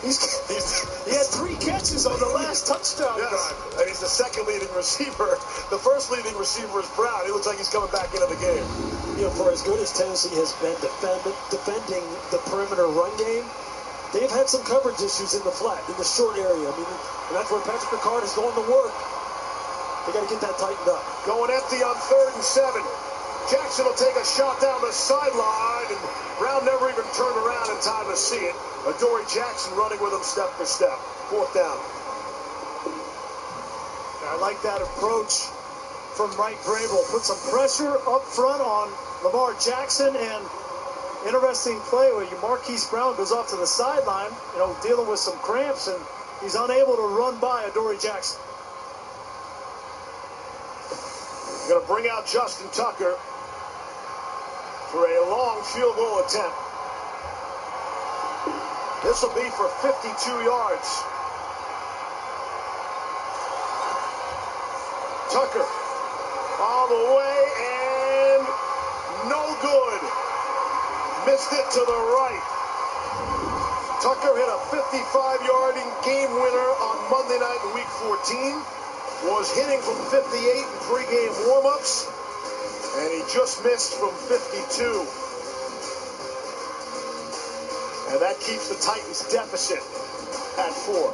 He had 3 catches on the last touchdown drive. And he's the second leading receiver. The first leading receiver is Brown. He looks like he's coming back into the game. You know, for as good as Tennessee has been defending the perimeter run game, they've had some coverage issues in the flat, in the short area. I mean, and that's where Patrick Ricard is going to work. They got to get that tightened up. Going empty on 3rd and 7. Jackson will take a shot down the sideline, and Brown never even turned around in time to see it. Adoree Jackson running with him step for step. 4th down. I like that approach from Mike Vrabel. Put some pressure up front on Lamar Jackson, and interesting play where Marquise Brown goes off to the sideline, dealing with some cramps, and he's unable to run by Adoree Jackson. Going to bring out Justin Tucker for a long field goal attempt. This will be for 52 yards. Tucker all the way and no good. Missed it to the right. Tucker hit a 55-yard game winner on Monday night in Week 14. Was hitting from 58 in pregame warmups, and he just missed from 52. And that keeps the Titans deficit at 4.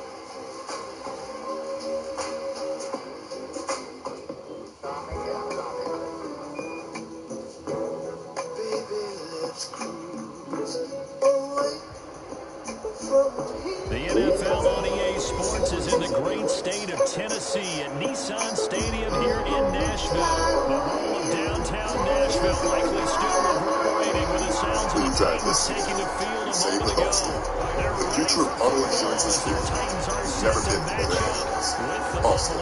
The NFL on EA Sports is in the great state of Tennessee at Nissan Stadium here in Nashville. The whole of downtown Nashville likely still reverberating with the sounds of the Titans taking the field a moment ago. The future of auto insurance is here. Never been better. Also,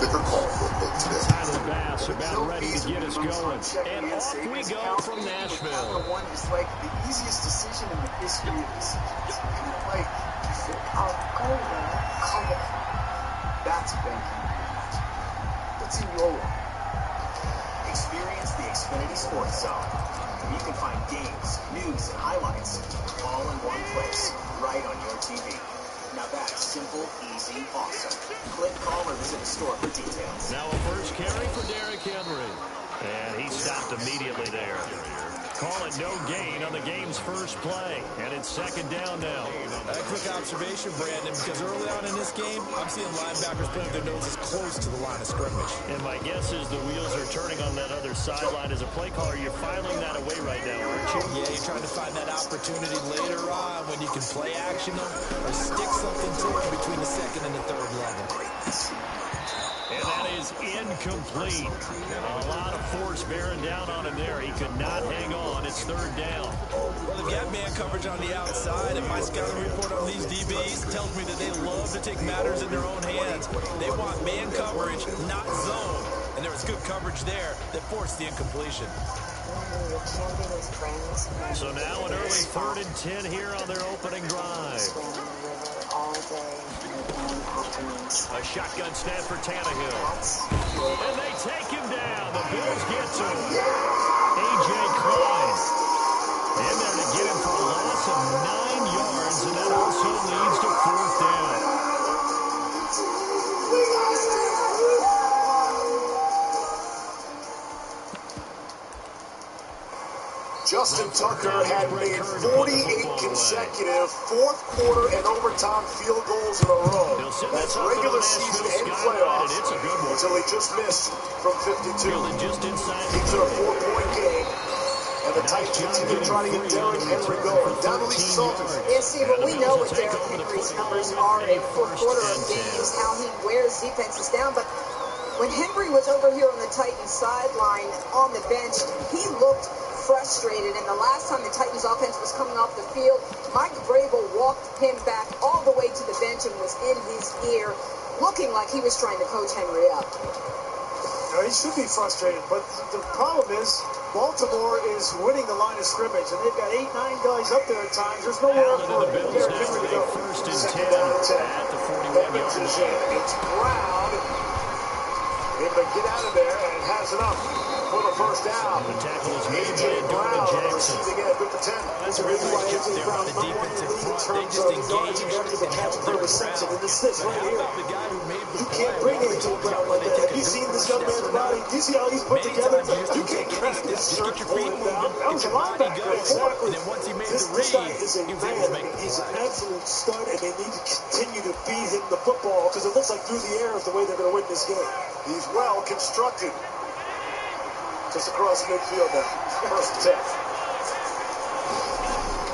pick a call for a quote today. Tyler Bass about ready to get us going. And off we go from Nashville. One is like the easiest decision in the history of decisions. Like, I'll go there, come on. That's banking. What's in your wallet? Experience the Xfinity Sports Zone. You can find games, news, and highlights all in one place, right on your TV. Now that's simple, easy, awesome. Click, call, or visit the store for details. Now a first carry for Derrick Henry. And he stopped immediately there. Call it no gain on the game's first play. And it's 2nd down now. A quick observation, Brandon, because early on in this game, I'm seeing linebackers putting their noses close to the line of scrimmage. And my guess is the wheels are turning on that other sideline. As a play caller, you're filing that away right now, aren't you? Yeah, you're trying to find that opportunity later on when you can play action them or stick something to them between the 2nd and the 3rd level. And that is incomplete. A lot of force bearing down on him there. He could not hang on. It's 3rd down. Well, if you have man coverage on the outside, and my scouting report on these DBs tells me that they love to take matters in their own hands. They want man coverage, not zone. And there was good coverage there that forced the incompletion. So now an early 3rd and 10 here on their opening drive. A shotgun snap for Tannehill. And they take him down. The Bills get to him. A.J. Klein in there to get him for a loss of 9 yards, and that also leads to 4th down. Justin Tucker had made 48 consecutive fourth-quarter and overtime field goals in a row. That's regular season and playoffs until he just missed from 52. Keeps it a 4-point game. And the Titans continue to try to get Derrick Henry going. Down to Lisa Salters. Yeah, Steve, but we know what Derrick Henry's numbers are in fourth quarter of games, how he wears defenses down. But when Henry was over here on the Titans sideline on the bench, he looked frustrated, and the last time the Titans offense was coming off the field, Mike Vrabel walked him back all the way to the bench and was in his ear, looking like he was trying to coach Henry up. Now, he should be frustrated, but the problem is Baltimore is winning the line of scrimmage, and they've got 8-9 guys up there at times. There's nowhere for Derrick Henry to go. 1st and 10 at the 41-yard line. It's Brown. able to get out of there and has enough for the first down. The tackle is made by A.J. Brown on the Jackson. receiving end, good for 10. That's a really nice job there by the defensive front. They just engaged and held their ground. But how about the guy who made the play? You can't bring A.J. Brown like that. Have you seen this young man's body? Do you see how he's put together? You can't crack his shirt, pull him down. That was a linebacker. And then once he made the read, this guy is a man. He's an absolute stud, and they need to continue to feed him the football because it looks like through the air is the way they're going to win this game. He's well constructed. Just across midfield now. First and 10.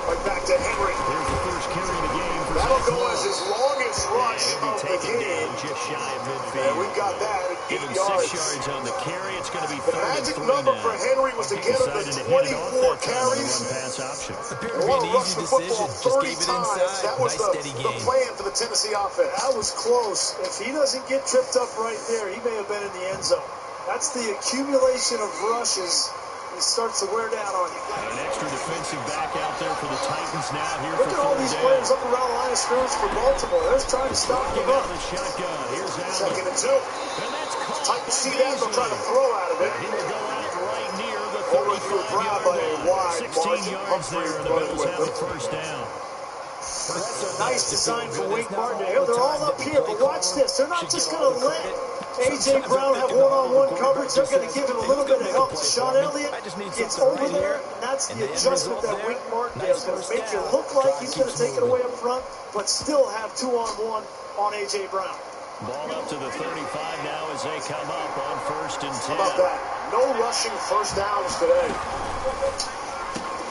Right back to Henry. Here's the first carry of the game. That'll go as his longest rush of the Taken game. down just shy of midfield. And we got that at 8 Given yards. 6 yards on the carry. It's going to be The magic number for Henry was to get him to 24 carries. Pass option. They want to rush the football 30 times. That was Nice, the plan for the Tennessee offense. That was close. If he doesn't get tripped up right there, he may have been in the end zone. That's the accumulation of rushes. It starts to wear down on you. An extra defensive back out there for the Titans now here Look for at all third these down. players up around the line of scrimmage for Baltimore. They're trying to stop the Looking run. out of the shotgun. Here's Allen. Second and 2. And that's caught Titans by see that. They'll try to throw out of it. He will go out right near the Overthrew Brown by a 35-yard line. wide 16 margin. yards there, and the Bills have the first down. That's a nice design for Wink Martin. They're all up here, but watch this. They're not just going to let A.J. Brown have one-on-one coverage. They're going to give him a little bit of help to Sean Elliott. It's over there, and that's the adjustment that Wink Martin does. Going to make it look like he's going to take it away up front, but still have 2-on-1 on A.J. Brown. Ball up to the 35 now as they come up on first and 10. How about that? No rushing first downs today.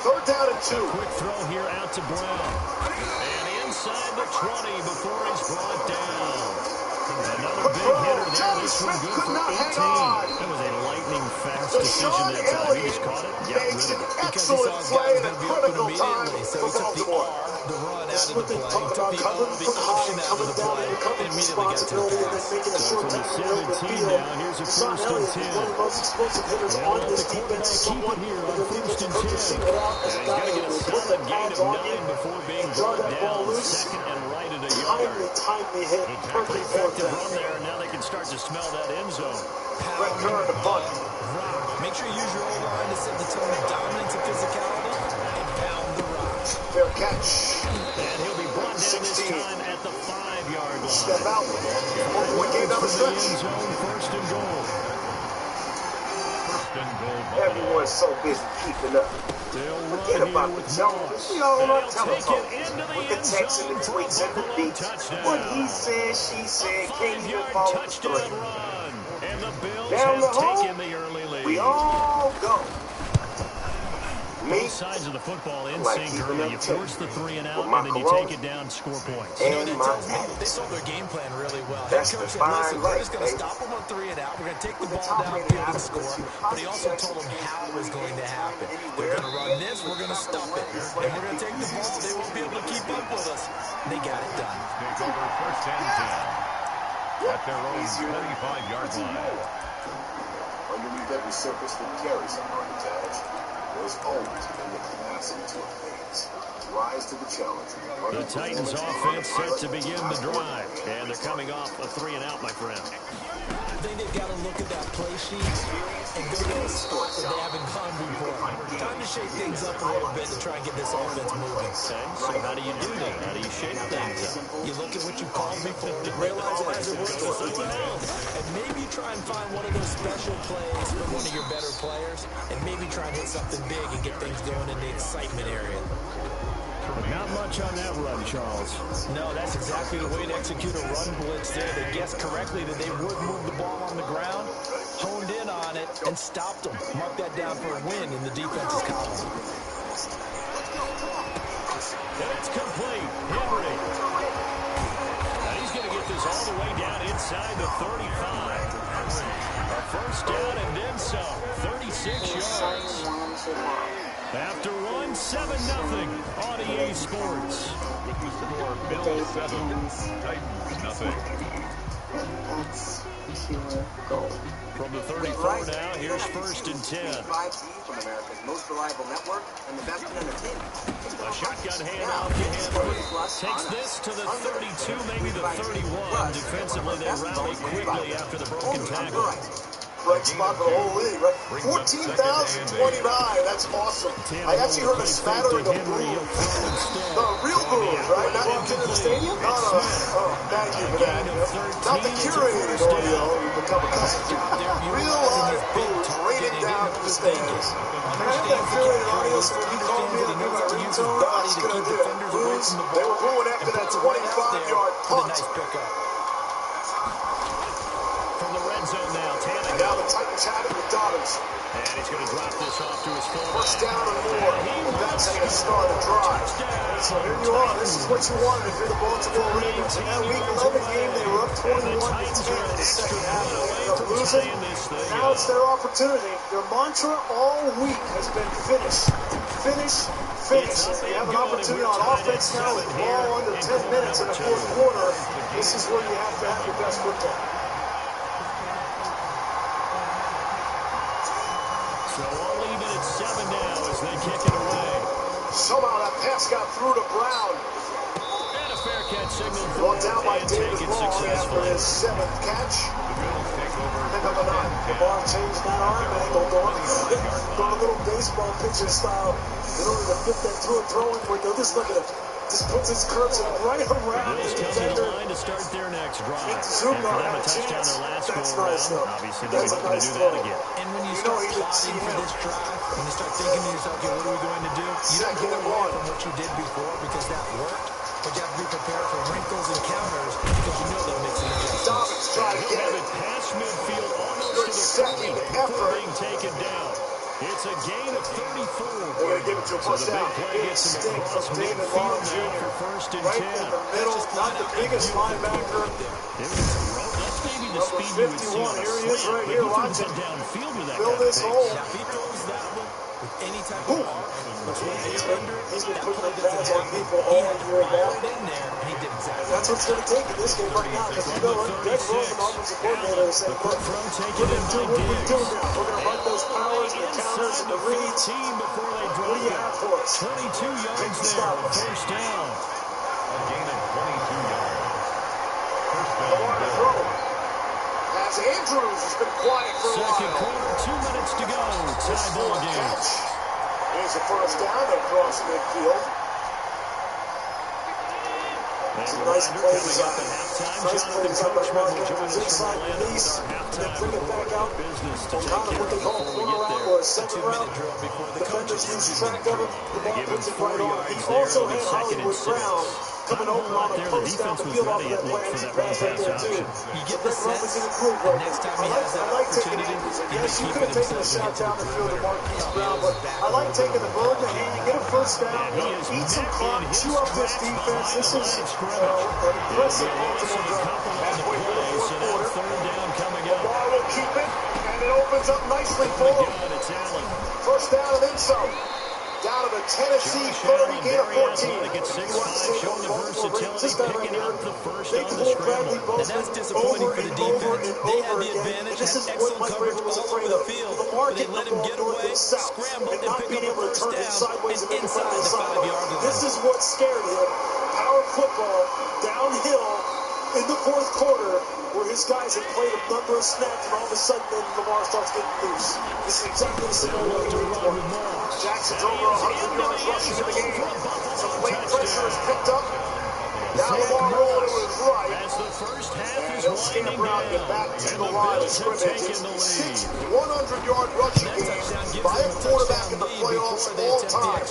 Third down and 2. Quick throw here out to Brown. And inside the 20 before he's brought down. Another big hitter there. This one good for 18. That was a lightning-fast decision that time. He just caught it, got rid of it. Excellent play at a critical time so for he took Baltimore. the run This out is of what the they play. talk about, Took coming the from high, option out of coming the down, play, coming and with immediately got to the responsibility, and then pass. making a short From the time in the open 17 field. now, here's a Sean first and Elliott is 10. one of the most explosive hitters on this defense. Someone here that on the first defensive and coaches 10. single out as a He's guy got to who get a will put the solid gain pads of on you 9 before being and draw brought that ball down. loose. Second and right at a yard. Timely hit. Perfect fourth Effective down. run there, and now they can start to smell that end zone. Brett Kerr to punt. Make sure you use your O-line to set the tone of dominance and physicality and pound the rock. Fair catch. And he'll be brought down this 16. time at the 5-yard line. Step out. 1-point game down the From the stretch. end zone, first and goal. First and goal. Everyone's so busy keeping up. They'll run Forget here about with the Joneses. We all on our They'll take telephone. it into the With the end texts and zone the for a tweets and the Buffalo beats. touchdown. What he said, she said, can't even 5-yard follow the touchdown three. run. And the Bills Down the have hole, taken the early lead. we all go. Me, Both sides of the football in like sync keeping early. up You too. force the 3 and out, With my and then you Corona take it down, score points. You know what and that my tells me? ass. They saw their game plan really well. That's Head coach the said, fine listen, we're life, just going to baby. stop them on 3 and out. We're going to take the The ball top-rated downfield and athletes score. who But he also possibly told them how it was going to happen. anywhere. We're going to run this, we're going to stop it. And we're going to take the ball. They won't be able to keep up with us. They got it done. Take over first and 10 at their own 25-yard line. Underneath every surface that carries a heart attached, there's always been the capacity to advance. Rise to the challenge. The Titans offense set to begin the drive. And they're coming off a 3 and out, my friend. I think they've got to look at that play sheet and go to a spot that they haven't gone before. Time to shake things up a little bit to try and get this offense moving. Okay, so how do you do that? How do you shake things up? You look at what you called before, realize it hasn't worked for someone else, and maybe try and find one of those special plays from one of your better players, and maybe try and hit something big and get things going in the excitement area. Not much on that run, Charles. No, that's exactly the way to execute a run blitz there. They guessed correctly that they would move the ball on the ground, honed in on it, and stopped them. Mark that down for a win in the defense's column. And it's complete. Henry. And he's going to get this all the way down inside the 35. A first down and then some. 36 yards. After one, 7-0 on EA Sports. With the score, Bills 7, Titans nothing. From the 34 now, here's first and 10. 5G from America's most reliable network and the best in entertainment. A shotgun handoff to Henry. Takes this to the 32, maybe the 31. Defensively, they rally quickly after the broken tackle. Bright spot for the whole league, right? 14,029. That's awesome. I actually heard a smattering of boos. The real boos, right? Not into the stadium? No. Oh, thank you for that. Not the curated audio we've become accustomed to. Real live boos raining down from the stands. Can I have that curated audio so when you call me and give my ringtone? That's a good idea. Boos, they were booing after that 25-yard punt. From the red zone now, Tannehill. And now the Titans have it with Dobbins. And he's going to drop this off to his fullback. First down and more. That's how you start a drive. So here you are. This is what you wanted if you're the Baltimore Ravens. In that Week 11 game, they were up 21-10 in the second half. They ended up losing. Now it's their opportunity. Their mantra all week has been finish. Finish. Finish. You have an opportunity on offense now with the ball under 10 minutes in the fourth quarter. This is where you have to have your best football. So all even at 7 now as they kick it away. Somehow that pass got through to Brown. And a fair catch signal. Brought down by David Long after his 7th catch. Pick up a 9. Lamar changed that arm angle, going a little baseball pitcher style in order to fit that through and throwing window. Just look at it. Just puts his curves right around his defender. To start their next drive. And for them a touchdown their last that's go nice, around. Obviously, they're going to do that again. And when you start plotting for this drive, when you start thinking to yourself, okay, what are we going to do? You don't go away from what you did before because that worked, but you have to be prepared for wrinkles and counters because you know they'll mix it in. Dobbins trying to get it past midfield almost good to the second effort. being taken down. It's a gain of 34. They're going to give it to a first down. Big stick from David Long Jr. Right in the middle, not the biggest linebacker. That's maybe the Number speed you would see 51, on a here he is slant, right here, but watch he it. downfield with that Fill this hole. Now, if he throws that one with any type of arm, He's been putting the pads on people all year long. in there, and he did exactly. That's what's going to take in this game right now. Because you know what? Greg Roman, offensive coordinator, is saying, look, we're going to do what we do now. We're going to run those powers and the counters and the reads. What do you have for us? 22 yards there, first down. A gain of 22 yards. First down. Lamar to throw. As Andrews has been quiet for a while. Second quarter, 2 minutes to go. Tie ball game. Here's the first down across midfield. Some nice plays up. Nice plays up by Mark Andrews inside release. And then bring it back out on kind of what they call a corner route or a second route. Defenders lose track of it. The ball puts it right on. He also had Hollywood Brown coming open on a post down the field off of that play action pass right there too. You get Greg Roman's in a groove right now. I like taking Andrews. And yes, you could have taken a shot down the field to Marquise Brown, but I like taking the bird in the hand. You get a first down, eat some clock, chew up this defense. This is an impressive Baltimore drive. Halfway through the fourth quarter. Third down coming up. Lamar will keep it, and it opens up nicely for him. First down and then some. Down to the Tennessee 30, gain of 14. You want to say the Baltimore Ravens, this guy right here, they pulled Bradley Bozeman over and over and over again. And this is what Mike Vrabel was afraid of. Lamar getting the ball north and south and not being able to turn it sideways and make it back to the sideline. This is what scared him. Power football, downhill in the fourth quarter, where his guys have played a number of snaps, and all of a sudden then Lamar starts getting loose. This is exactly the scenario he waited for. Jackson's over 100 yards rushing in the game. Some late pressure is picked up. Now Lamar rolling to his right. And he'll scamper out and get back to the line of scrimmage. It's 6 100-yard rushing games by a quarterback in the playoffs all time.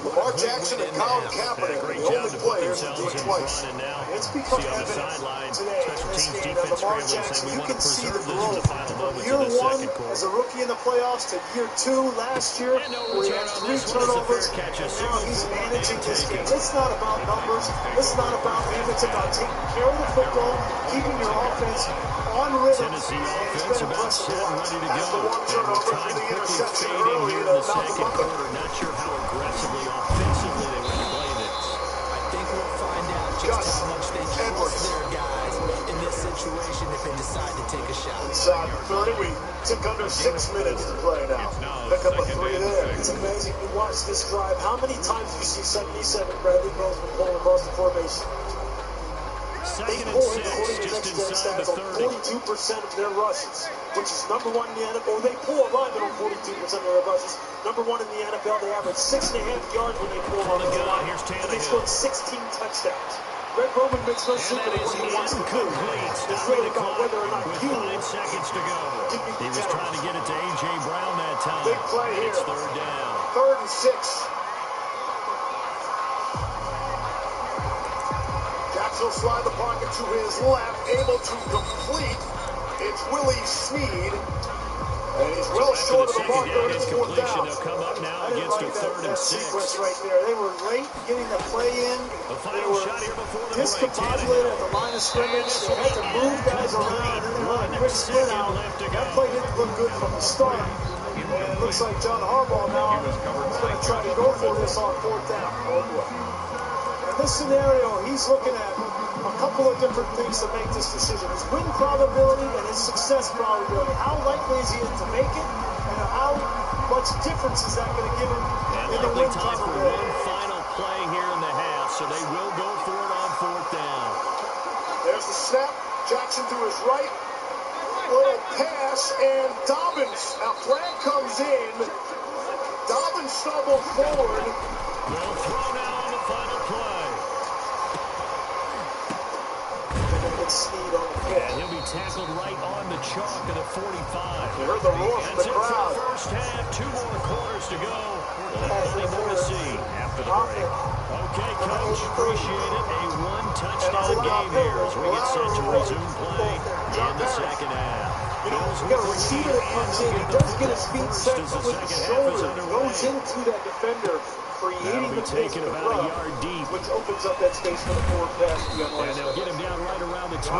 Lamar Jackson and Colin Kaepernick are the only players that do it twice. It's become evident today in this game that Lamar Jackson, you can see the growth from year one as a rookie in the playoffs to year 2 last year, where he had 3 turnovers, and now he's managing this game. It's not about numbers. It's not about him. It's about taking care of the football, keeping your offense on rhythm, and it's been impressive to watch. Has the 1 turnover for the interception early to Malcolm Butler. Not sure how aggressively offensively they want to play this. I think we'll find out just how much they trust their guys in this situation if it decide to take a shot. Inside the 30, we took under 6 minutes to play now. Pick up a 3 there. It's amazing. You watch this drive. How many times do you see 77 Bradley Grossman pulling across the formation? Second and According 6, to just next gen inside the stats, on 30. 42% of their rushes, which is number one in the NFL. They pull a lineman on 42% of their rushes. Number one in the NFL. They average 6.5 yards when they pull on the line. Here's And they scored 16 touchdowns. Greg Roman makes no secret of what he wants to do. It's really about whether or not you 5 seconds to go. He was trying to get it to A.J. Brown that time. Big play here. It's third down. 3rd and 6. Jackson will slide the pocket to his left, able to complete. It's Willie Snead. And he's well short of the mark there at 4th down. They'll come up now I didn't against like a 3rd and 6. sequence right there. They were late getting the play in. The They final were shot here before the break. discombobulated at the line of scrimmage. They had to move guys around, and then they run a quick sprint out. That play didn't look good from the start. And it looks like John Harbaugh now is going to try to go for this on 4th down. Oh boy. In this scenario, he's looking at a couple of different things to make this decision. His win probability and his success probability. How likely is he to make it? And how much difference is that going to give him in the win time for probability? one final play here in the half, so they will go for it on 4th down. There's the snap. Jackson to his right. Little pass, and Dobbins. Now flag comes in. Dobbins stumbled forward. They'll throw now on the final play. Snead on the pitch. And he'll be tackled right on the chalk of the 45. You heard the roar from the crowd. First half, 2 more quarters to go. Plenty more to see after the break. Okay, Coach, appreciate it. A one-touchdown game here as we get set to resume play in the second half. You know, you got a receiver that comes in, he does get his feet set with his shoulder, goes into that defender, creating the pace for the run, which opens up that space for the forward pass to the And they'll get him down right around the 25,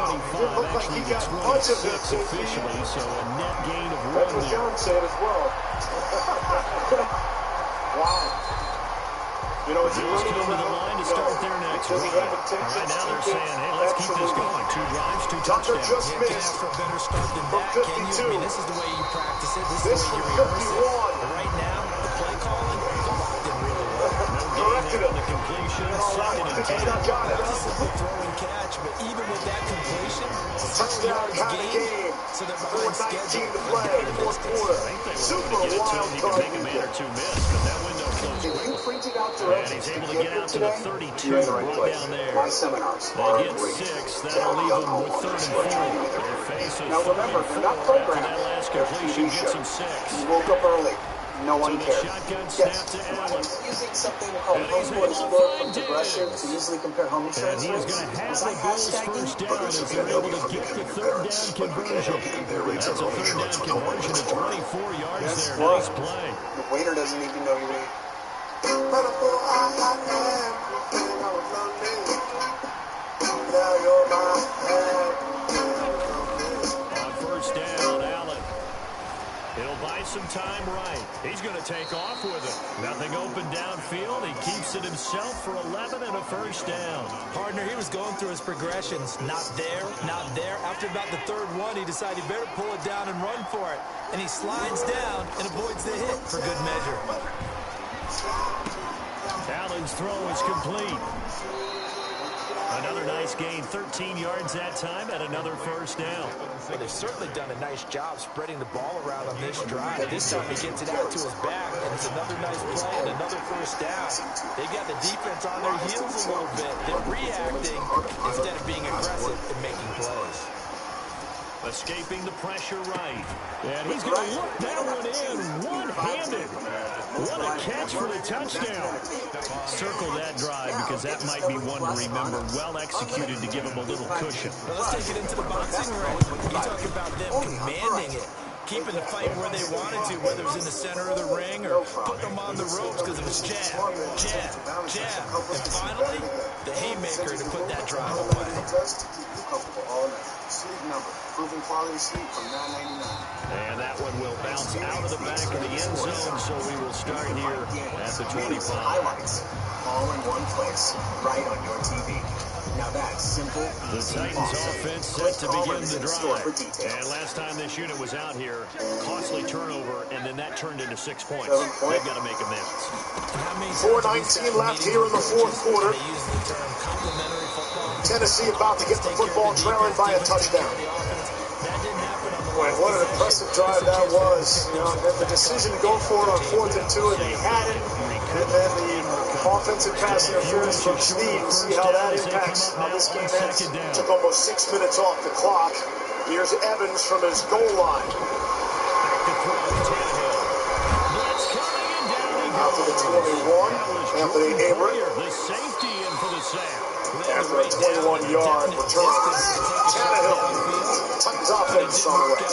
actually the 26 officially, so a net gain of 1 That's what there. John said as well. Wow. You know, it's Bills come to the line to start their next drive. Right now they're saying, hey, let's keep this going. 2 drives, 2 Tucker touchdowns. just Can't missed ask for a better start than from that, can you? 52. I mean, this is the way you practice it. This This is the way from you rehearse it. 51. But right now, the play calling, they're locked in really well. Corrected him. The completion, second and 10. Not got it. This is a throw and catch, but even with that completion, Touchdown kind of game. so they're behind 4:19 schedule. to play, 4th quarter. Super wild He card can make a man or weekend. 2 miss, but that window closed If you quickly. printed out And directions he's to able to get get here out to the today, 32, you're in the right right place. down there. My seminars They are get great. 6. To That'll help leave young them with 3rd homeowners and who are 4. trying to get their Their dream. face is Now 3rd remember, and they're 4 not after programmed. that last They're completion. TV Gets him shows. 6. You woke up early. No So one the cares. shotgun snap Yes, to I Allen. was using something called And he's Homeboy able to Explorer find from Progressive Diggs. to easily compare home And insurance he is rates. going to have Was the I Bills hashtagging? first down Progressive as can they're help able you to from get becoming the your 3rd parents, down like we can conversion. help you compare rates That's on a home 3rd down insurance with conversion Homeowners of Explorer. 24 yards Guess there. what? Nice play. The waiter doesn't even know you're in. Now you're my man. On first down, Allen. He'll buy some time right. He's going to take off with it. Nothing open downfield. He keeps it himself for 11 and a first down. Partner, he was going through his progressions. Not there, not there. After about the 3rd one, he decided he better pull it down and run for it. And he slides down and avoids the hit for good measure. Allen's throw is complete. Another nice gain, 13 yards that time, and another first down. Well, they've certainly done a nice job spreading the ball around on this drive. This time he gets it out to his back, and it's another nice play and another first down. They've got the defense on their heels a little bit. They're reacting instead of being aggressive and making plays. Escaping the pressure right. And he's going to look that one in one-handed. What a catch for the touchdown. Circle that drive because that might be one to remember. Well executed to give him a little cushion. Well, let's take it into the boxing ring. You talk about them commanding it, keeping the fight where they wanted to, whether it was in the center of the ring or putting them on the ropes because it was jab, jab, jab. And finally, the haymaker to put that drive away. Sleep number. Proven quality sleep from $9.99. And that one will bounce out of the back of the end zone, so we will start here at the 25. Highlights, all in one place, right on your TV. Now that's simple, The easy Titans offense set to begin the drive. And last time this unit was out here, costly turnover, and then that turned into 6 points. They've got to make amends. 4:19 left here in the fourth quarter. Tennessee about to get the football trailing by a touchdown. Boy, what an impressive drive that was. You know, the decision to go for it on 4th and 2, and they had it. And then the offensive pass interference from Steve. See how that impacts how this game ends. Took almost 6 minutes off the clock. Here's Evans from his goal line. Out to the 21. Anthony Averett. The safety in for the sack. After a 21-yard return. Tannehill. Titans offense on the way.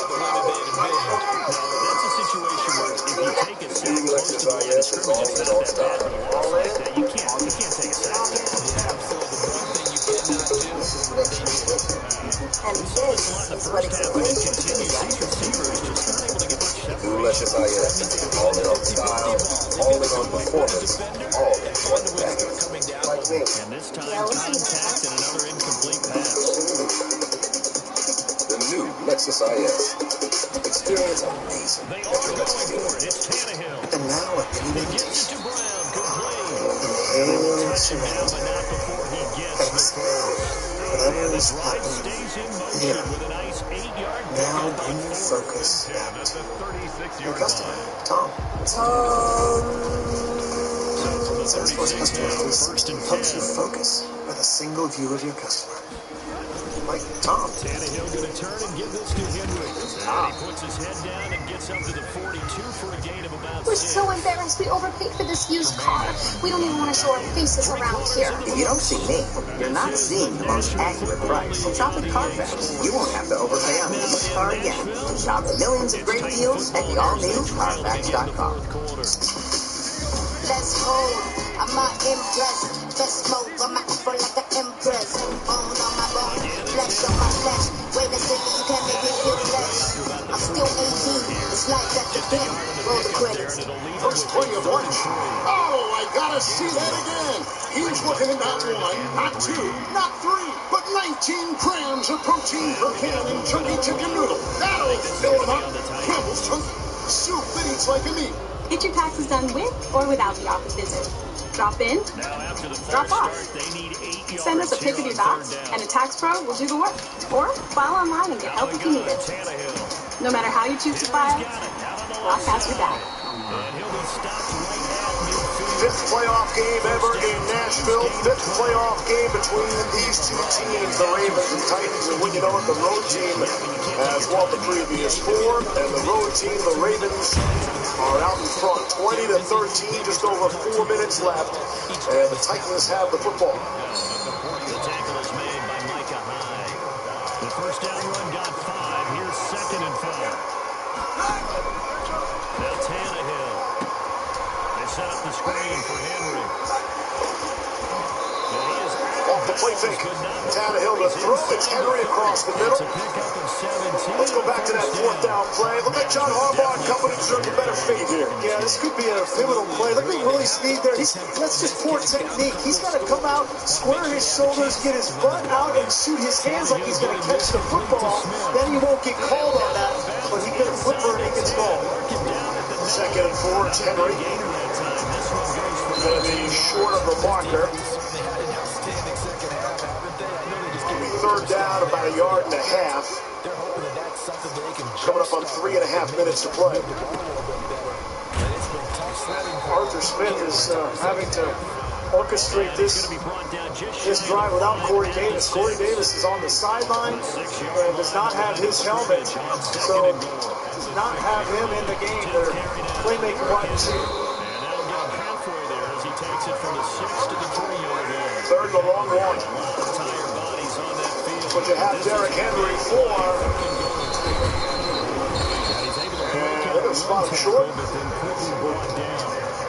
That's a situation where if you take a sack close to the line of scrimmage, it's not that bad. But you can't take a sack. And this is what explains it to me. Delicious IS. All in on style, all in on performance, all in one package. Like me. And this time, contact and another incomplete pass. The new Lexus IS. Experience amazing. They are going for it. It's Tannehill. And now a He gets it to Brown. Complete. Inhaling Touch him down, but not before he gets the first. And the drive stays in motion with a nice 8-yard Now pickup. bring your focus And at the to your 36-yard customer, line. Tom. Salesforce Customer Boost First and helps you 10. focus with a single view of your customer. Like Tom. Tannehill going to turn and give this to Henry. And he puts his head down and gets up to the 42 for a gain of about 6. We're so embarrassed we overpaid for this used car. We don't even want to show our faces around here. If you don't see me, you're not seeing the most accurate price. Shop at Carfax. You won't have to overpay on a used car again. Shop millions of great deals at the all-new Carfax.com. Let's hold. I'm not impressed. Best mode, I'm afro like an empress. Bone on my bone, flesh on my flesh. Wait a second, you can't make me feel flesh. I'm still 18. It's like that again. Roll the credits. First play of lunch. Oh, I gotta see that again. He's looking at not one, not two, not three, but 19 grams of protein per can in chunky chicken noodle. That'll fill him up. Campbell's chunky. Soup that eats like a meat. Get your taxes done with or without the office visit. Drop in, drop off. Send us a pic of your docs, and a tax pro will do the work. Or file online and get help if you need it. No matter how you choose to file, Rock has your back. Fifth playoff game ever in Nashville. Fifth playoff game between these two teams, the Ravens and Titans. And when you know it, the road team has won the previous 4, and the road team, the Ravens, are out in front, 20-13, just over 4 minutes left, and the Titans have the football. The tackle is made by Micah Hyde. The first down run got 5. Here's 2nd and 5. Now Tannehill. They set up the screen for Henry. Off the play fake. Tannehill to throw. It's Henry across the middle. Let's go back to that 4th down play. Look at John Harbaugh and company deserve a better fate here. Yeah, this could be a pivotal play. Look at Willie Snead there. That's just poor technique. He's got to come out, square his shoulders, get his butt out, and shoot his hands like he's going to catch the football. Then he won't get called on that, but he could flip her and he gets ball. 2nd and 4, it's Henry. Going to be short of the marker. 3rd down, about 1.5 yards. Coming up on 3.5 minutes to play. Arthur Smith is having to orchestrate this drive without Corey Davis. Corey Davis is on the sideline and does not have his helmet, so does not have him in the game. Their playmaker wide receiver. Third and a long one. But you have Derrick Henry for. And they're going to spot him short.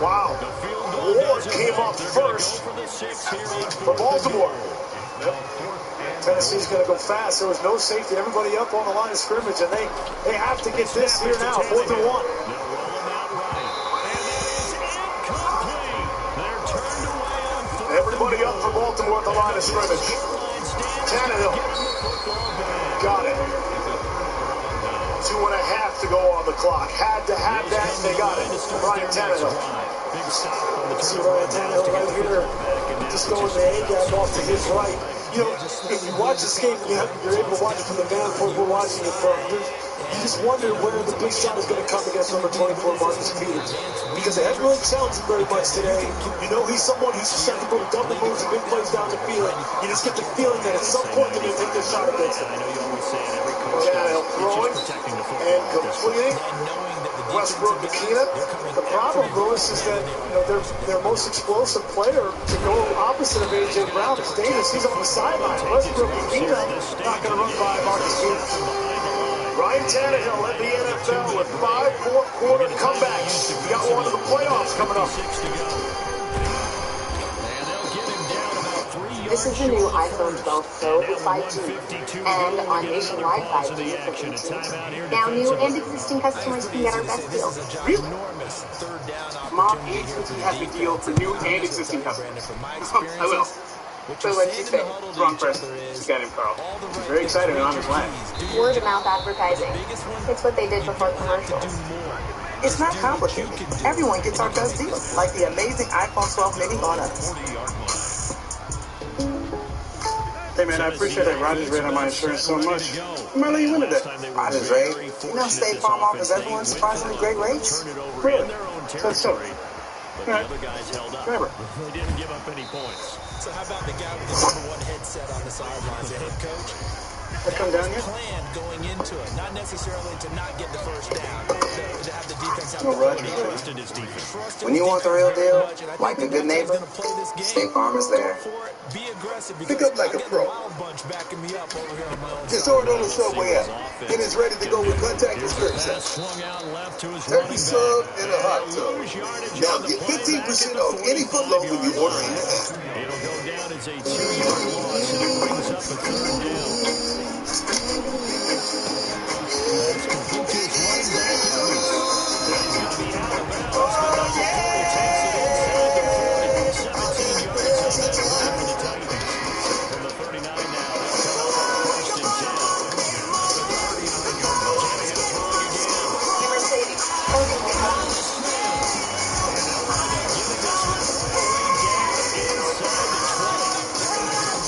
Wow. Ward came up first for Baltimore. Yep. Tennessee's going to go fast. There was no safety. Everybody up on the line of scrimmage, and they have to get this here now. 4th and 1. Everybody up for Baltimore at the line of scrimmage. 10 clock. Had to have that, and they got it. Ryan Tannehill. See Ryan Tannehill right here. Just going the A-gap off to his right. You know, if you watch this game, you're able to watch it from the vantage we're watching it from. You just wonder where the big shot is going to come against number 24, Marcus Peters. Because they haven't really challenged him very much today. You know he's someone who's susceptible to double moves and big plays down the field. You just get the feeling that at some point they're going to take their shot against him. Tannehill throwing and completing. Westbrook to Keenan. The problem, Lewis, is that their most explosive player to go opposite of A.J. Brown is Davis. He's on the sideline. Westbrook and Keenan not going to run by Marcus Peters. Ryan Tannehill led the NFL with 5 fourth-quarter comebacks. He got one of the playoffs coming up. This is the new iPhone 12 Pro with 5G and on nationwide 5G for AT&T. Now new and existing customers can get our best deals. Really? Mom, AT&T has a deal for new and existing customers. I will. So what you say? Wrong person. This guy named Carl. He's very excited and on his way. Word of mouth advertising. It's what they did before commercials. It's not complicated. Everyone gets our best deals, like the amazing iPhone 12 mini on us. Hey man, I appreciate that Rogers rate on my insurance so much. I'm gonna let you win today. Rogers rate? You know, State Farm offers everyone surprisingly great rates. Really? That's so. The other guys held up. They didn't give up any points. So how about the guy with the #1 headset on the sidelines, the head coach? That come down yet? Plan going into it, not necessarily to not get the first down, to have the defense have No, Roger. Trusted his defense. When you want the real deal, like a good neighbor, State Farm is there. Be aggressive. Pick up like a pro. Get stored on the Subway app. It is ready to go with contactless curbside. Turkey sub and a hot tub. Now get 15% off any footload when you order in the app. It'll go down as a 2-yard loss, and it brings up a 3rd down. That's complete to his running back, Reese. He's going to be out of bounds, but number 40 takes it inside the 40. 17 yards on that run for the Titans. From the 39 now, they'll come up on 1st and 10. At the 39-yard line, Tannehill throwing again. Mercedes. And they'll wind up giving this one all the way down inside the 20.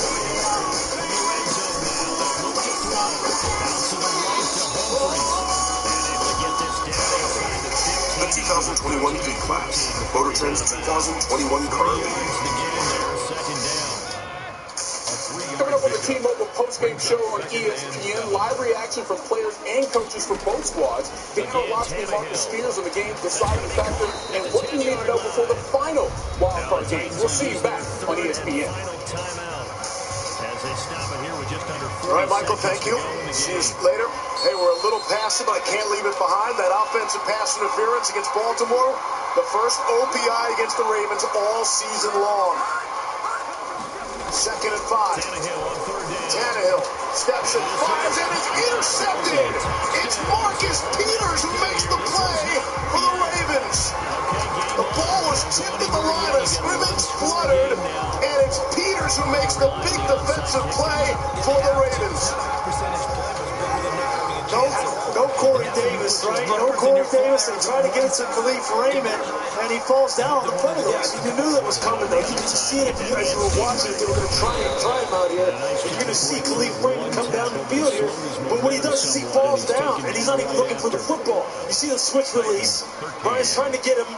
In the red zone now, they'll look to throw. Out to the right to Humphries. And able to get this down inside the 15. The 2021 E-Class. Motor Trend's 2021 car of the year. To get in there, 2nd down. Coming up on the T-Mobile postgame show on ESPN, live reaction from players and coaches from both squads. Dan Orlovsky and Marcus Spears on the game's deciding factor and what you need to know before the final wildcard game. We'll see you back on ESPN. Final timeout. As they stop it here with just under 40 All right, Michael, thank you. See you later. Hey, we're a little passive, but I can't leave it behind. That offensive pass interference against Baltimore, the first OPI against the Ravens all season long. 2nd and 5. Tannehill on 3rd down. Tannehill steps and fires, and it's intercepted. It's Marcus Peters who makes the play for the Ravens. The ball was tipped at the line of scrimmage, fluttered, and it's Peters who makes the big defensive play for the Ravens. No Corey Davis, right? No Corey Davis, and trying to get it to Khalif Raymond, and he falls down on the play. You knew that was coming, though. You could just see it as you were watching it. They were going to try him out here. And you're going to see Khalif Raymond come down the field here. But what he does is he falls down, and he's not even looking for the football. You see the switch release. Brian's trying to get him,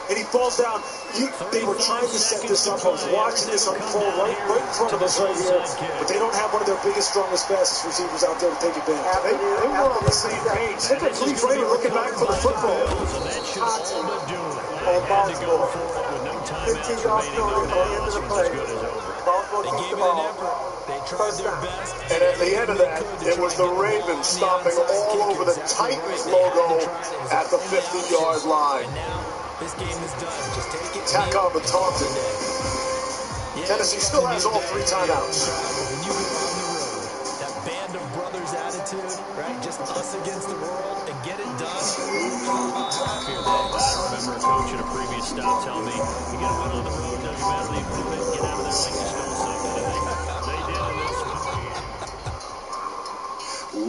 and he falls down. They were trying to set this up. I was watching this unfold right in front of us right here. But they don't have one of their biggest, strongest, fastest receivers out there to take advantage. They were on the same page. Look at Khalif Raymond looking back for the football. On Baltimore. 15 yards field goal at the end of the play. They gave it an effort. They tried their best. And at the end of that, it was the Ravens stomping all over the Titans logo at the 50-yard line. This game is done. Just take it. Tack on the Taunton. Tennessee still has all 3 timeouts. When you go on the road, that band of brothers attitude, right? Just us against the world and get it done. I remember a coach at a previous stop telling me, you got to win on the road, doesn't matter the opponent, get out of there like you stole something. And they did in this one.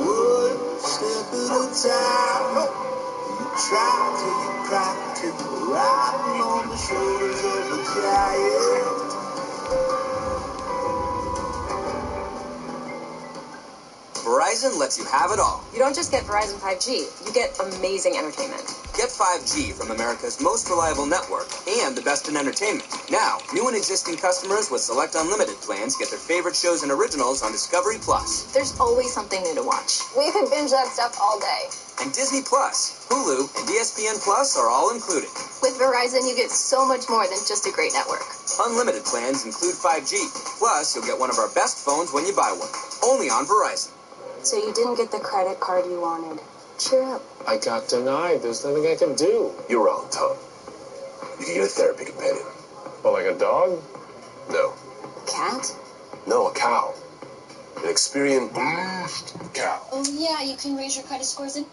One step at a time. Verizon lets you have it all. You don't just get Verizon 5G, you get amazing entertainment. Get 5G from America's most reliable network and the best in entertainment. Now, new and existing customers with select unlimited plans get their favorite shows and originals on Discovery Plus. There's always something new to watch. We could binge that stuff all day. And Disney Plus, Hulu, and ESPN Plus are all included. With Verizon, you get so much more than just a great network. Unlimited plans include 5G. Plus, you'll get one of our best phones when you buy one. Only on Verizon. So you didn't get the credit card you wanted. Cheer up. I got denied. There's nothing I can do. You're wrong, Tom. You can get a therapy companion. Oh, like a dog? No. Cat? No, a cow. An experienced cow. Oh, yeah, you can raise your credit scores in.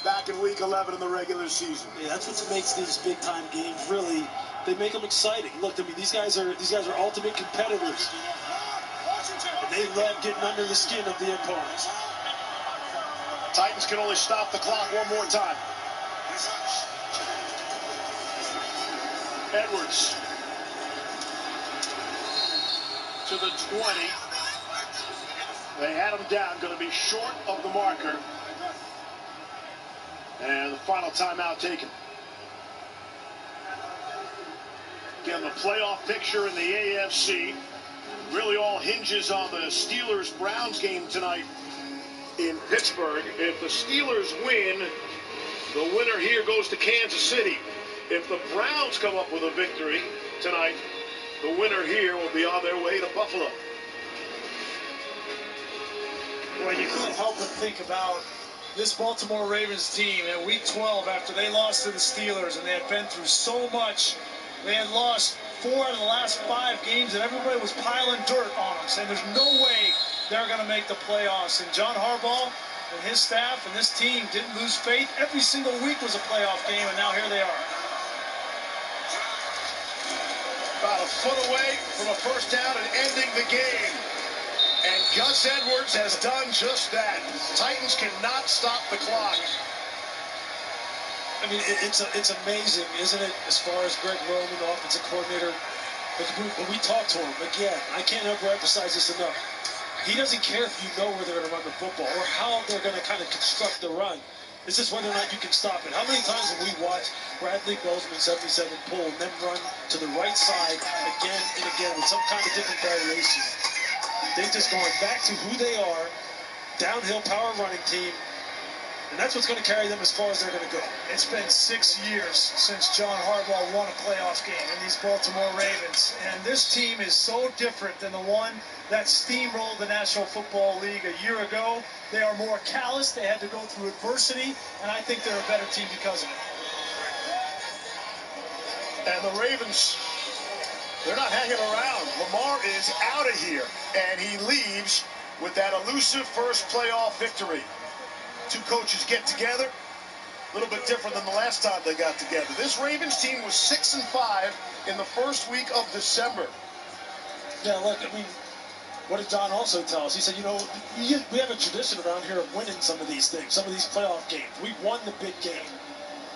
Back in week 11 in the regular season. Yeah, that's what makes these big time games really. They make them exciting. Look, I mean, these guys are ultimate competitors, and they love getting under the skin of the opponents. Titans can only stop the clock one more time. Edwards to the 20. They had him down, going to be short of the marker. And the final timeout taken. Again, the playoff picture in the AFC really all hinges on the Steelers-Browns game tonight in Pittsburgh. If the Steelers win, the winner here goes to Kansas City. If the Browns come up with a victory tonight, the winner here will be on their way to Buffalo. Well, you couldn't help but think about this Baltimore Ravens team in Week 12 after they lost to the Steelers, and they had been through so much. They had lost 4 out of the last 5 games, and everybody was piling dirt on them, saying there's no way they're going to make the playoffs. And John Harbaugh and his staff and this team didn't lose faith. Every single week was a playoff game, and now here they are. About a foot away from a first down and ending the game. And Gus Edwards has done just that. Titans cannot stop the clock. I mean, it's amazing, isn't it, as far as Greg Roman, the offensive coordinator. When we talk to him, again, I can't overemphasize this enough. He doesn't care if you know where they're going to run the football or how they're going to kind of construct the run. It's just whether or not you can stop it. How many times have we watched Bradley Bozeman, 77, pull and then run to the right side again and again with some kind of different variation? They're just going back to who they are, downhill power running team. And that's what's going to carry them as far as they're going to go. It's been 6 years since John Harbaugh won a playoff game in these Baltimore Ravens. And this team is so different than the one that steamrolled the National Football League a year ago. They are more callous. They had to go through adversity. And I think they're a better team because of it. And the Ravens, they're not hanging around. Lamar is out of here. And he leaves with that elusive first playoff victory. Two coaches get together, a little bit different than the last time they got together. This Ravens team was 6-5 in the first week of December. Yeah, look, I mean, what did John also tell us? He said, you know, we have a tradition around here of winning some of these things, some of these playoff games. We won the big game.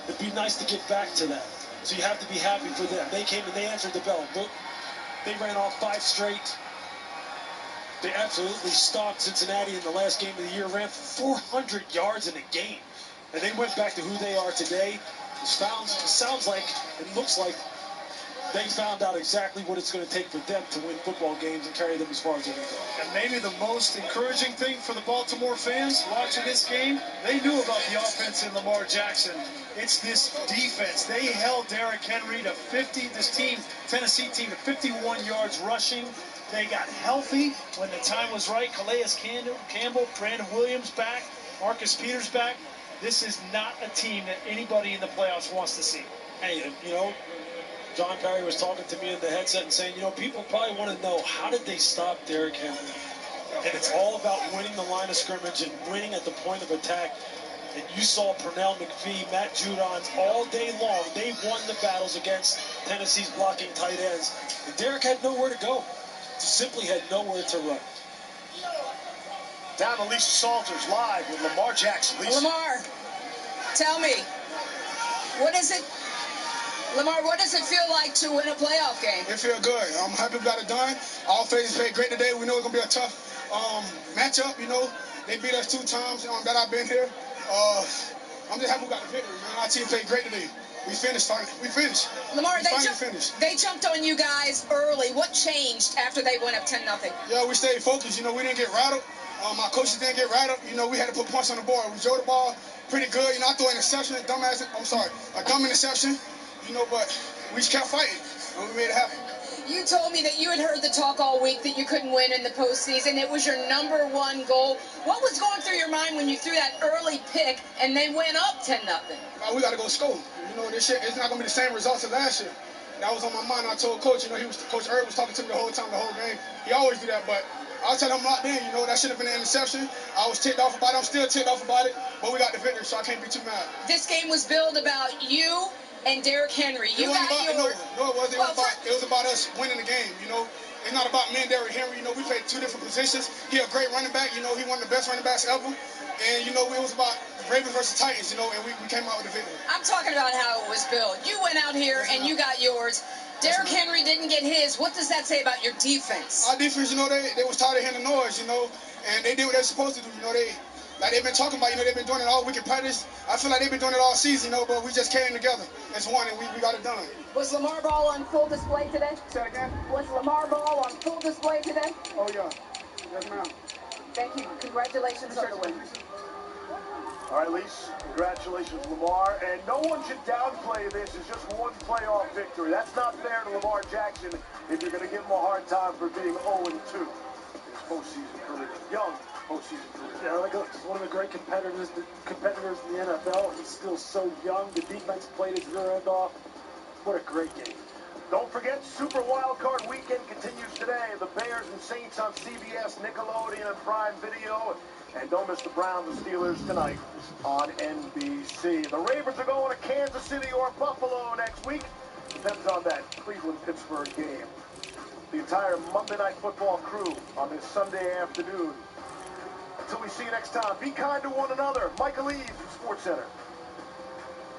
It'd be nice to get back to that. So you have to be happy for them. They came and they answered the bell. They ran off 5 straight. They absolutely stomped Cincinnati in the last game of the year, ran 400 yards in a game. And they went back to who they are today. It sounds like, it looks like they found out exactly what it's going to take for them to win football games and carry them as far as they're going to go. And maybe the most encouraging thing for the Baltimore fans watching this game, they knew about the offense in Lamar Jackson. It's this defense. They held Derrick Henry to 50, this team, Tennessee team, to 51 yards rushing. They got healthy when the time was right. Calais Campbell, Brandon Williams back, Marcus Peters back. This is not a team that anybody in the playoffs wants to see. Hey, you know, John Perry was talking to me in the headset and saying, you know, people probably want to know, how did they stop Derrick Henry? And it's all about winning the line of scrimmage and winning at the point of attack. And you saw Pernell McPhee, Matt Judon all day long. They won the battles against Tennessee's blocking tight ends. And Derrick had nowhere to go. Simply had nowhere to run. Down to Lisa Salters live with Lamar Jackson. Lisa. Lamar, tell me, what is it? Lamar, what does it feel like to win a playoff game? It feels good. I'm happy we got it done. All phases played great today. We know it's going to be a tough matchup. You know, they beat us 2 times that I've been here. I'm just happy we got the victory, man. Our team played great today. We finished. Lamar, they jumped on you guys early. What changed after they went up 10-0? Yeah, we stayed focused. You know, we didn't get rattled. Our coaches didn't get rattled. You know, we had to put points on the board. We drove the ball pretty good. You know, I threw an interception, a dumb interception. You know, but we just kept fighting, and we made it happen. You told me that you had heard the talk all week that you couldn't win in the postseason. It was your #1 goal. What was going through your mind when you threw that early pick and they went up 10-0? We got to go score. You know, this shit, it's not going to be the same results as last year. That was on my mind. I told Coach, you know, Coach Erb was talking to me the whole time, the whole game. He always do that, but I was telling him locked in, you know, that should have been an interception. I was ticked off about it. I'm still ticked off about it, but we got the victory, so I can't be too mad. This game was billed about you and Derrick Henry. No, it wasn't. It was about us winning the game, you know. It's not about me and Derrick Henry. You know, we played 2 different positions. He a great running back. You know, he one of the best running backs ever. And, you know, it was about Ravens versus Titans, you know, and we came out with the victory. I'm talking about how it was built. You went out here and you got yours. Derrick Henry didn't get his. What does that say about your defense? Our defense, you know, they was tired of hearing the noise, you know, and they did what they were supposed to do. You know, Like they've been talking about, they've been doing it all week in practice. I feel like they've been doing it all season, but we just came together as one and we got it done. Was Lamar Ball on full display today? Say it again? Was Lamar Ball on full display today? Oh, yeah. Yes, ma'am. Thank you. Congratulations on the win. All right, Lise, congratulations, Lamar. And no one should downplay this as just one playoff victory. That's not fair to Lamar Jackson if you're going to give him a hard time for being 0-2 in his postseason career. Young postseason career. Yeah, like one of the great competitors in the NFL. He's still so young. The defense played his rear end off. What a great game. Don't forget, Super Wildcard Weekend continues today. The Bears and Saints on CBS, Nickelodeon, and Prime Video. And don't miss the Browns and Steelers tonight on NBC. The Ravens are going to Kansas City or Buffalo next week. Depends on that Cleveland-Pittsburgh game. The entire Monday Night Football crew on this Sunday afternoon. Until we see you next time, be kind to one another. Michael Eaves from SportsCenter.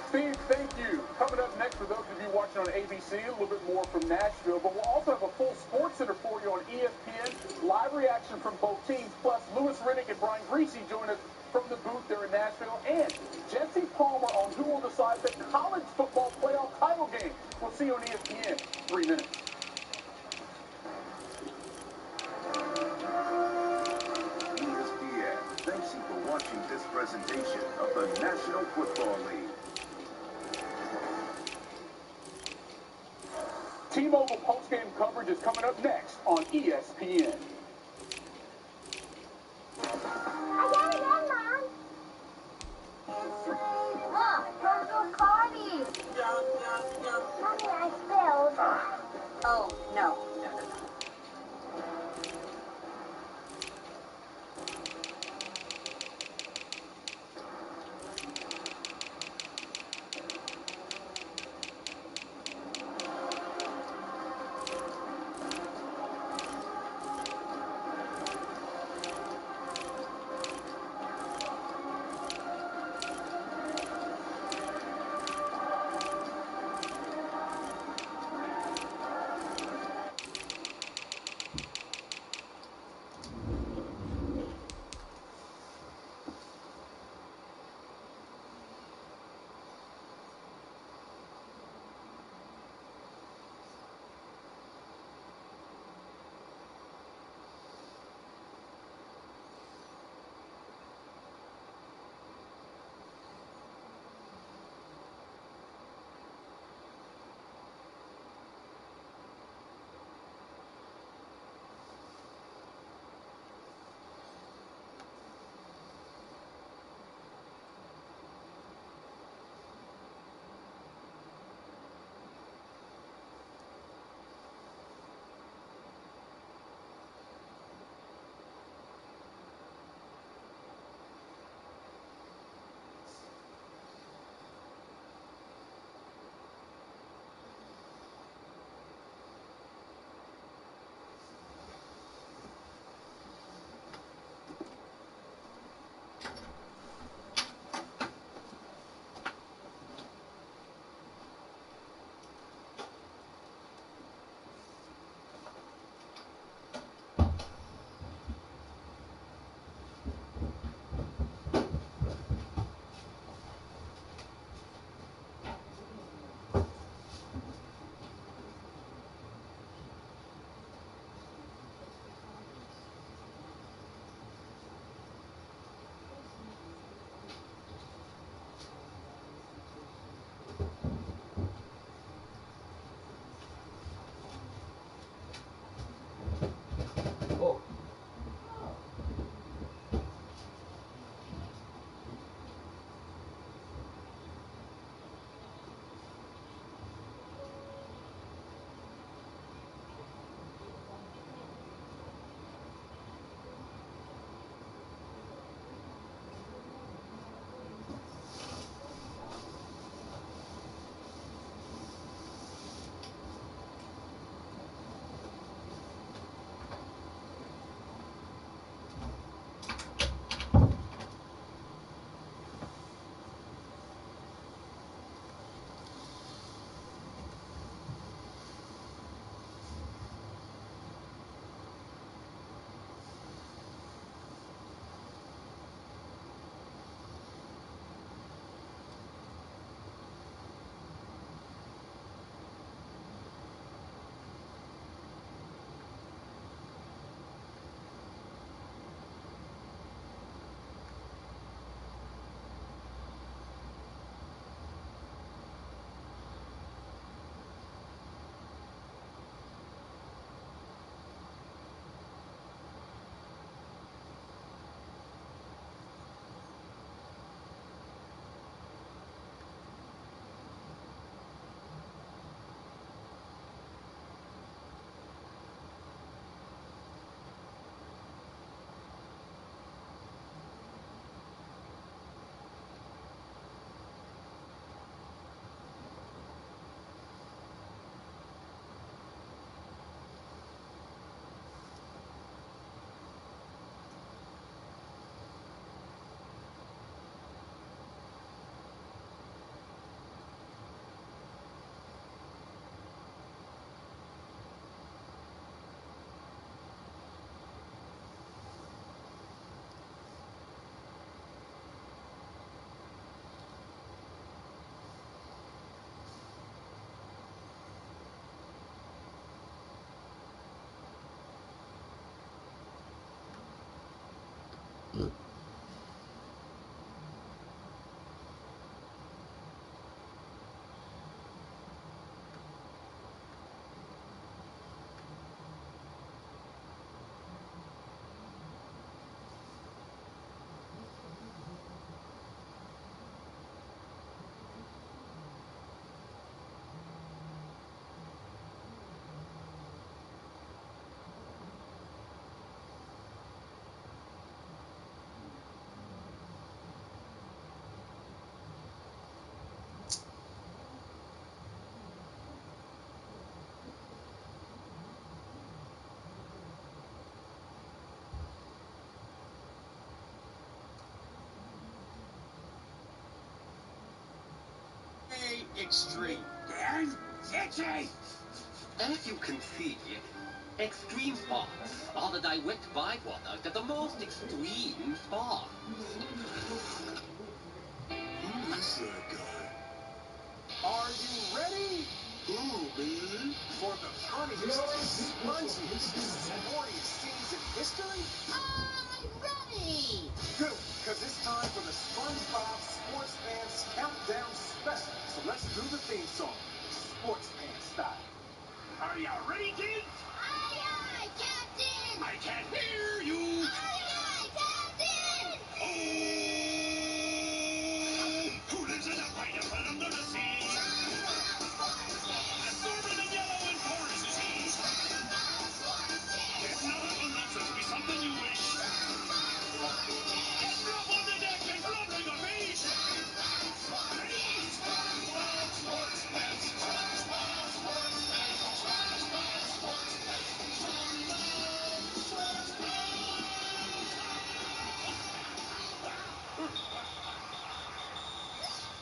Steve, thank you. Coming up next, for those of you watching on ABC, a little bit more from Nashville, but we'll also have a full SportsCenter for you on ESPN. Live reaction from both teams, plus Louis Riddick and Brian Greasy join us from the booth there in Nashville, and Jesse Palmer on who will decide the college football playoff title game. We'll see you on ESPN in 3 minutes. ESPN thanks you for watching this presentation of the National Football League. T-Mobile postgame coverage is coming up next on ESPN. I got it done, Mom. Look, those are parties. Mommy, I spilled. Oh, no. extreme. And itchy! As you can see, extreme spots are the direct byproduct of the most extreme spots. Who is that guy? Are you ready? Who, man? For the funniest, spongiest, sportiest scenes in history? I'm ready! Good, because it's time for the SpongeBob Sports Fans Countdown Special. So let's do the theme song, Sports Pants style. Are you ready, kids? Aye, aye, Captain! I can't hear you! Aye, aye, Captain! Oh! Who lives in a pineapple under the sea? Absorbent and yellow and porous is he. If not a nonsense be something you wish. Get up on the deck and fluttering a fish.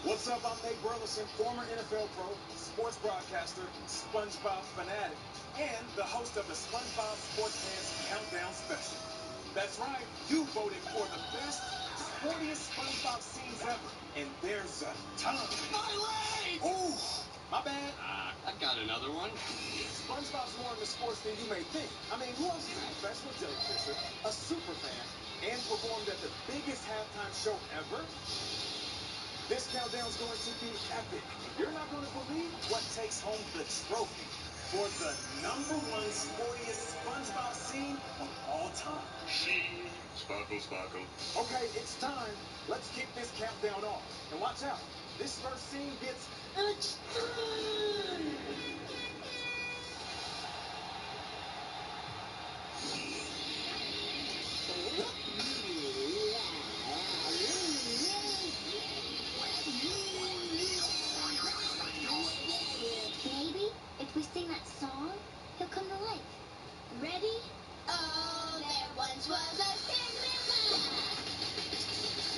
What's up? I'm Nate Burleson, former NFL pro, sports broadcaster, SpongeBob fanatic, and the host of the SpongeBob Sports Fans Countdown Special. That's right, you voted for the best, sportiest SpongeBob scenes ever, and there's a ton. My leg! Ooh, my bad. I've got another one. SpongeBob's more into sports than you may think. I mean, who else is a professional jellyfisher, a super fan, and performed at the biggest halftime show ever? This countdown's going to be epic. You're not going to believe what takes home the trophy for the #1 sportiest SpongeBob scene of all time. Sparkle, sparkle. Okay, it's time. Let's kick this countdown off. And watch out. This first scene gets extreme. Maybe if we sing that song, he'll come to life. Ready? Oh, there once was a cinema.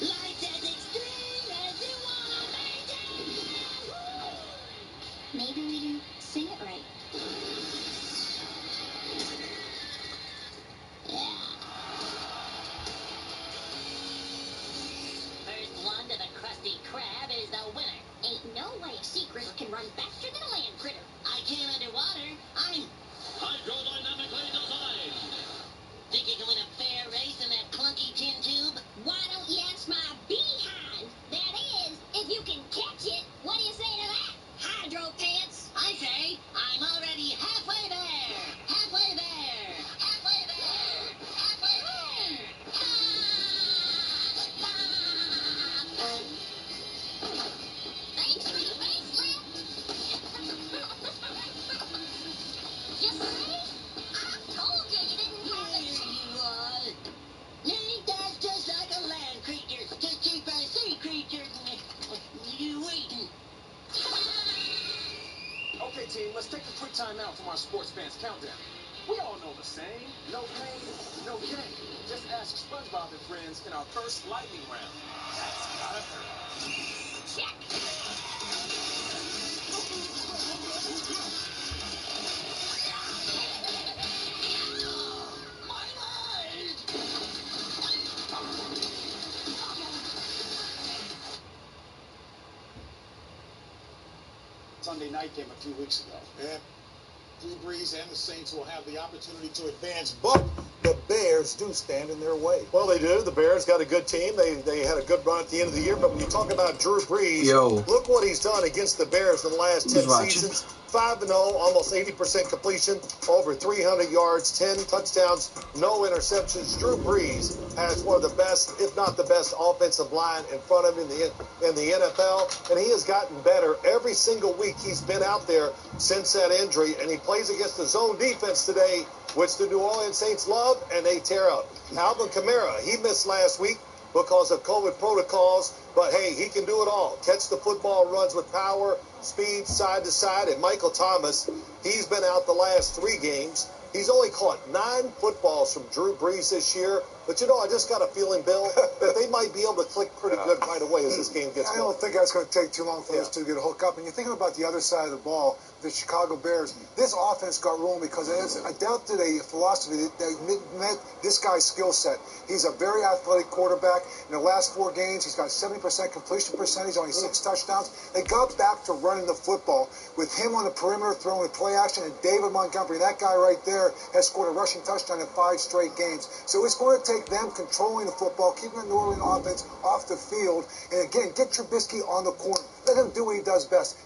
Lights as extreme as you wanna maintain. Maybe we didn't sing it right. First one to the Krusty Krab is the winner. Ain't no way a sea critter can run faster than a land critter. I can underwater. I'm hydrodynamically designed. Think you can win a fair race in that clunky tin tube? Why don't you ask my behind? That is, if you can catch it. What do you say to that? Hydro pants. I say, I'm already halfway there. Halfway there. Halfway there. Halfway there. Thanks for the facelift. You see? I told you you didn't have it. You are. Ain't that just like a land creature to keep a sea creature you waiting? Okay, team, let's take a quick time out from our Sports Fans Countdown. We all know the saying, no pain, no gain. Just ask SpongeBob and friends in our first lightning round. That's gotta hurt. Check. Sunday night game a few weeks ago. Yeah. Drew Brees and the Saints will have the opportunity to advance, but the Bears do stand in their way. Well, they do. The Bears got a good team. They had a good run at the end of the year. But when you talk about Drew Brees, look what he's done against the Bears in the last 10 seasons. 5-0, almost 80% completion, over 300 yards, 10 touchdowns, no interceptions. Drew Brees has one of the best, if not the best, offensive line in front of him in the NFL, and he has gotten better every single week he's been out there since that injury, and he plays against the zone defense today, which the New Orleans Saints love, and they tear up. Alvin Kamara, he missed last week because of COVID protocols, but hey, he can do it all. Catch the football, runs with power, speed, side to side. And Michael Thomas, he's been out the last 3 games. He's only caught 9 footballs from Drew Brees this year, But, you know, I just got a feeling, Bill, that they might be able to click pretty good right away as this game gets I going. don't think that's going to take too long for those two to get a hook up. And you're thinking about the other side of the ball, the Chicago Bears. This offense got rolling because it adopted a philosophy that met this guy's skill set. He's a very athletic quarterback. In the last 4 games, he's got 70% completion percentage, only 6 touchdowns. They got back to running the football with him on the perimeter, throwing the play action, and David Montgomery, that guy right there, has scored a rushing touchdown in 5 straight games. So it's going to take them controlling the football, keeping the New Orleans offense off the field, and again, get Trubisky on the corner. Let him do what he does best.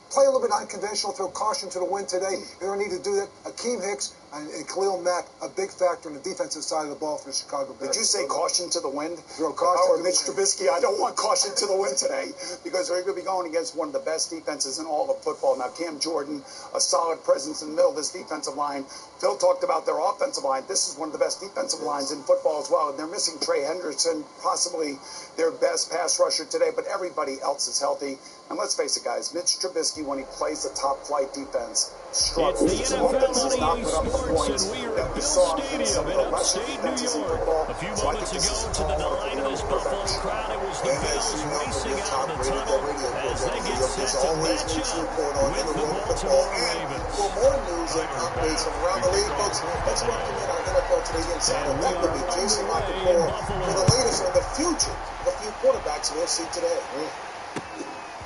Play a little bit unconventional, throw caution to the wind today. They don't need to do that. Akeem Hicks and Khalil Mack, a big factor in the defensive side of the ball for the Chicago Bears. Did you say caution to the wind? Throw caution. Mitch Trubisky, I don't want caution to the wind today because we're going to be going against one of the best defenses in all of football. Now, Cam Jordan, a solid presence in the middle of this defensive line. Phil talked about their offensive line. This is one of the best defensive lines in football as well. And they're missing Trey Hendrickson, possibly their best pass rusher today, but everybody else is healthy. And let's face it, guys, Mitch Trubisky, when he plays the top-flight defense, struggles. It's the NFL on EA Sports, and we are at Bill Stadium in upstate New York. A few moments ago, to the delight of this Buffalo crowd, it was the Bills racing out of the tunnel as they get set to match up with the Baltimore Ravens. For more news and updates from around the league, folks, let's welcome in our NFL Today Insider. That would be Jason Lockhart for the latest on the future of a few quarterbacks we'll see today.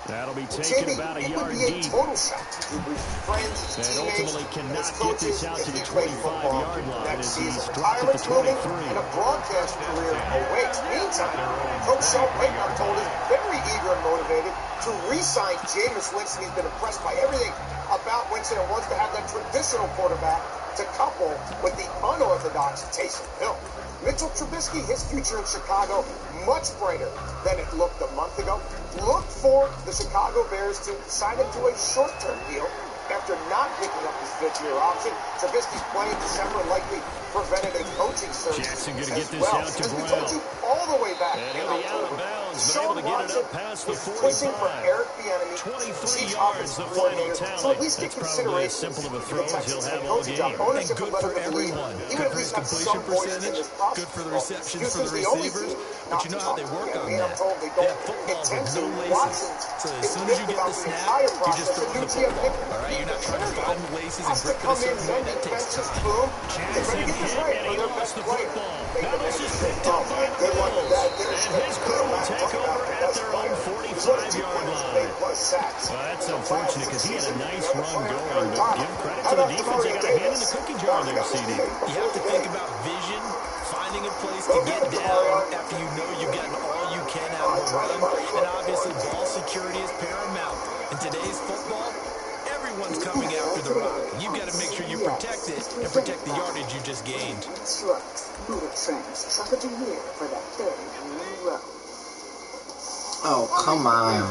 That'll be taken about a yard deep. Total shot to Drew's friends, and ultimately cannot get this out to the 25-yard line as he's dropped at the 23. And a broadcast career awaits. Meantime, Coach Sean Payton told us very eager and motivated to re-sign Jameis Winston. He's been impressed by everything about Winston and wants to have that traditional quarterback to couple with the unorthodox Taysom Hill. Mitchell Trubisky, his future in Chicago, much brighter than it looked a month ago. Look for the Chicago Bears to sign him to a short-term deal after not picking up his 5th-year option. Trubisky's play in December likely prevented a coaching search Jackson going to get this well. out to As we Brown. told you all the way back And in he'll be out of October, bounds, but able to get it up past the 45. pushing for Eric Bieniemy, 23 yards, the final tally. so at least get That's probably as consideration simple of a for throw the as he'll Texans have head all coaching game. job. Ownership good would let for him believe everyone. he Good would at for least his have completion some voice in percentage, this process. good for the receptions for the Houston's the only receivers. team But not you know to how they talk work about. on I mean, I'm that. told they They don't have footballs with no intensely laces. watch So as It's soon as you get the about snap, entire you're just process. throwing the New GM football. All right, you're not trying to find laces and has to grip it a come in, certain way. mend That takes defenses, time. boom. They Jackson better get this hit, right and for he their lost best the player. football. Make the Dallas man is straight picked up up. by the Good luck with Bills. that. There's And his crew will take over at their own 45-yard line. Well, that's unfortunate because he had a nice run going, but give credit to the defense. They got a hand in the cookie jar there, CD. You have to think about vision, finding a place to get down after you know you've gotten all you can out of a run. And obviously, ball security is paramount. In today's football, everyone's coming after the rock. You've got to make sure you protect it and protect the yardage you just gained. Trucks, Motor Trend's Truck of the Year for the 3rd year in a row. Oh, come on.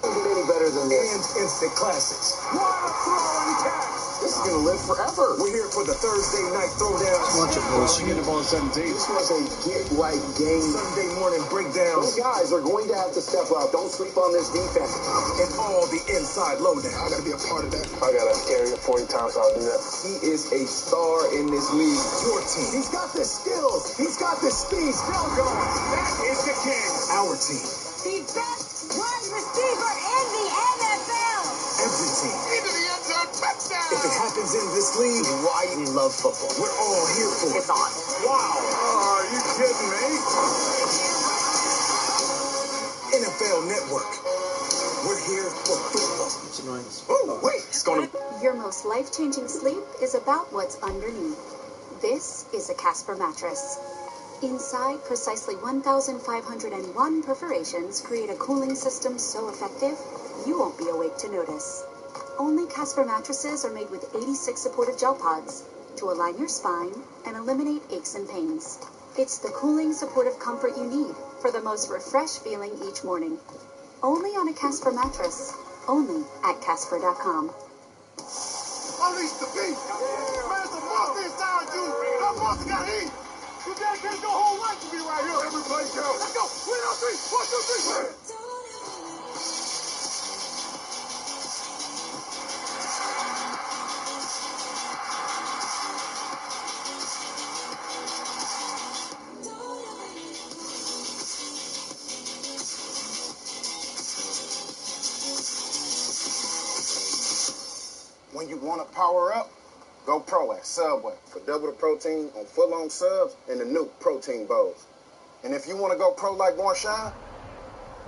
Any better than this. And instant classics. What a throw and catch! This is going to live forever. We're here for the Thursday night throwdown. Bunch of bullshit. Get the ball 17. This was a get-right game. Sunday morning breakdown. Those guys are going to have to step up. Don't sleep on this defense. And all the inside lowdown. I got to be a part of that. I got to carry it 40 times. I'll do that. He is a star in this league. Your team. He's got the skills. He's got the speed. Still going. That is the king. Our team. The best wide receiver in the NFL. Every team. Into the end zone, touchdown. If it happens in this league, why we love football. We're all here for it. It's on. Wow. Are you kidding me? NFL Network. We're here for football. Oh, wait. It's going to... Your most life-changing sleep is about what's underneath. This is a Casper mattress. Inside, precisely 1,501 perforations create a cooling system so effective, you won't be awake to notice. Only Casper mattresses are made with 86 supportive gel pods to align your spine and eliminate aches and pains. It's the cooling, supportive comfort you need for the most refreshed feeling each morning. Only on a Casper mattress. Only at Casper.com. Unleash the beast. Man, it's a monster inside you. That monster got heat. You dedicated your whole life to be right here. Everybody go. Let's go. 3 on 3. 1, 2, 3. you want to power up, go pro at Subway for double the protein on foot-long subs and the new protein bowls. And if you want to go pro like Marshawn,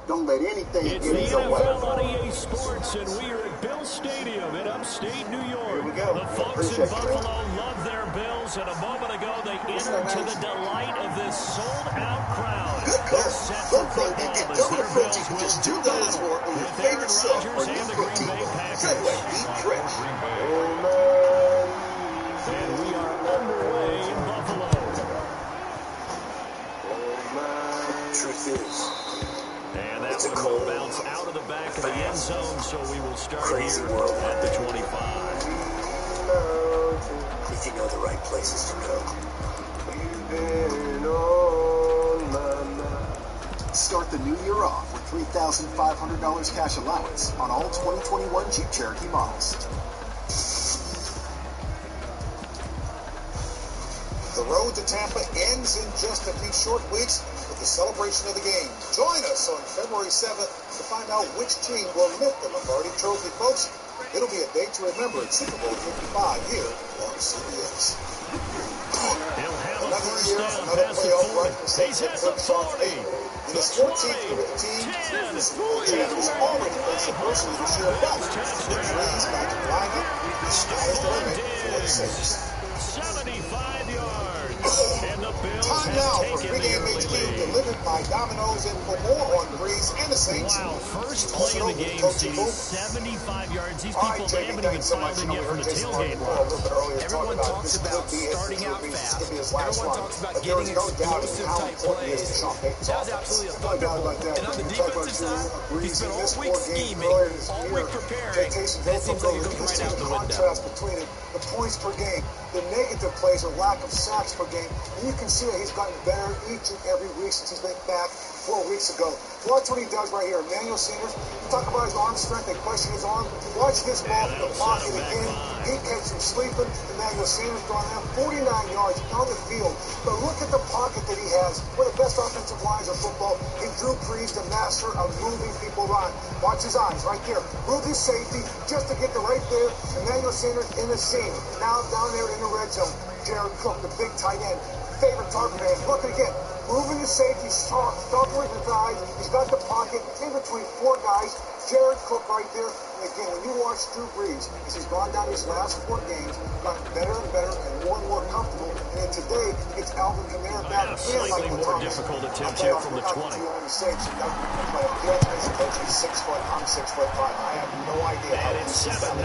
don't let anything It's get the in your way. NFL on EA Sports, and we are at Bill Stadium in upstate New York. Here we go. The folks in Buffalo love their Bills, and a moment ago they entered to the delight of this sold-out crowd. They're set for football as their Bills will do battle with Aaron Rodgers and the Green Bay Packers. And we are underway in Buffalo. Truth is, And that one will bounce out of the back of the end zone, so we will start here at the 25. if you know the right places to go. Start the new year off with $3,500 cash allowance on all 2021 Jeep Cherokee models. The road to Tampa ends in just a few short weeks with the celebration of the game. Join us on February 7th to find out which team will lift the Lombardi Trophy, folks. It'll be a day to remember at Super Bowl 55 here on CBS. Another year, another playoff run for St. Vincent's on 8. In his 14th year with the team, the Jam has already faced adversity this year, but Breeze back in the lineup, the sky is the limit for the Saints. 75 yards. And the Bills Time have now for taken the pregame early HQ lead. delivered by Domino's, and for more on Breeze and the Saints. Wow, first play of the game, CD, 75 yards. These people, they haven't even filed in yet from the tailgate line. Everyone talks about starting out fast. Everyone talks about getting explosive type plays. That was absolutely a thunderbolt. And on the defensive side, he spent all week scheming, all week preparing, and it seems like it goes right out the window. Contrast between it, the points per game, the negative plays, or lack of sacks per game, and you can see that he's gotten better each and every week since he's been back 4 weeks ago. Watch what he does right here. Emmanuel Sanders, you talk about his arm strength, they question his arm. Watch this ball from the pocket again. He catches him sleeping. Emmanuel Sanders going down 49 yards on the field. But look at the pocket that he has. One of the best offensive lines of football. He drew Breeze, the master of moving people around. Watch his eyes right there. Move his safety just to get to right there. Emmanuel Sanders in the seam. Now down there in the red zone. Jared Cook, the big tight end. Favorite target man. Look again. Moving his safety, stopping with his eyes. He's got the pocket in between 4 guys. Jared Cook right there. And again, when you watch Drew Brees, as he's gone down these last 4 games, gotten better and better and more comfortable. And then today, it's Alvin Kamara back. Slightly more difficult attempt here from the 20. He's 6 foot. I'm 6'5". I have no idea how it's 7-0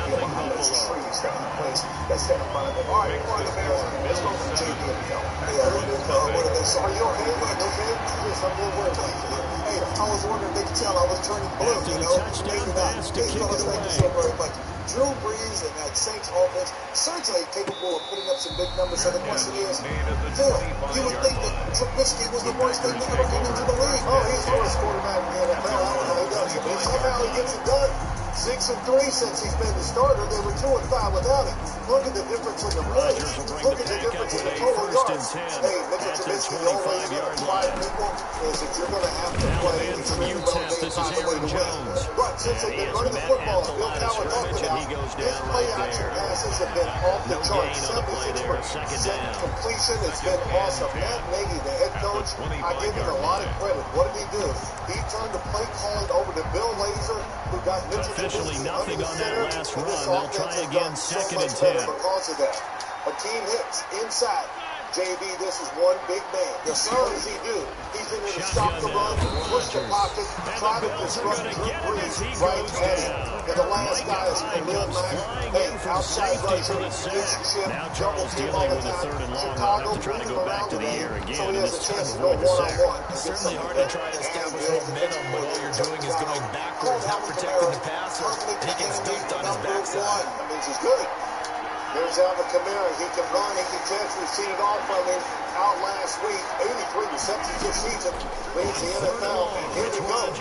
those trees down the place that stand in front of them. All right, for the Bears, let's go for JD and Phil. What are they? So are you okay? Okay? Yes, I'm real worried about you. Hey, I was wondering if they could tell I was turning blue, you know? Maybe not. Hey, fellas, thank you so very much. Drew Brees and that Saints offense certainly capable of putting up some big numbers. So the question is, Phil, you would think that Trubisky was the worst thing to ever get into the league. Oh, he's the worst quarterback in the NFL. I don't know how he does it, but somehow he gets it done. 6-3 since he's been the starter. They were 2-5 without him. Look at the difference in the points. Look at the difference in the total yards. Hey, Mitchell Trubisky, the only way you're going to fly people is that you're going to have to play extremely well. This is Aaron Jones. But since they've been running the football, Bill Cowher talked about, his play-action passes have been off the charts. 76% completion. It's been awesome. Matt Nagy, the head coach, I give him a lot of credit. What did he do? He turned the play calling over to Bill Lazor, who got Mitchell Officially nothing on that last run. They'll try again, second and 10. Because of that. Hakeem Hicks inside. JB, this is one big man. Yes, sir. What does he do? He's in there to stop the run, push the pocket, try to disrupt Drew Brees right at him. And the last guy is Khalil Mack. Hey, outside rusher, gets chip, double team all the time. Chicago moving him around today, so he has a chance to go one-on-one. Certainly hard to try to establish momentum when all you're doing is going backwards, not protecting the passer, and he gets dunked on his backside. That means he's good. There's Alvin Kamara. He can run, he can catch. We've seen it all from him out last week. 83 receptions this season. Leads the NFL. And here we go.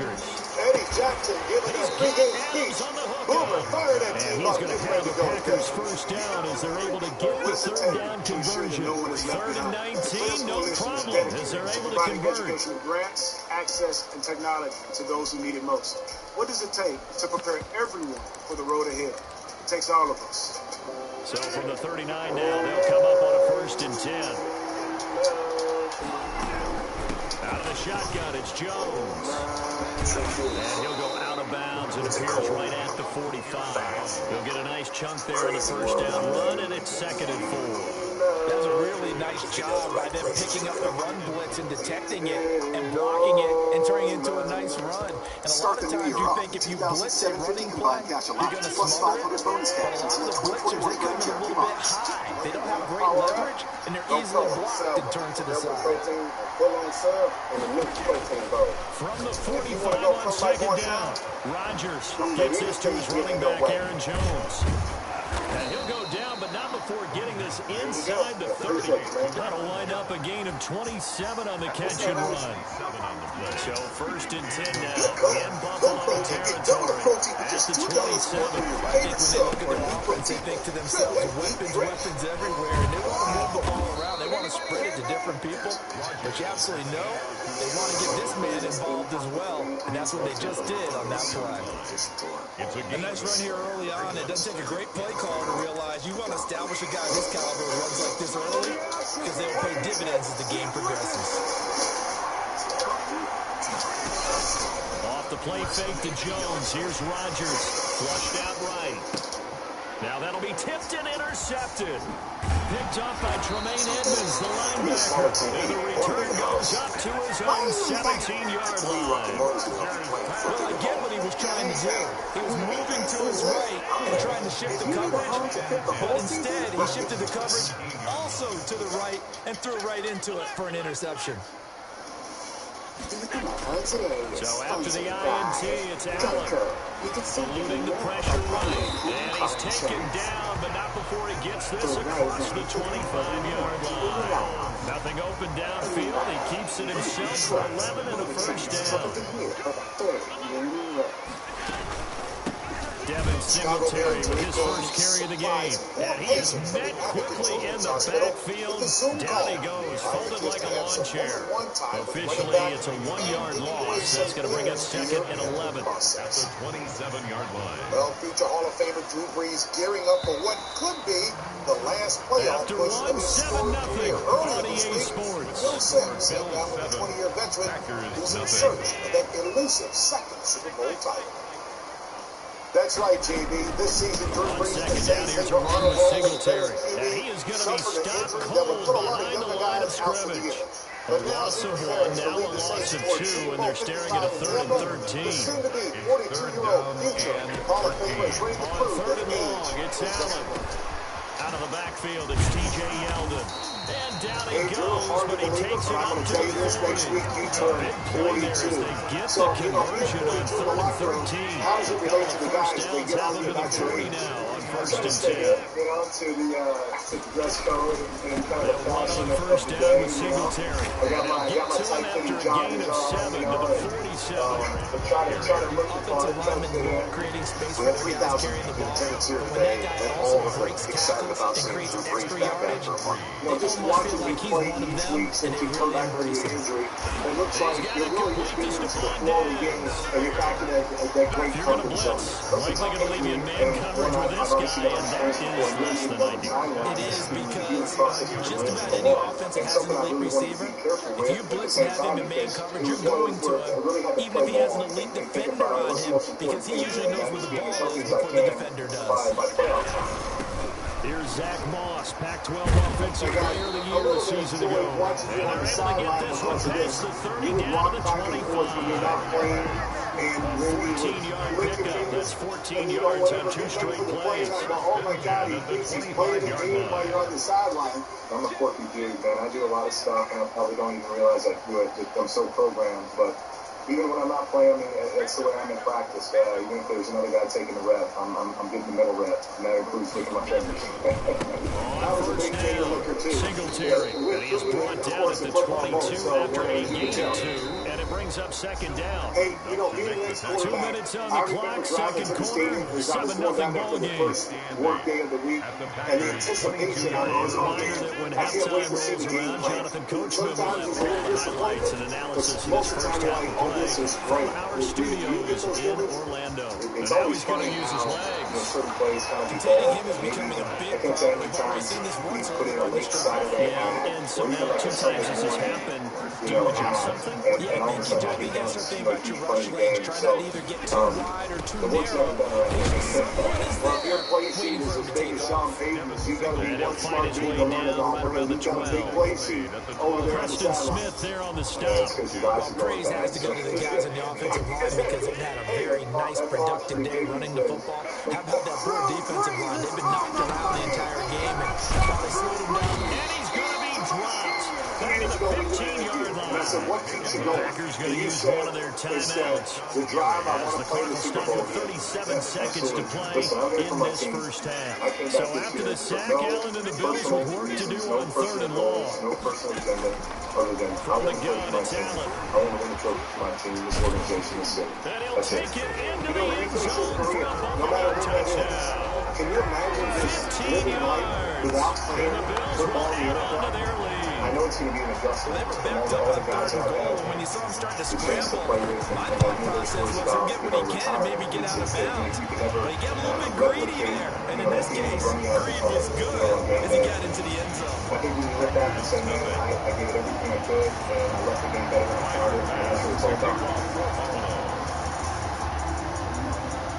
Eddie Jackson giving a pregame speech. Boomer fired at and he's going to carry the Packers first down as they're able to get the third down conversion. 3rd and 19, no problem as they're able to convert. Education grants, access, and technology to those who need it most. What does it take to prepare everyone for the road ahead? takes all of us. So from the 39 now, they'll come up on a 1st and 10. Out of the shotgun, it's Jones. And he'll go out of bounds and appears right at the 45. He'll get a nice chunk there in the 1st down run, and it's 2nd and 4. That was a really nice job by them picking up the run blitz and detecting it and blocking it and turning it into a nice run. And a lot of times you think if you blitz a running play, you're going to smother it. But a lot of the blitzers, they come in a little bit high. They don't have great leverage, and they're easily blocked and turned to the side. From the 45 on 2nd down, Rodgers gets this to his running back, Aaron Jones. And he'll go down, but not before getting this inside the 30. That'll wind up a gain of 27 on the catch and run. So 1st and 10 now in Buffalo territory at the 27. I think when they look at their offense, they think to themselves, weapons everywhere. And they want to move the ball around. They want to spread it to different people. But you absolutely know they want to get this man involved as well. And that's what they just did on that play. A nice run here early on. It doesn't take a great play call to realize you want to establish a guy of this caliber who runs like this early because they will pay dividends as the game progresses. Off the play fake to Jones. Here's Rodgers. Flushed out right. Now that'll be tipped and intercepted. Picked up by Tremaine Edmonds, the linebacker. And the return goes up to his own 17-yard line. Well, I get what he was trying to do. He was moving to his right and trying to shift the coverage. But instead, he shifted the coverage also to the right and threw right into it for an interception. So after the INT, it's Allen. Eluding the pressure right. And he's taken down, but not before he gets this across the 25-yard line. Nothing open downfield. He keeps it himself for 11 and a 1st down. Devin Singletary with his 1st carry of the game. And he is met quickly in the backfield. Down he goes, folded like a lawn chair. Officially, it's a 1-yard loss. That's going to bring us 2nd and 11 at the 27-yard line. Well, future Hall of Famer Drew Brees gearing up for what could be the last playoff push of his storied career. Earlier this week, Bill Sims sat down with the 20-year veteran who's in search of that elusive 2nd Super Bowl title. That's right, JB. This season, Drew Brees and the Saints have Arnold Singletary. And he is going to be stopped cold behind the line of scrimmage. A loss of 1, now a loss of 2, and they're staring at a 3rd and 13. It's 42-year-old future Hall of Famer is ready to prove that 3rd and long, it's Allen. Out of the backfield, it's T.J. Yeldon. And down he goes, but he takes it up to the 40. Big play there as they get the conversion on 3rd and 13. How does it relate to the guys First downs have them to the 40 now on 1st and 10. Get on to the dress code and kind of One on 1st down with Singletary. And they'll get to him after a gain of 7 to the 47. Offensive lineman creating space for the guys carrying the ball. But when that guy also breaks tackles and creates extra yardage, they almost feel like he's one of them, and they really embrace it. It looks like you're really just being into the flow of the game, and you're back in that great If you're going to blitz, likely going to leave you in man coverage with this guy, and that is less than ideal. It is because just about any offense that has an elite receiver, if you blitz and have him in man coverage, you're going to him, even if he has an elite defender on him, because he usually knows where the ball is before the defender does. Here's Zach Moss, Pac-12 Offensive Player of the Year a season ago. And they're able to get this one past the 30 down to the 25. 14-yard pickup. That's 14 yards on 2 straight plays. Oh my God, he thinks he's playing the game while you're on the sideline. I'm a quirky dude, man. I do a lot of stuff, and I probably don't even realize I do it. I'm so programmed, but even when I'm not playing, I mean, that's the way I'm in practice. Even if there's another guy taking the rep, I'm getting the middle rep, and that includes licking my fingers. That was a big finger licker, too. Singletary, and he is brought down at the 22 after a gain of 2, and it it brings up second down. Hey, you know, being an ex-quarterback, 2 minutes on the I remember clock, driving second to the quarter, stadium because I was 7-0 going down there ball for the game. first work day of the week, and the anticipation on those, oh man, I can't wait to see the game play. Sometimes it's a little disappointing, but most of the time you're like, oh, this is great. You get those feelings, it's always funny how certain plays kind of evolve. Maybe I can't say how many times he's put in a late Saturday night, or even like a Sunday morning, you know, and all of a sudden it becomes, you know, a huge fun game. So, the work's never done around here. Well, if your play sheet is as big as Sean Payton's, you got to be one smart dude to learn to operate. You've got a big play sheet over there on the sideline. There on the stop. Well, praise has to go to the guys on the offensive line because they've had a very nice, productive day running the football. How about that poor defensive line? They've been knocked around the entire game, and while they slowed him down, and he's going to be dropped. Back at the 15-yard line. And I said, what keeps you going? And you said, the drive, I want to play the Super Bowl. 37 seconds to play in this first half. So after the sack, Allen and the Bills with work to do on 3rd and long. No personal agenda other than I want to play for my team. I want to win the trophy for my team, this organization, this city. That's it. You know, when he finishes his career, no matter who that is, can you imagine just living life without playing football in the NFL? I know it's going to be an adjustment from all the guys out there. when you saw him starting to scramble, my thought process was he'll get what he can and maybe get out of bounds. But he got a little bit greedy there. And in this case, greed was good as he got into the end zone. I think when you look back and say, man, I gave it everything I could, and I left the game better than I started, and that's what it's all about.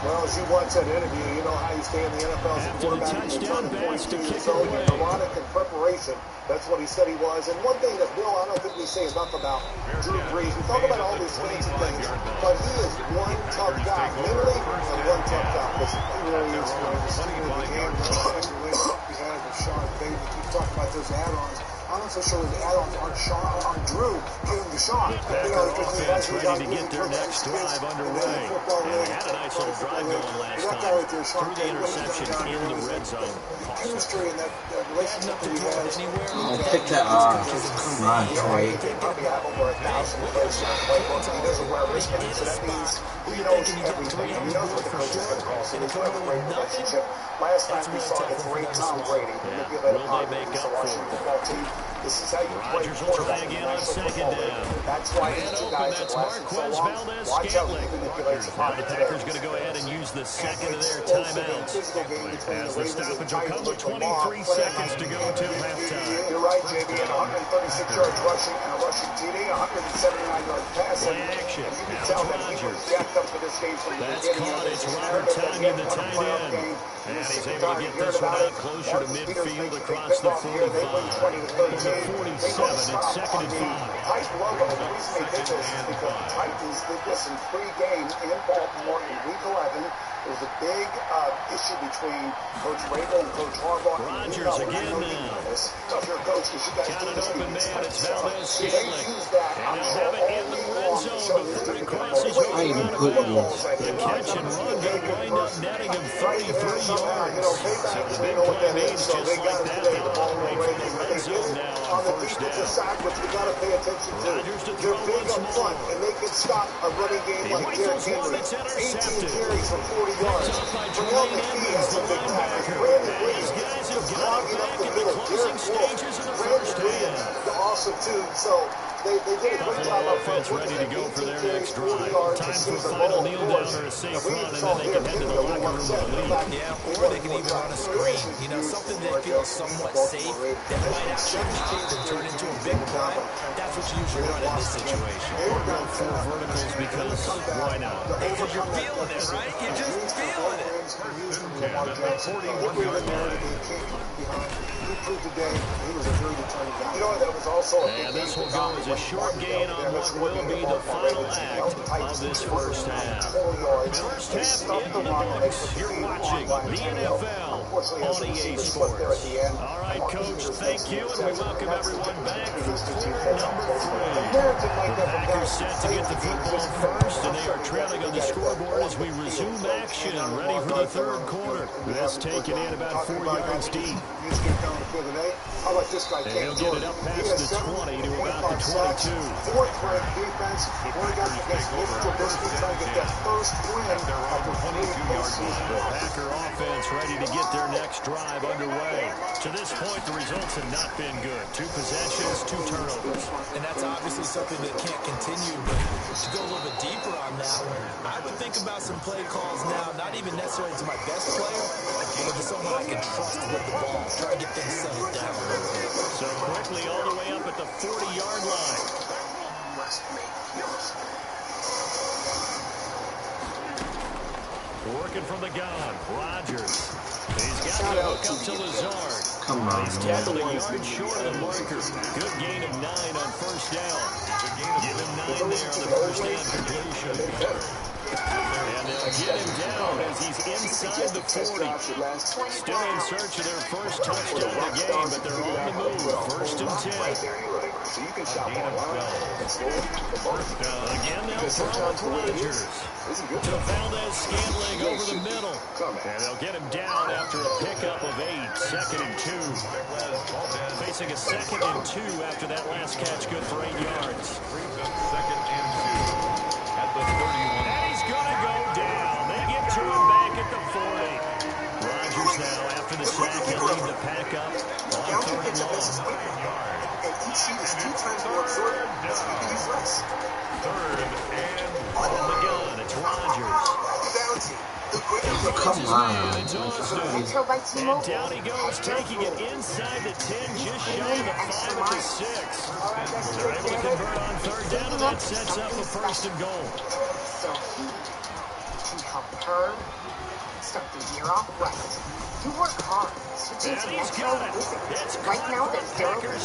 Well, as you watch that interview, you know how you stay in the NFL as a quarterback. He's 22 years old. Neurotic in preparation. That's what he said he was. And one thing that Bill, I don't think we say enough about Drew Brees. We talk about all these fancy things, but he is one tough guy, mentally, and one tough guy physically. He really is. Speaking of the game, the relationship we had with Sean Payton, we keep talking about those add-ons. I'm not so sure the add-ons on Drew giving to Sean. You know, because he has ready to get their next drive underway. They had a nice little drive going last time. Threw the interception in the red zone. Chemistry and that relationship that he has. Oh, pick that up. Come on, Trey. He probably have over 1,000 plays in the playbook. He doesn't wear wristbands, so that means he knows everything. He knows what the coach is going to call. So they do have a great relationship. Last time we saw the great Tom Brady manipulate the Washington football team. This is how you play quarterback in the National Football League. That's why these two guys have lasted so long. Watch how he manipulates the pocket. The Packers going to go ahead and use the second of their timeouts. As the stoppage will come with 23 seconds to go till halftime. You're right, JB. And 136 yards rushing and a rushing TD, 179-yard passing. Action. You can tell that he was jacked up for this game from the beginning. It's Robert Tonyan, the tight end. And he's able to get this one out closer to midfield across the 45. The 47, it's second and 5. Tight logo. The reason they did this is because the Titans did this in pre-game in Baltimore in Week 11. There was a big issue between Coach Rabel and Coach Harbaugh. Rodgers again now. Tough your coach because you guys got do an this open man. It's Valdez They use that. And he'll have it in the red zone before he crosses over I even put these. the catch and run going to wind up netting him 33 yards. So the big play means just like that. They'll operate from the red zone now on the first defensive down. side, which we got to pay attention to. They're big up front, and they can stop a running game like Derrick Henry. 18 carries for 40 yards. Brunel McKee has some big tackles. Brandon Williams just clogging up the middle. Derek Wolfe, Brandon Williams, awesome too. So they did a great job up front. Ready to go for their next drive. Time for a final kneel down or a safe run, and then they can head to the locker room with a lead. Yeah, or they can even run a screen. You know, something they feel somewhat safe that might actually pop and turn into a big play. That's what you usually run in this situation. Or go for verticals because why not? Because you're feeling it, right? You're just feeling it. He proved today he was a very determined guy. You know, that was also a big and this will go as a short gain on what will be the final act of this first half. First half in the books. You're watching the NFL unfortunately has a receiver split there at the end. All right, Coach, thank you, and we welcome everyone back for quarter number 3. The Packers set to get the football first, and they are trailing on the scoreboard as we resume action, ready for the third quarter. This taken in about 4 yards deep. How about this guy, Cam Jordan? Get it up past the 20 to about the 22. Fourth-ranked defense, going up against Mitch Trubisky, trying to get that first win after 22 seasons. The Packer offense ready to get their next drive underway. To this point, the results have not been good. 2 possessions, 2 turnovers. And that's obviously something that can't continue, but to go a little bit deeper on that one, I would think about some play calls now, not even necessarily to my best player, but to someone I can trust with the ball. Try to get things settled down a little bit. So quickly all the way up at the 40-yard line. Working from the gun, Rodgers. He's got the hook up to Lazard. Come on, He's tackled a yard short of the marker. Good gain of 9 on first down. Give him 9 there on the first down completion. And they'll get him down as he's inside the 40. Still in search of their first touchdown of the game, but they're on the move. First and 10. Again, they'll throw with Rodgers. To Valdez-Scantling over the middle. And they'll get him down after a pickup of 8. Second and 2. Facing a second and 2 after that last catch, good for 8 yards. Second and 2 at the 31. And he's going to go down. They get to him back at the 40. Rodgers now, after the sack, he'll lead the pack up on 3rd and long. And each sheet is 2 times more absorbent. That's why you use less. 3rd and on the gun. It's Rodgers. Come on. And down he goes, taking it inside the 10, just shy of the 5 at the 6. They're able to convert on 3rd down, and that sets up a 1st and goal. So he can help her start the year off right. You work hard. Switching to Metro, right now they're 0. Get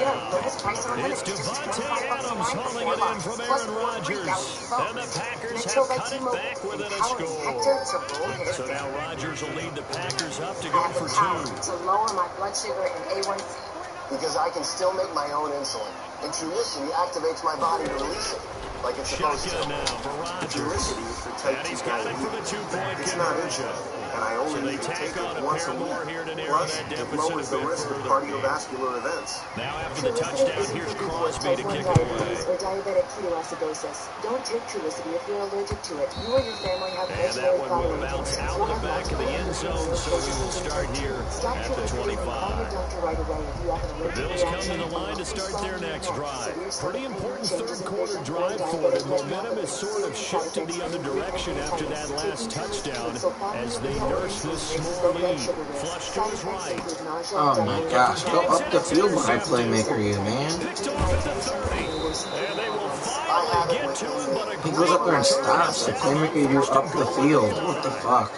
a bonus price on them. It's Devontae Adams hauling it in from Aaron Rodgers. And the Packers have cut it back within a score. So now Rodgers will lead the Packers up to go for 2. To lower my blood sugar and A1C. Because I can still make my own insulin. And Trulicity activates my body to release it. Like it's supposed to. Shotgun now for Rodgers. Trulicity is for type 2 and he's got it for the 2-point conversion. And I only need to take it once a week. Plus, it lowers the risk of cardiovascular events. Now after the touchdown, here's Crosby to kick it away. Or diabetic ketoacidosis. Don't take Trulicity if you're allergic to it. You or your family have and that one will bounce out of the back of the end zone, so we will start here at the 25. The Bills come to the line to start their next drive. Pretty important 3rd quarter drive for them. Momentum has sort of shifted the other direction after that last touchdown as they nurse this small lead. Flush to his right. Oh my gosh, go up the field, my playmaker, you man. Picked off at the 30. And they will finally get to him, but He goes up there and stops. The playmaker, you up the field. What the fuck?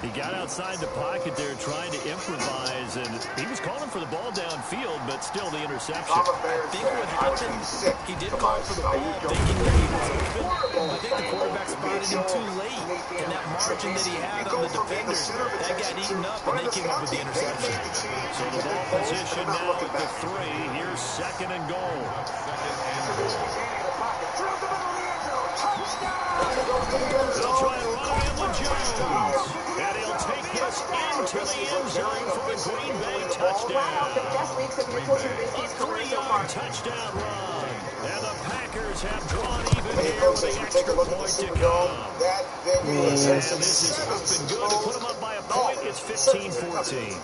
He got outside the pocket there trying to improvise, and he was calling for the ball downfield, but still the interception. I think what happened, he did call for the ball thinking that he was open. I think the quarterback spotted him too late, and that margin that he had on the defenders, that got eaten up, and they came up with the interception. So the ball position now at the 3. Here's 2nd and goal. They'll try and run it in with Jones. And he'll take this into the end zone for a Green Bay touchdown. A 3-yard touchdown run. And the Packers have drawn even here with the extra point to come. And this is been good to put them up by a point. It's 15-14.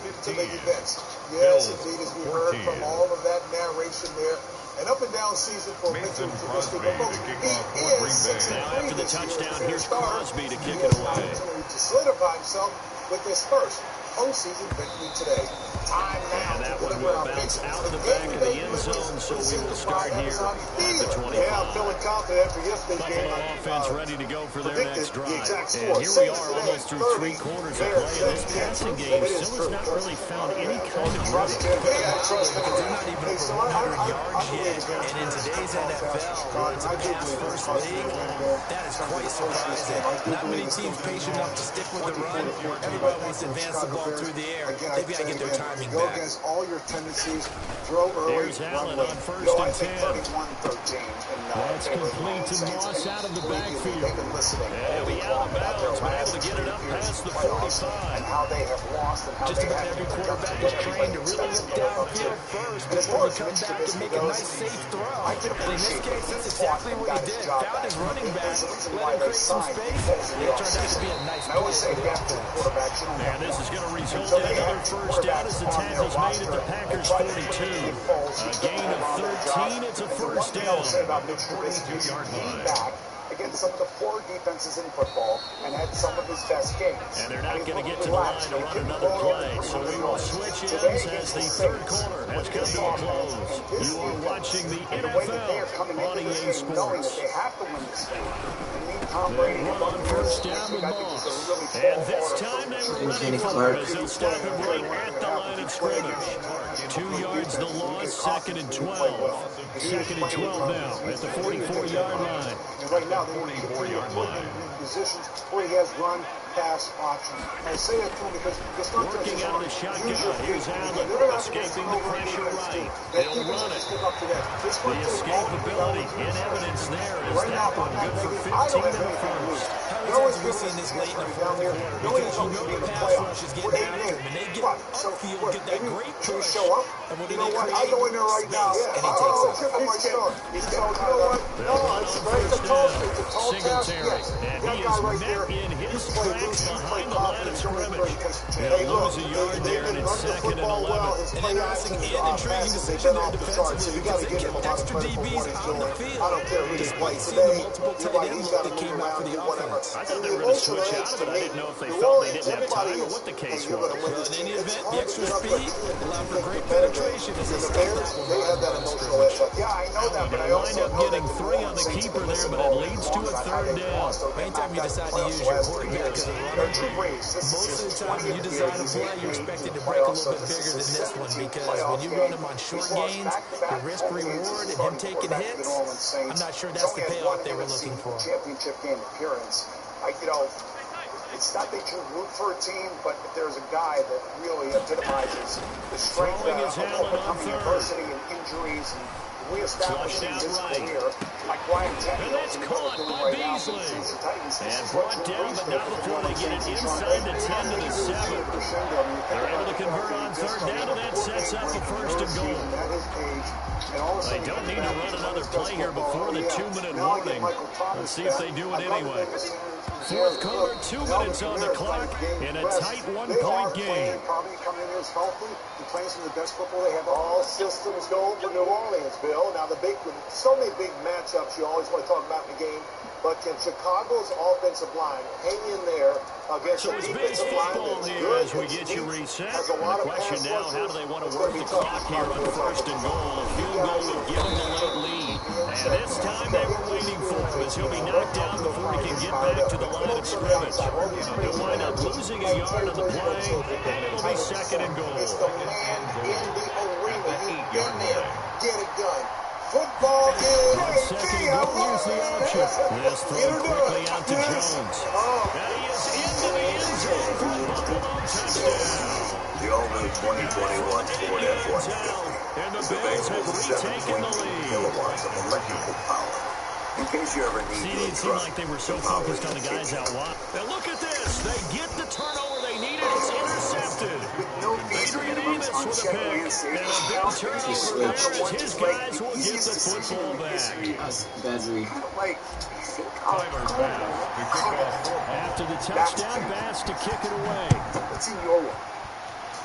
Yes, indeed, as we heard from all of that narration there. An up and down season for Mitchell Trubisky. He is 6-3 after the touchdown, here's Crosby to kick it away. To solidify himself with his first postseason victory today. Time now and that one will bounce out of the back of the end zone, so we will start here at the 25. Yeah, I'm feeling confident after yesterday's game. Buffalo offense ready to go for their next drive. And here we are almost through 3 quarters of play, and this passing game still has not really found any kind of rhythm. Because they're not even over 100 yards yet. And in today's NFL, where it's a pass-first league, that is quite surprising. Not many teams patient enough to stick with the run. Everybody wants to advance the ball through the air. They've got to get their timing go back. against all your tendencies, throw early, Here's run Allen late. on first I and think 10. 31-13. That's complete to Moss out of the backfield. And he'll be out of bounds, but able to get it up past the 45. And how they have lost and how Just they about have every quarterback is trained to really look downfield first before he comes back and make a nice, safe throw. And in this case, that's exactly what he did. Found his running back, let him create some space, and it turned out to be a nice play for the offense. And this is going to result in another first down as the tackle's made at the Packers' 42. A gain of 13, it's a first down. 42-yard line. Back against some of the poor defenses in football and had some of his best games. And they're not going to get to the line to run another play, so we will switch ends as the third quarter has come to a close. You are watching the NFL on EA Sports. They have to win this game. They run on first down with Moss. And this time they were ready for it as they'll stop him right at the line of scrimmage. 2 yards the loss, second and 12. Second and 12 now at the 44-yard line. And right now, they're 44-yard line. Positions where he has run, pass, option. I say that to him because it's not working out of the shotgun. Here's Allen escaping the pressure right. They'll run it. The escapability in evidence there is that one good for 15 in the first. How many times have we seen this late in the fourth quarter? Because you know the pass rush is getting after him, and they get upfield, get that great push. And what do they create? I go in there right now. And he takes off. He's going, you know what? No, it's a tall task. Yes. And he is met in his tracks behind the line of scrimmage. They'll lose a yard there, and it's second and 11. An interesting and intriguing decision there defensively because they kept extra DBs on the field, despite seeing the multiple tight end look that came out for the offense. I thought they were going to switch out of it. I didn't know if they felt they didn't have time or what the case was. Well, in any event, the extra speed allowed for great penetration as they stopped that one right at the line of scrimmage. Yeah, I know that, but I Wind also up know getting that 3 on the keeper there, but it leads to a third down. Anytime you decide to use your quarterback as a runner, most of the time when you design a play, you're expected to break a little bit bigger than this one because when you run him on short gains, your risk-reward and him taking hits, I'm not sure that's the payoff they were looking for. Championship game appearance. It's not that you root for a team, but if there's a guy that really epitomizes the strength of overcoming adversity and injuries and reestablishing his career, like Ryan Tannehill is doing right now for the Tennessee Titans. And brought down, but not before they get it inside the 10 to the 7. They're able to convert on third down, and that sets up a first and goal. They don't need to run another play here before the 2-minute warning. Let's see if they do it anyway. Fourth quarter, 2 minutes on the clock in a tight 1-point game. Probably coming in here is healthy and playing some of the best football they have. All systems go for New Orleans, Bill. Now, so many big matchups you always want to talk about in the game. But can Chicago's offensive line hang in there against So a it's base defensive line football that's here good, as we get you reset. has a And lot the of question pass now, how do they want to work the clock here on first and goal? A field goal would give them the late lead. And this time they were waiting for him as he'll be knocked down before he can get back to the line of scrimmage. He'll wind up losing a yard on the play, and it'll be second and goal. It's the man in the arena. You've been there. Get it done. Football is second and goal. Here's the option. This throw quickly out to Jones. And he is into the end zone for a Buffalo touchdown. The all-new 2021 Ford F-150. And the Bills have retaken the lead. Kilowatts of electrical power. In case you ever need See, it seemed like they were so focused on the guys out wide. And look at this. They get the turnover they needed. It's intercepted. Adrian Amos with a pick. And a big turnover there as his guys will get the football back. After the touchdown, Bass to kick it away. What's in your way?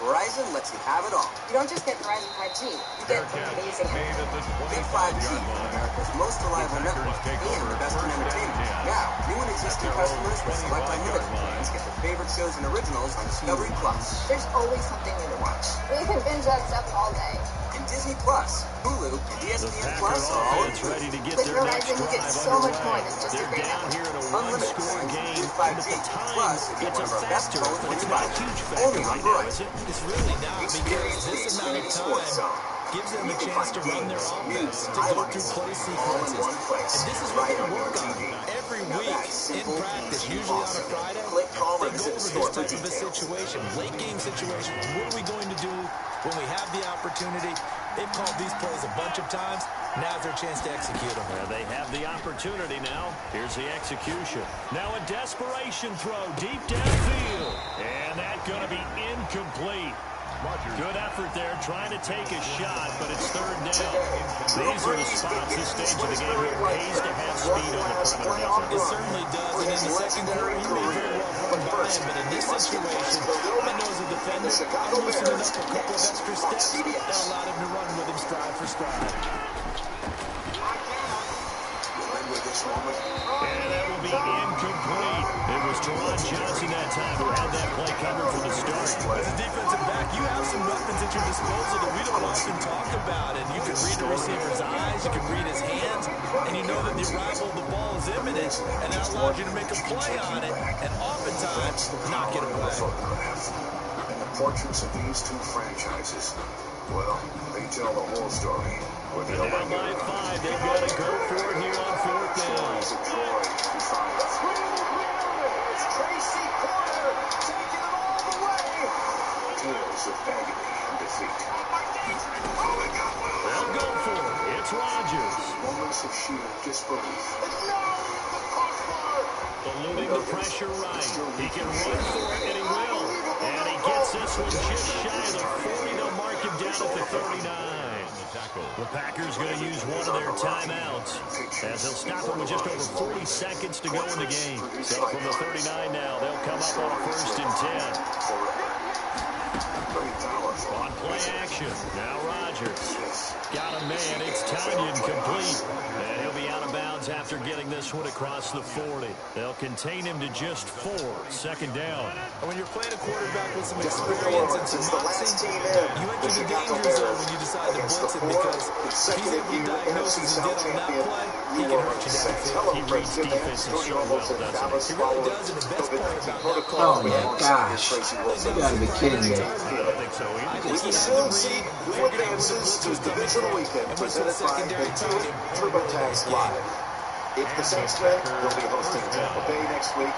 Verizon lets you have it all. You don't just get Verizon 5G, you get amazing. Big 5G, America's most reliable network, and the best in entertainment. Now, new and existing customers with select unlimited plans get their favorite shows and originals on Discovery Plus. There's always something new to watch. We can binge that stuff all day. And Disney Plus, Hulu, and ESPN ESPN Plus are all Ready to get But their you're right, next then you get drive so much underway. more than just a They're great down network. here in a Unlimited one-score plans game, include and at 5G. the time, Plus, you get it's one a of our best factor, phones but when it's you not buy a huge it. factor Only on right now, Verizon. is it? It's really not, because Experience the this amount of Xfinity time Sports Zone. gives them You a can chance find to run their games, offense, news, to go through highlights, play all in sequences. one place, And this is right what they on your work on TV. every Now week that's in simple, practice, easy, usually on a awesome. Friday. Click, call, or They go visit the over store this for type of a details. situation, late game situation. What are we going to do when we have the opportunity? They've called these plays a bunch of times. Now's their chance to execute them. They have the opportunity now. Here's the execution. Now a desperation throw deep downfield. And that's going to be incomplete. Good effort there, trying to take a shot, but it's third down. These are the spots, this stage of the game, where it pays to have speed on the perimeter, doesn't it? It certainly does, and in the second quarter, he may very well run by him, but in this situation, I know as a defender, I'm loosening up a couple of extra steps that allowed him to run with him stride for stride. And that will be incomplete. It was Teron Johnson that time who had that play covered from the start. As a defensive back, you have some weapons at your disposal that we don't often talk about. And you can read the receiver's eyes, you can read his hands, and you know that the arrival of the ball is imminent, and that allows you to make a play on it, and oftentimes knock it away. And the portraits of these two franchises, well, they tell the whole story. Down by 5, they've got to go for it here on fourth down. Stories of joy and triumph. It's Tracy Porter taking it all the way. Tales of agony and defeat. They'll go for it. It's Rodgers. Moments of sheer disbelief. Eluding the pressure right. He can run for it, and he will. And he gets this one just shy of the 40. They'll mark him down at the 39. The Packers going to use one of their timeouts, as they'll stop him with just over 40 seconds to go in the game. So from the 39 now, they'll come up on a 1st and 10. On play action, now Rodgers. Got a man, it's Tanyan complete. And he'll be out of bounds after getting this one across the 40. They'll contain him to just 4, 2nd down. And when you're playing a quarterback with some experience and some moxie, you enter the danger zone when you decide to blitz it, because if he's able to diagnose as he did on that play, he can hurt you downfield. He reads defenses so well, doesn't he? He really does, and the best part about that play, Oh my gosh. You gotta be kidding me. I don't think so either. I think he had the read, figured out where the blitz was coming from, and went to a secondary target. TurboTax Live. If the Saints win, they'll be hosting Tampa Bay next week.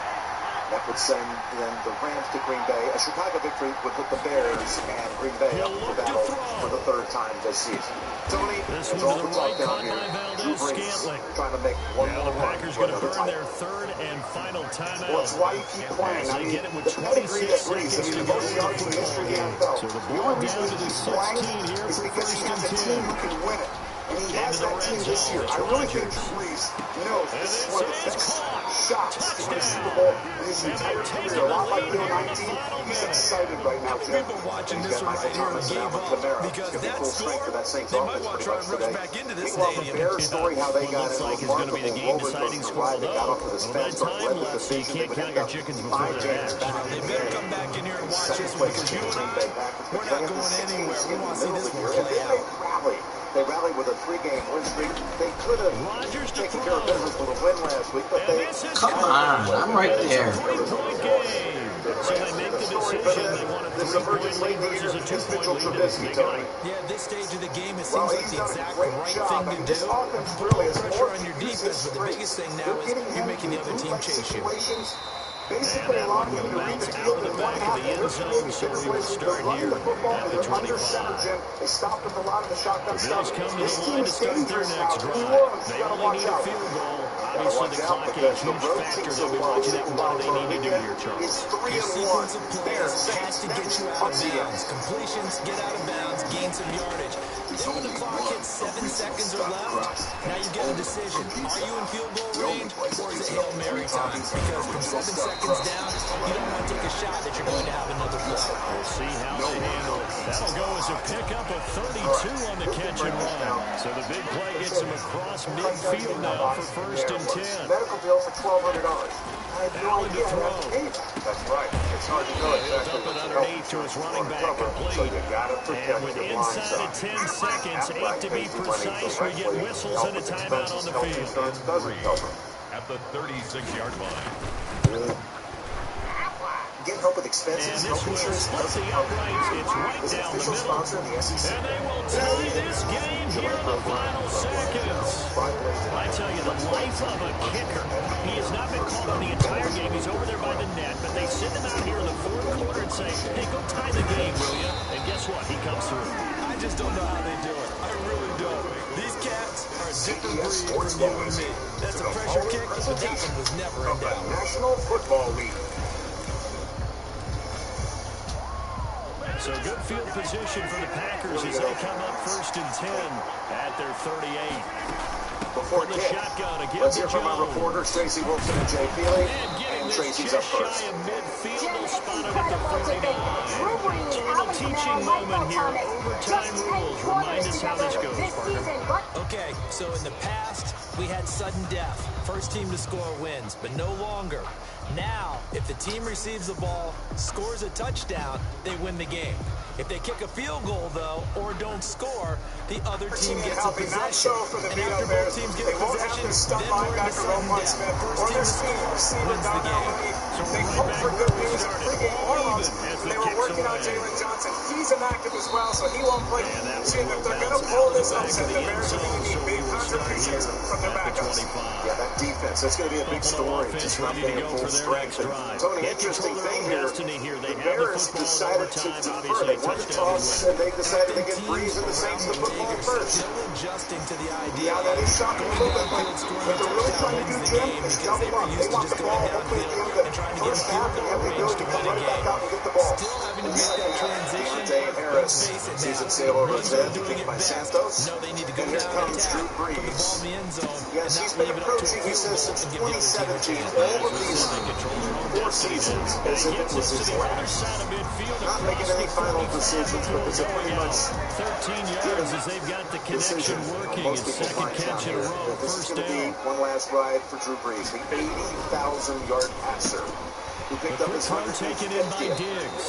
That would send then the Rams to Green Bay. A Chicago victory would put the Bears and Green Bay up for battle for the 3rd time this season. Tony, this it's one all to the the talk right, down caught here. by Drew Valdez Brees Scantling. trying to make one Now more the run Packers for going to another burn title. their 3rd and final timeout. Well, it's why you keep playing. I mean, the pedigree that Brees, I mean, the most yards in the history of the NFL. So the The ball only reason down to he the keeps playing 16 here is for because he 1st has a and team 10. who can win it. And he has Into the that red team this zone. year. It's I really think Rodgers. Drew Brees knows And this is this one of the is best caught. shots to win a Touchdown. Super Bowl in his And entire they're taking career. A lot the like lead Bill here in the 19. final He's minute. excited right now, Jim. People watching He's this got one right Michael here Thomas and gave Alvin up, Kamara. because It's gonna be that full strength score, for that Saints they might offense want to pretty try much and rush today. back into this Meanwhile, the stadium. Bears story, how they What got looks in a like it's going to be the remarkable game-deciding rollercoaster score, ride. They got though. off to this A little bit fast of start, time led the left, so you division. can't They would count end your up chickens before 5 they're games hatched. back They in the better game. come back in here and watch Second this one, place because to you the and Green I, Bay Packers. we're not going anywhere. We want to see this one And play then out. they rallied with a 3-game win streak. They could have Rodgers to taken throw. care of business with a win last week, but And they this is Come on, I'm right and it's a there. 3-point game. So they make the decision. They want a 3-point lead versus a 2-point lead. They got it. Yeah, at this stage of the game, it Well, seems like he's the done a exact great right job. thing I to mean, do. this offense Put a really little is pressure more on your to use defense, his but the biggest thing now They're is getting you're him making in the other team bootleg chase you. situations, And basically that allowing one him will to read the bounce field out of in the one back half. of the And end they're zone, creating so bigger we will places. start They're running here the football, at and the they're under 25. center, Jim. They stopped with a lot of the shotgun The Bills stuff. come to This the team line to is start their dangerous now. next New drive. Orleans, They you gotta only watch need a out. field goal. Gotta Obviously, watch the out clock a because the huge road factor. teams They'll so be far watching this that. week, What do they need to do weekend here, Charles? is Your 3-1. sequence of Bears, plays has Saints to get next. you out I'll of see ya. bounds. Completions, get out of bounds, gain some yardage. Then when the clock hits 7 seconds or left, Now you get a decision. Are you in field goal range, or is it Hail Mary time? Because from 7 seconds down, you don't want to take a shot that you're going to have another play. We'll see how they handle it. That'll go as a pickup of 32 on the catch and run. So the big play gets him across midfield now for 1st and 10. Medical bill for $1,200. I had no Allen to idea I throw. had to pay that. That's right. It's hard to know exactly Dump it what underneath to his running back complete. So you gotta protect And with your blind inside side. of 10 seconds, 8 to be precise, we get whistles and a timeout on the field. Insurance doesn't help him. At the 36-yard line. Get help with expenses. And this Health will insurance split doesn't the help. uprights. It's right Is an down the official middle. sponsor of the SEC. And they will tie this game here in the final seconds. I tell you, the life of a kicker. He has not been called on the entire game. He's over there by the net, but they send him out here in the 4th quarter and say, hey, go tie the game, will you? And guess what? He comes through. I just don't know how they do it. I really don't. These cats are a different breed from you and me. That's a pressure kick, but that one was never in doubt. National Football League. So good field position for the Packers as they come up 1st and 10 at their 38. Before the shotgun again. Let's hear from our reporters, Tracy Wilson and Jay Feely. And Tracy's up first. Shy of midfield, they'll spot him at the 49. So a little teaching moment here. Overtime rules. Remind us how this goes, Parker. Okay, so in the past, we had sudden death. First team to score wins, but no longer. Now, if the team receives the ball, scores a touchdown, they win the game. If they kick a field goal, though, or don't score, the other team gets a possession. And after both teams get a possession, then we're in the sudden death. First team to score wins the game. They hope for good news in pregame warm-ups. They were working on Jalen Johnson. He's inactive as well, so he won't play. See, if they're going to pull this upset, the Bears are going to need big contributions from their backups. Yeah, that defense, that's going to be a big story. Just not being full strength. And Tony, interesting thing here, the Bears decided to defer. They wanted to toss, and they decided to get Breeze and the Saints the football first. Still adjusting to the idea. Yeah, that is shocking a little bit, but what they're really trying to do, Jim, is double up. They want the ball hopefully at the end of the first half and have the ability to come right back out and get the ball. Still having to make that transition. Deontay Harris sees it sail over his head, kicked by Santos. No, they need to go And here down comes attack, Drew put the ball Brees. in the end zone. Yes, he's been approaching, he says, since 2017, all of these 4 seasons, as if it was his last. Not making any final decisions, but it's a pretty much 13 yards as they've got the connection working. His second catch in a row, this is first going to be down. one last ride for Drew Brees, the 80,000-yard passer who picked up his 150th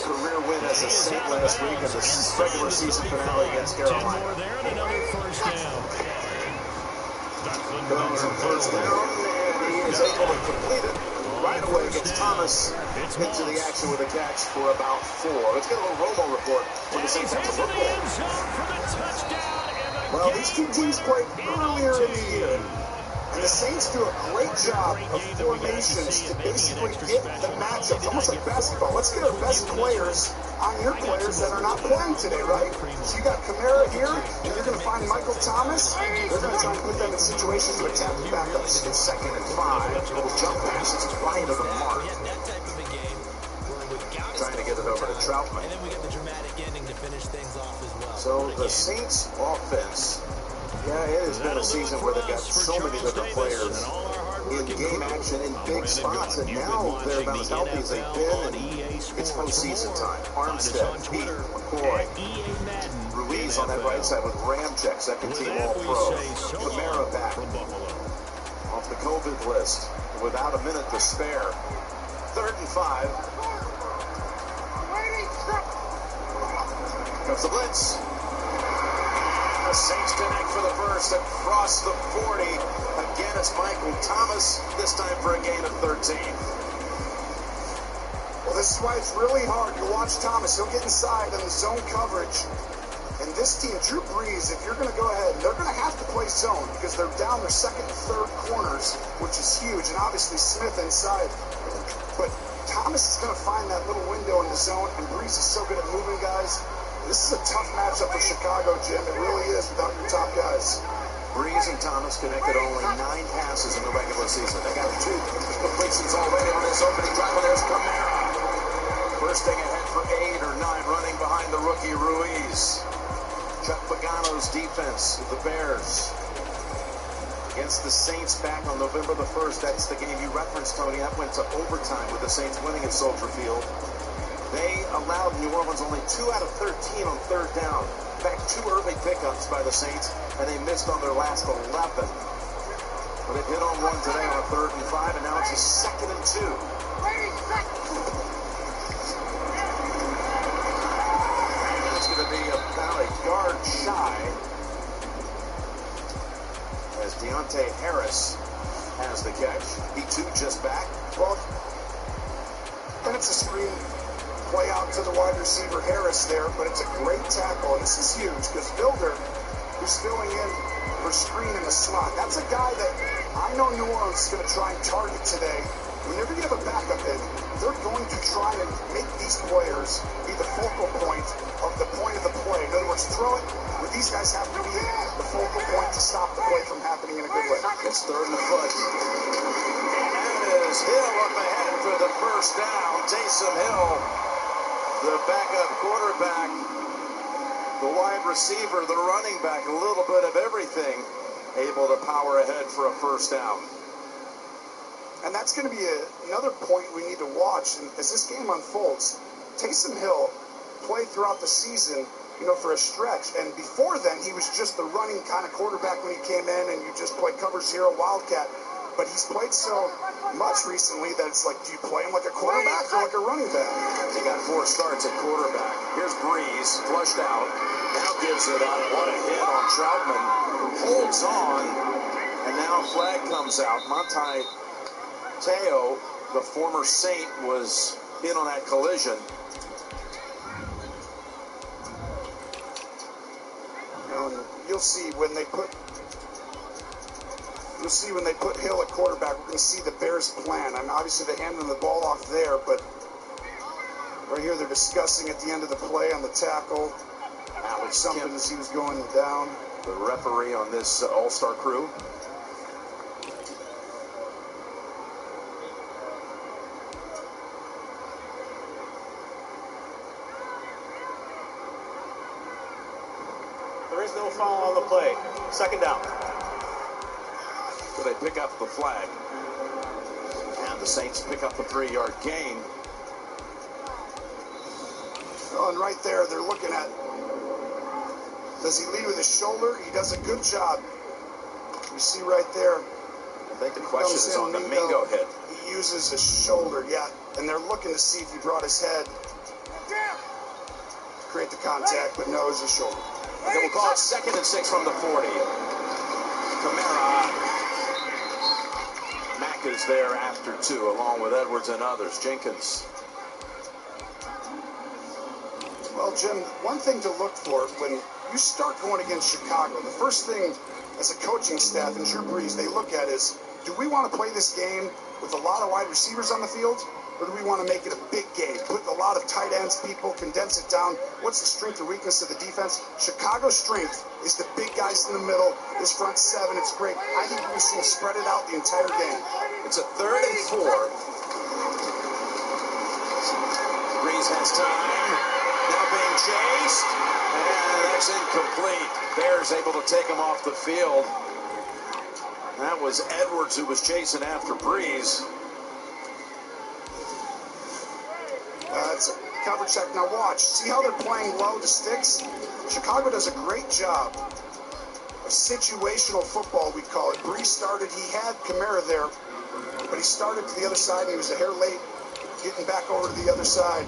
career win as a Saint last week in the regular season finale against 10 more Carolina. there and another first down. Comes in first down, and he is able to complete it. Right away gets Thomas into the action with a catch for about 4. Let's get a little Romo report when the Saints have the football. Well, these two teams played earlier in the year, and the Saints do a great job of formations to basically get the matchups, almost like basketball. Let's get our best players on your players that are not playing today, right? So you got Kamara here, and you're going to find Michael Thomas. They're going to try and put them in situations to attack the backups. It's 2nd and 5. Little jump passes wide of the mark. Trying to get it over to Troutman. And then we get the dramatic ending to finish things off as well. So the Saints offense, yeah, it has been a season where they've got so many different players in game action in big spots, and now they're about as healthy as they've been, and it's postseason time. Armstead, Pete, McCoy, Ruiz on that right side with Ramczyk, second team All-Pro. Kamara back off the COVID list without a minute to spare. 3rd and 5. Comes the blitz. The Saints connect for the first across the 40. Again, it's Michael Thomas, this time for a gain of 13. Well, this is why it's really hard. You watch Thomas, he'll get inside in the zone coverage. And this team, Drew Brees, if you're going to go ahead, they're going to have to play zone because they're down their 2nd and 3rd corners, which is huge, and obviously Smith inside. But Thomas is going to find that little window in the zone, and Brees is so good at moving guys. This is a tough matchup for Chicago, Jim. It really is without your top guys. Brees and Thomas connected only 9 passes in the regular season. They got 2 completions already on this opening drive. There's Kamara. Bursting ahead for 8 or 9, running behind the rookie Ruiz. Chuck Pagano's defense with the Bears. against the Saints back on November the 1st. That's the game you referenced, Tony. That went to overtime with the Saints winning at Soldier Field. They allowed New Orleans only 2 out of 13 on third down. In fact, 2 early pickups by the Saints, and they missed on their last 11. But they've hit on one today on a 3rd and 5, and now it's a 2nd and 2. It's going to be about a yard shy as Deontay Harris has the catch. He too just back. Well, then it's a screen play out to the wide receiver Harris there, but it's a great tackle, and this is huge because Builder, who's filling in for screen in the slot, that's a guy that I know New Orleans is going to try and target today. Whenever you have a backup in, they're going to try and make these players be the focal point of the play. In other words, throw it where these guys have to be the focal point to stop the play from happening in a good way. It's 3rd and foot. That is Hill up ahead for the first down. Taysom Hill, the backup quarterback, the wide receiver, the running back, a little bit of everything, able to power ahead for a first down. And that's going to be another point we need to watch. And as this game unfolds, Taysom Hill played throughout the season, for a stretch. And before then, he was just the running kind of quarterback when he came in, and you just play cover zero wildcat. But he's played so much recently that it's like, do you play him like a quarterback or like a running back? He got 4 starts at quarterback. Here's Breeze, flushed out. Now gives it up. What a hit on Troutman. Holds on. And now flag comes out. Monty Teo, the former Saint, was in on that collision. You'll see when they put Hill at quarterback, we're going to see the Bears' plan. I mean, obviously they're handing the ball off there, but right here they're discussing at the end of the play on the tackle. Alex something as he was going down. The referee on this all-star crew. There is no foul on the play. 2nd down. So they pick up the flag. And the Saints pick up the 3-yard gain. Oh, and right there, they're looking at, does he lead with his shoulder? He does a good job. You see right there. I think the question is on the Mingo hit. He uses his shoulder, yeah. And they're looking to see if he brought his head to create the contact, but no, it's his shoulder. Okay, we'll call it 2nd and 6 from the 40. Kamara. Mack is there after 2, along with Edwards and others. Jenkins. Well, Jim, one thing to look for when you start going against Chicago, the first thing as a coaching staff and Drew Brees they look at is, do we want to play this game with a lot of wide receivers on the field, or do we want to make it a big game, put a lot of tight ends, people, condense it down? What's the strength or weakness of the defense? Chicago's strength is the big guys in the middle, this front 7. It's great. I think we've seen spread it out the entire game. It's a 3rd and 4. Brees has time. Now being chased, and that's incomplete. Bears able to take him off the field. That was Edwards who was chasing after Brees. It's a cover check. Now watch. See how they're playing low to sticks? Chicago does a great job of situational football, we call it. Brees started, he had Kamara there, but he started to the other side, and he was a hair late getting back over to the other side.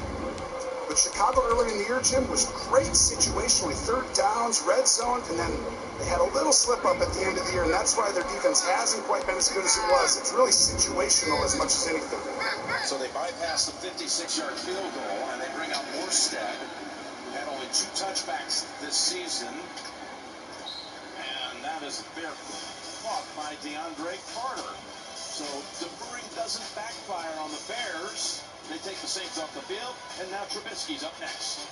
But Chicago early in the year, Jim, was great situationally. 3rd downs, red zone, and then they had a little slip up at the end of the year, and that's why their defense hasn't quite been as good as it was. It's really situational as much as anything. So they bypass the 56-yard field goal, and they bring out Morstead, who had only 2 touchbacks this season. And that is a fair caught by DeAndre Carter. So deferring doesn't backfire on the Bears. They take the Saints off the field, and now Trubisky's up next.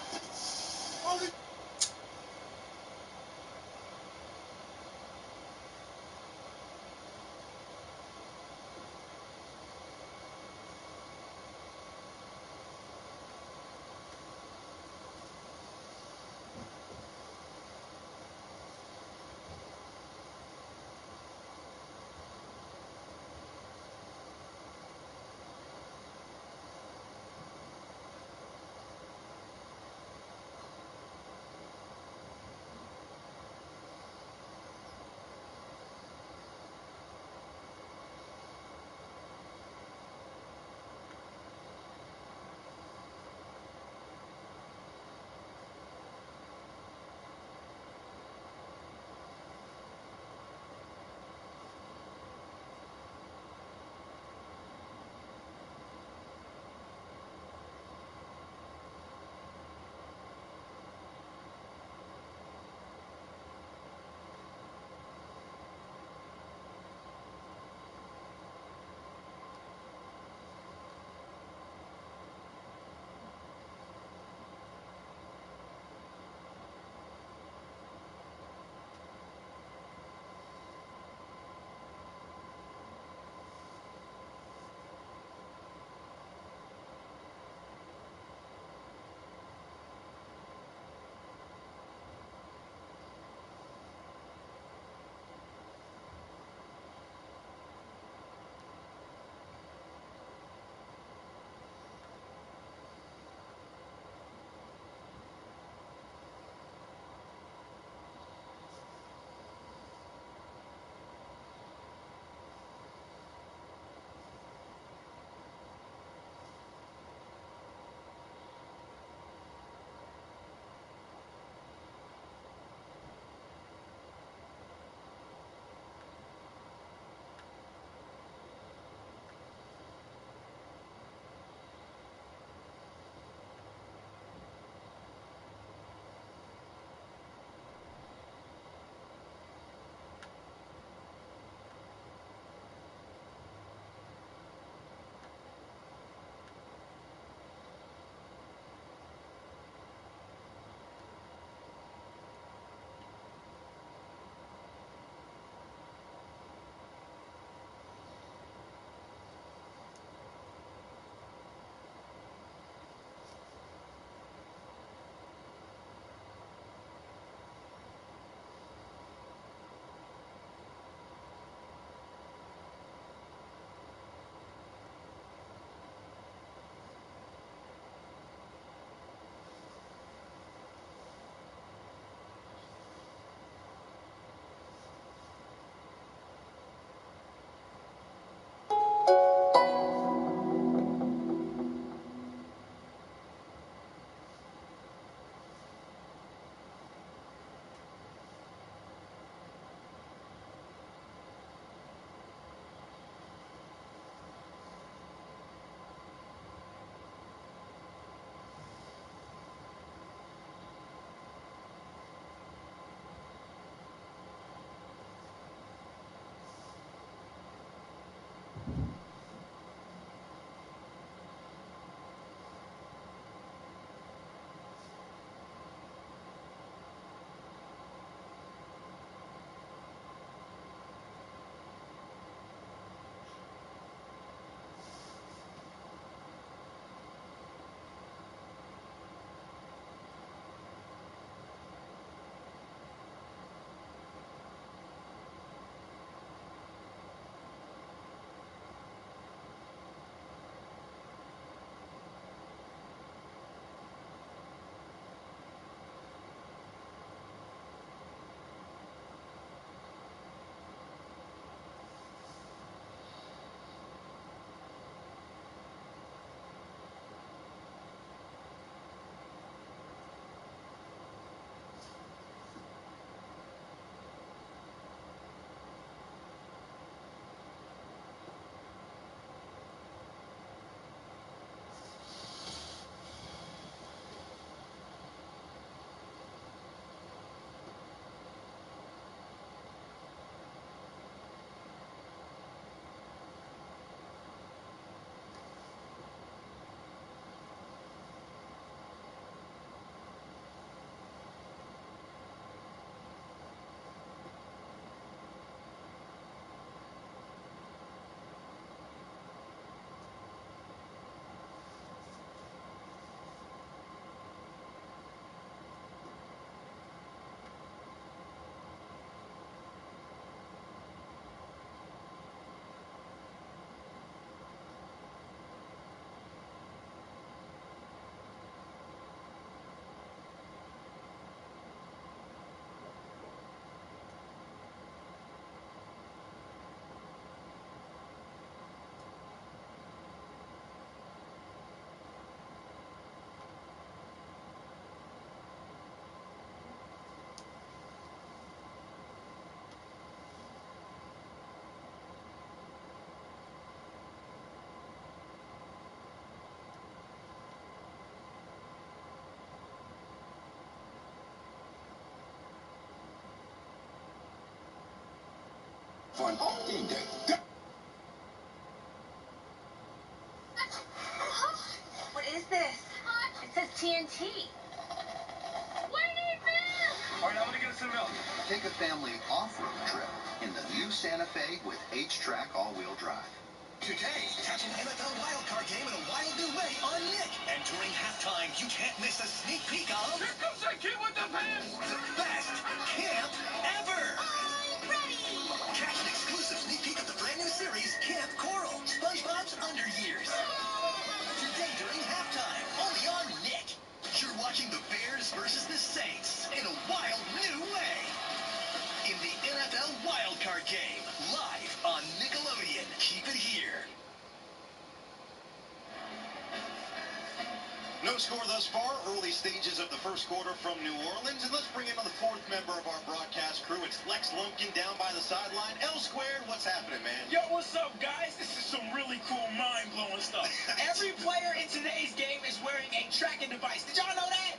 Fun game day. What is this? It says TNT. We need milk! All right, I'm gonna get us some milk. Take a family off-road trip in the new Santa Fe with H-Track all-wheel drive. Today, catch an NFL wildcard game in a wild new way on Nick. And during halftime, you can't miss a sneak peek of... Here comes that kid with the pants! The best camp ever! I'm ready! Catch an exclusive sneak peek of the brand new series, Camp Coral, SpongeBob's Under Years. Today during halftime, only on Nick. You're watching the Bears versus the Saints in a wild new way. In the NFL wildcard game, live on Nickelodeon. Keep it here. No score thus far. Early stages of the first quarter from New Orleans. And let's bring in the fourth member of our broadcast crew. It's Lex Lumpkin down by the sideline. L squared, what's happening, man? Yo, what's up, guys? This is some really cool, mind-blowing stuff. Every player in today's game is wearing a tracking device. Did y'all know that?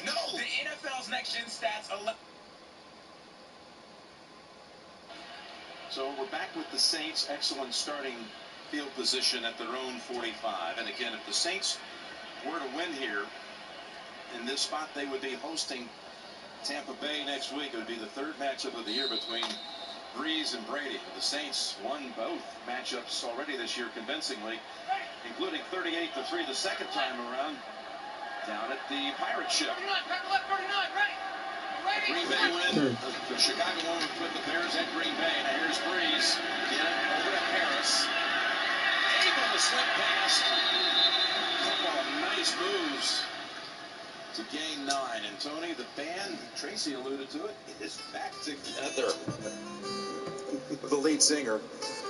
No. The NFL's next-gen stats... So we're back with the Saints. Excellent starting field position at their own 45. And again, if the Saints were to win here in this spot, they would be hosting Tampa Bay next week. It would be the third matchup of the year between Breeze and Brady. The Saints won both matchups already this year convincingly, including 38-3 the second time around down at the Pirate Ship. 39, back left, 39, ready. Green Bay win. The Chicago won with the Bears at Green Bay. Now here's Breeze. Get it over to Harris. Able to slip past. Couple of nice moves to gain 9. And Tony, the band, Tracy alluded to it, is back together. The lead singer.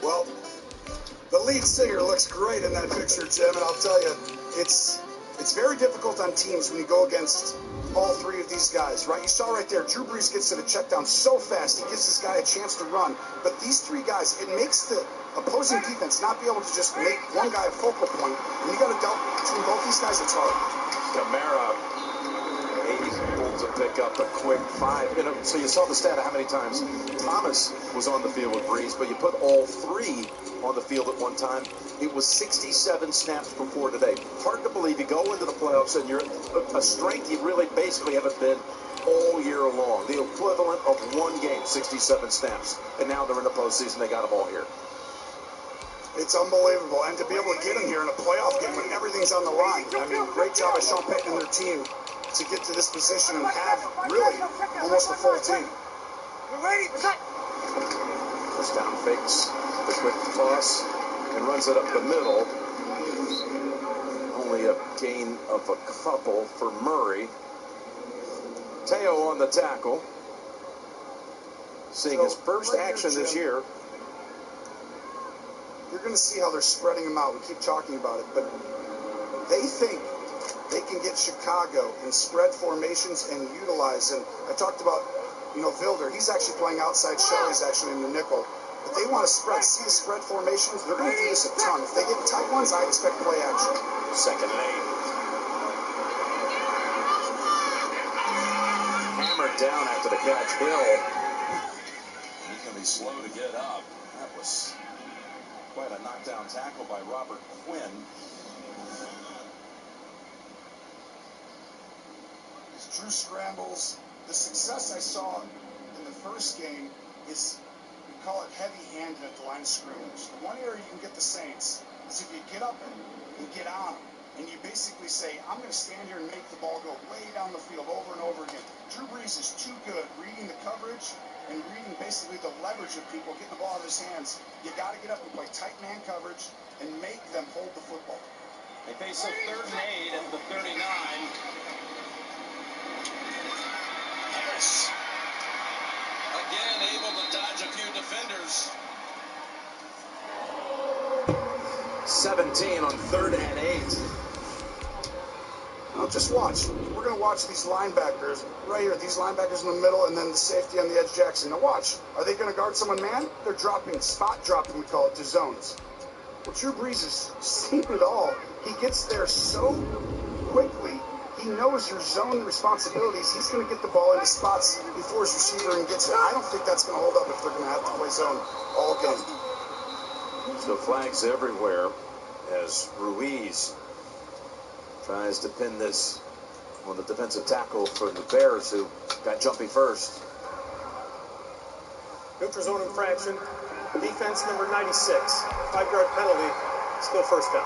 Well, the lead singer looks great in that picture, Jim, and I'll tell you, it's very difficult on teams when you go against all three of these guys, right? You saw right there, Drew Brees gets to the check down so fast, he gives this guy a chance to run. But these three guys, it makes the opposing defense not be able to just make one guy a focal point. When you got to delve between both these guys, it's hard. Kamara able to pick up a quick 5. You know, so you saw the stat of how many times Thomas was on the field with Breeze, but you put all three on the field at one time. It was 67 snaps before today. Hard to believe you go into the playoffs and you're a strength you really basically haven't been all year long. The equivalent of one game, 67 snaps. And now they're in the postseason. They got them all here. It's unbelievable. And to be able to get them here in a playoff game when everything's on the line. I mean, great job by Sean Payton and their team to get to this position and have really almost a full team. We're ready. First down fakes the quick toss and runs it up the middle. Only a gain of a couple for Murray. Teo on the tackle. Seeing his first action this year. You're going to see how they're spreading them out. We keep talking about it, but they think they can get Chicago in spread formations and utilize. And I talked about, Vilder. He's actually playing outside shell. He's actually in the nickel. But they want to spread. See the spread formations? They're going to do this a ton. If they get tight ones, I expect play action. Second and 8. Hammered down after the catch. Hill. He's going to be slow to get up. That was quite a knockdown tackle by Robert Quinn. As Drew scrambles, the success I saw in the first game is, we call it heavy-handed at the line of scrimmage. The one area you can get the Saints is if you get up and get on them, and you basically say, I'm going to stand here and make the ball go way down the field over and over again. Drew Brees is too good reading the coverage and reading basically the leverage of people, getting the ball in his hands. You got to get up and play tight man coverage and make them hold the football. They face a 3rd and 8 at the 39. Harris again able to dodge a few defenders. 17 on 3rd and 8. Now just watch. We're going to watch these linebackers right here. These linebackers in the middle and then the safety on the edge, Jackson. Now watch. Are they going to guard someone man? They're dropping, spot dropping, we call it, to zones. Well, Drew Brees has seen it all. He gets there so quickly. he knows your zone responsibilities. He's going to get the ball into spots before his receiver and gets it. I don't think that's going to hold up if they're going to have to play zone all game. So flags everywhere as Ruiz tries to pin this on the defensive tackle for the Bears, who got jumpy first. Neutral zone infraction. Defense number 96. 5-yard penalty. Still first down.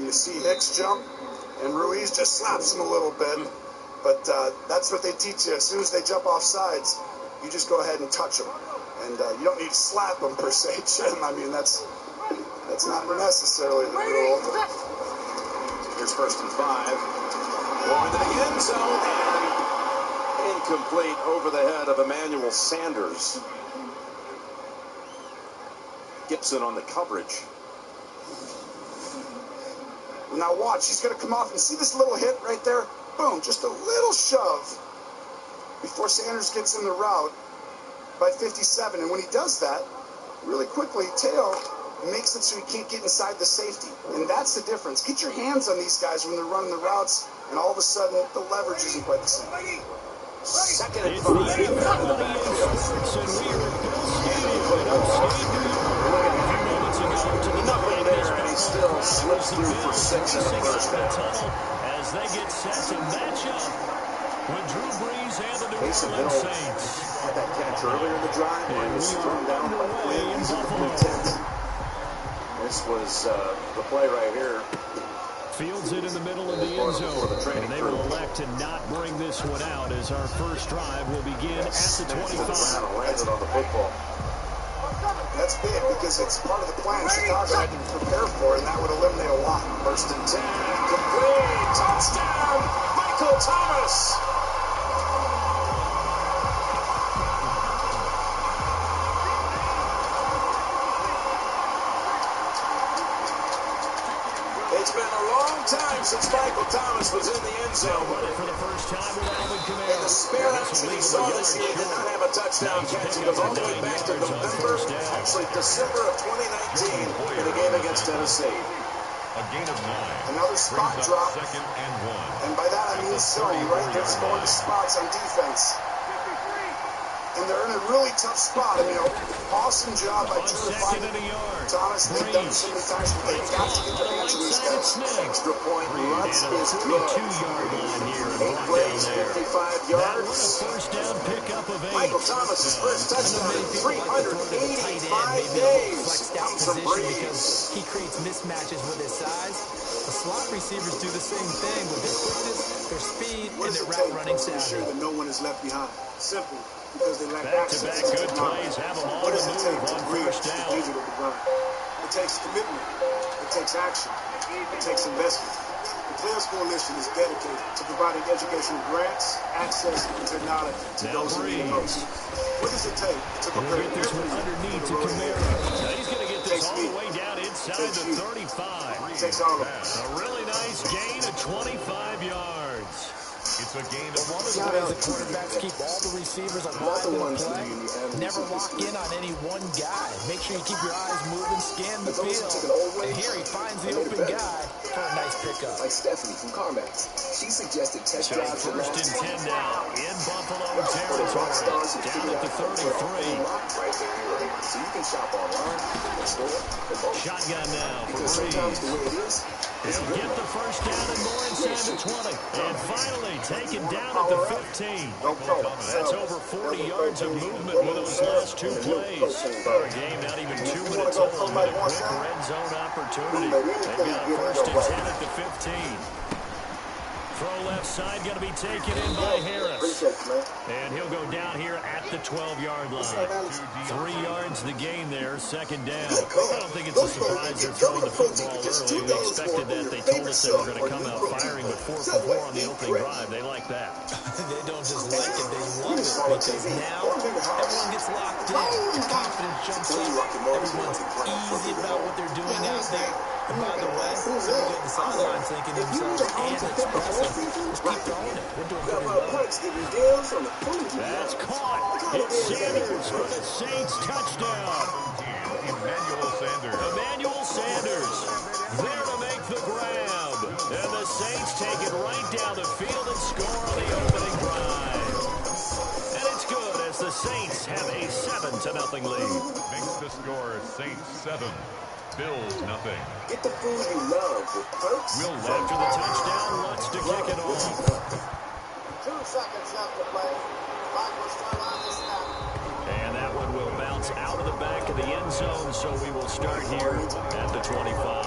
You see Hicks jump, and Ruiz just slaps him a little bit. But that's what they teach you. As soon as they jump off sides, you just go ahead and touch them. And you don't need to slap them per se, Jim. I mean, that's not necessarily the rule. Here's 1st and 5. Going to the end zone, and incomplete over the head of Emmanuel Sanders. Gibson on the coverage. Now watch, he's going to come off and see this little hit right there? Boom, just a little shove before Sanders gets in the route by 57. And when he does that, really quickly, Teo makes it so he can't get inside the safety. And that's the difference. Get your hands on these guys when they're running the routes, and all of a sudden, the leverage isn't quite the same. 2nd and 5. Nothing there, and he still slips through for 6 in the first half. As they get set to match up with Drew Brees and the New Orleans Saints. Had that catch earlier in the drive where he was thrown down by Quinn. He's in the intent. This was the play right here. Fields it in the middle of the end zone, and they will elect to not bring this one out as our first drive will begin at the 25. Landed on the football. That's big because it's part of the plan Chicago had to prepare for, and that would eliminate a lot. 1st and 10, complete, touchdown, Michael Thomas. It's been a long time since Michael Thomas was in the end zone. For the first time with Alvin Kamara. And the spare action he saw this year did not have a touchdown catch. He goes all the way back to November, actually December of 2019 in the game against Tennessee. A gain of 9. Another spot drop. 2nd and 1. And by that I mean zone, right? They're going to spots on defense. And they're in a really tough spot. I mean, awesome job by Drew Thomas. They've done it so many times, but they've got to get their hands on these guys. Extra point, Lutz is good. 8 plays, 55 yards. First down pickup of 8. Michael Thomas' first touchdown in 385 days. Comes from Brees. He creates mismatches with his size. The slot receivers do the same thing with their quickness, their speed, and their route running savvy. Ensure that no one is left behind. Simple. Because they lack access to good plays, have them on the move on first down. It takes commitment. It takes action. It takes investment. The Players Coalition is dedicated to providing educational grants, access, and technology to those who need it most. What does it take to prepare everyone underneath to Kamara? Now he's going to get this all the way down inside the 35. It takes all of us. A really nice gain of 25 yards. It's a gain of one of the ways the quarterbacks keep all the receivers alive in the play. Never lock in on any one guy. Make sure you keep your eyes moving, scan the field. And here he finds the open guy for a nice pickup. Like Stephanie from CarMax. She suggested test drives for first and 10 now in Buffalo territory. Down at the 33. So you can shop online, store, shotgun now for because sometimes the way it is, he'll get the first down and more inside the 20. And finally taken down at the 15. That's over 40 yards of movement with those last 2 plays. Our game not even 2 minutes old with a quick red zone opportunity. They've got first and 10 at the 15. Throw left side going to be taken in by Harris. And he'll go down here at the 12-yard line. 3 yards the gain there, second down. I don't think it's a surprise they're throwing the football early. We expected that. They told us they were going to come out firing with 4 for 4 on the opening drive. They like that. They don't just like it, they love it. Because now everyone gets locked in. Confidence jumps up. Everyone's easy about what they're doing out there. And by the way, someone's on the sideline thinking to themselves and expressing, just keep throwing it. We're doing pretty well. That's caught. It's Sanders for the Saints. Touchdown. Emmanuel Sanders there to make the grab. And the Saints take it right down the field and score on the opening drive. And it's good as the Saints have a 7-0 lead. Makes the score Saints 7, Bills 0. Get the food you love with perks. After the touchdown, Lutz to kick it off. 2 seconds left to play. Clock will start on the snap. And that one will bounce out of the back of the end zone, so we will start here at the 25.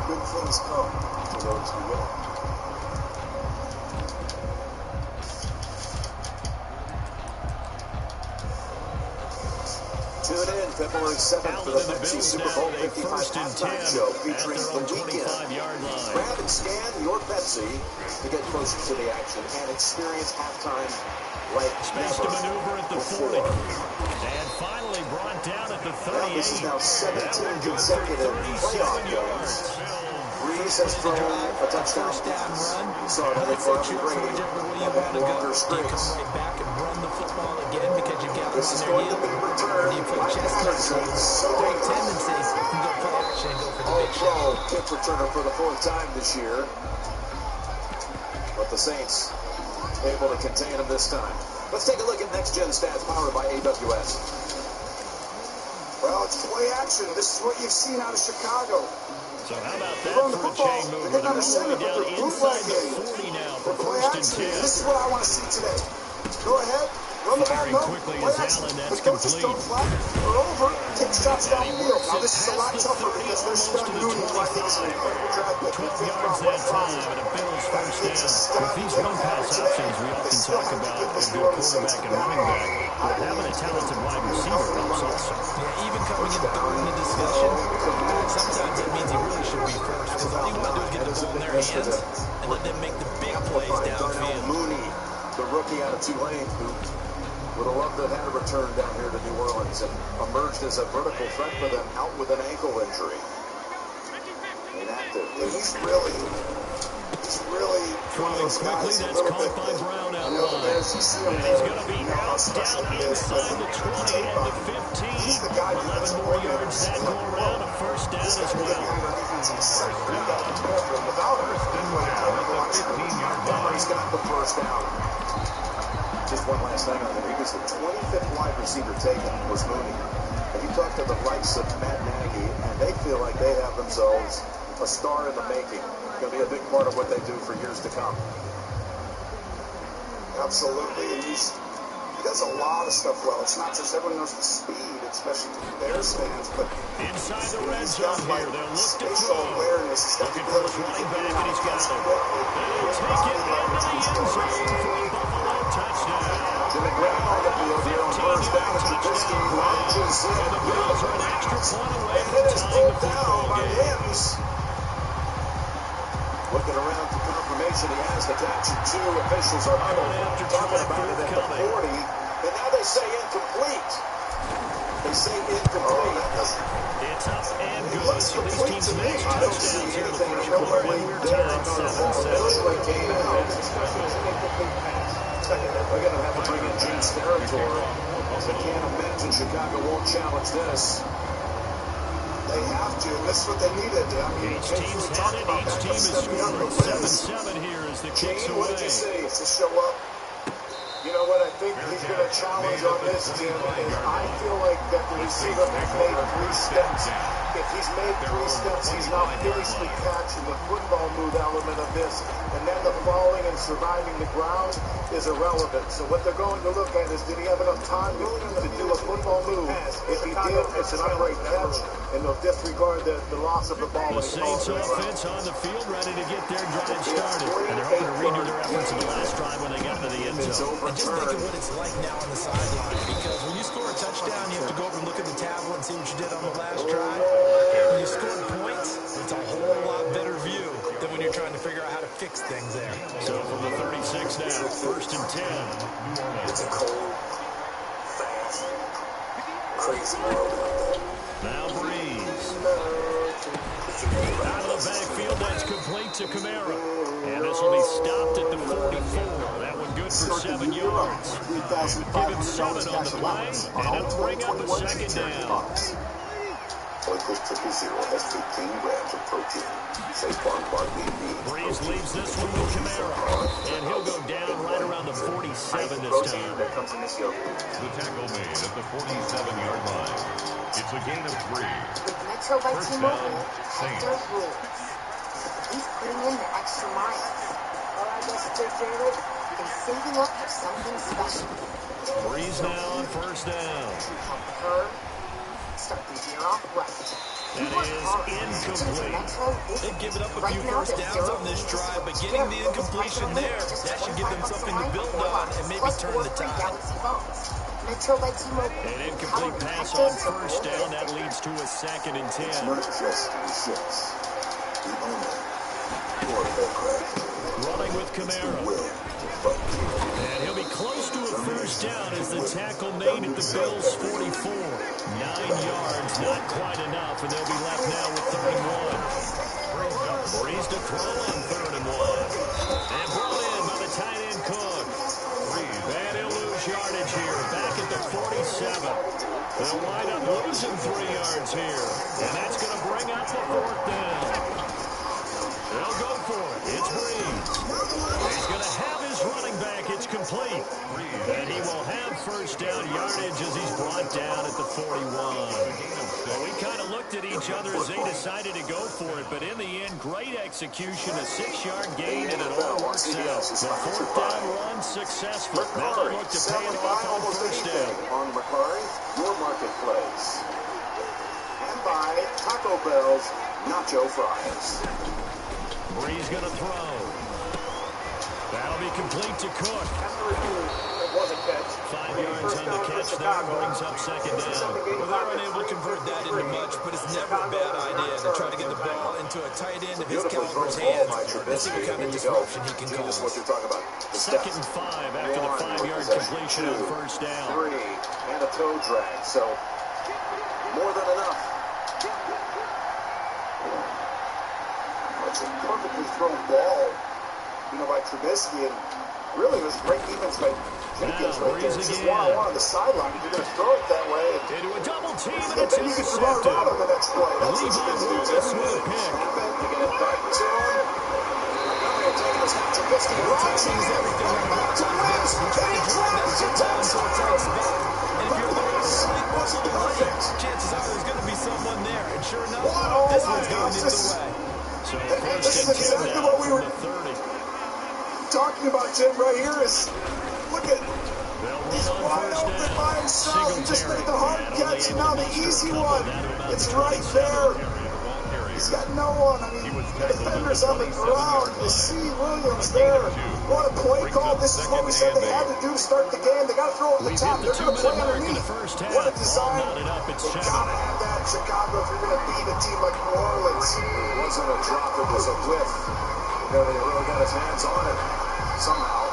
Good things come to those who will. Tune in February 7th for the Pepsi Super Bowl 55 halftime show featuring The Weeknd. Grab and scan your Pepsi to get closer to the action and experience halftime like Space to maneuver at the 40. And finally brought down at the 38. This is now 17 consecutive playoff games. Breeze has thrown a touchdown pass. Saw it only for Brady and longer streaks. This is going to be returned by Patterson. Great tendency to go play action and go for the big shot. All-pro kick returner for the 4th time this year. But the Saints able to contain him this time. Let's take a look at next-gen stats powered by AWS. Well, it's play action. This is what you've seen out of Chicago. So how about that for a chain mover? They're all the way down inside the 40 now for first and 10. This is what I want to see today. Go ahead, run the ball, quickly as Allen, that's but don't just complete. go flat or over, take shots down the field. Now this is a lot tougher because they're stuck Mooney, who I think is an incredible draft pick. 12 yards that time, and a Bills first down. With these run-pass options, we often talk about a good quarterback and running back, but having a talented wide receiver helps also. Yeah, even coming in third in the discussion, sometimes that means he really should be first, because all you want to do is get the ball in their hands and let them make the big plays downfield. Mooney, the rookie out of Tulane, who would have loved to have had a return down here to New Orleans and emerged as a vertical threat for them, out with an ankle injury. Inactive. And he's really throwing quickly. That's caught by Brown out wide. And he's going to be out down inside the 20 and the 15. 11 more yards that go around. A first down as well. He's got the first down. Just one last thing on him. He was the 25th wide receiver taken, was Mooney. And you talk to the likes of Matt Nagy, and they feel like they have themselves a star in the making. Going to be a big part of what they do for years to come. Absolutely, and he does a lot of stuff well. It's not just everyone knows the speed, especially to the Bears fans, but inside the red zone here, they'll look to spatial awareness. He's got the ability to running get back, and he's got it. They'll take it into the end zone for a Buffalo touchdown. Jimmy Graham on the field here on first down. Trubisky launches in. And the Bills are an extra point away from It is tying pulled the football down by game. Mims. Looking around for confirmation, he has the catch, and 2 officials are huddled, talking about it at the 40, and now they say incomplete. They say incomplete. It's up and It good. looks So these complete teams to me. next I don't see touchdowns here in the anything first nowhere quarter, and near we're there. tied Ball 7-7. eventually came out. We're going to have to bring in Gene Steratore. I can't imagine Chicago won't challenge this. they have to. This is what they needed. I mean, Each team's had it. Each team is scoring 7-7 here as the kicks Gene, away. what did you say? to show up. You know what I think he's going to challenge on this, Jim, is I feel like that the receiver has made 3 steps. If he's made 3 steps, he's now physically catching the football move element of this. And then the falling and surviving the ground is irrelevant. So what they're going to look at is, did he have enough time to do a football move? If he did, it's an upright catch, and they'll disregard the loss of the ball. The Saints offense on the field ready to get their drive started. And they're hoping to redo their efforts in the last drive when they got into the end zone. And just think of what it's like now on the sideline, because when you score a touchdown, you have to go over and look at the tablet and see what you did on the last drive. When you score points, it's a whole lot things there. So from the 36 now, 1st and 10. It's a cold, fast, crazy world out there. Now Breeze. Out of the backfield, that's complete to Kamara. And this will be stopped at the 44. That one good for 7 yards. Give him 7 on the play, and it'll bring up a 2nd down. Oikos Triple Zero has 15 grams of protein. Say Farm Barkley needs Breeze leaves this one with Kamara. And he'll go down right around the 47 this time. That comes in this yogurt. The tackle made at the 47-yard line. It's a gain of 3. With Metro by T-Mobile, Hector rules. He's putting in the extra mile. All right, Mr. Jared, and saving up for something special. Breeze now on 1st down. Help her start the year off right. That is incomplete. They've given up a few first downs on this drive, but getting the incompletion there, that should give them something to build on and maybe turn the tide. An incomplete pass on 1st down. That leads to a 2nd and 10. It's not just the ships, the owner, or aircraft. Running with Kamara. And he'll be close to a 1st down as the tackle made at the Bills' 44. 9 yards, not quite enough, and they'll be left now with 3rd and 1. Breeze to throw on 3rd and 1. And brought in by the tight end Cook. And he'll lose yardage here, back at the 47. They'll wind up losing 3 yards here. And that's going to bring up the 4th down. They'll go for it. It's Breeze. He's going to have his running back. It's complete. And he will have 1st down yardage as he's brought down at the 41. Well, we kind of looked at each other as they decided to go for it. But in the end, great execution, a 6-yard gain, and it all works out. The 4th down run successful. Now they'll look to pay it off on 1st down. On Macari, your marketplace. And by Taco Bell's Nacho Fries. Breeze going to throw. That'll be complete to Cook. It was a catch. 5 yards on the catch there, brings up 2nd down. Well, they're unable to convert that into much, but it's never a bad idea to try to get the ball into a tight end of his caliber's hands and see what kind of disruption he can cause. What you're talking about. 2nd and 5 after the 5-yard completion on 1st down. 3 and a toe drag, so more than enough. It's a perfectly thrown ball, by Trubisky, and really it was great defense by Jenkins right there. It's just one-on-one on the sideline. If you're going to throw it that way, into a double team, and it's intercepted. On the next play. That's what you can do. Lewis with a pick. They get it back to him. Trubisky rising everything back to Wentz. And he drives it down to a tight spot. And if you're there, perfect. Chances are there's going to be someone there. And sure enough, this one's going into the way. So this is exactly what we were talking about, Jim, right here is, look at, he's wide open by himself. He just made the hard catch, and now the easy one. It's right there. He's got no one. I mean, the defender's on the ground. You see Williams there. What a play call. This is what we said they had to do to start the game. They got to throw it at the top. They're going to play underneath. What a design. You got to have that in Chicago if you're going to beat a team like New Orleans. It wasn't a drop, it was a whiff. They really got his hands on it somehow.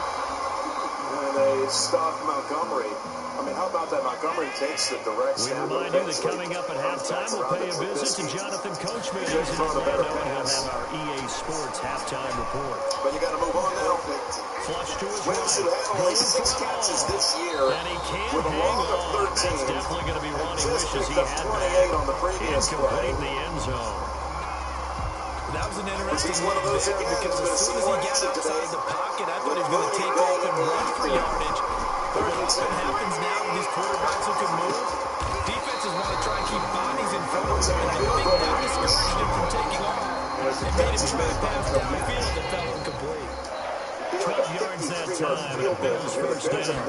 And they stopped Montgomery. I mean, how about that? Montgomery takes the direct snap. We remind you that coming up at halftime, we'll pay a visit to Jonathan Coachman in Orlando, and he'll have our EA Sports halftime report. But you got to move on now. Flush to his Wentz, who had only 6 catches this year, and he can't with a long of 13. That's definitely going to be one he wishes he had 28 on the previous play. In the end zone. That was an interesting one there because as soon as he got outside the pocket, I thought he was going to take off and run for yardage. But what often happens now with these quarterbacks who can move, defenses want to try and keep bodies in front of them, and I think that discouraged him from taking off. It made him try to pass downfield that fell incomplete. 12 yards that time, and Bills 1st down.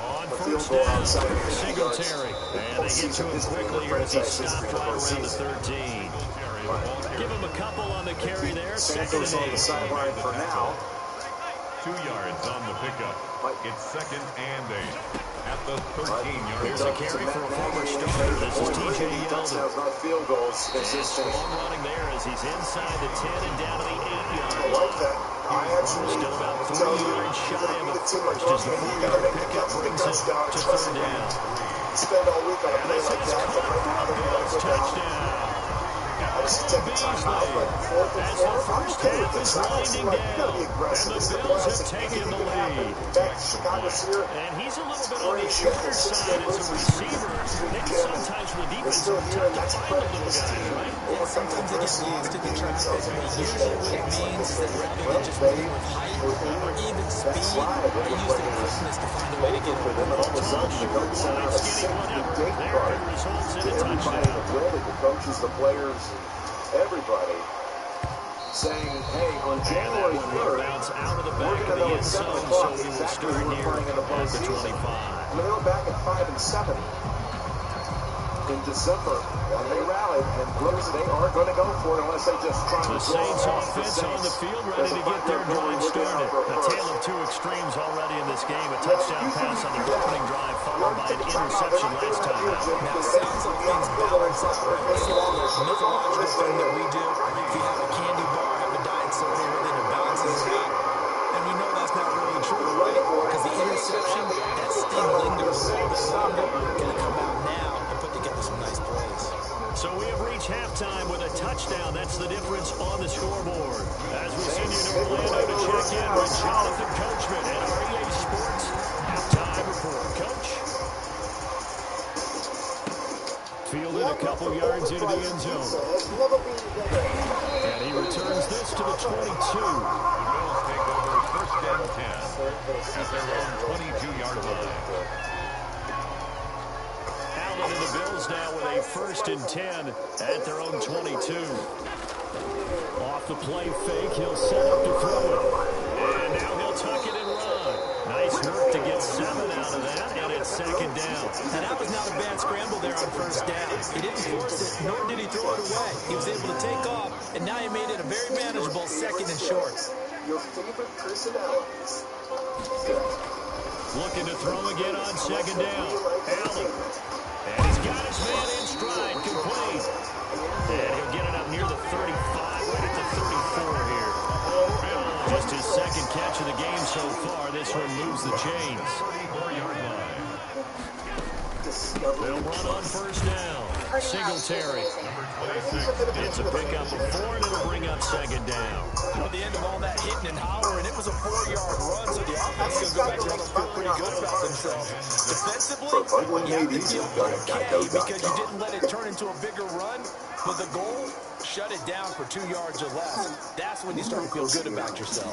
On 1st down, Singletary. And they get to him quickly here as he stopped right around the 13. Give him a couple on the carry there. 2nd and 8. On the sideline for now. 2 yards on the pickup. It's 2nd and 8. at the 13-yard Here's a carry for a former starter. This is T.J. Yeldon. Not field goals. Strong running there as he's inside the 10 and down to the 8-yard I like that. I actually still about 3 tell you, yards shy you're of gonna the beat a team like first as the Norfolk, you gotta 4-yard make the pickup catch for the brings it touchdown. to Trust third me. down. You spend all week on a play like that, but right now they're gonna go down. Touchdown. Obviously take a timeout, but 4th and 4, I'm okay with this. I don't see why you gotta be aggressive. This is a classic. Anything can happen. That Chicago's here. And he's a little bit on the shorter side as a receiver. Maybe sometimes for the defense, it's tough to find the little guys, right? Yeah, sometimes they get lost in the traffic, but usually what it means is that rather than just winning with height or even speed, they use their quickness to find a way to get over them. All of a sudden, the coach center a safety gate card to everybody in the building, the coaches, the players, everybody, saying, hey, on January 3rd, we're going to know at 7 o'clock exactly who we're playing in the postseason. I mean, they were back at 5 and 7 in December, and they rallied, and looks, they are going to go for it. I want to say just trying to draw Saints off the offense on the Saints. field, ready to get their drive started. A tale of two extremes already in this game. A touchdown pass on their opening drive, followed by an interception last time out. Now, it sounds like things balance out right now. The mythological thing that we do, if you have a candy bar, have a diet soda with it, it balances it out. And we know that's not really true, right? Because the interception, that sting lingers a little bit longer. Going to come out now and put together some nice plays. So we have reached halftime with a touchdown. That's the difference on the scoreboard. As we send you to Orlando to check in with Jonathan Coachman at our EA Sports halftime report. Coach? Fielded a couple yards into the end zone. And he returns this to the 22. Bills take over 1st and 10 at their own 22-yard line. Allen and the Bills now with a 1st and 10 at their own 22. Off the play fake, he'll set up to throw it. And now he'll tuck it and run. Nice work to get 7 out of that, and it's 2nd down. And that was not a bad scramble there on 1st down. He didn't force it, nor did he throw it away. He was able to take off, and now he made it a very manageable 2nd and short. Your favorite personalities. Looking to throw again on 2nd down. Allen. And he's got his man in stride, complete. And he'll get it up near the 35, right at the 34 here. Just his 2nd catch of the game so far. This one moves the chains. 34-yard line. They'll run on 1st down. Singletary. It's a pickup of 4, and it'll bring up 2nd down. At the end of all that hitting and hollering, it was a 4-yard run, so the offense is going to go back and feel pretty good about themselves. Defensively, you have to feel okay because you didn't let it turn into a bigger run, but the goal, shut it down for 2 yards or less. That's when you start to feel good about yourself.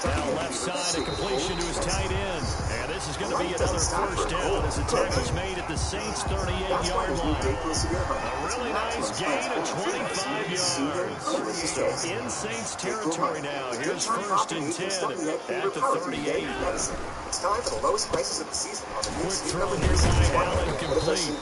Now left side, a completion to his tight end. And this is going to be another 1st down as the tackle's made at the Saints' 38-yard line. A really nice gain of 25 yards. So in Saints territory now. Here's 1st and 10 at the 38. It's time for the lowest prices of the season on the new Quick throw here by Allen, complete.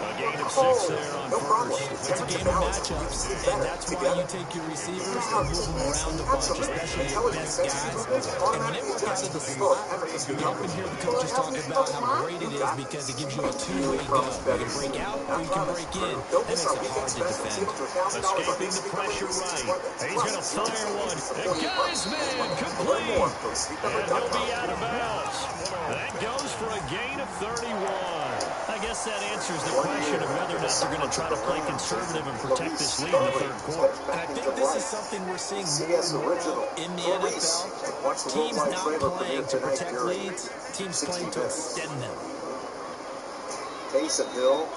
A gain of 6 there on 1st. It's a game of matchups, and that's why you take your receivers and move them around a bunch, especially your best guys. And when they work out of the slot, you often hear the coaches talking about how great it is because it gives you a two-way go. You can break out or you can break in. That makes it hard to defend. Escaping the pressure right. He's going to fire one. And got his man complete. And he'll be out of bounds. That goes for a gain of 31. I guess that answers the question of whether or not they're going to try to play conservative and protect this lead in the 3rd quarter. And I think this is something we're seeing more and more in the NFL. Teams not playing to protect leads, teams playing to extend them. Taysom Hill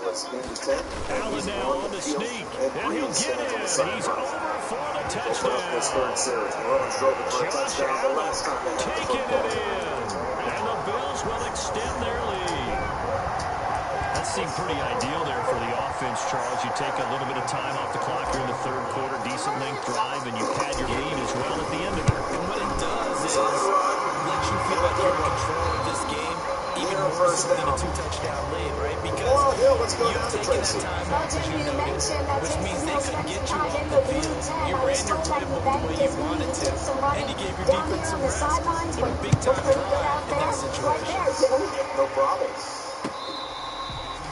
was in the 10. Allen now on the sneak, and he'll get it. He's over for the touchdown. This 3rd series, Rollins drove it for a touchdown the last time they had the Taking football. it in, and the Bills will extend their lead. That seemed pretty ideal there for the offense, Charles. You take a little bit of time off the clock here in the 3rd quarter, decent length drive, and you pad your lead as well at the end of it. And what it does is let you feel like you're in control of this game, even more so than a 2-touchdown lead, right? Because Let's go down to Tracy. Jimmy, you mentioned that which means Taysom they Hill couldn't spent get some you time off in the the blue field. 10. You I was ran your told that he playbook the way banged you his knee. wanted He to, did some and running you gave your down defense here on some the rest. sidelines, And but a big looked time pretty good drive out in there. that Right situation. there, Jimmy. No problem.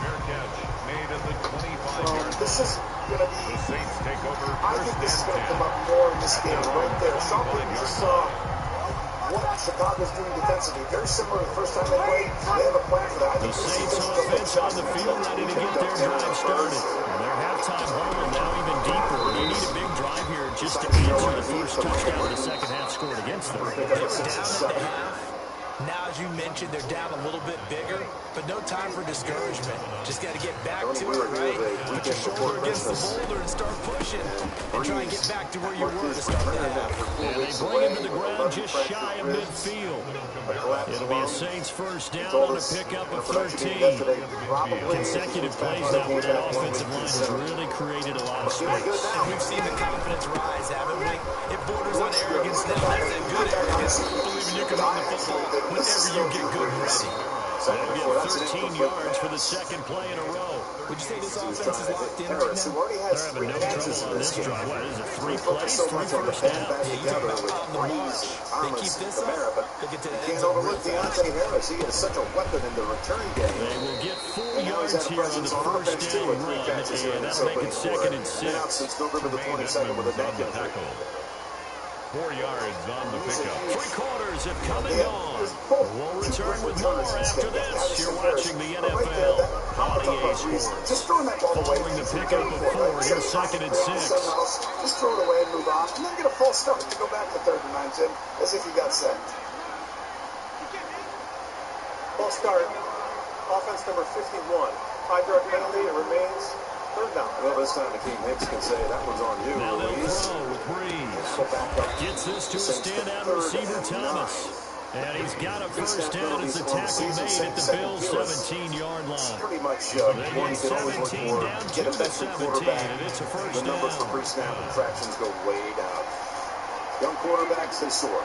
Fair catch made at the 25-yard line. This is going to be... The Saints take over I think this is going to come up more in this game right there. Sean Payton just saw what Chicago's doing defensively. Very similar to the first time they played. They have a plan for that. I The think Saints offense on the field ready to get their drive started. And their halftime hole now even deeper. They need a big drive here just to answer the first touchdown of the second half scored against them. They were down at the half. Now, as you mentioned, they're down a little bit bigger, but no time for discouragement. Just got to get back to it, right? Put your shoulder against the boulder and start pushing and try and get back to where you were to start the half. And they bring him to the ground just shy of midfield. It'll be a Saints first down on a pickup of 13. Consecutive plays now where that offensive line has really created a lot of space. And we've seen the confidence rise, haven't we? It borders on arrogance now. That's a good arrogance, believing you can run the football whenever you get good and ready. They'll get 13 yards for the second play in a row. Would you say this offense is locked in right now? They're having no trouble on this drive. What is it, 3 plays, 3 first downs? Yeah, you talk about on the march. They keep this up, they'll get to the end zone real fast. Harris. He is such a weapon in the return game. They will get 4 yards here on the first down run, and that'll make it 2nd and 6. November the 22nd with a neck tackle. 4 yards on the pickup. 3 quarters have come and gone. We'll return with more after this. You're watching the NFL on EA Sports. Following the pickup of 4, here's 2nd and 6. Just throw it away and move on. And then get a false start to go back to 3rd and 9, Jim, as if you got set. False start. Offense number 51. 5-yard penalty. It remains 3rd down. Well, this time Akeem Hicks can say that one's on you, Now they'll Louise. throw with Breeze. Gets this to a standout receiver, Thomas. And he's got a first down as the tackle made at the Bills' 17-yard line. Pretty much They get 17 down to the 17, and it's a first the numbers for down. pre-snap infractions go way down. Young quarterbacks, they soar.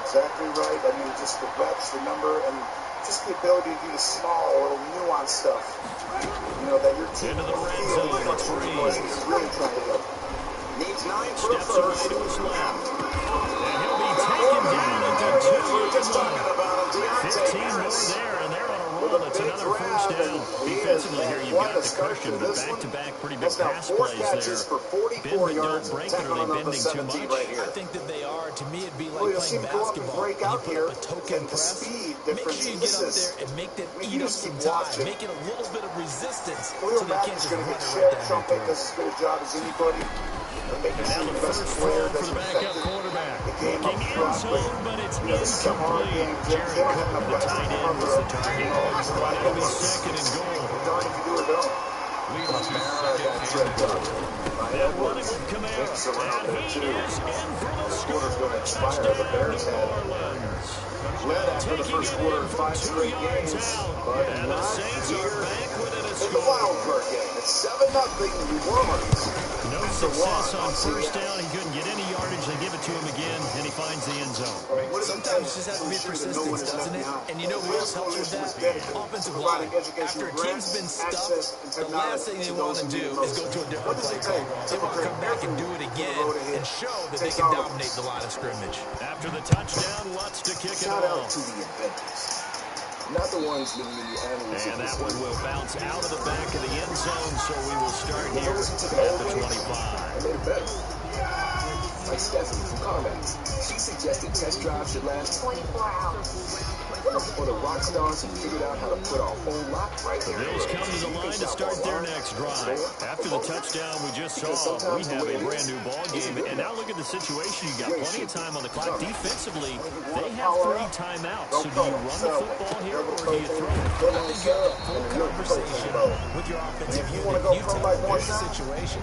Exactly right. I mean, just the reps, the number, and just the ability to do the small, little nuanced stuff. You know, that your team Into the red feels zone, like it's is really trying to do. Needs 9 for a Steps away first. to his left. And he'll be taken down at the 2-yard line. 15 more there, and they're on a roll. It's another first down. Defensively here, you've got the cushion, but back-to-back pretty big pass plays there. Bend but don't break, or are they bending too much? I think that they are. To me, it'd be like playing basketball. Break You out put here, up a token and the press. speed Make difference. sure you This get up is- there and make them you eat up just some keep time. watching. Make it a little bit of resistance Khalil so they Mack can't is just going run to it get right shared. down Sean your Payton throat. does as good a job as anybody. Making And now sure the the best first player throw for the doesn't backup affect quarterback. the game Looking up in front. zone, but it's This is a hard game, incomplete. Jim. Jared They don't have Cook, enough the guys to tight end, cover was the target. It'll be 2nd and goal. Darn if you do or don't. Leads to 2nd and goal. They're running with Kamara, and he is in for the score. Touchdown, New Orleans. Led after the Taking first it quarter in in from 5 2 straight yards games, out. but And the not Saints are here back within a in the score. wild card game. It's 7-0 New Orleans. No success on first down. He couldn't get any yardage. They give it to him again, and he finds the end zone. Sometimes it just has to be persistence, doesn't it? And you know who else helps with that? Offensive line. After a team's been stuffed, the last thing they want to do is go to a different play call. They want to come back and do it again and show that they can dominate the line of scrimmage. After the touchdown, Lutz to kick it Shout out off. to the inventors. Not the ones living in the annals And of that history. one will bounce out of the back of the end zone, so we will start here at the 25. I made it better. Like Stephanie from CarMax. She suggested test drives should last 24 hours. for the rock stars who figured out how to put a whole lot right The there. Bills come to the line to start their next drive. After the touchdown we just saw, we have a brand new ball game. And now look at the situation. You got plenty of time on the clock. Defensively, they have 3 timeouts. So do you run the football here, or do you throw it? I think you have a full conversation with your offensive unit. You tell them, here's the situation.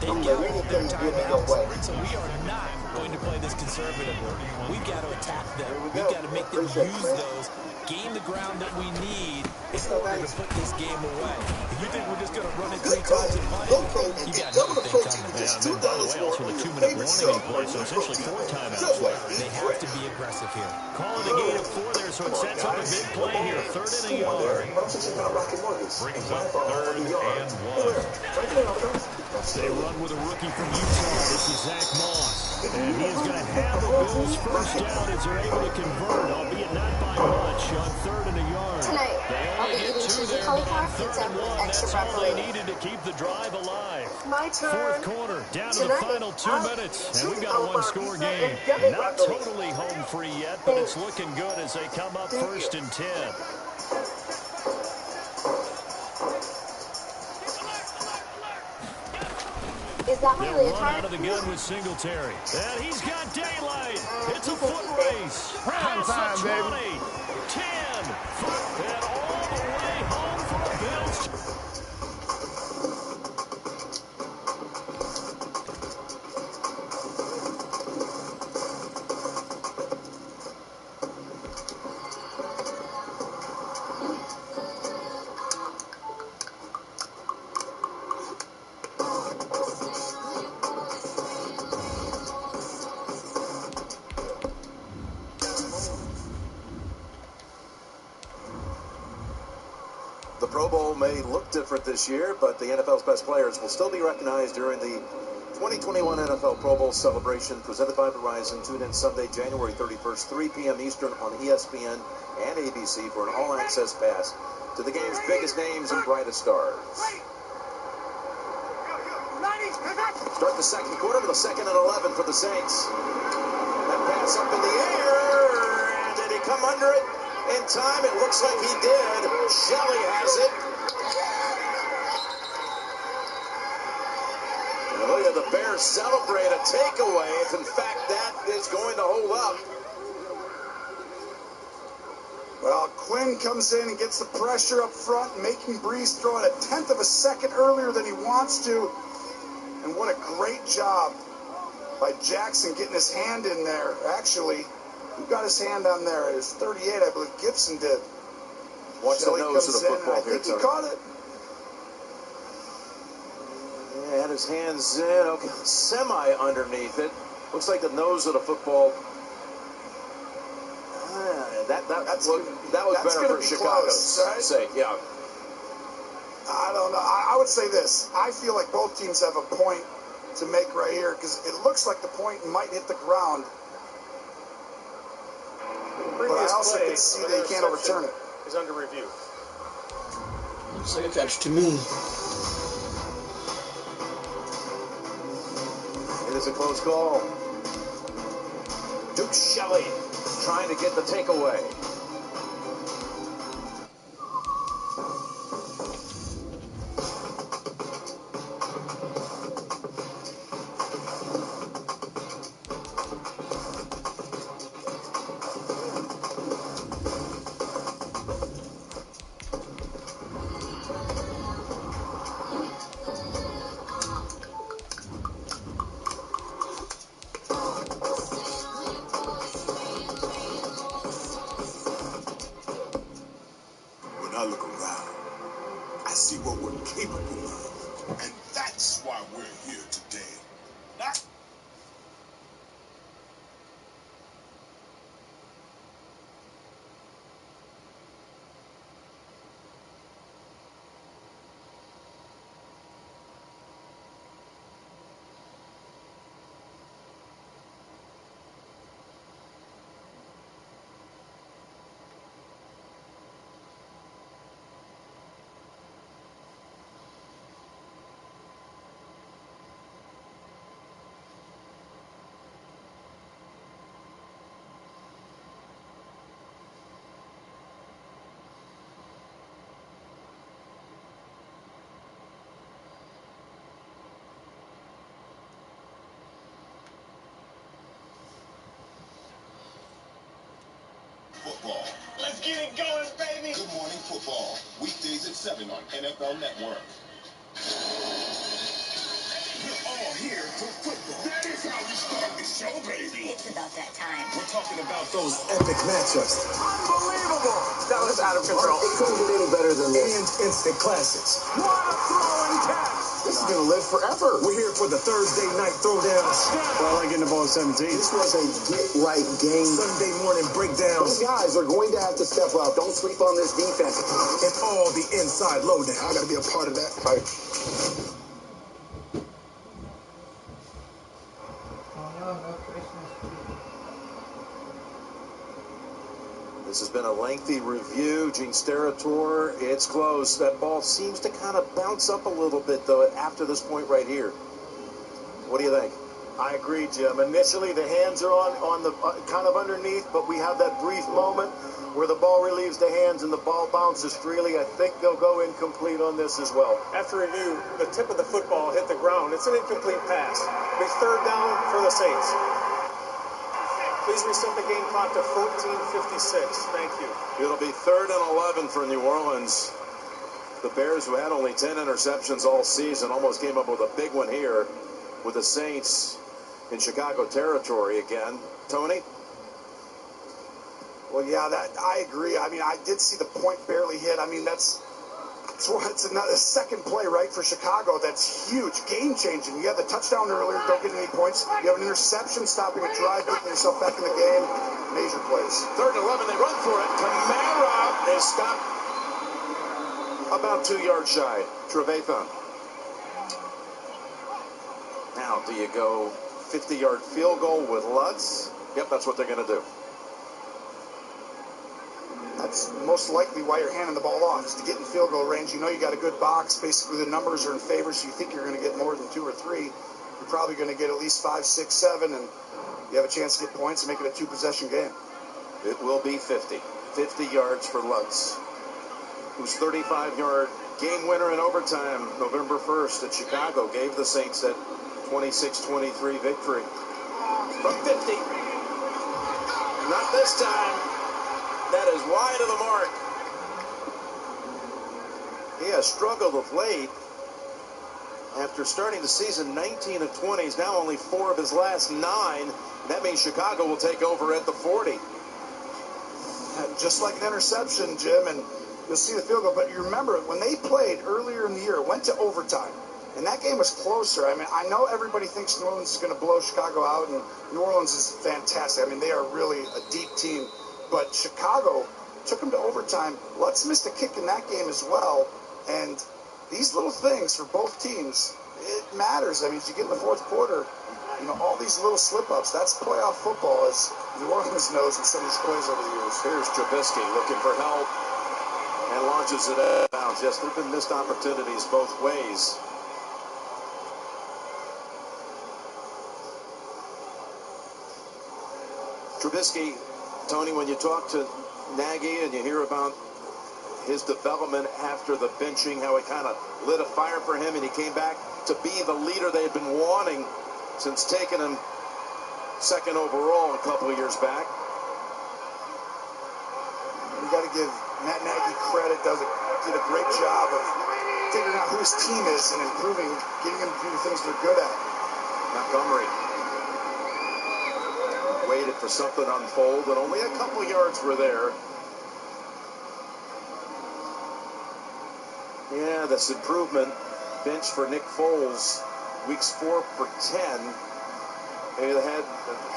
They've got all their timeouts, so we are not going to play this conservatively. We've got to attack them. We've got to make them use those, gain the ground that we need in order to put this game away. If you think we're just going to run it 3 times and punt it, you got another thing coming. Yeah, and then, by the way, also a 2-minute warning in play, so essentially 4 timeouts left. They have to be aggressive here. Call it a gain of 4 there, so it sets up a big play here. 3rd and a yard. Brings up 3rd and 1. They run with a rookie from Utah. This is Zach Moss. And he is going to have the Bills first down as they're able to convert, albeit not by much, on 3rd and a yard. Tonight, They I'll only be get eating 2 cheesy there, but cauliflower on 3rd pizza and with 1, extra that's all they broccoli. needed to keep the drive alive. My turn. 4th quarter, down to the Tonight, final 2 minutes, and we've got a cauliflower one-score pizza game. and yummy Not broccoli. totally home free yet, but it's looking good as they come up 1st and 10. Is that my They'll run leotard? out of the gun with Singletary. And he's got daylight. It's a foot race. Past the 20, 10, 5, and all the way home for the Bills. The Pro Bowl may look different this year, but the NFL's best players will still be recognized during the 2021 NFL Pro Bowl celebration presented by Verizon. Tune in Sunday, January 31st, 3 p.m. Eastern on ESPN and ABC for an all-access pass to the game's biggest names and brightest stars. Start the second quarter with a 2nd and 11 for the Saints. That pass up in the air, and did he come under it in time? It looks like he did. Shelley has it. And look at the Bears celebrate a takeaway if, in fact, that is going to hold up. Well, Quinn comes in and gets the pressure up front, making Breeze throw it 1/10 of a second earlier than he wants to. And what a great job by Jackson getting his hand in there. Actually, who got his hand on there? It was 38, I believe Gibson did. Watch the nose of the football here, I think he caught it. Yeah, had his hands in, okay, semi underneath it. Looks like the nose of the football. That was better for Chicago's sake, yeah. I don't know. I would say this. I feel like both teams have a point to make right here because it looks like the point might hit the ground. But I also can see that you can't overturn it. Is under review. Looks like a catch to me. It is a close call. Duke Shelley trying to get the takeaway. When I look around, I see what we're capable of. And that's why we're here today. Not football. Let's get it going, baby. Good Morning Football. Weekdays at 7 on NFL Network. We're all here for football. That is how we start the show, baby. It's about that time. We're talking about those epic matchups. Unbelievable. That was out of control. It couldn't get any better than this. And instant classics. What a throw and catch. This is going to live forever. We're here for the Thursday night throwdown. Well, I like getting the ball at 17. This was a get-right game. Sunday morning breakdowns. Those guys are going to have to step up. Don't sleep on this defense. And all the inside lowdown. I got to be a part of that fight. This has been a lengthy review. Gene Steratore, it's close. That ball seems to kind of bounce up a little bit, though, after this point right here. What do you think? I agree, Jim. Initially, the hands are on the kind of underneath, but we have that brief moment where the ball relieves the hands and the ball bounces freely. I think they'll go incomplete on this as well. After review, the tip of the football hit the ground. It's an incomplete pass. Be third down for the Saints. Please reset the game clock to 14:56. Thank you. It'll be 3rd and 11 for New Orleans. The Bears, who had only 10 interceptions all season, almost came up with a big one here with the Saints in Chicago territory again. Tony? Well, yeah, I agree. I mean, I did see the point barely hit. I mean, it's another second play, right, for Chicago. That's huge, game-changing. You had the touchdown earlier, don't get any points. You have an interception, stopping a drive, getting yourself back in the game. Major plays. 3rd and 11, they run for it. Kamara is stopped about 2 yards shy. Trevathan. Now, do you go 50-yard field goal with Lutz? Yep, that's what they're going to do. That's most likely why you're handing the ball off, is to get in field goal range. You know you got a good box. Basically, the numbers are in favor, so you think you're going to get more than 2 or 3. You're probably going to get at least 5, 6, 7, and you have a chance to get points and make it a 2-possession game. It will be 50. 50 yards for Lutz, whose 35-yard game winner in overtime November 1st at Chicago gave the Saints that 26-23 victory. From 50. Not this time. That is wide of the mark. He has struggled of late. After starting the season 19 of 20, he's now only 4 of his last 9. That means Chicago will take over at the 40. Just like an interception, Jim, and you'll see the field goal. But you remember, when they played earlier in the year, it went to overtime. And that game was closer. I mean, I know everybody thinks New Orleans is going to blow Chicago out, and New Orleans is fantastic. I mean, they are really a deep team. But Chicago took them to overtime. Lutz missed a kick in that game as well. And these little things for both teams, it matters. I mean, as you get in the fourth quarter, you know, all these little slip-ups, that's playoff football, as New Orleans knows in some of these plays over the years. Here's Trubisky looking for help and launches it out of bounds. Yes, there have been missed opportunities both ways. Trubisky, Tony, when you talk to Nagy and you hear about his development after the benching, how it kind of lit a fire for him and he came back to be the leader they had been wanting since taking him 2nd overall a couple of years back. We got to give Matt Nagy credit. Did a great job of figuring out who his team is and improving, getting them to do the things they're good at. Montgomery waited for something to unfold, and only a couple yards were there. Yeah, this improvement. Bench for Nick Foles, weeks 4 for 10. They had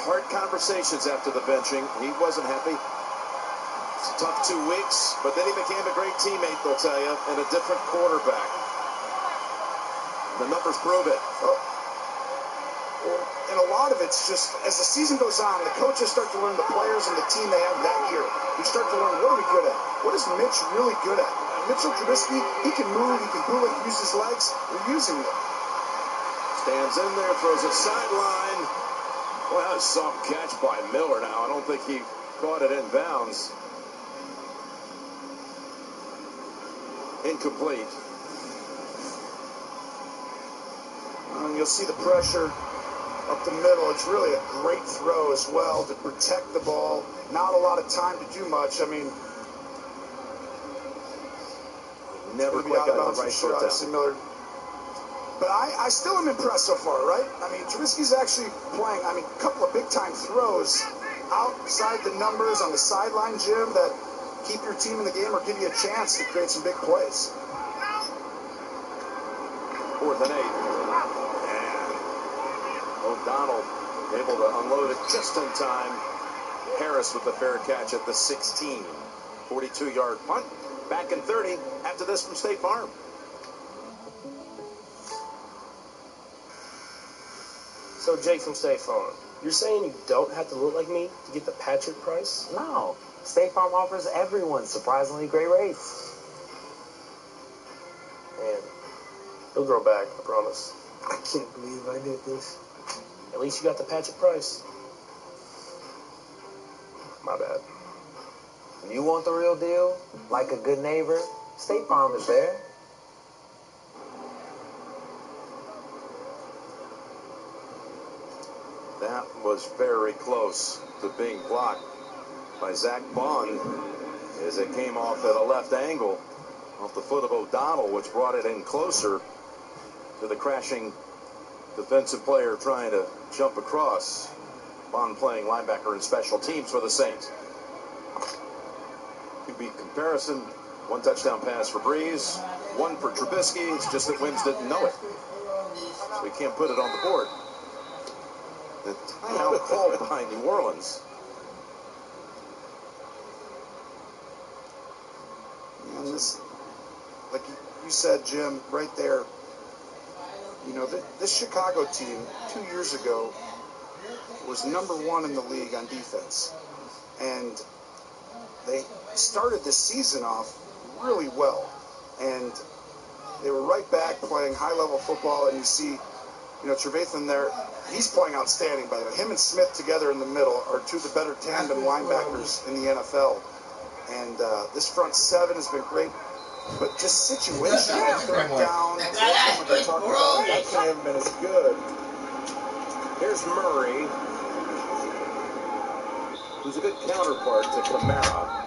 hard conversations after the benching. He wasn't happy. It's a tough 2 weeks, but then he became a great teammate, they'll tell you, and a different quarterback. The numbers prove it. And a lot of it's just, as the season goes on, the coaches start to learn the players and the team they have that year. You start to learn, what are we good at? What is Mitch really good at? Mitchell Trubisky, he can move, he can bullet, use his legs. We're using it. Stands in there, throws it sideline. Well, that was a soft catch by Miller now. I don't think he caught it in bounds. Incomplete. And you'll see the pressure up the middle. It's really a great throw as well to protect the ball. Not a lot of time to do much. I mean, never quite got the right foot down. Miller But I still am impressed so far, right? I mean, Trubisky's actually playing, a couple of big-time throws outside the numbers on the sideline, Jim, that keep your team in the game or give you a chance to create some big plays. 4th and 8. And O'Donnell able to unload it just in time. Harris with the fair catch at the 16. 42-yard punt. Back in 30 after this from State Farm. So, Jake from State Farm, you're saying you don't have to look like me to get the Patrick price? No. State Farm offers everyone surprisingly great rates. And he'll grow back, I promise. I can't believe I did this. At least you got the Patrick price. My bad. You want the real deal? Like a good neighbor? State Farm is there. That was very close to being blocked by Zach Bond as it came off at a left angle off the foot of O'Donnell, which brought it in closer to the crashing defensive player trying to jump across. Bond playing linebacker in special teams for the Saints. QB comparison, 1 touchdown pass for Breeze, 1 for Trubisky. It's just that Wims didn't know it, so he can't put it on the board. The timeout called by New Orleans. And this, like you said, Jim, right there, this Chicago team 2 years ago was #1 in the league on defense. And they started the season off really well. And they were right back playing high-level football, and you see, Trevathan there, he's playing outstanding, by the way. Him and Smith together in the middle are 2 of the better tandem linebackers in the NFL. And this front 7 has been great. But just situation, third down, that can't have been as good. Here's Murray, who's a good counterpart to Kamara.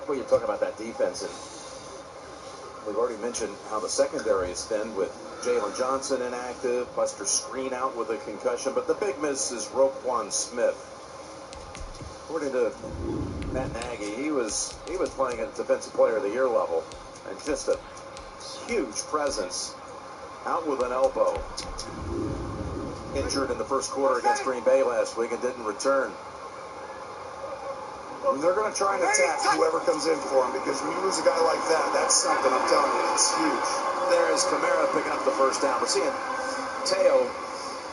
Well, you're talking about that defense, and we've already mentioned how the secondary is thin with Jalen Johnson inactive, Buster Screen out with a concussion, but the big miss is Roquan Smith. According to Matt Nagy, he was playing at Defensive Player of the Year level, and just a huge presence. Out with an elbow. Injured in the first quarter against Green Bay last week and didn't return. And they're going to try and attack whoever comes in for him, because when you lose a guy like that, that's something, I'm telling you, it's huge. There's Kamara picking up the first down. We're seeing Teo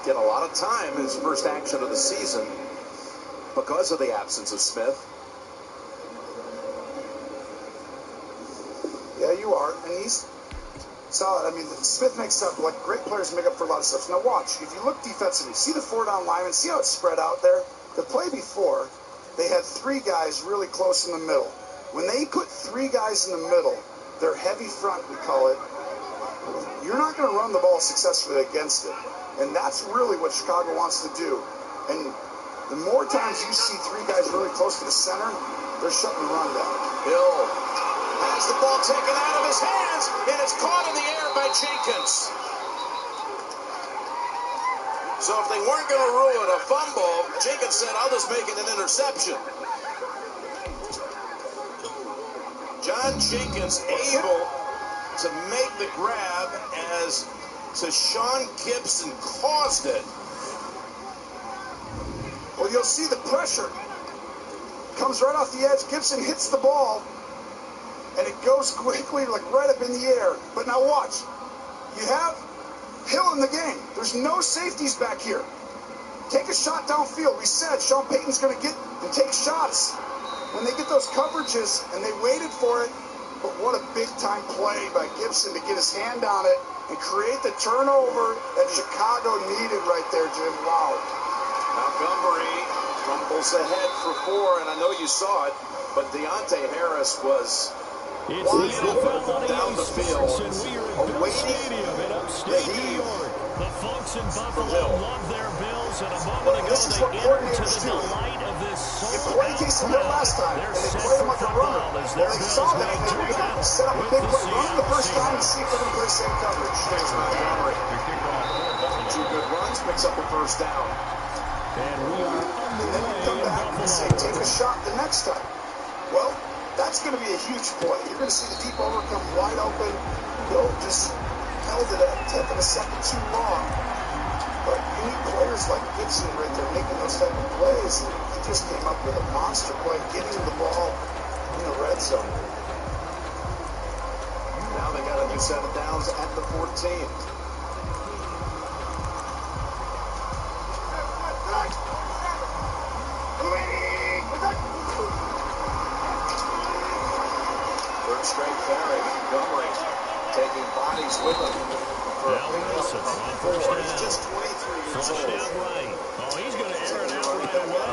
get a lot of time in his first action of the season because of the absence of Smith. Yeah, you are, and he's solid. Smith makes up, like great players make up for a lot of stuff. Now watch, if you look defensively, see the 4-down lineman, see how it's spread out there? The play before, they had 3 guys really close in the middle. When they put 3 guys in the middle, their heavy front, we call it, you're not going to run the ball successfully against it. And that's really what Chicago wants to do. And the more times you see 3 guys really close to the center, they're shutting the run down. Hill has the ball taken out of his hands, and it's caught in the air by Jenkins. So if they weren't going to rule it a fumble, Jenkins said, I'll just make it an interception. John Jenkins able to make the grab as Tashawn Gibson caused it. Well, you'll see the pressure comes right off the edge. Gibson hits the ball, and it goes quickly, like right up in the air. But now watch. You have Hill in the game. There's no safeties back here. Take a shot downfield. We said Sean Payton's going to get and take shots when they get those coverages, and they waited for it. But what a big-time play by Gibson to get his hand on it and create the turnover that Chicago needed right there, Jim. Wow. Montgomery fumbles ahead for 4, and I know you saw it, but Deontay Harris was down the field, awaiting the heave. The folks in Buffalo love their Bills, and a moment ago they entered to the delight of this sold-out crowd. They're set for football as There he saw that. There we go. Set up a big play. Run the first time and see if they're going to play same coverage. There's Montgomery. 2 good runs, picks up a first down. And we are and then you come back and say, take a shot the next time. Well, that's going to be a huge play. You're going to see the deep over come wide open. Bill just held it a tenth of a second too long. But you need players like Gibson right there making those type of plays. He just came up with a monster play, getting the ball in the red zone. Now they got a new set of downs at the 14. Third straight carry. Montgomery taking bodies with him. He's just 23 years old. Right. Oh, he's going to air it out right away.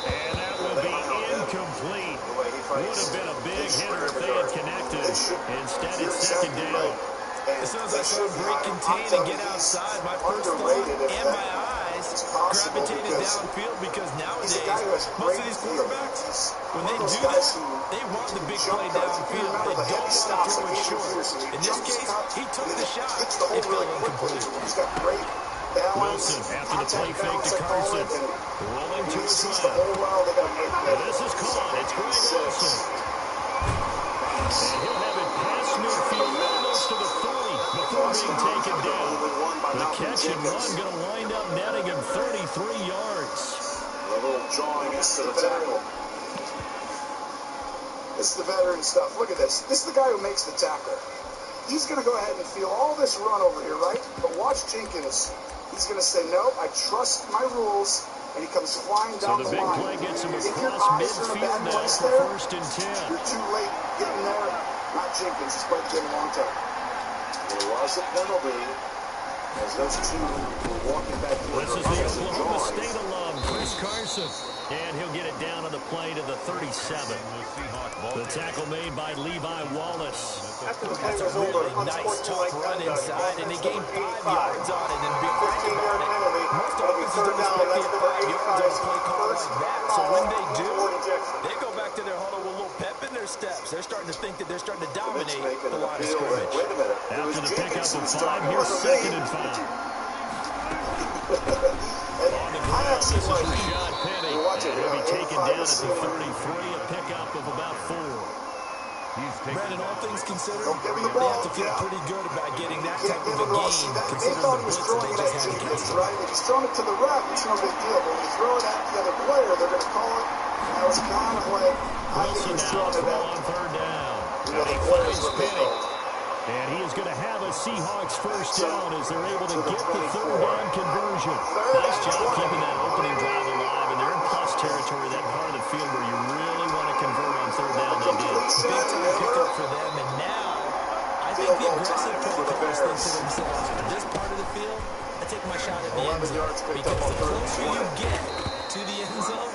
And that will be incomplete. Would have been a big hitter if they had connected. Instead, it's second down. As soon as I saw him break contain and get outside, my first thought and my eyes gravitated downfield because nowadays, most of these quarterbacks, when they do that, they want the big play downfield. They don't want to throw it short. In this case, he took the shot. It fell incomplete. He's got great balance. Wilson after the play fake to Carson. Rolling to his left. This is caught. It's Greg Wilson. And he'll have it past midfield almost to the 30 before being taken down. The catch and run going to wind up netting him 33 yards. A little jawing into the tackle. This is the veteran stuff. Look at this. This is the guy who makes the tackle. He's going to go ahead and feel all this run over here, right? But watch Jenkins. He's going to say, no, I trust my rules. And he comes flying down the line. So the big play gets him across midfield now for first and 10. You're too late getting there. Not Jenkins. He's played the game a long time. There was a penalty as those two were walking back to this is the Oklahoma State alum, Chris Carson. And he'll get it down on the play to the 37. The tackle made by Levi Wallace. After the play was over, nice tough run inside, and they gained 5 yards on it. And be frank about it, most offenses don't expect to get 5 yards on a play call like that. So when they do, they go back to their huddle with a little pep in their steps. They're starting to think that they're starting to dominate the line of scrimmage. Wait a minute. After the pickup of 5, here's second and 5. I actually like Rashad Penny. He'll be taken down at the 33, a pickup of about 4. Brandon, all things considered, they have to feel pretty good about getting that type of a game, considering the blitz that they just had against them. Right? If he's throwing it to the ref, it's no big deal. But when you throw it at the other player, they're going to call it. And I was kind of like, I think he was throwing it at on third down. the other players with Penny. And he is going to have a Seahawks first down as they're able to get the third down conversion. Nice job keeping that opening drive alive, and they're in plus territory, that part of the field where you really want to convert on third down. They did. Big time pickup for them, and now I think the aggressive play callers think to themselves, this part of the field, I take my shot at the end zone, because the closer you get to the end zone,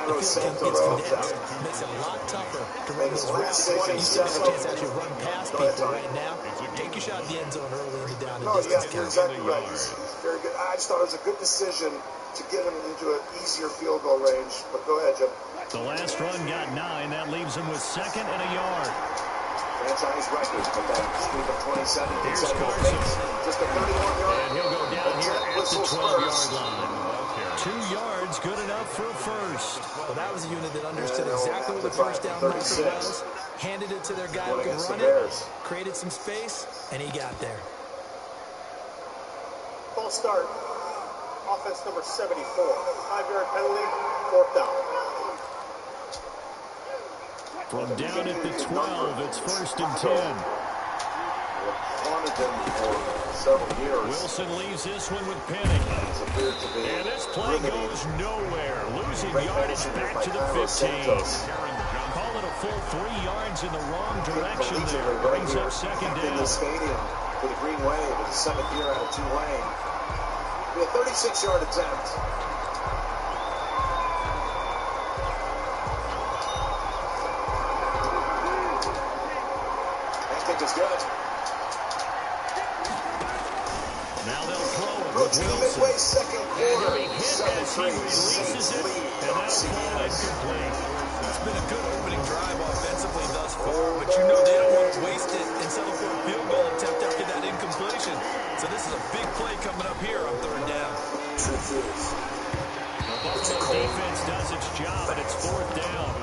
the field gets condensed. It makes it a lot tougher to run those routes. You still have a chance to actually run past people right now. Take your shot at the end zone early in the down and distance you're exactly right. Very good. I just thought it was a good decision to get him into an easier field goal range. But go ahead, Jim. The last run got 9. That leaves him with 2nd and a yard. Franchise record with that streak of 27 consecutive Carson. Just a 31-yard. And he'll go down here at the 12-yard line. 2 yards, good enough for a first. Well, that was a unit that understood exactly where the first down marker was, handed it to their guy who could run it, created some space, and he got there. False start. Offense number 74. 5-yard penalty, 4th down. From down at the 12, it's 1st and 10. Wanted them for several years. Wilson leaves this one with Penny. And this play goes nowhere. Losing yardage back to the 15. Call it a full 3 yards in the wrong direction there. Brings up second down. In the stadium for the Green Wave. It's the 7th year out of Tulane. A 36-yard attempt. That kick is good. Now they'll throw it. Approaching the midway second quarter. He hit as he releases it, and that'll fall incomplete. It's been a good opening drive offensively. you know they don't want to waste it and settle for a field goal attempt after that incompletion. So this is a big play coming up here on third down. Truth is, The Buffalo defense does its job, and it's fourth down.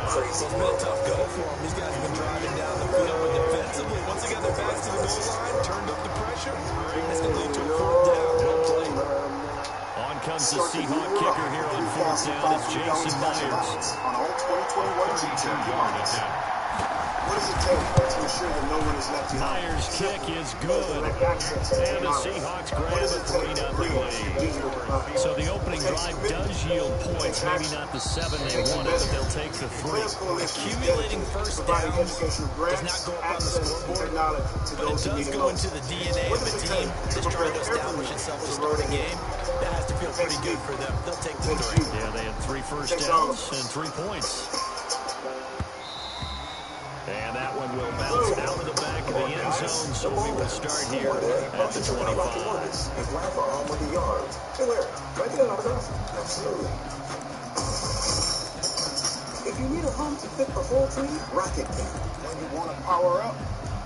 It's been a tough go for them. These guys have been driving down the field, but defensively, once they got their backs to the goal line, turned up the pressure, that's going to lead to a fourth down. Well played. On comes the Seahawk kicker here on fourth down. It's Jason Myers. On all 2021 teams. What does it take to ensure that no one is left behind? Myers' kick is good. And the Seahawks grab a 3-0 lead. So the opening drive does yield points. Maybe not the 7 they wanted, but they'll take the 3. Accumulating first downs does not go up on the scoreboard, but it does go into the DNA of a team that's trying to establish itself to start a game. That has to feel pretty good for them. They'll take the 3. Yeah, they had 3 first downs and 3 points. And that one will bounce out of the back of the end zone, so we will start here at the 25. If you need a home to fit the whole team, Rocket can. When you want to power up,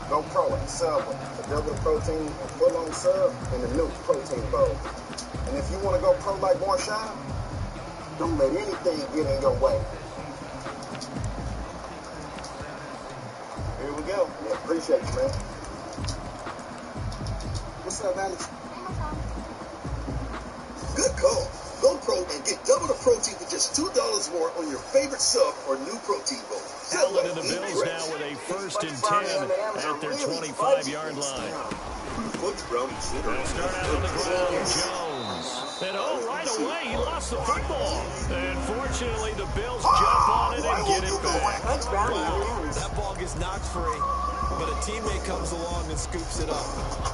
go pro and Subway. The double protein, full-on sub, and the new protein bowl. And if you want to go pro like Marshawn, don't let anything get in your way. Here we go. Yeah, appreciate you, man. What's up, Alex? Good call. Go pro and get double the protein for just $2 more on your favorite sub or new protein bowl. Allen and the Bills now with a 1st and 10 at their 25-yard line. They'll start out on the ground. Jones. And right away, he lost the football. And fortunately, the Bills jump on it and get it back. That ball gets knocked free, but a teammate comes along and scoops it up.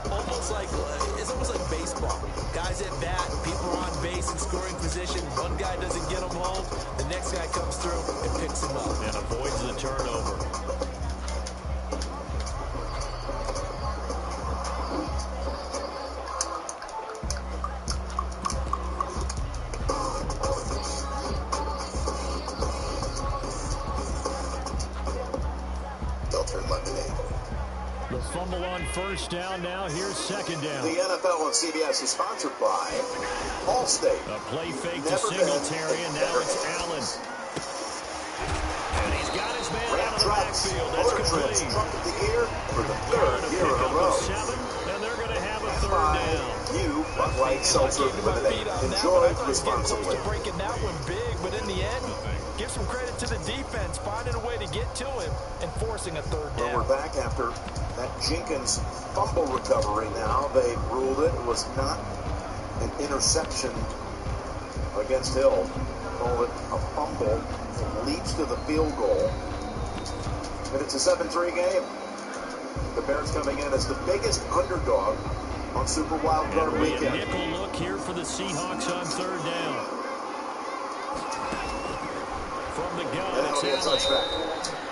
It's almost like baseball. Guys at bat, people are on base in scoring position. One guy doesn't get him home, the next guy comes through and picks him up. And avoids the turnover. The fumble on first down. Now here's second down. The NFL on CBS is sponsored by Allstate. A play fake to Singletary, and now it's Allen. And he's got his man out of the backfield. That's complete. Truck of the year for the third year in a row. 7, and they're going to have a third down. You, Bud Light Seltzer Lemonade. Enjoy responsibly. Breaking that one big, but in the end, give some credit to the defense, finding a way to get to him and forcing a third down. Well, we're back after that Jenkins fumble recovery now. They ruled it was not an interception against Hill. Called it a fumble. It leads to the field goal. And it's a 7-3 game. The Bears coming in as the biggest underdog on Super Wild Card Weekend. A nickel look here for the Seahawks on third down. From the gun, it's a touchback.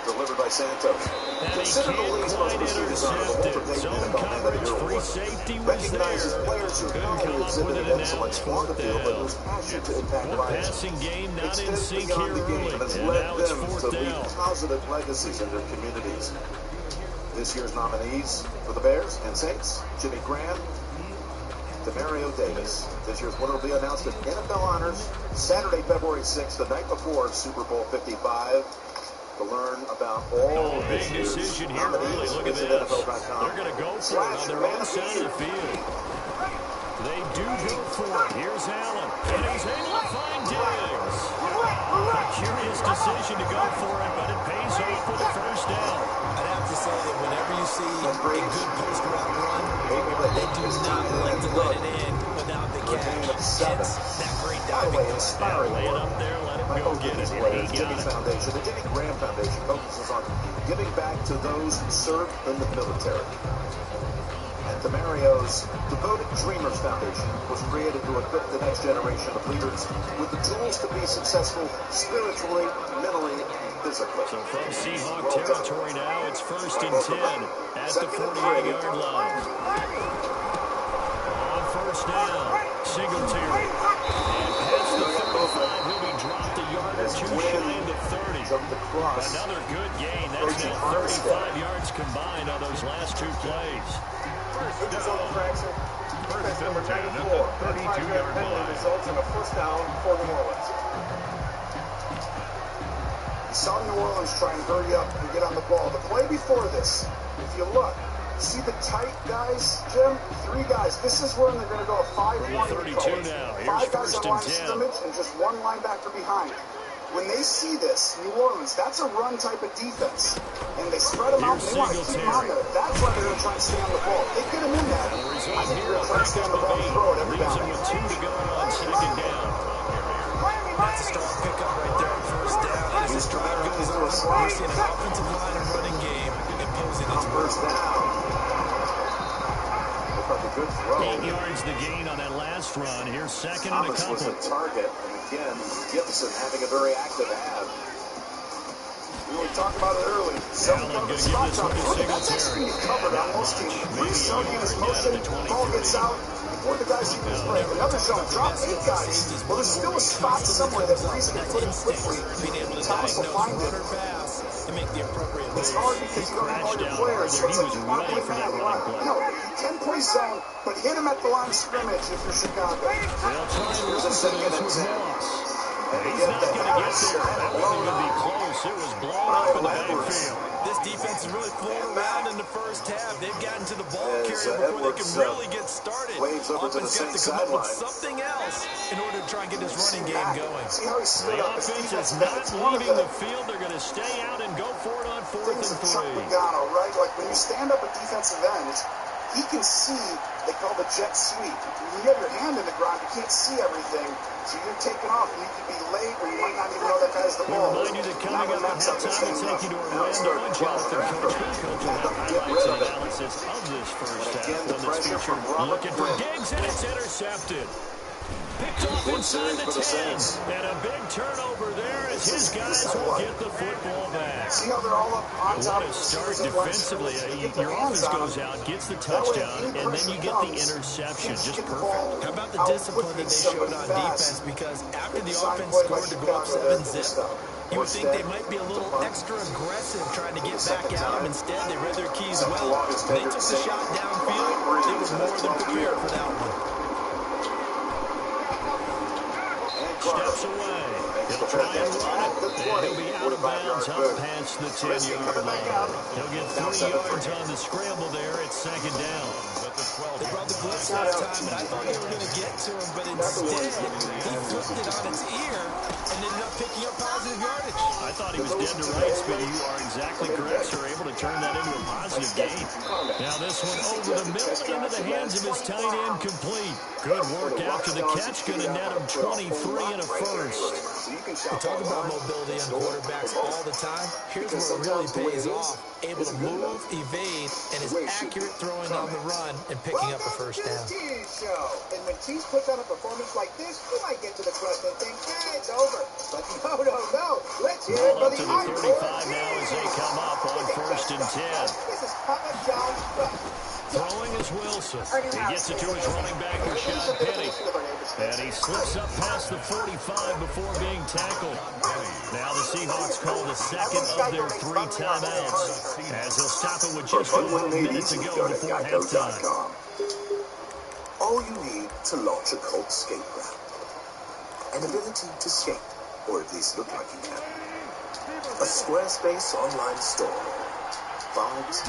Delivered by Santos. And he can't quite intercept it. Zone coverage, free safety was there. Couldn't come up with it, and now it's fourth down. The passing game not in sync here early, and now it's fourth down. Positive legacies in their communities. This year's nominees for the Bears and Saints, Jimmy Graham, Demario Davis. This year's winner will be announced at NFL Honors Saturday, February 6th, the night before Super Bowl 55. To learn about all of big decision here early. Look at this. They're going to go for it on their own side of the field. They do go for it. Here's Allen. And he's able to find Diggs. A curious decision to go for it, but it pays off for the first down. I'd have to say that whenever you see a good post-route run, they do not like to let it in without the catch. Hence, that great diving play. Lay it up there, let him go get it. And he got it. Foundation, the Jimmy Graham Foundation focuses on giving back to those who serve in the military. And Demario's Devoted Dreamers Foundation was created to equip the next generation of leaders with the tools to be successful spiritually, mentally, and physically. So from Seahawk territory now, it's 1st and 10 at the 48-yard line. On first down, Singletary. And past the 35, he'll be dropped a yard or two shy of the 30. Another good gain. That's now 38 45 yards combined on those last two plays. First number 94. 32-yard penalty results in a first down for New Orleans. You saw New Orleans try and hurry up and get on the ball. The play before this, if you look, see the tight guys, Jim? 3 guys. This is when they're going to go a 5-1 32 now. Here's 5 guys on line 1st and 10. scrimmage and just 1 linebacker behind. When they see this, New Orleans, that's a run type of defense. And they spread them out, and they want to keep them on there. That's why they're going to try and stay on the ball. They get them in that. I think they're going to try and stay on the ball and throw it every down. With 2 to go on 2nd down. That's a strong pickup right there on first down. As this drive goes on, we're seeing an offensive line and running game imposing its first down. Looked like a good throw. 8 yards the gain on that last run. Here's second and a Thomas couple. was a target. And again, Gibson having a very active half. We talked about it early. Allen going to give this one to Singletary. Covered on most teams. Free zone in his motion. Ball gets out. Before the guys even play. Another zone. Drop 8 guys. Well, there's still a spot somewhere that Breeze can put it quickly. Thomas will find it. It's hard because you don't have all your players. So it's like you want to play man. No, 10-play zone, but hit him at the line of scrimmage if you're Chicago. Here's a second and 10. He's not going to get there. That wasn't going to be close. It was blown up in the backfield. This defense is really floating around in the first half. They've gotten to the ball carrier before they can really get started. Offense got to come up with something else in order to try and get this running game going. The offense is not leaving the field. They're going to stay out and go for it on 4th and 3. Chuck Pagano, right? Like when you stand up a defensive end, he can see, they call the jet sweep. When you have your hand in the ground, you can't see everything. So you're taking off, and you could be late, or you might not even know that guy's the ball. We remind you that coming up at halftime, we'll take you to Orlando. Jonathan Coach will have highlights and analysis of this first half. One that's featured looking for Diggs, and it's intercepted. Picked off inside the 10. And a big turnover there as his guys will get the football back. See how they're all up on top? What a start defensively. Your offense goes out, gets the touchdown, and then you get the interception. Just perfect. How about the discipline that they showed on defense? Because after the offense scored to go up 7-zip, you would think they might be a little extra aggressive trying to get back at them. Instead, they read their keys well. They took the shot downfield. They were more than prepared for that one. Steps away. He'll try and run it. And he'll be out of bounds up past the 10-yard line. He'll get 3 yards on the scramble there at 2nd down. They brought the blitz that time, and I thought they were going to get to him, but instead, he flipped it on its ear and ended up picking up positive yardage. I thought he was dead to rights, but you are exactly correct, sir. Able to turn that into a positive gain. Now this one over the middle into the hands of his tight end, complete. Good work after the catch. Going to net him 23 and a first. We talk about mobility on quarterbacks all the time. Here's where it really pays off. Able to move, evade, and is accurate throwing on the run and picking up a first down. And when teams put on a performance like this, you might get to the crust and think, it's over. But no. Let's hear it for the Encore. 35 now as they come up on 1st and 10. This is Papa John's Buck. Throwing is Wilson. He gets it to his running back, Rashad Penny. And he slips up past the 45 before being tackled. Now the Seahawks call the second of their 3 timeouts, as he'll stop it with just 1 minute to go before halftime. All you need to launch a Colt skate ramp. An ability to skate, or at least look like you can. A Squarespace online store. Vibes.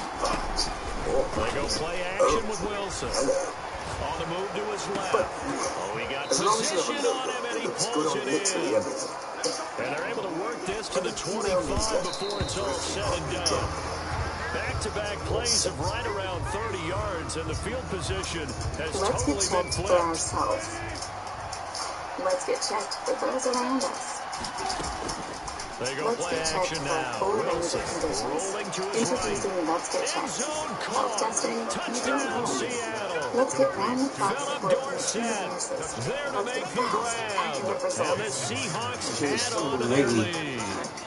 They go play action with Wilson. Hello. On the move to his left. He got position on him, and he pulls it in. And they're able to work this to the 25 before it's all said and done. Back-to-back plays of right around 30 yards, and the field position has totally been flipped. Let's get checked for those around us. They go play action now. Wilson rolling to his right. Let's get checked. Zone call. Touchdown Seattle. Let's get round the clock. Philip Dorsett there to make the grab. And the Seahawks add on to their lead.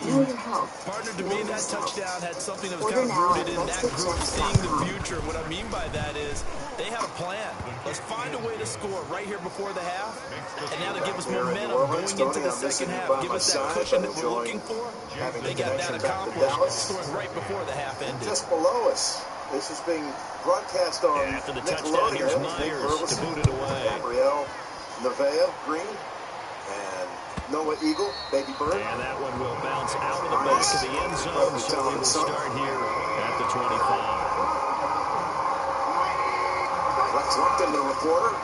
Know your health. Partner, to me, that touchdown had something that was kind of rooted in that group seeing the future. What I mean by that is they had a plan. Let's find a way to score right here before the half. And now to give us momentum going into the second half. Give us that cushion that we're looking for, Having they the got that connection back to accomplished, Dallas. scoring right before the half ended. Just below us, this is being broadcast on After the touchdown, here's Myers to boot it away. Gabrielle Nevea Green and Noah Eagle, Baby Bird. And that one will bounce out of the back of the end zone, so we will start here at the 25. Flex locked into the reporter.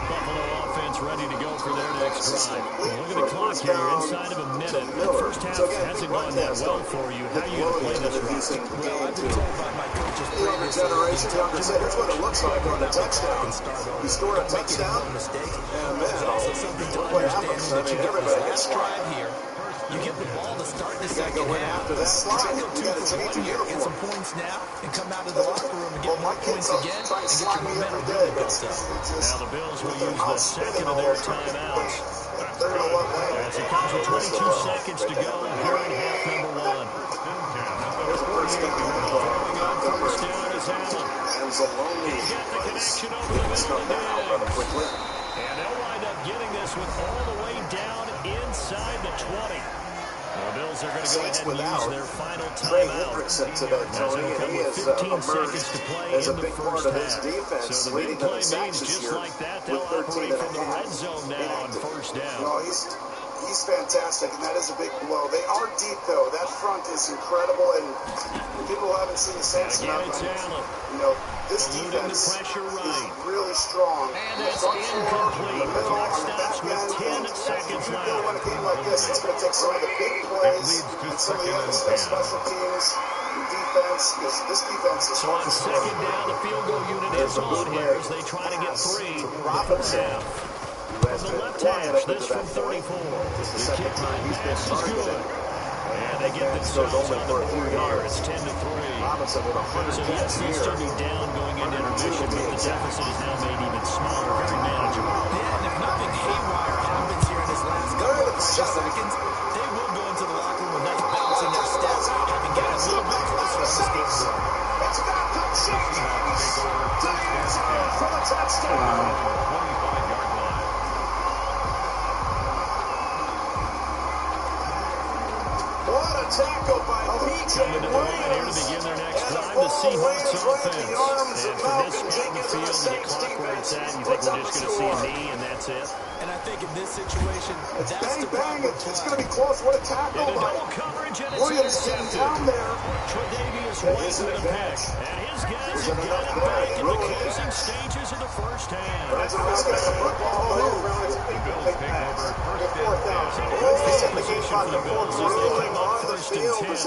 Buffalo offense ready to go for their next drive. Well, look at the clock here. You're inside of a minute. The first half hasn't gone that well for you. How are you going to play this run? Well, I've been told by my coaches Younger generation, younger say here's what it looks like on a touchdown. You score a touchdown, and then also something to what understand happens? that you get Everybody this gets last drive here. You get the ball to start the second go in half. after that slide. Go You got to 2 for change 1 your here, get some uniform. points now, and come out of the locker room and get more points again, Try and get slide your me every momentum day. really built up. Now the Bills will use the second of their timeouts. As it comes with 22 seconds to go here in half number 1. Here's a first down. First down is Allen. He's got the connection over the middle of the quickly. And they'll wind up getting this one all the way down inside the 20. The Bills are going to go ahead and use their final timeout. Tony, and he has 15 seconds to play as a in the big part first of his half. defense, So the big leading them play in sacks means this just year like that, they'll with 13 operate from the and a red half. zone now on first down. No, he's fantastic, and that is a big blow. They are deep, though. That front is incredible, and people who haven't seen the Saints enough, this defense is really strong. And it's incomplete. The clock stops with 10 seconds If you left. win a game like this, it's going to take some of the big plays and some of the other stuff, special teams, defense. This defense is So on second down, the field goal unit is on here as they try to get 3 before half. From the left hash, this from 34. The kick pass is good. And they get themselves on the board here. It's 10-3. So yes, they'll still be down going into intermission, but the deficit is now made even smaller, very manageable. Yeah, and if nothing haywire happens here in this last couple of seconds, they will go into the locker room with nice bounce in their steps, having gotten a little bit closer on the scoreboard. It's back to James. James for the touchdown. 25-yard line. What a tackle by P.J. Coming to the line here to begin their next drive, the Seahawks offense. And from this spot in the field to the clock where it's at, you think we're just going to see a knee and that's it? And I think in this situation, that's the bang, proper it's play. going to be close. What a tackle Into by double coverage and it's Williams sitting intercepted. down there. Tre'Davious White with a pick. And his guys have got it back in the closing stages of the first half. That's a risk of the football move. The Bills take over first Fourth down. Good position for the Bills as they come up first and 10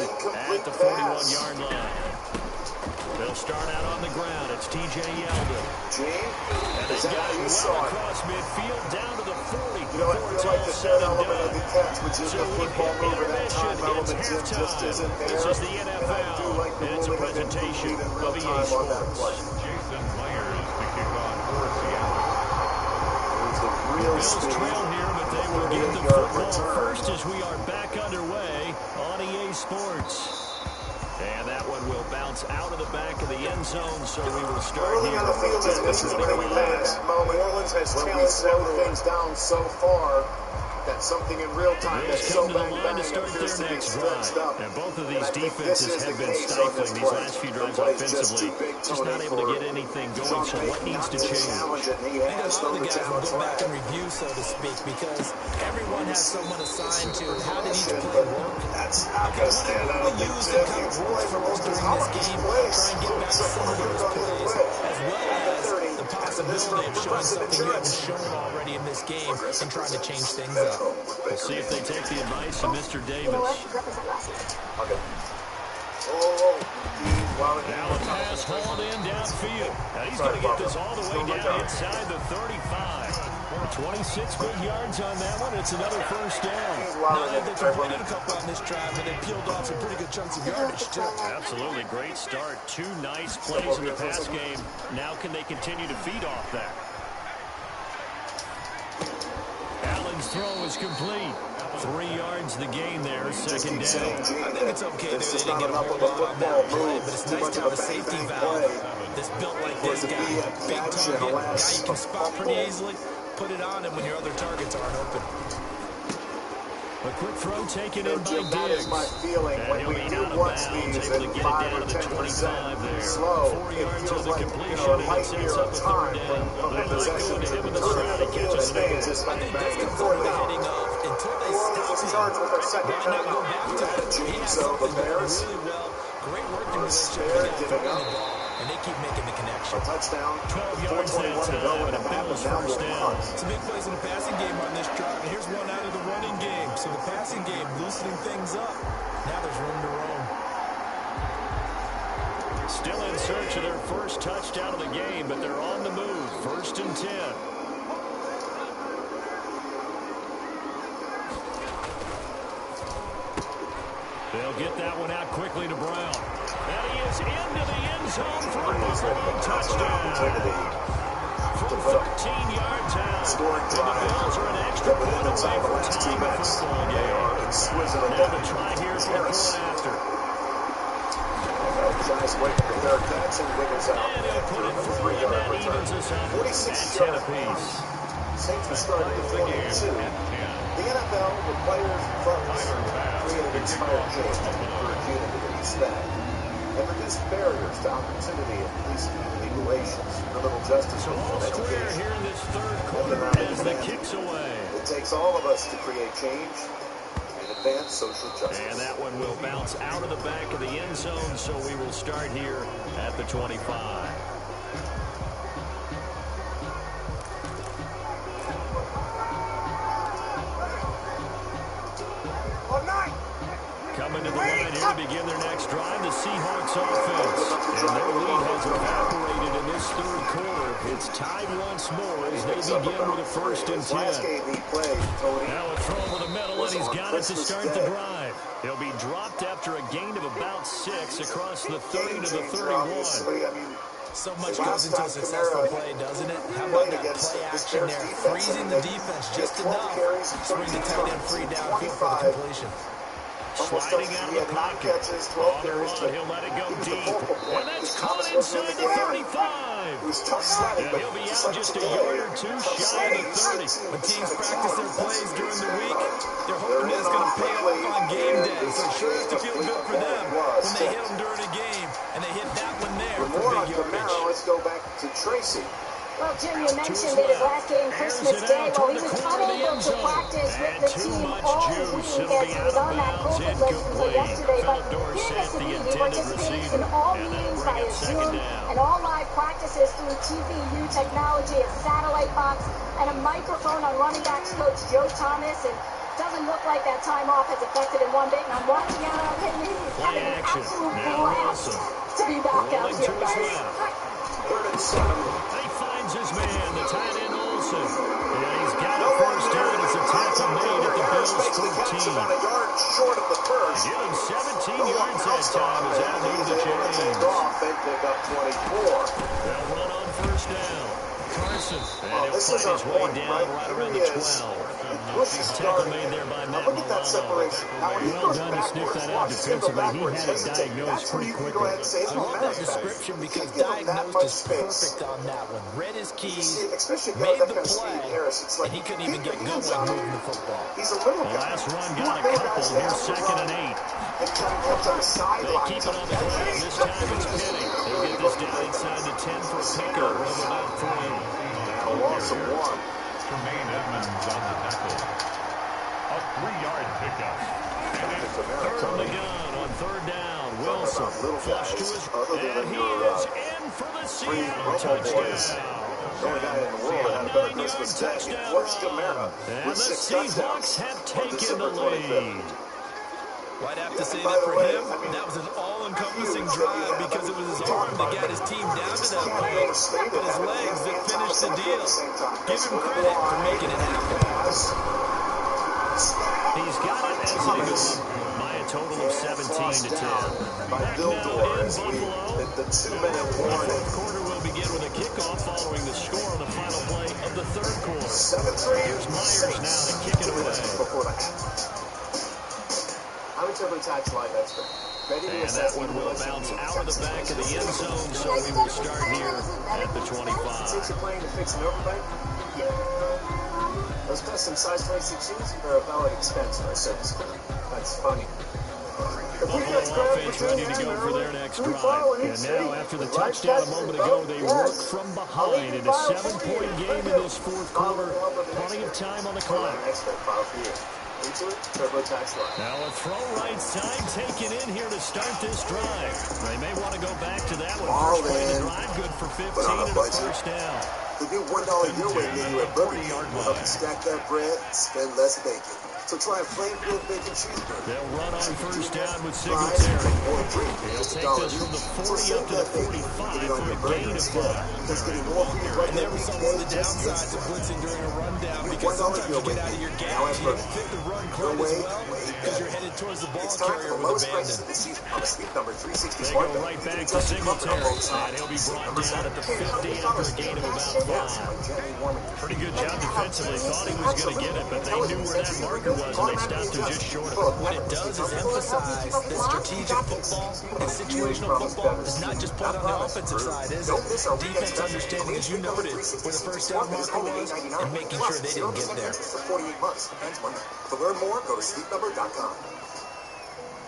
at the 41-yard line. They'll start out on the ground. It's T.J. Yeldon. And they got it well across midfield down to the 40 before it's all said and done. So we hit intermission. It's halftime. This is the NFL, and it's a presentation of EA Sports. Jason Myers to kick off for Seattle. Bills trail here, but they will get the football first as we are back underway on EA Sports. And that one will bounce out of the back of the end zone, so we will start here. This is where we had that moment. New Orleans has challenged things down so far that something in real time that's so bang bang appears to be stretched up. And both of these defenses have been stifling these last few drives offensively. Just not able to get anything going, so what needs to change? I think a lot of the guys will go back and review, so to speak, because everyone has someone assigned to how did each play work. That's not going to stand out. We use the kind of works for us during this game, try and get back some of those plays, as well as the possibility of showing something you haven't shown already in this game and trying to change things up. We'll see if they take the advice of Mr. Davis. Okay. Now a pass hauled in downfield. Now he's going to get this all the way down inside the 35. 26 good yards on that one. It's another first down. They completed a couple on this drive, and they peeled off some pretty good chunks of yardage, too. Absolutely. Great start. 2 nice plays in the pass game. Now can they continue to feed off that? Allen's throw is complete. 3 yards the gain there, second down. I think it's okay that they didn't get a whole lot on that play, but it's nice to have a safety valve that's built like this guy. Big target, guy you can spot pretty easily. Put it on him when your other targets aren't open. A quick throw taken in by Jim, that is Diggs. my feeling when we do watch these at 5 or 10% slow. It feels like, a light year of time from the possession to the turn of the field expands this thing back to 4 down. Until they New stop Orleans him. charged with their second Why not go timeout. back to That it? He Gene, has so the something going Bears really well. Great working are relationship spared, with the guy giving throwing up the ball, and they keep making the connection. a touchdown, 12 yards 4:21 to go in the half, and now we'll punt. Some big plays in the passing game on this drive, and here's one out of the running game. So the passing game loosening things up. Now there's room to roam. Still in search of their first touchdown of the game, but they're on the move. 1st and 10. They'll get that one out quickly to Brown. And he is into the end zone for a Buffalo touchdown. From 13 yards out. Scoring And the Bills are an extra point away from tying the football game. They are exquisite at Now that. the try here for the point after. Tries away from the third catch and wiggles out. And he'll put it through, and that evens us up 46 at 10 yards apiece. Saints were starting at 22. The NFL, the players, the clubs, created inspired change for a community that needs that. And reduced barriers to opportunity and decent legal relations. A little justice So all for square education. here in this third quarter as the kicks away. It takes all of us to create change and advance social justice. And that one will bounce out of the back of the end zone, so we will start here at the 25. Coming to the line here to begin their next drive, the Seahawks offense. And their lead has evaporated in this third quarter. It's tied once more as they begin with a 1st and 10. Last game he played, Tony. Now a throw over the middle, and he's got it to start the drive. He'll be dropped after a gain of about 6 across the 30 to the 31. So much goes into a successful play, doesn't it? How about that play action there? Freezing the defense just enough to bring the tight end free downfield for the completion. Sliding out of the pocket. On the run, he'll let it go deep. And that's caught inside the 35. And he'll be out just a yard or two shy of the 30. When teams practice their plays during the week, they're hoping that it's going to pay off on game day. So it sure has to feel good for them when they hit them during a game, and they hit that one there for big yardage. Let's go back to Tracy. Well, Jim, you mentioned that his last game, Christmas Day, well, he was unable to practice with the team all week as he was on that COVID list until yesterday. But here is the deal. He participates in all meetings via Zoom and all live practices through TVU technology, a satellite box, and a microphone on running backs coach Joe Thomas. And doesn't look like that time off has affected him one bit. And I'm watching out on him. He's having an absolute blast to be back out here, guys. 3rd and 7. He finds his man, the tight end Olsen. And he's got a first down as a tackle made at the Bills' 13. About a yard short of the first. Give him 17 yards that time as that leads the chains. They pick up 24. They'll run on 1st down. Carson. And he'll find his way down right around the 12. Tackle made there by Matt Look at that separation. Now, when he Well goes done to sniff backwards, that out watch, single defensively. He backwards, had it hesitate. diagnosed That's where pretty you can quickly. go ahead and say, I love that description because diagnosed is perfect on that one. Read his keys, made the play, and he couldn't even get going moving the football. He's a little The guy. last run got a couple. Here's 2nd and 8. And kind of comes on the They sideline. keep it on the ground. This time it's Penny. They'll get this down inside the 10 for a pickup of about 3. A loss of 1. Tremaine Edmonds on the tackle. A 3-yard pickup. From the gun on 3rd down. Wilson flush to his, and he is in for the Seattle touchdown. The only guy in the world that had a better Christmas day was Camara. And the Seahawks have taken the lead. Well, I'd have to say that for him, that was an all-encompassing drive because it was his arm that got his team down to that point, but his legs that finished the deal. Give him credit for making it happen. He's got it as they go by a total of 17 to 10. Back now in Buffalo. The 2-minute warning. The 4th quarter will begin with a kickoff following the score on the final play of the 3rd quarter. 7-3. Here's Myers now to kick it away. Before the half. How many turbo tax line that's been? And that one will bounce out of the back of the end zone, so we will start here at the 25. Since you're playing to fix an overbite? Yeah. Those custom size 26 shoes are a valid expense for a service center. That's funny. Buffalo offense ready to go for their next drive. And now, after the touchdown a moment ago, they work from behind in a 7-point game in this fourth quarter. Plenty of time on the clock. Now a throw right side taken in here to start this drive. They may want to go back to that one. First play of the drive, good for 15 and a first down. The new $1 your way menu at Burger King will help you stack that bread, spend less bacon. So try a flame-grilled bacon cheeseburger. They'll run on first down with Singletary. He'll take this from the 40 up to the 45 for a gain of 5. And there was some of the downsides of blitzing during a rundown because sometimes you get out of your game. You don't fit the run quite as well because you're headed towards the ball carrier with abandon. They go right back to Singletary. And he'll be brought down at the 50 after a gain of about 5. Pretty good job defensively. Thought he was going to get it, but they knew where that marker was, and they stopped him just short of it. What it does is emphasize that strategic football and situational football is not just played on the offensive side, is it? Defense understanding, as you noted, where the first down marker was, and making sure they didn't get there. To learn more, go to sleepnumber.com.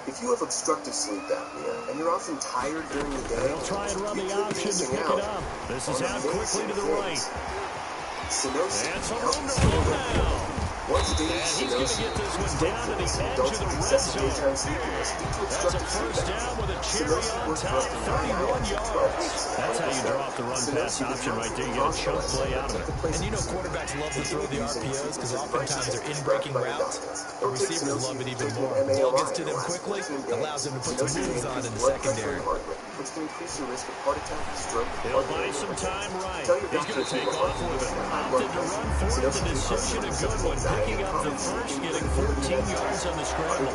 If you have obstructive sleep apnea and you're often tired during the day, they'll try and run the option to pick it up. This is out quickly to the right. And some room to roll now. And he's going to get this one down to the edge of the red zone. That's a first down with a cherry on top, 31 yards. That's how you draw up the run-pass option right there. You get a chunk play out of it. And you know quarterbacks love to throw the RPOs because oftentimes they're in-breaking routes. But receivers love it even more. The ball gets to them quickly, allows them to put some moves on in the secondary. Which can increase your risk of heart attack, stroke, he'll buy some time right. He's going to take off with it. Opted to run for it. The decision a good one. Picking up the first, getting 14 yards on the scramble.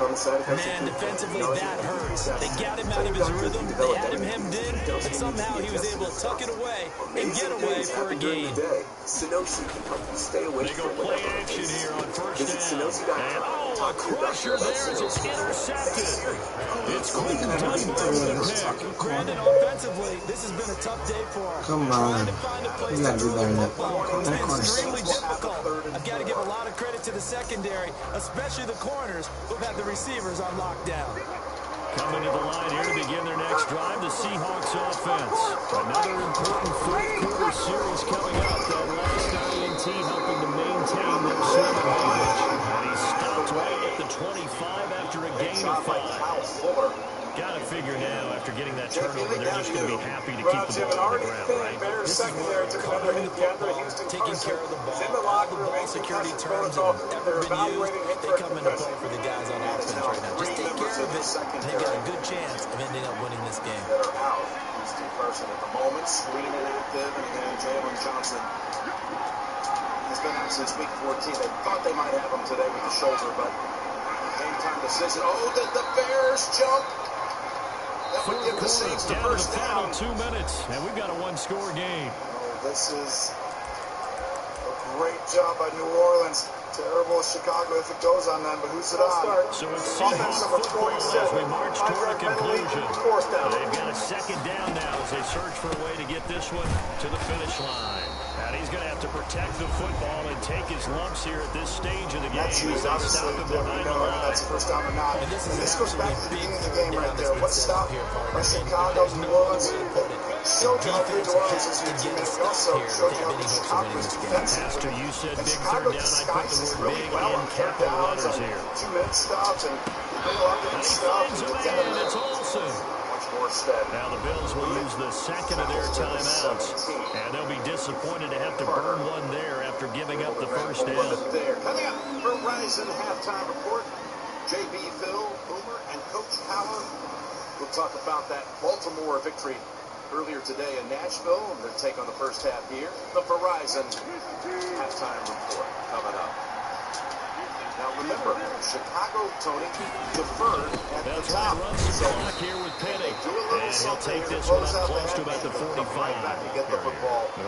Man, defensively, that hurts. They got him out of his rhythm. They had him hemmed in, but somehow he was able to tuck it away and get away for a gain. Synossi can help you stay awake. They go play action here on first down. And a crusher there as it's intercepted. It's Quentin Dunbar with a pick. Brandon, offensively, this has been a tough day for him. Come on. You gotta do better than that. It's been extremely difficult. I've got to give a lot of credit to the secondary, especially the corners who've had the receivers on lockdown. Coming to the line here to begin their next drive, the Seahawks offense. Another important fourth quarter series coming up. That last INT helping to maintain their serve advantage. And he stopped right at the 25 after a gain of 5. Got to figure now, after getting that turnover, they're just going to be happy to keep the ball on the ground, right? This is where covering the football, taking care of the ball, all the ball security terms that have ever been used, they come into play for the guys on offense right now. Just take care of it, and they got a good chance of ending up winning this game. That are out. Houston Carson at the moment, screening active, and again, Jalen Johnson has been out since week 14. They thought they might have him today with the shoulder, but game time decision. Oh, did the Bears jump? That would give the Saints the first down. 2 minutes, and we've got a one-score game. Oh, this is a great job by New Orleans. Terrible Chicago if it goes on them, but who's it on? So it's Seahawks football as we march toward a conclusion. They've got a second down now as they search for a way to get this one to the finish line. And he's going to have to protect the football and take his lumps here at this stage of the game. That's huge, obviously. We know whether that's first down or not. And this goes back to the beginning of the game right there. What stopped by Chicago, New Orleans? Showed you how good New Orleans is your team, and we also showed you how good Chicago is defensively. Pastor, you said big third down. I put the word big in capital letters here. 2-minute stops and and he finds a man. It's Olsen. Now the Bills will use the second of their timeouts, and they'll be disappointed to have to burn one there after giving up the first down. Coming up, Verizon halftime report. JB, Phil, Boomer, and Coach Howard will talk about that Baltimore victory earlier today in Nashville and their take on the first half here. The Verizon halftime report coming up. Now remember, Chicago, Tony, deferred at the top. Runs the clock here with Penny. And he'll take this one up close to about the 45. The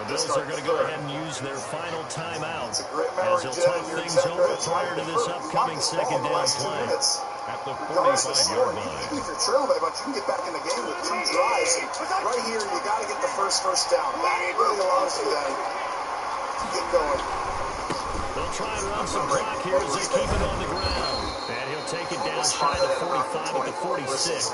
Bills are going to go ahead and use their final timeout as they'll talk things over prior to this upcoming second down play at the 45-yard line. Even if you're trailing by a bunch, you can get back in the game with 2 drives. And right here, you got to get the first down. That really allows you then to get going. They'll try and run some clock here as they keep it on the ground. And he'll take it down shy of 45 at the 46.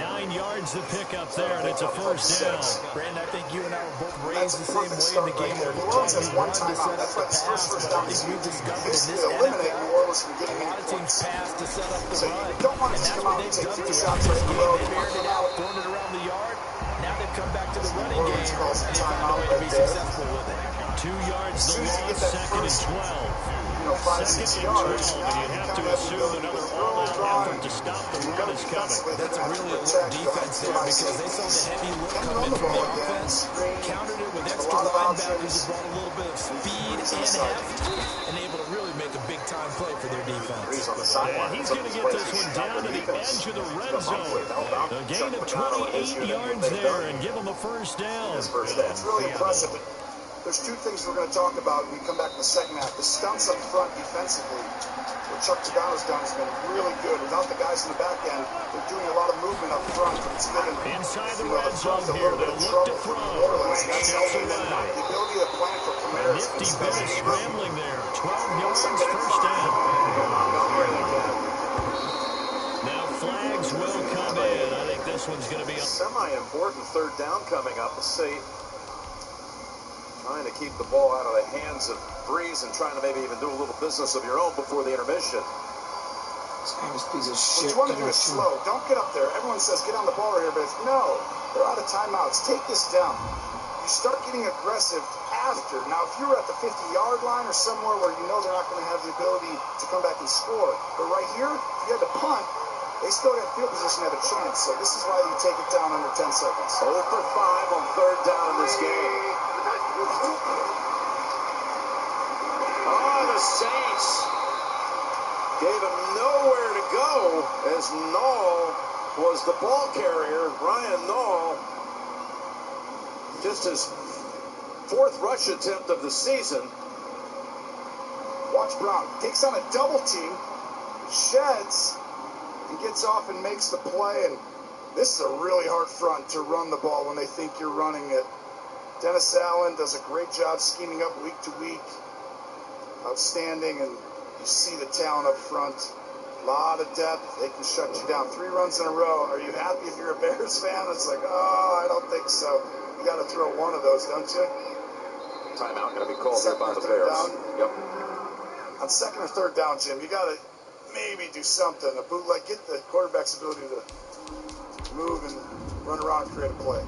9 yards to pick up there, and it's a first down. Brandon, I think you and I were both raised the same way in the game. We're trying to run to set up the pass, but I think we've discovered in this NFL, a lot of teams pass to set up the run. And that's what they've done throughout this game. They've aired it out, thrown it around the yard. Now they've come back to the running game, and they've found a way to be successful with it. 2 yards the loss, second and 12. Second and 12, and you'd have to assume another all-out effort to stop the run is coming. That's a really alert defense there because they saw the heavy look come in from the offense, countered it with extra linebackers who brought a little bit of speed and heft, and able to really make a big-time play for their defense. And he's going to get this one down to the edge of the red zone. A gain of 28 yards there and give him a first down. It's really impressive. There's two things we're going to talk about when we come back in the second half. The stunts up front defensively, what Chuck Pagano's done has been really good. Without the guys in the back end, they're doing a lot of movement up front. It's given inside the red zone here. They'll look to throw. That's helping them. The ability to plan for Kamara's nifty bit of scrambling there. 12 yards, first down. Now flags will come in. I think this one's going to be a semi-important third down coming up. Let's see. Trying to keep the ball out of the hands of Breeze and trying to maybe even do a little business of your own before the intermission. This piece of shit. What you want to do is slow. Don't get up there. Everyone says get on the ball here, but no, they're out of timeouts. Take this down. You start getting aggressive after. Now, if you were at the 50-yard line or somewhere where you know they're not going to have the ability to come back and score, but right here, if you had to punt, they still got field position, have a chance. So this is why you take it down under 10 seconds. 0 for 5 on third down in this game. Oh, the Saints gave him nowhere to go as Nall was the ball carrier. Ryan Nall, just his 4th rush attempt of the season. Watch Brown. Takes on a double team, sheds, and gets off and makes the play. And this is a really hard front to run the ball when they think you're running it. Dennis Allen does a great job scheming up week to week. Outstanding, and you see the talent up front. A lot of depth. They can shut you down. 3 runs in a row. Are you happy if you're a Bears fan? It's like, oh, I don't think so. You got to throw one of those, don't you? Timeout going to be called here by the Bears. Yep. On second or third down, Jim, you got to maybe do something. A bootleg, get the quarterback's ability to move and run around and create a play.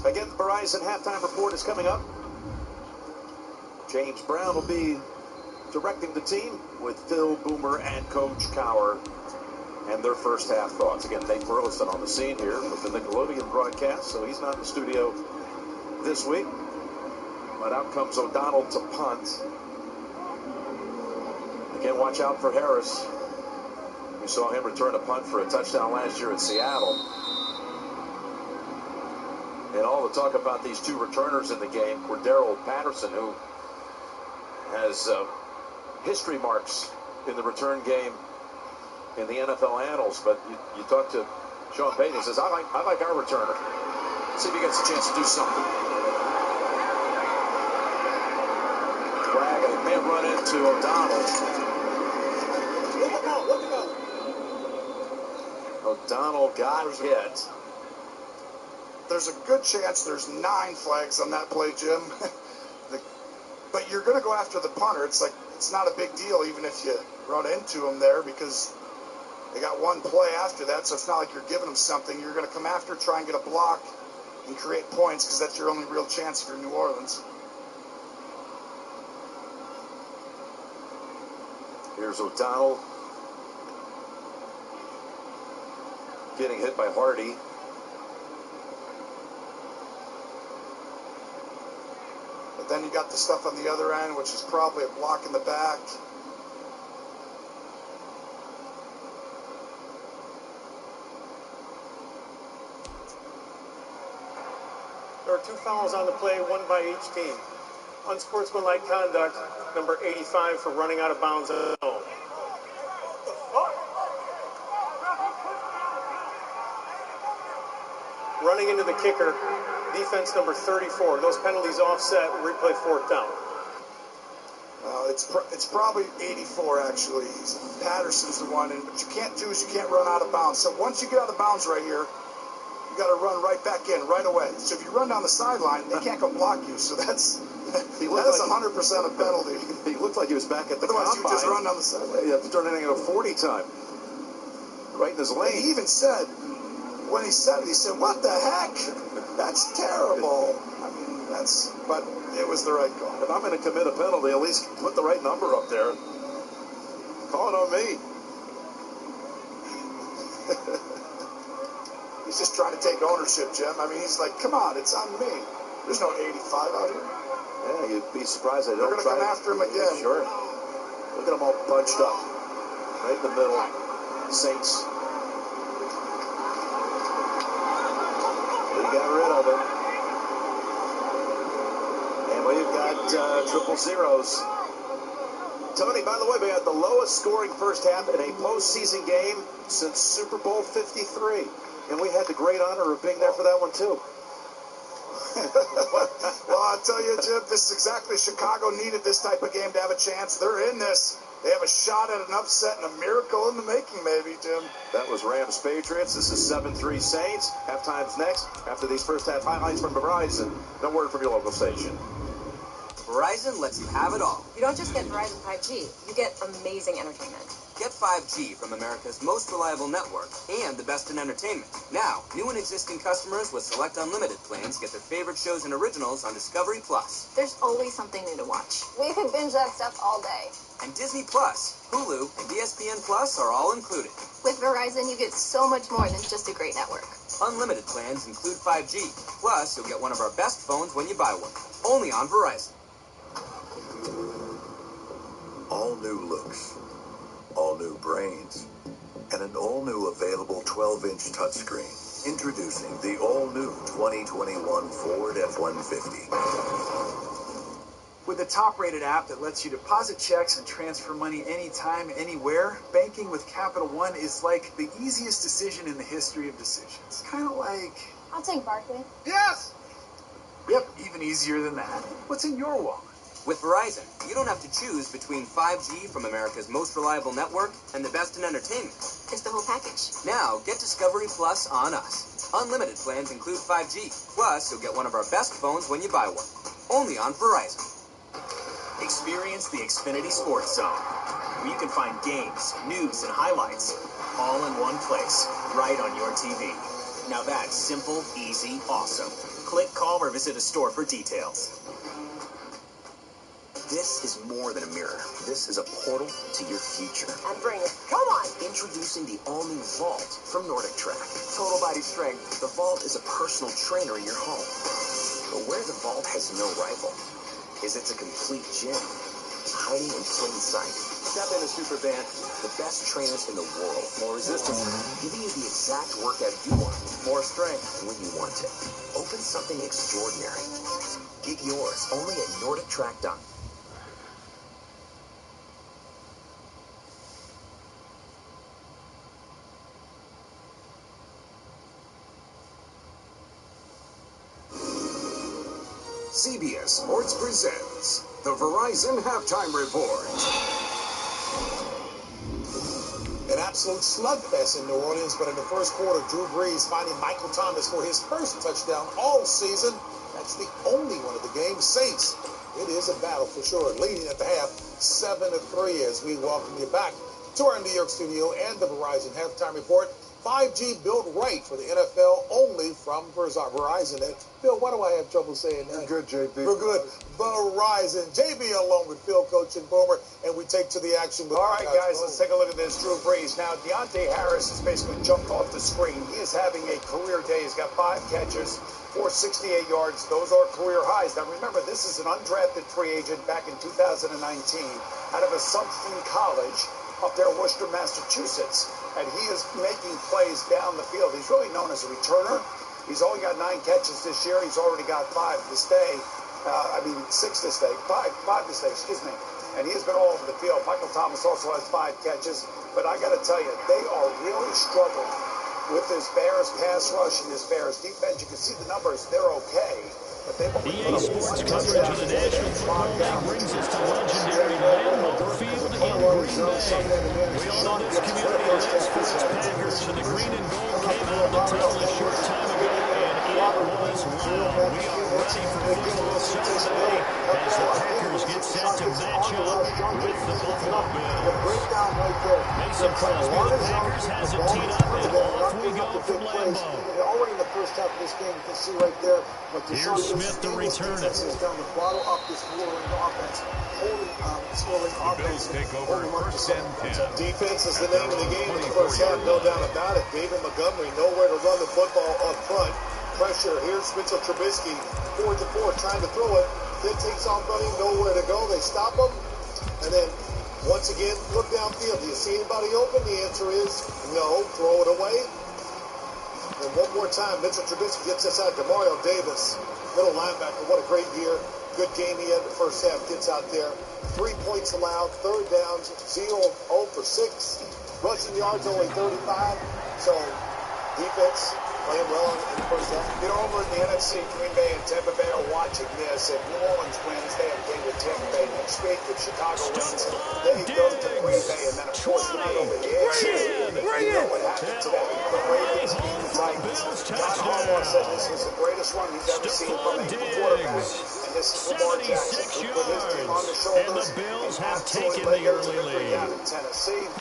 Again, the Verizon halftime report is coming up. James Brown will be directing the team with Phil Boomer and Coach Cowher and their first half thoughts. Again, Nate Burleson on the scene here with the Nickelodeon broadcast, so he's not in the studio this week. But out comes O'Donnell to punt. Again, watch out for Harris. We saw him return a punt for a touchdown last year in Seattle. And all the talk about these 2 returners in the game, Cordero Patterson, who has history marks in the return game in the NFL annals. But you talk to Sean Payton, he says, I like our returner. See if he gets a chance to do something. Flag, and it may have run into O'Donnell. O'Donnell got hit. There's a good chance there's 9 flags on that play, Jim. But you're going to go after the punter. It's like, it's not a big deal even if you run into him there because they got 1 play after that, so it's not like you're giving them something. You're going to come after, try and get a block, and create points because that's your only real chance if you're New Orleans. Here's O'Donnell getting hit by Hardy. But then you got the stuff on the other end, which is probably a block in the back. There are 2 fouls on the play, 1 by each team. Unsportsmanlike conduct, number 85 for running out of bounds on the zone. Running into the kicker, defense number 34. Those penalties offset, replay 4th down. it's probably 84 actually. Patterson's the one, but you can't run out of bounds. So once you get out of bounds right here, you got to run right back in right away. So if you run down the sideline, they can't go block you. So that is 100% a penalty. He looked like he was back at the Otherwise, combine. you just run down the sideline. Yeah, turning into a 40 time. Right in his lane. And he even said, when he said it, he said, "What the heck? That's terrible." I mean, but it was the right call. If I'm going to commit a penalty, at least put the right number up there. Call it on me. He's just trying to take ownership, Jim. I mean, he's like, come on, it's on me. There's no 85 out here. Yeah, you'd be surprised they don't They're going to come after him again. Sure. Look at them all bunched up. Right in the middle. Saints. We got rid of it. And we've got triple zeros. Tony, by the way, we had the lowest scoring first half in a postseason game since Super Bowl 53. And we had the great honor of being there for that one, too. Well, I'll tell you, Jim, this is exactly Chicago needed this type of game to have a chance. They're in this. They have a shot at an upset and a miracle in the making, maybe, Jim. That was Rams Patriots. This is 7-3 Saints. Halftime's next. After these first half highlights from Verizon, no word from your local station. Verizon lets you have it all. You don't just get Verizon 5G, you get amazing entertainment. Get 5G from America's most reliable network and the best in entertainment. Now, new and existing customers with select unlimited plans get their favorite shows and originals on Discovery Plus. There's always something new to watch. We could binge that stuff all day. And Disney Plus, Hulu, and ESPN Plus are all included. With Verizon, you get so much more than just a great network. Unlimited plans include 5G. Plus, you'll get one of our best phones when you buy one. Only on Verizon. All new looks, all new brains, and an all-new available 12-inch touchscreen. Introducing the all-new 2021 Ford F-150. With a top-rated app that lets you deposit checks and transfer money anytime, anywhere, banking with Capital One is like the easiest decision in the history of decisions. Kind of like... I'll take Barkley. Yes! Yep, even easier than that. What's in your wallet? With Verizon, you don't have to choose between 5G from America's most reliable network and the best in entertainment. It's the whole package. Now, get Discovery Plus on us. Unlimited plans include 5G. Plus, you'll get one of our best phones when you buy one. Only on Verizon. Experience the Xfinity Sports Zone, where you can find games, news, and highlights all in one place, right on your TV. Now that's simple, easy, awesome. Click, call, or visit a store for details. This is more than a mirror. This is a portal to your future. And bring it. Come on! Introducing the all-new Vault from Nordic Track. Total body strength. The Vault is a personal trainer in your home. But where the Vault has no rival is it's a complete gym, hiding in plain sight. Step into Super Band, the best trainers in the world. More resistance, giving you the exact workout you want. More strength when you want it. Open something extraordinary. Get yours only at NordicTrack.com. CBS Sports presents the Verizon Halftime Report. An absolute slugfest in New Orleans, but in the first quarter, Drew Brees finding Michael Thomas for his first touchdown all season. That's the only one of the game's Saints. It is a battle for sure. Leading at the half, 7-3 as we welcome you back to our New York studio and the Verizon Halftime Report. 5G built right for the NFL, only from Verizon. And Phil, why do I have trouble saying that? You're good, JB. We're good. Verizon. JB along with Phil, Coach, and Boomer, and we take to the action. All right, guys, let's take a look at this. Drew Brees. Now, Deontay Harris has basically jumped off the screen. He is having a career day. He's got 5 catches, 468 yards. Those are career highs. Now, remember, this is an undrafted free agent back in 2019 out of Assumption College up there in Worcester, Massachusetts. And he is making plays down the field. He's really known as a returner. He's only got 9 catches this year. He's already got 5 this day. 6 this day. 5 this day, excuse me. And he has been all over the field. Michael Thomas also has 5 catches. But I got to tell you, they are really struggling with this Bears pass rush and this Bears defense, you can see the numbers, they're okay. But they've only EA Sports coverage of the National Football League brings us to legendary Lambeau Field in Green Bay. We all know this community lives for its Packers, and the green and gold came out of the tunnel a short time ago, and it was loud. We are ready for football Saturday as the Packers get set to match up with the Buffalo Bills. Mason Crosby, the Packers, has it teed up, and off we go from Lambeau. Already in the first half of this game, you can see right there what Here's Smith to return it. has done to bottle up this whirling offense, holding swirling offense. Take over first and 10. Defense is the name of the game in the first half, no doubt about it. David Montgomery nowhere to run the football up front. Pressure. Here's Mitchell Trubisky, 4-4, trying to throw it. Then takes off running, nowhere to go. They stop him, and then once again look downfield. Do you see anybody open? The answer is no. Throw it away. And one more time, Mitchell Trubisky gets us out to Mario Davis, middle linebacker. What a great year. Good game he had in the first half. Gets out there. 3 points allowed. Third downs. 0 for 6. Rushing yards only 35. So defense playing well in the first half. You know, over in the NFC, Green Bay and Tampa Bay are watching this. If New Orleans wins, they have a game with Tampa Bay next week. If Chicago wins, they go to Green Bay. And then, of course, tonight over the AFC, you know what happened today. The Ravens beat the Titans. John Harbaugh said this is the greatest run he's ever seen from a quarterback. And this is Lamar Jackson, who put his team on the shoulders. And the Bills have taken the early lead. Tennessee.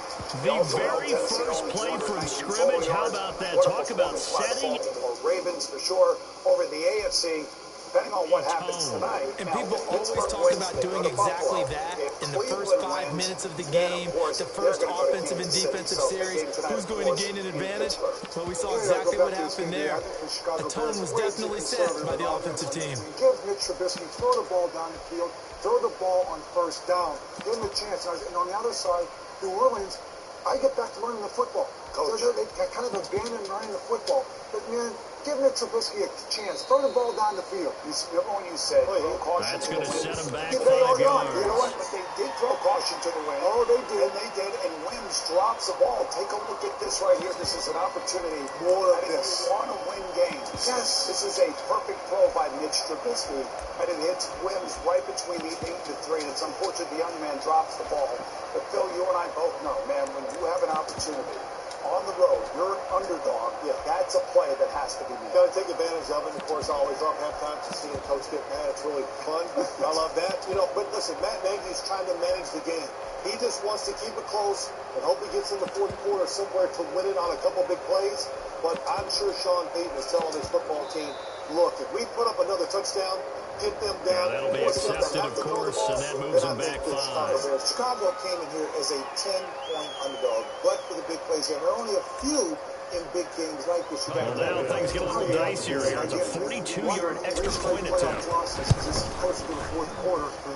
The very first play from scrimmage. How about that? Talk about setting. Ravens for sure over the AFC, depending on what happens tonight. And people always talk about doing exactly that in the first 5 minutes of the game, the first offensive and defensive series. Who's going to gain an advantage? Well, we saw exactly what happened there. The tone was definitely set by the offensive team. Give Mitch Trubisky, throw the ball down the field, throw the ball on first down, give him a chance. And on the other side, New Orleans, I get back to running the football. They kind of abandoned running the football. But, man, give Mitch Trubisky a chance. Throw the ball down the field. Remember when you said throw caution that's to the wind? That's going to set him back 5 yards. yards. You know what? But they did throw caution to the wind. Oh, they did. And they did. And Wims drops the ball. Take a look at this right here. This is an opportunity. More of this. You want to win games. Yes. This is a perfect throw by Mitch Trubisky. And it hits Wims right between the 8 to 3. And it's unfortunate the young man drops the ball. But, Phil, you and I both know, man, when you have an opportunity on the road, you're an underdog. Yeah, that's a play that has to be made. Got to take advantage of it. Of course, I always love halftime to see a coach get mad. It's really fun. I love that. You know, but listen, Matt Nagy's trying to manage the game. He just wants to keep it close and hope he gets in the fourth quarter somewhere to win it on a couple big plays. But I'm sure Sean Payton is telling his football team, look, if we put up another touchdown, get them down. Yeah, that'll be accepted, of course, and that moves them back 5. Chicago came in here as a 10-point underdog, but for the big plays here. There are only a few in big games like this. Well, now things get a little dicier here. It's a 42-yard extra point attempt.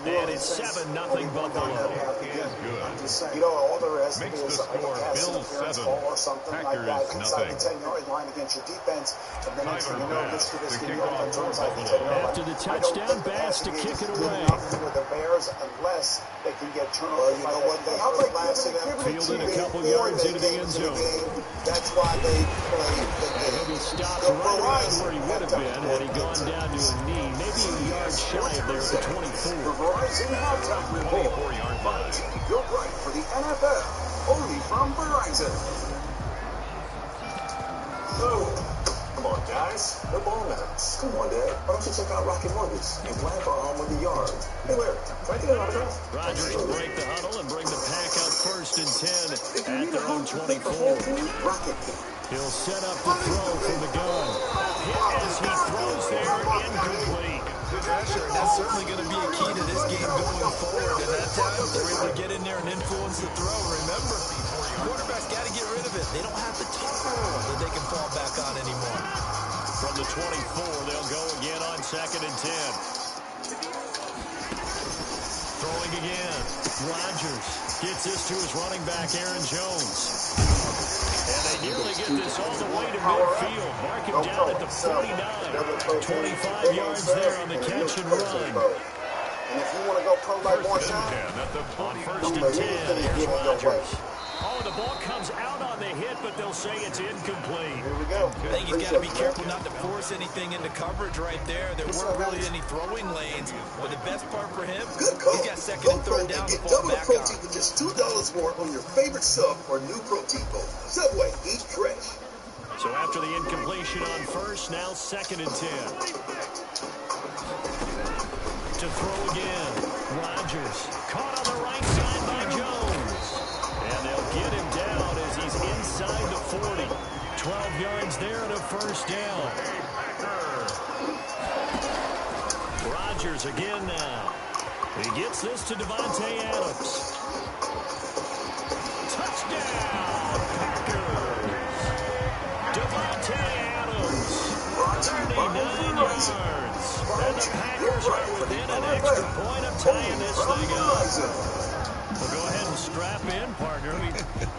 And it's 7-0 Buffalo. You know, all there is a pass interference call or something like that inside the 10-yard line against your defense. And then next thing you know, Mitch Trubisky turns like the 10-yard line. After the touchdown, Bass to kick it away. With the Bears, unless they can get turnovers. You know what? They fielded a couple yards into the end zone. That's why they play the game. He'll be stopped right around where he would have been had he gone down to a knee. Maybe a yard shy of there at the 24. The Verizon Halftime Report. 24-yard line. You're right for the NFL. Only from Verizon. Come on, guys. The ball matters. Come on, Dad. Why don't you check out Rocket Mortgage and plan for a home with the yard? Hey, Larry, right there, autograph. Rodgers will break the huddle and bring the pack up first and 10 at their own 24. He'll set up the throw from the gun. Hit as he throws there, incomplete. Pressure, that's certainly going to be a key to this game going forward. And that time, they're able to get in there and influence the throw. Remember, quarterbacks got to get rid of it. They don't have the total that they can fall back on anymore. From the 24, they'll go again on 2nd and 10. Throwing again. Rodgers gets this to his running back, Aaron Jones. And they nearly get this all the way to midfield. Mark him down at the 49. 25 yards there on the catch and run. And if you want to go pro like Marshawn, on 1st and 10, here's Rodgers. Oh, the ball comes out on the hit, but they'll say it's incomplete. Here we go. I think he's got to be careful not to force anything into coverage right there. There weren't really any throwing lanes, but the best part for him, he's got second and third down to fall back on. Protein with just $2 more on your favorite sub or new protein bowl. Subway, eat fresh. So after the incompletion on first, now 2nd and 10. To throw again. Rodgers caught on the right side by Jones. And they'll get him down as he's inside the 40. 12 yards there and a first down. Rodgers again now. He gets this to Devontae Adams. Touchdown, Packers. Devontae Adams, 39 yards. And the Packers are within an extra point of tying this thing up. Well, go ahead and strap in, partner.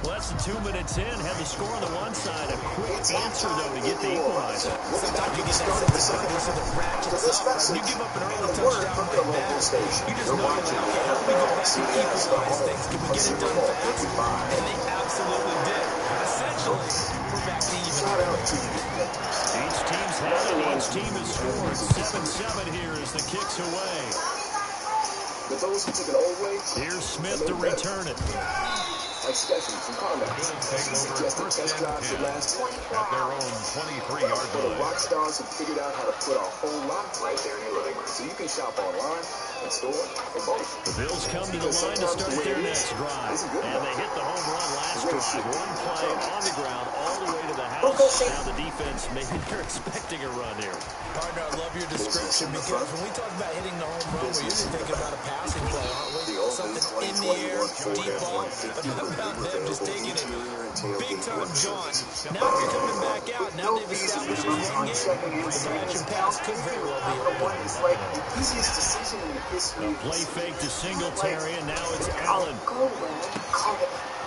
Less than 2 minutes in, had the score on the one side. A quick answer, though, to get the equalizer. Sometimes you get that sense of ratchets up. You give up an early touchdown like that, you just know, like, okay, how do we go back and equalize things? Can we get it done fast? And they absolutely did. Essentially, we're back to even. Each team's had it. Each team has scored. 7-7 here as the kick's away. But those who took an old way, here's Smith to return it. Like Stephanie from Carmax. She suggested test drives should last 24 at their own 23-yard line. line. Rock stars have figured out how to put a whole lot right there in your living room. So you can shop online, in store, in both. The Bills come to the line to start their next drive. And they hit the home run last drive. One play on the ground all the way to the house. Now the defense, maybe they're expecting a run here. Partner, I love your description because when we talk about hitting the home run, we're usually thinking about a passing play, aren't we? Something in the air, deep ball. But how about them just taking it big time jaunt? Now they're coming back out. Now they've established this run game. Play action pass could very well be open. It's like the easiest decision in the history. A play fake to Singletary, and now it's Allen.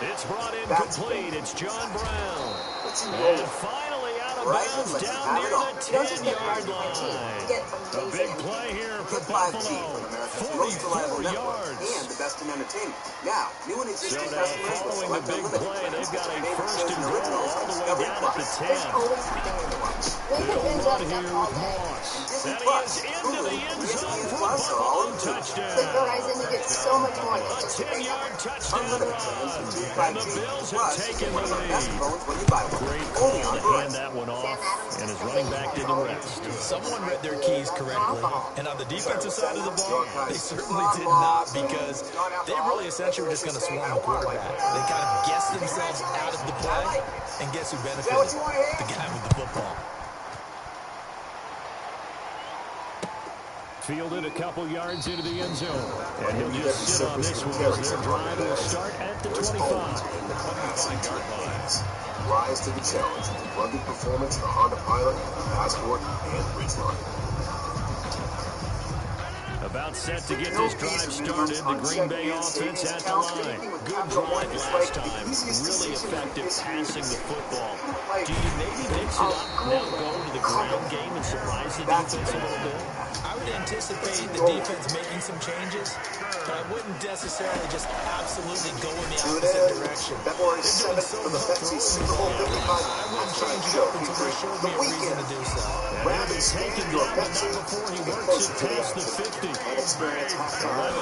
It's brought in complete. It's John Brown. And finally out of bounds down near the 10-yard line. A big play here for Buffalo. 44 yards. And the best in entertainment. Now, new and existing customers will following the select big unlimited play, plans. they've got a Favorite first shows and and goal originals all on the way Discovery down at the Plus. 10. There's always something new to watch. They'll run here with Moss. Disney And he Plus, is into Hulu, the end zone ESPN for a Plus are all Buffalo included. touchdown. Click Verizon, you get so much more than A just a great 10-yard number. touchdown Unlimited run. plans with And the 5G. Bills have Plus, taken get one the of the best lead. phones when you buy one. Great Only call on to hand Verizon. that one off. And his running back didn't rest. Someone read their keys correctly, and on the defensive side of the ball, they certainly did not, because they really essentially were just going to swarm the quarterback. They kind of guessed themselves out of the play, and guess who benefited? The guy with the football. Fielded a couple yards into the end zone. And he'll just sit on this one as their drive will start at the 25. 25-yard lines. Rise to the challenge. Rugged performance in the Honda Pilot, Passport, and Ridgeline. About set to get this drive started. The Green Bay offense at the line. Good drive last time. Really effective passing the football. Do you maybe mix it up, now go to the ground game and surprise the defense a little bit? I would anticipate the defense making some changes, but I wouldn't necessarily just absolutely go in the opposite direction. February 7th for the Pepsi Super Bowl 55 I wouldn't change it up until they showed me a reason to do so. Rapid taken down, but not before he works it past the 50. 11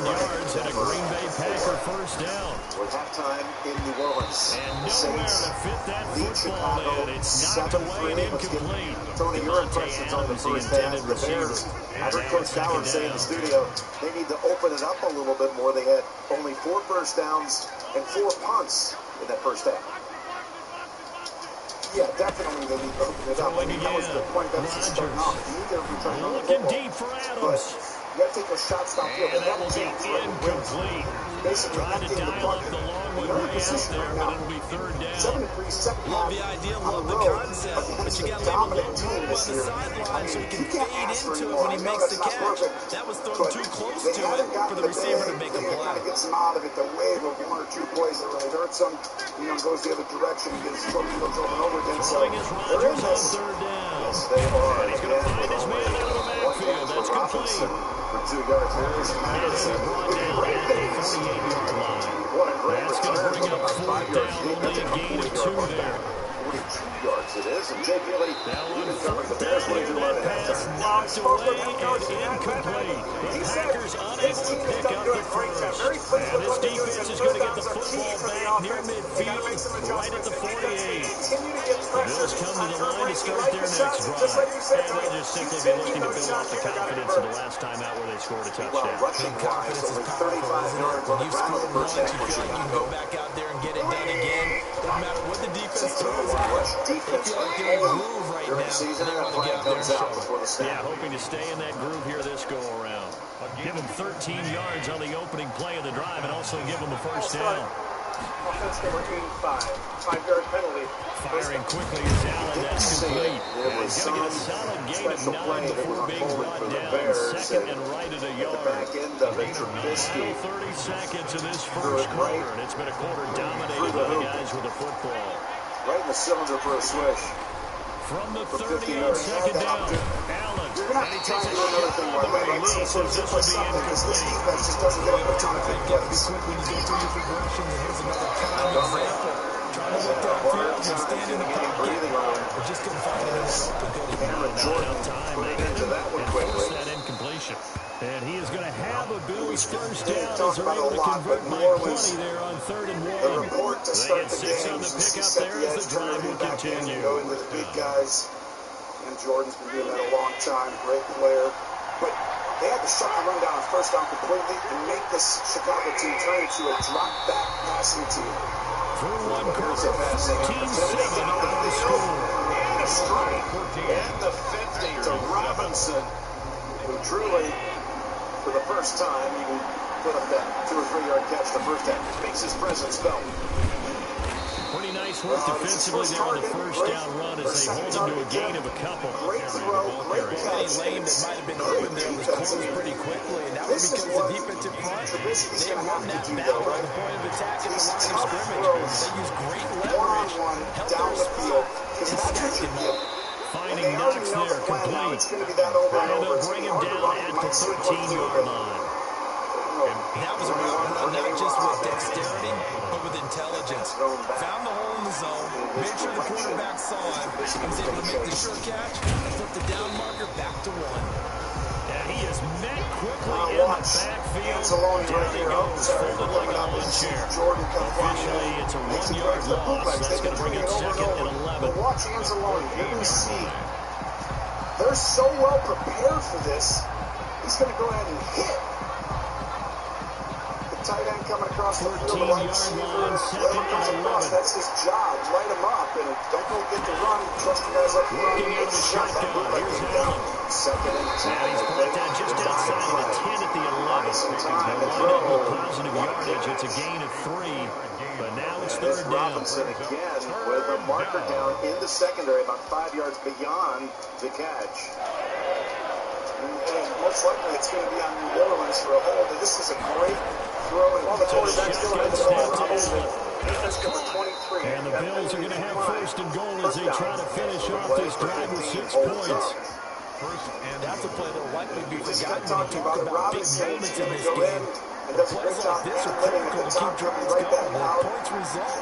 yards and a Green Bay Packer first down. With halftime in New Orleans. And nowhere to fit that football in. It's knocked away and incomplete. Tony, your impressions on the first half. The Bears, I heard Coach Ballard say in the studio, they need to open it up a little bit more. They had only 4 first downs and 4 punts in that first half. Yeah, definitely they need to open it up. I mean, that was the point that was just starting off. You need to return on the Looking football. deep for Adams. You got to take those shots downfield. And that will be incomplete. Basically, Trying to dial up the long one way out there, but it'll be third down. 7-3, second half. Love the idea, love the concept, but you got to leave a little room on the sideline so he can fade into it when he makes the catch. That was thrown too close to it for the receiver to make a play. Kind of gets him out of it. The wave of 1 or 2 plays that really hurts him. Goes the other direction and gets trouble, goes over and over again. So Throwing his Rodgers on third down. Yes, they are. And he's going to find his man out of the backfield. That's complete. for 2 yards. There's Madison. What a great return. About 5 yards deep. That's a 40-yard run back. 42 yards it is. And Jay Feely, even covering the Bears, what did you learn at halftime? Well, I spoke with head coach Matt Madden. He said his team has done doing a great job. Very pleased with what they're doing. Said third downs are key for the offense. They got to make some adjustments. They continue to get pressure on Trevor. He liked the shots, just like you said, Tony. He's taking those shots here. Got to The last time out where they scored a touchdown. Rushing wise, only 35 yards on the ground in the first half for Chicago. Go back out there and get it done again. Doesn't matter what the defense throws at Rush defense during the season. That flag comes out before the snap. Yeah, hoping to stay in that groove here this go-around. Give them 13 yards on the opening play of the drive and also give them the first down. Offense number 85. 5-yard penalty. Firing quickly is Allen. That's complete. There was some special play that was unfolding for the Bears. Second and right at a yard. At the back end of it, Trubisky 30 seconds of this first quarter, and it's been a quarter dominated by the guys with the football. Right in the cylinder for a swish. From the 30 second down, Allen. You're going to have to try and do another thing where they like some sort of different something because this defense just doesn't get up a ton of big plays. When you go through your progression, here's another prime example. Trying to look downfield and stand in the pocket. But just couldn't find anyone open. Cameron Jordan put it into that one quickly. That incompletion. And he is going to have a Bills first down as Talk they're about able a to lot, convert but by Norland's 20 there on 3rd and 1. the report to They start get the 6 game. on the He pickup set there the as edge, the turn drive everything will back in and continue. go into the big guys. And Jordan's been doing that a long time. Great player. But they had to shut the run down on first down completely and make this Chicago team turn into a drop-back passing team. Through one Here's a quarter, passing 14-7 down the on the field. score. And a strike at the 50 to Robinson, who truly, for the first time, even put up that 2 or 3 yard catch the first half. Makes his presence felt. Pretty nice work defensively there on the first down run as they hold him to a gain of a couple. Great throw, great catch. Any lane that might have been open there was closed pretty quickly, and that was because the defensive front, they won that battle at the point of attack at the line of scrimmage. They used great leverage, helped down their the field. spot, Because and that's what stacked you him get. up. Finding Knox there, complete. It's going to be that over and And over. they'll bring him down at the 13-yard line. That was a run not just with dexterity, but with intelligence. Found the hole in the zone, made sure the quarterback saw it, and was able to make the sure catch, and flip the down marker back to 1. Yeah, he is met quickly in the backfield. Down he goes, folded like a lawn chair. Officially, it's a 1-yard loss. That's going to bring up 2nd and 11. But watch Anzalone. You're going to see they're so well prepared for this. He's going to go ahead and hit. Tight end coming across the field, the wide receiver, let him comes across, that's his job, light him up, and don't go get the run, trust the guys up front, Working out of the shotgun, here's Allen. 2nd and 10. And he's brought down just outside of the 10 at the 11. They'll wind up with positive yardage, it's a gain of 3, but now it's 3rd down. Robinson again with a marker down in the secondary, about 5 yards beyond the catch. And most likely it's going to be on New Orleans for a hold. This is a great throw, and all the quarterbacks doing it. That's number 23. And the Bills are going to have 1st and goal as they try to finish off this drive with 6 points. And that's a play that will likely be forgotten when you Talking talk about big moments in this game. And does a great Plays job like this are handling critical the to keep top, drives right back going. out. The points result,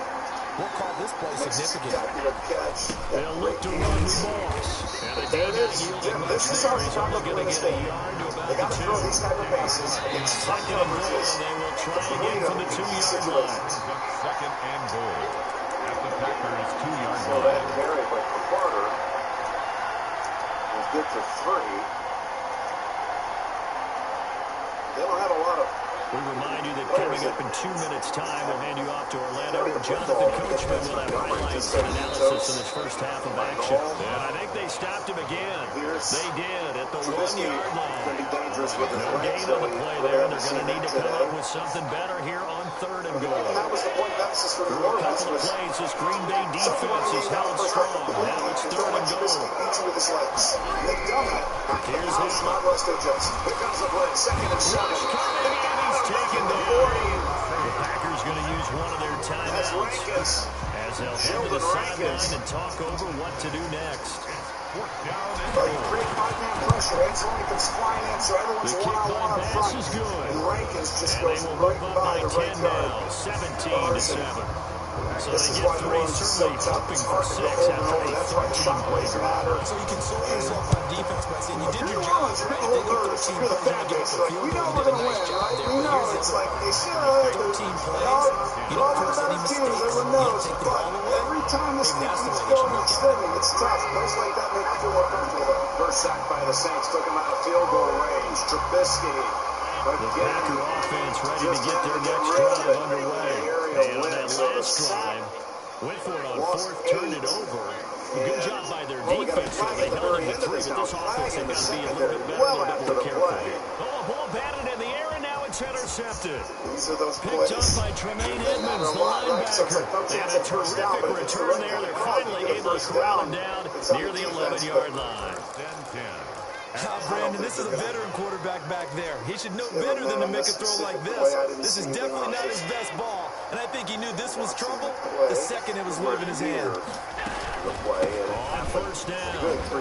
we'll call this play significant. Spectacular catch. They'll look to run Moss. And There it is. Jim, this is how Chicago win this game. They got to throw these type of passes against tough coverages. They will try again from the 2-yard line. 2nd and goal at the Packers' 2-yard So that carry, but for Carter was good for 3. They don't have a lot of. We remind you that coming up in 2 minutes' time, we'll hand you off to Orlando. Jonathan Coachman will have highlights and analysis in his first half of action. And I think they stopped him again. They did at the 1-yard line. No gain on the play there. They're going to need to come up with something better here on 3rd and goal. And that was the point of emphasis for New Through a Orleans. couple of plays, this Green Bay defense is held strong. Now it's 3rd and goal. Beat you with his legs. They've done that. Here's Now it's not Russ to adjust. Here comes the blitz, 2nd and 7. He's taken down. The Packers going to use one of their That's timeouts Rankins. as they'll head to the sideline and talk over what to do next. But you create 5-man pressure. answer. Lincoln's flying answer. Everyone's one-on-one up front. And Rankins just goes right by the right guard. 17-7. So this is why the orange is so tough. It's hard to go over and over. That's why the shot plays matter. So you console yourself on defense by saying you did your job, right? You're a little nervous. You're the fan base. Like, we know we're going to win, right? We know it's like they should. 13 plays. You don't force any mistakes. Everyone knows. But every time this thing keeps going extending, it's tough. Plays like that make you feel more comfortable. First sack by the Saints took him out of field goal range. Trubisky. The Packer offense ready to get their next drive underway. And on that last drive, went for it on fourth, turned it over. Good job by their defense. They held him to 3, but this offense has got to be a little bit better, a little bit more careful here. Oh, ball batted in the air, and now it's intercepted. Picked up by Tremaine Edmonds, the linebacker. And a terrific return there. They're finally able to corral him down near the 11-yard line. Brandon, this is a veteran quarterback back there. He should know better than to make a throw like this. This is definitely not his best ball, and I think he knew this was trouble the second it was leaving his hand. On first down,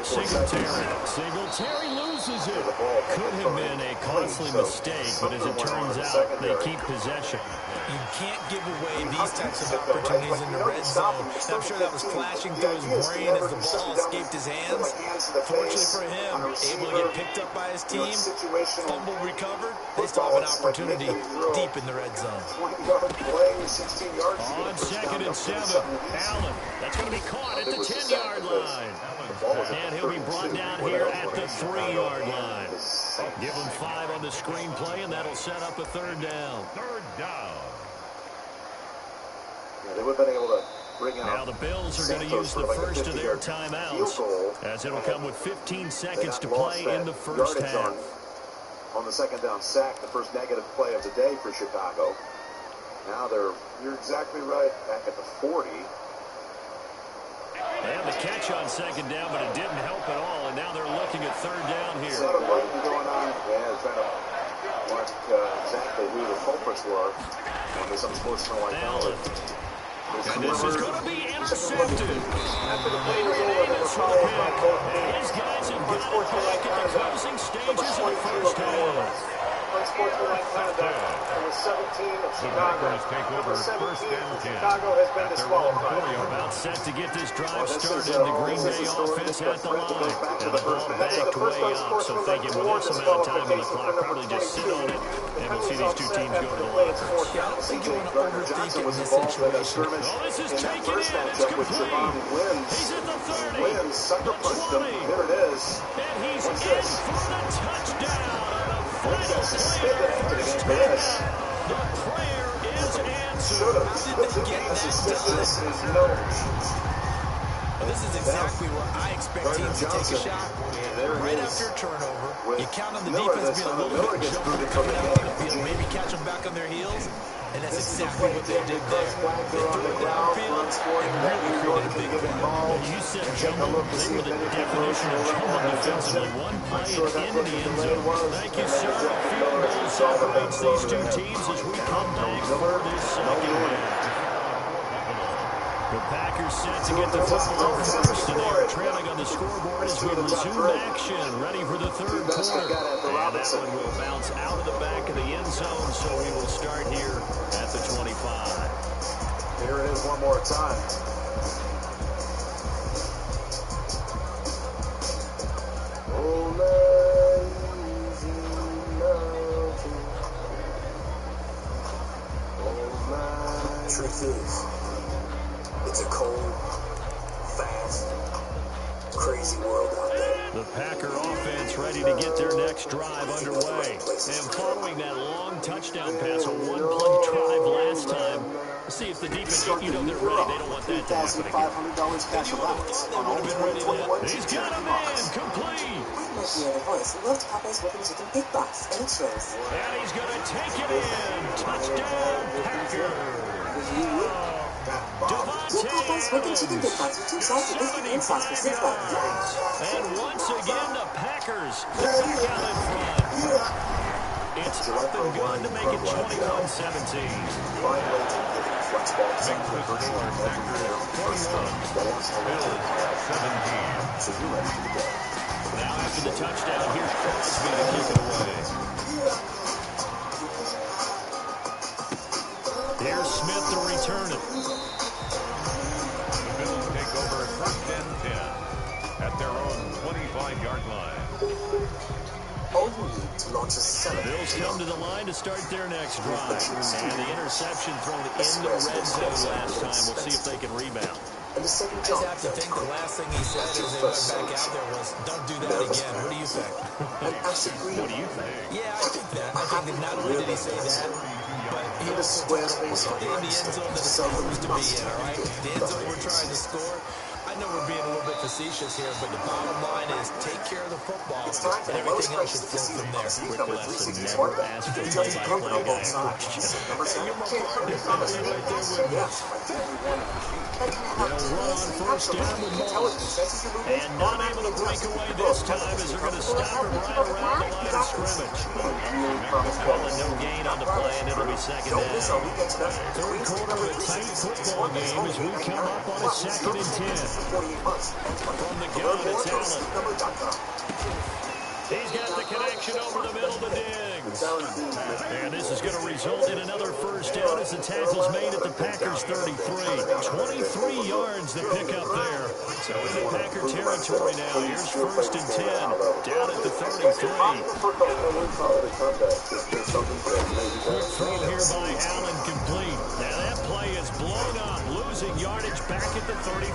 Singletary loses it. Could have been a costly mistake, but as it turns out, they keep possession. You can't give away these types of opportunities in the red zone. I'm sure that was flashing through his brain as the ball escaped his hands. Fortunately for him, able to get picked up by his team, fumble recovered. They still have an opportunity deep in the red zone. On 2nd and 7, Allen. That's going to be caught at the 10-yard line. And he'll be brought down here at the 3-yard line. Give him 5 on the screenplay, and that'll set up a third down. Third down. Yeah, they would have been able to bring out. Now the Bills are going to use the first of their timeouts, as it'll come with 15 seconds to play in the first half. On the second down sack, the first negative play of the day for Chicago. Now you're exactly right, back at the 40. They had the catch on second down, but it didn't help at all, and now they're looking at third down here. Going on. Yeah, trying to mark exactly who the culprits were on this unsportsmanlike penalty. And this is going to be intercepted. Henry Davis for the pick. And his guys have got it back at the closing stages of the first half. Unsportsmanlike conduct. Number 17 of Chicago. Number 17 of Chicago has been disqualified. About set to get this drive started. The Green Bay offense at the line. And the ball backed way up. So thinking with this amount of time on the clock, probably just sit on it. And we'll see these two teams go to the lockers. Yeah, I don't think you want to overthink it in this situation. Oh, this is taken in. It's complete. He's at the 30. Sucker punched him. There it is. And he's in for the touchdown. Final play of the first half. The prayer is answered. How did they get that done? This is exactly where I expect teams to take a shot. Right after a turnover, you count on the defense being a little bit jumpy coming out on the field, maybe catch them back on their heels, and that's exactly what they did there. They threw it downfield and really created a big play. You said jumble. They were the definition of jumble defensively. One play and into the end zone. Thank you, sir. Field goal separates these two teams as we come back for this second half. The Packers set to get the football first, and they are trailing on the scoreboard as we resume action, ready for the third quarter. And that one will bounce out of the back of the end zone, so we will start here at the 25. Here it is one more time. Truth is, it's a cold, fast, crazy world out there. The Packer offense ready to get their next drive underway. And following that long touchdown pass, a one-play drive last time, see if the defense, they're ready. They don't want that to happen again. $500 cash allowance on all 2021. He's got a man, complete. I'm Maggie, your voice. Loved Popeye's Whipping Chicken Big Box, and it shows. And he's going to take it in. Touchdown, Packers. Two Popeye's Whipping Chicken Big Box with 2 sauces, biscuit, and sauce for $6. And once again, the Packers back out in front. It's up and good to make it 21-17. Now after the touchdown. Here's Crosby to kick it away. Here's Smith to return it. The Bills take over 1st and 10 at their own 25-yard line. All you need to launch a celebrate. Bills come to the line to start their next drive. And the interception thrown in the red zone last time. We'll see if they can rebound. And the second I just have to think the last thing he said as they went back out there was, don't do that again. What do you think? What do you think? Yeah, I think that. I think that not only did he say that, but he also told us in the end zone that it's supposed to be in, all right? The end zone we're trying to score. I know we're being a little bit facetious here, but the bottom line is take care of the football, and everything else should flow from there. Quick lesson, never ask for play by play guy questions. They'll run on 1st down with Moore. And not able to break away this time as they're going to stop him right around the line of scrimmage. Calling no gain on the play, and it'll be 2nd down. 3rd quarter of a tight football game as we come up on a 2nd and 10. From the gun, it's Allen. He's got the connection over the middle to Diggs. And this is going to result in another 1st down as the tackle's made at the Packers 33. 23 yards to pick up there. So in the Packer territory now. Here's 1st and 10. Down at the 33. Quick throw here by Allen, complete. Now that play is blown up. Losing yardage back at the 35.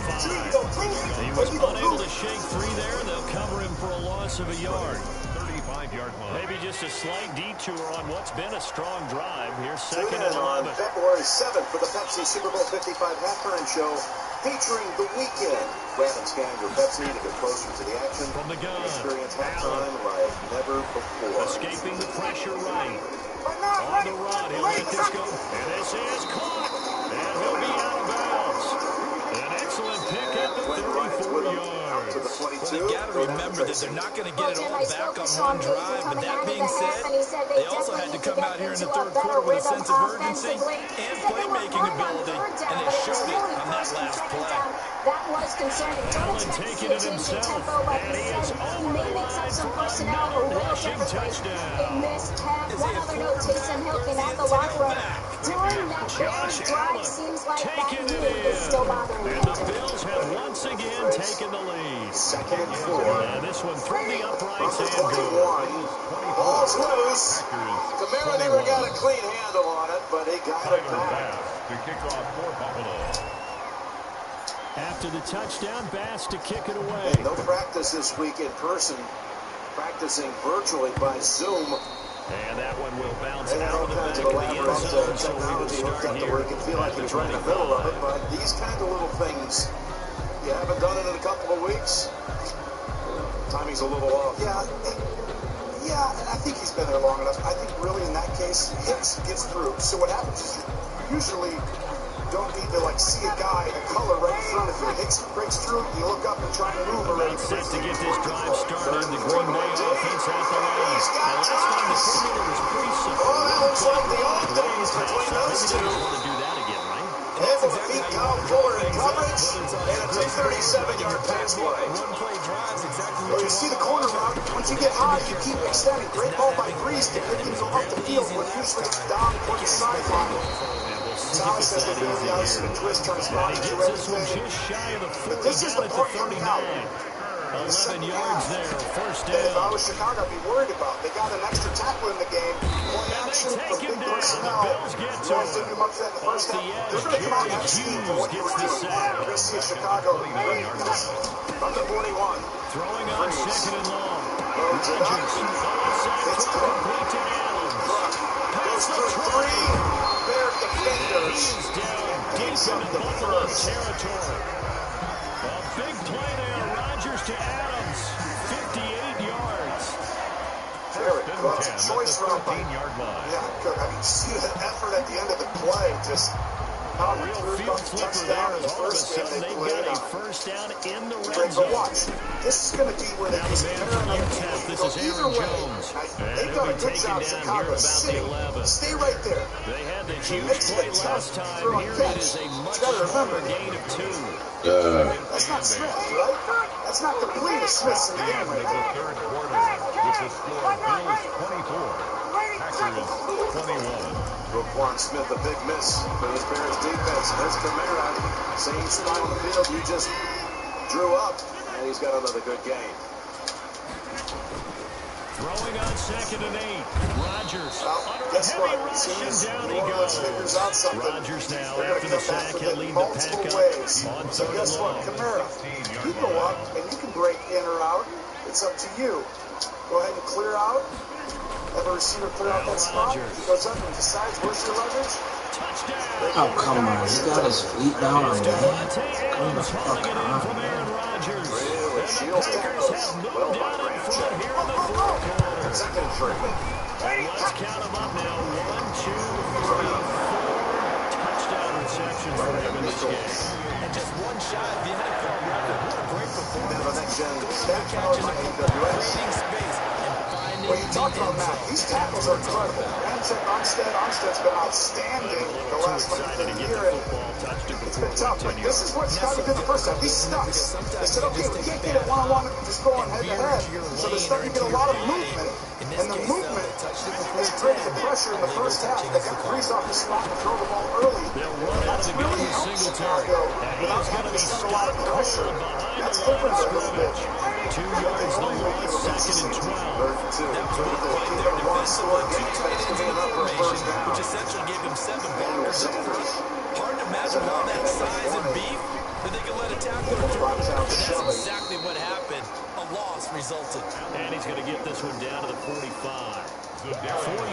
He was unable to shake free there, and they'll cover him for a loss of a yard. 35-yard line. Maybe just a slight detour on what's been a strong drive. Here's 2nd and on 11. February 7th for the Pepsi Super Bowl 55 halftime show featuring The Weeknd. Grab and scan your Pepsi to get closer to the action. From the gun, experience halftime like never before. Escaping the pressure right. On the run, he'll let this go. And this is caught. And he'll be out of bounds. An excellent pick at the 34 yards. Well, you got to remember that they're not going to get it all back on one drive. But that being said, they also had to come out here in the 3rd quarter with a sense of urgency and playmaking ability. And they showed it on that last play. That was concerning. Allen taking it himself. And he is over the line for another rushing touchdown. They missed half. One other note, Taysom Hill came out the locker room during that very drive. Seems like that knee is still bothering him. And the Bills have once again taken the lead. 2nd and 4. And this one through the uprights and 21. Ball's loose. Kamara never got a clean handle on it, but he got it back. To kick off for Buffalo. After the touchdown, Bass to kick it away. No practice this week in person. Practicing virtually by Zoom. And that one will bounce out of the back of the end zone. So we will start here. Where it can feel like he was right in the middle of it, but these kind of little things, you haven't done it in a couple of weeks. Timing's a little off. Yeah, I think he's been there long enough. I think really in that case, Hicks gets through. So what happens is you usually don't need to see a guy, a color right in front of you. Hicks breaks through, you look up and try to move around. Set to get this drive started. The Green Bay offense at the line. Now last time the formula was pretty simple. That looks like the old days between those two. Maybe they want to do that again, right? Able to beat Kyle Fuller in coverage, and it's a 37-yard pass play. One-play drives exactly Well, you see the corner route. Once you get high, you keep extending. Great ball by Breeze to get him up the field, but usually it's down towards the sideline. Thomas says they're doing the ice and a twist, trying to spot it. This one just shy of the 40, This is the down part at the 39. 11 yards there, 1st down. If I was Chicago, I'd be worried about. They got an extra tackle in the game. Play action for big personnel. Bills get to Don't think much of that in the first half. They're going to come out and have steam for what you're doing. You're going to see Chicago under 41. Throwing on 2nd and long. It's complete to Allen. Goes through 3 Bear defenders. He is down deep into Buffalo territory. A big play there. Rodgers to Adams. 58 yards. Very good. Choice route by 15-yard line. Yeah, good. I mean, see that effort at the end of the play. Just Chicago Real clears field the flipper touchdown there in the as all of a first game sudden they they've played got a on. first down in the red Great, zone. but watch. This is going to be where they Now the use man Kamara from and other UTEP, people. this So is either Aaron way, Jones. And they've he'll done be a good taken job. down Chicago here about the sitting. 11. Stay right there. They had the It huge makes play it tough last time. throw a Here catch. it is a much You got to remember, smaller gain of 2. that's not Smith, right? That's not complete as Smith's in the game right The there. third quarter with the score Bills 24, Packers 21. Roquan Smith, a big miss for this Bears defense. There's Kamara, same spot on the field you just drew up, and he's got another good game. Throwing on 2nd and 8. Rodgers under a Guess heavy what? rush, and down he Orleans figures out goes. something. Rodgers now, They're after going the to come back sack, with he'll it lead the multiple pack ways. up on So 3rd guess and what? long. Kamara, you go up and you can break in or out. It's up to you. Go ahead and clear out. Have a receiver clear out that spot. He goes up and decides where's your leverage. Oh, come on. He got his feet down on me. Come the fuck on, man. Really shields tackles. Well by Ramchick. Here in the 4th quarter. Second and 3. And let's count them up now. 1, 2, 3, 4 touchdown receptions for him in this game. And just one shot of the NFL record. What a great performance. Now the next gen stat powered by AWS. Creating space and finding Well, you talk the about end Matt. zone. These tackles are incredible. Ramchick, Armstead's been outstanding the last month of the year. And it's been tough, but this is what Chicago did the first time. These stunts. They said, okay, we can't get it one-on-one, just go on head-to-head. So they're starting to get a lot of movement, and the movement has created the pressure in the first half. They got Brees off the spot and throw the ball early. That's really helped Chicago without having to send a lot of pressure. That's opened it a little bit. 2 yards the loss, 2nd and 12. That was well played there defensively. 2 tight ends in the formation, which essentially gave him 7 blockers up front. Hard to imagine all that size and beef that they could let a tackler through. But that's exactly what happened. A loss resulted. And he's going to get this one down to the 45. 4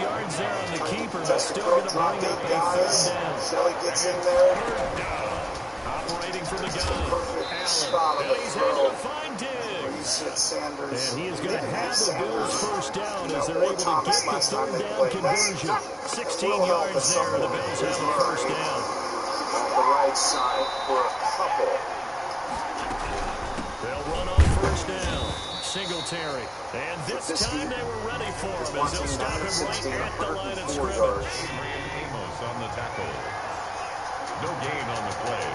yards there on the keeper, but still going to bring up a 3rd down. Shelley gets in there. Operating from the gun. Spot on the And he's throw. able to find Diggs. Sanders. And he is going to have the Bills first down as they're able to get the 3rd down conversion. 16 yards there, the Bills have the first down. On the right side for a couple. They'll run on first down. Singletary. And this time they were ready for him as they'll stop him right at the line of scrimmage. Amos on the tackle. No gain on the play.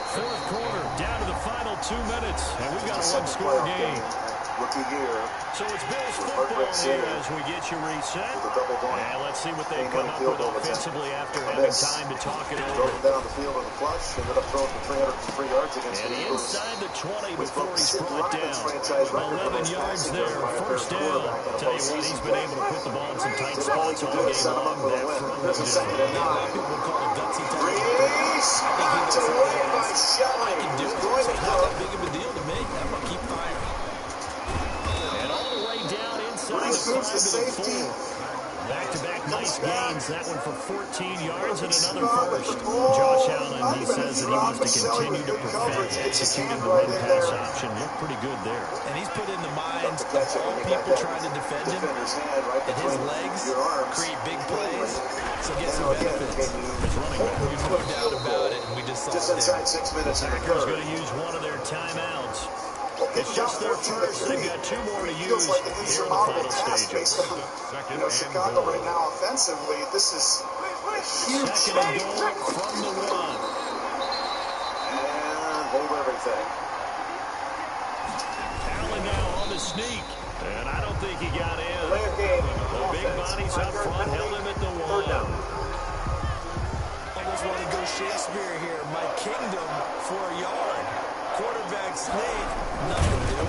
4th quarter, down to the final 2 minutes, and we've got a one-score game. Rookie year. So it's Bills football here as we get you reset. And let's see what they come up with offensively after having time to talk it over. Drove down the field on the clutch. Ended up throwing for 303 yards against the Eagles. Inside the 20 before he's brought down. 11 yards there, first down. Tell you what, he's been able to put the ball in some tight spots all game long. That front There's a second and 9. Brees knocked away by Shelley. He's going to Not that big of a deal to me. I'm going to keep firing. And all the way down inside the 5 to the 4. Back-to-back nice gains. That one for 14 yards and another first. Josh Allen, he says that he wants to continue to perfect executing the run-pass option. Looked pretty good there. And he's put in the minds of all people trying to defend him that his legs create big plays, so get some benefits. There's no doubt about it, and we just saw it there. inside 6 minutes in the Packers third. going to use one of their timeouts. It's just their first. They've got 2 more to use Feels like an here in the final stages. based on, Chicago right now offensively. This is a huge 2nd and goal from the 1. And hold everything. Allen now on the sneak. And I don't think he got in. The big bodies up front held him at the 1. Almost want to go Shakespeare here. My kingdom for a yard. Quarterback sneak. Nothing doing.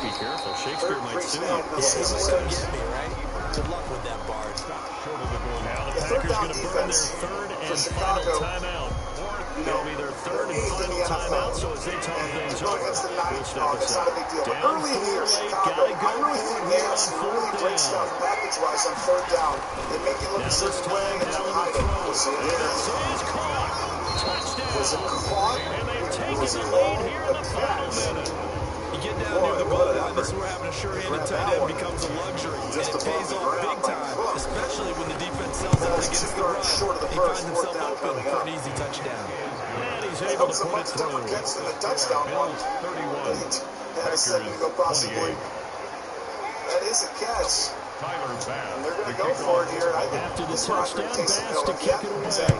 Be careful. Shakespeare might sue you. Yeah, he's just going to get me, right? Good luck with that, Bard. Now the Packers going to burn their 3rd and final timeout. It'll be their 3rd and final timeout, so as they talk things over, we'll step aside. Down 4 late, got to go for it here on 4th down. Package-wise on 3rd down. They make it look a Now this certain way time, and then Allen hide to it. throw. And this is caught. Touchdown. And they've taken the lead here in the final minute. You get down near the goal line, this is where having a sure-handed tight end becomes a luxury. And it pays off big time, especially when the defense sells out against the run. He finds himself open for an easy touchdown. And he's able to put it through. Catch to the touchdown one. 31. Had a second to go possibly. That is a catch. Tyler Bass. And they're going to go for it here. I think after the this Rocker touchdown, takes a Bass to penalty. kick it away.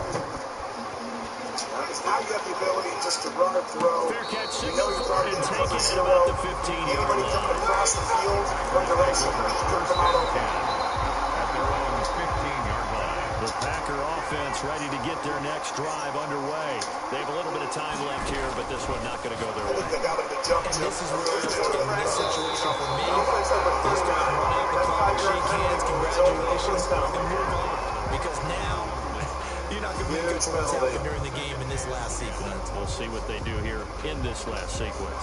Because now you have the ability just to run or throw. Fair catch, You know you're probably going to take cover it zero. about the 15-yard Anybody line. coming across the field, one direction, could come out open. At their own 15-yard line. The Packer offense ready to get their next drive underway. They have a little bit of time left here, but this one not going to go their way. They got him to jump And to. this is where, in this situation for me, just go out and run out the clock, shake hands, congratulations, and move on. Because now, you're not going to make up for what's happened during the game in this last sequence. We'll see what they do here in this last sequence.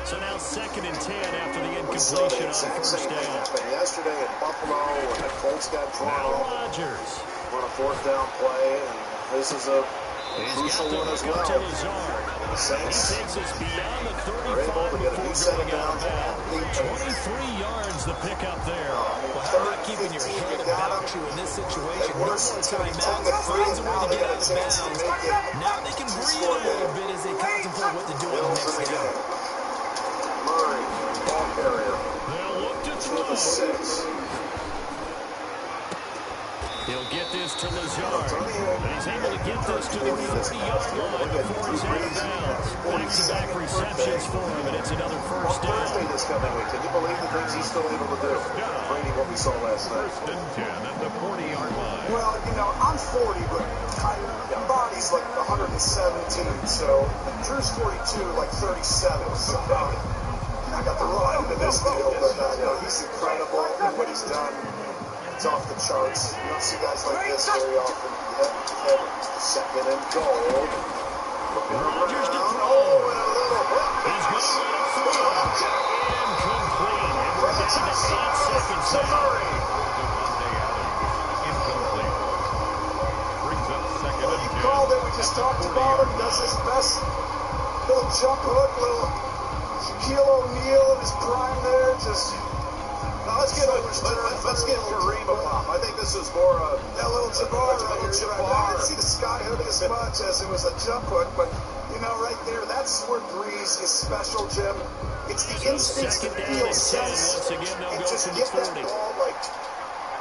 So now 2nd and 10 after the incompletion on first down. Yesterday in Buffalo when the Colts got drawn Now off Rodgers. on a 4th down play, and this is a crucial one as well. The Saints He takes us beyond the are able 35 to get a new set before of going out downs. of bounds. 23 yards the pickup there. Well, how about keeping your head about you in this situation? No more timeouts. Finds a way to get out of bounds. Now they can breathe a little bit as they contemplate what to do on the next down. Murray, ball carrier, They'll look to to the throw. 6. He'll get this to Lazard. And he's able to get this to the 40-yard line before he's out of bounds. Back-to-back receptions for him, and it's another first down. Thursday this coming week. Can you believe the things he's still able to do? Brady, what we saw last night. 1st and 10 at the 40-yard line. Well, you know, I'm 40, but my body's like 117. So Drew's 42, like 37. So I got the run into this deal, but you know, he's incredible in what he's done. It's off the charts. You don't see guys like this very often. Head 2nd and goal. Looking Rodgers to around. throw. Oh, and a little hook. He's going to let it through. Incomplete. And we're down to 8 seconds to now. Murray. Devontae Adams, incomplete. Brings up 2nd and 10. Called it. We just talked about him. Does his best little jump hook, little Shaquille O'Neal in his prime there. Just Let's get Kareem a pop. I think this is more a little Jabbar. I didn't see the sky hook as much as it was a jump hook, but you know, right there, that's where Breeze is special, Jim. It's the instincts to feel sense and just get that ball like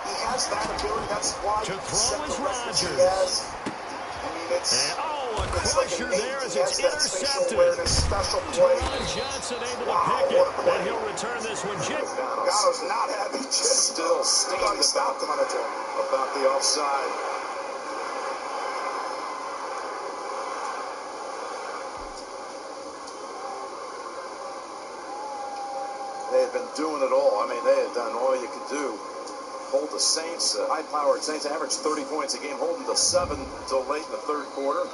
he has that ability. That's why To he throw set is the records he Rodgers. has. I mean, it's a it's like crusher an there as it's he has that spatial intercepted. awareness, special play. Ron Johnson able to pick it, and he'll return this one. Jim. Gatto's not happy. Just still steamed stopped him on a turn. about the offside. They had been doing it all. I mean, they had done all you could do. Hold the Saints, high-powered Saints, averaged 30 points a game, holding to 7 until late in the 3rd quarter.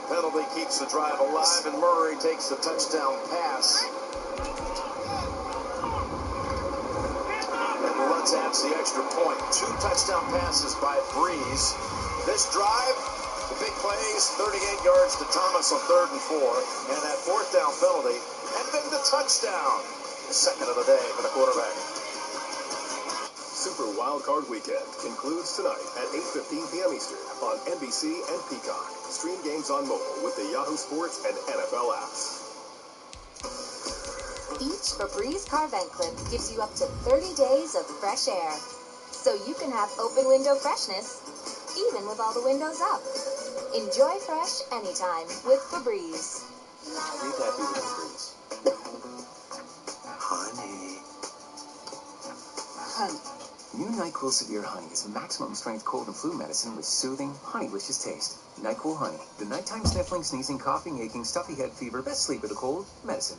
Penalty keeps the drive alive, and Murray takes the touchdown pass. And Lutz adds the extra point. 2 touchdown passes by Breeze. This drive, the big plays, 38 yards to Thomas on 3rd and 4. And that 4th down penalty, and then the touchdown. The 2nd of the day for the quarterback. Super Wild Card Weekend concludes tonight at 8:15 p.m. Eastern on NBC and Peacock. Stream games on mobile with the Yahoo Sports and NFL apps. Each Febreze car vent clip gives you up to 30 days of fresh air. So you can have open window freshness, even with all the windows up. Enjoy fresh anytime with Febreze. Be happy with Febreze. Honey. New NyQuil Severe Honey is maximum strength cold and flu medicine with soothing, honeylicious taste. NyQuil Honey, the nighttime sniffling, sneezing, coughing, aching, stuffy head fever, best sleep with a cold medicine.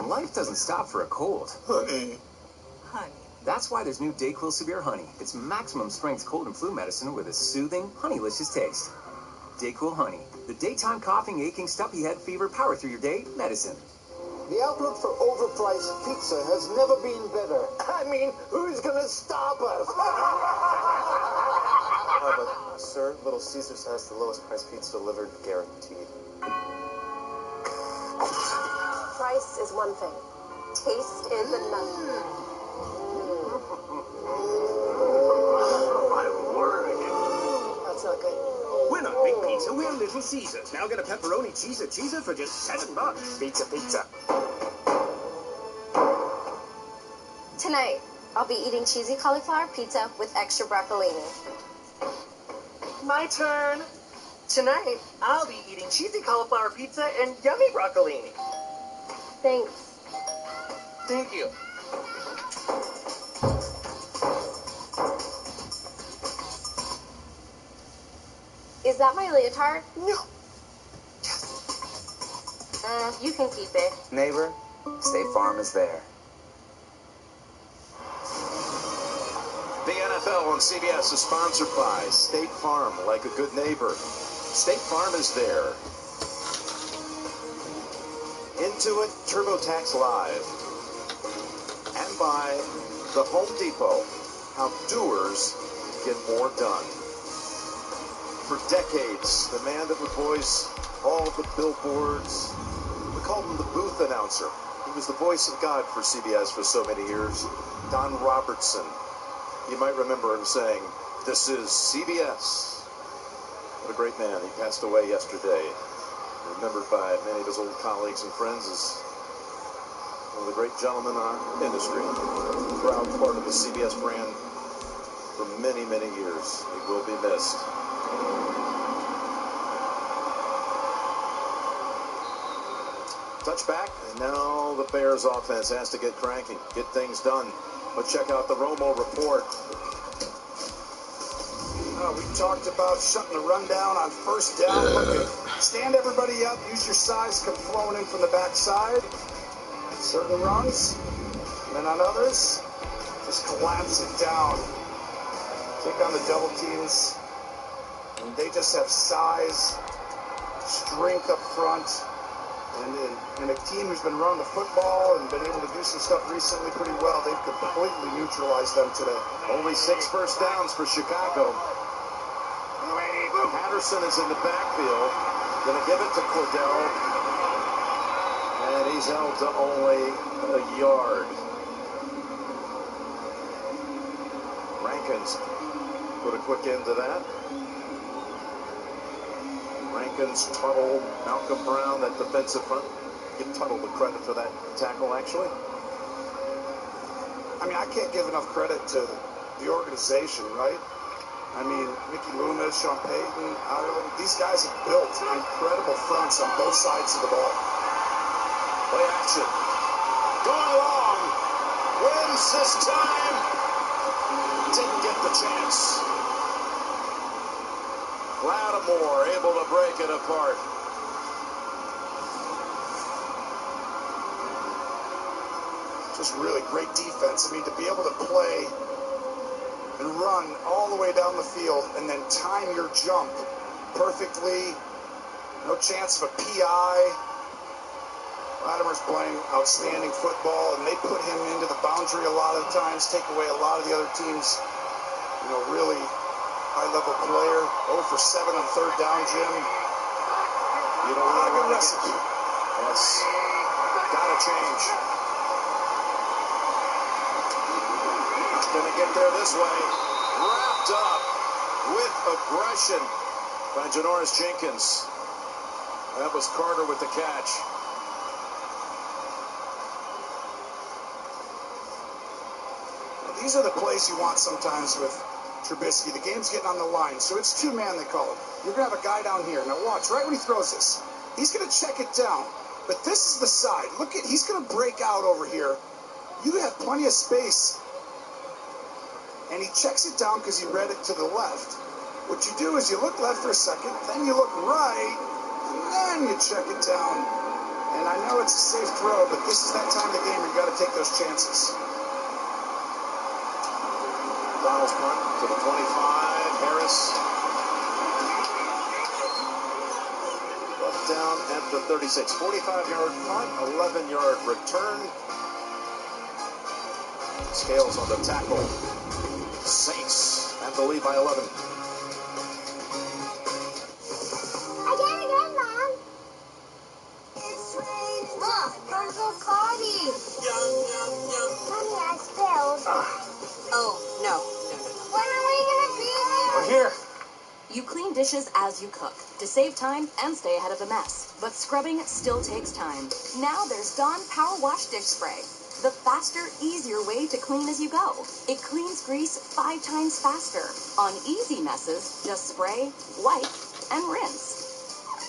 Life doesn't stop for a cold. Honey. That's why there's new DayQuil Severe Honey. It's maximum strength cold and flu medicine with a soothing, honeylicious taste. DayQuil Honey, the daytime coughing, aching, stuffy head fever, power through your day medicine. The outlook for overpriced pizza has never been better. I mean, who's gonna stop us? But, sir, Little Caesars has the lowest price pizza delivered, guaranteed. Price is one thing. Taste is another. My word. That's not good. We're not Big Pizza, we're Little Caesars. Now get a pepperoni cheeser for just $7. Pizza. Tonight, I'll be eating cheesy cauliflower pizza with extra broccolini. My turn. Tonight, I'll be eating cheesy cauliflower pizza and yummy broccolini. Thanks. Thank you. Is that my leotard? No. You can keep it. Neighbor, State Farm is there. The NFL on CBS is sponsored by State Farm, like a good neighbor. State Farm is there. Intuit TurboTax Live. And by the Home Depot, how doers get more done. For decades, the man that would voice all the billboards, we called him the booth announcer. He was the voice of God for CBS for so many years. Don Robertson. You might remember him saying, "This is CBS." What a great man. He passed away yesterday. Remembered by many of his old colleagues and friends as one of the great gentlemen in our industry. Proud part of the CBS brand for many, many years. He will be missed. Touchback, and now the Bears offense has to get cranking, get things done. Let's check out the Romo report. We talked about shutting the run down on first down. Look, stand everybody up, use your size, come flowing in from the backside. Certain runs, and then on others, just collapse it down. Take on the double teams. And they just have size, strength up front. And a team who's been running the football and been able to do some stuff recently pretty well, they've completely neutralized them today. Only 6 first downs for Chicago. Patterson is in the backfield. Going to give it to Cordell. And he's held to only a yard. Rankins put a quick end to that. Rankins, Tuttle, Malcolm Brown, that defensive front. Give Tuttle the credit for that tackle, actually. I mean, I can't give enough credit to the organization, right? I mean, Mickey Loomis, Sean Payton, Ireland, these guys have built incredible fronts on both sides of the ball. Play action. Going long. Wins this time. Didn't get the chance. Lattimore able to break it apart. Just really great defense. I mean, to be able to play and run all the way down the field and then time your jump perfectly. No chance of a PI. Lattimore's playing outstanding football, and they put him into the boundary a lot of times, take away a lot of the other teams, really high-level player. 0 for 7 on third down, Jim. You don't Not a good recipe. Yes. Gotta change. Not gonna get there this way. Wrapped up with aggression by Janoris Jenkins. That was Carter with the catch. These are the plays you want sometimes with Trubisky. The game's getting on the line, so it's two-man, they call it. You're going to have a guy down here. Now watch, right when he throws this, he's going to check it down. But this is the side. Look at, he's going to break out over here. You have plenty of space. And he checks it down because he read it to the left. What you do is you look left for a second, then you look right, and then you check it down. And I know it's a safe throw, but this is that time of the game where you got to take those chances. Donald's punt to the 25. Harris left down at the 36. 45-yard punt, 11-yard return. Scales on the tackle. Saints have the lead by 11. I got it again, Mom. Mom, Bacardi. Mommy, I spilled. Oh, no. When are we gonna be there? We're here. You clean dishes as you cook to save time and stay ahead of the mess. But scrubbing still takes time. Now there's Dawn Power Wash Dish Spray. The faster, easier way to clean as you go. It cleans grease 5 times faster. On easy messes, just spray, wipe, and rinse.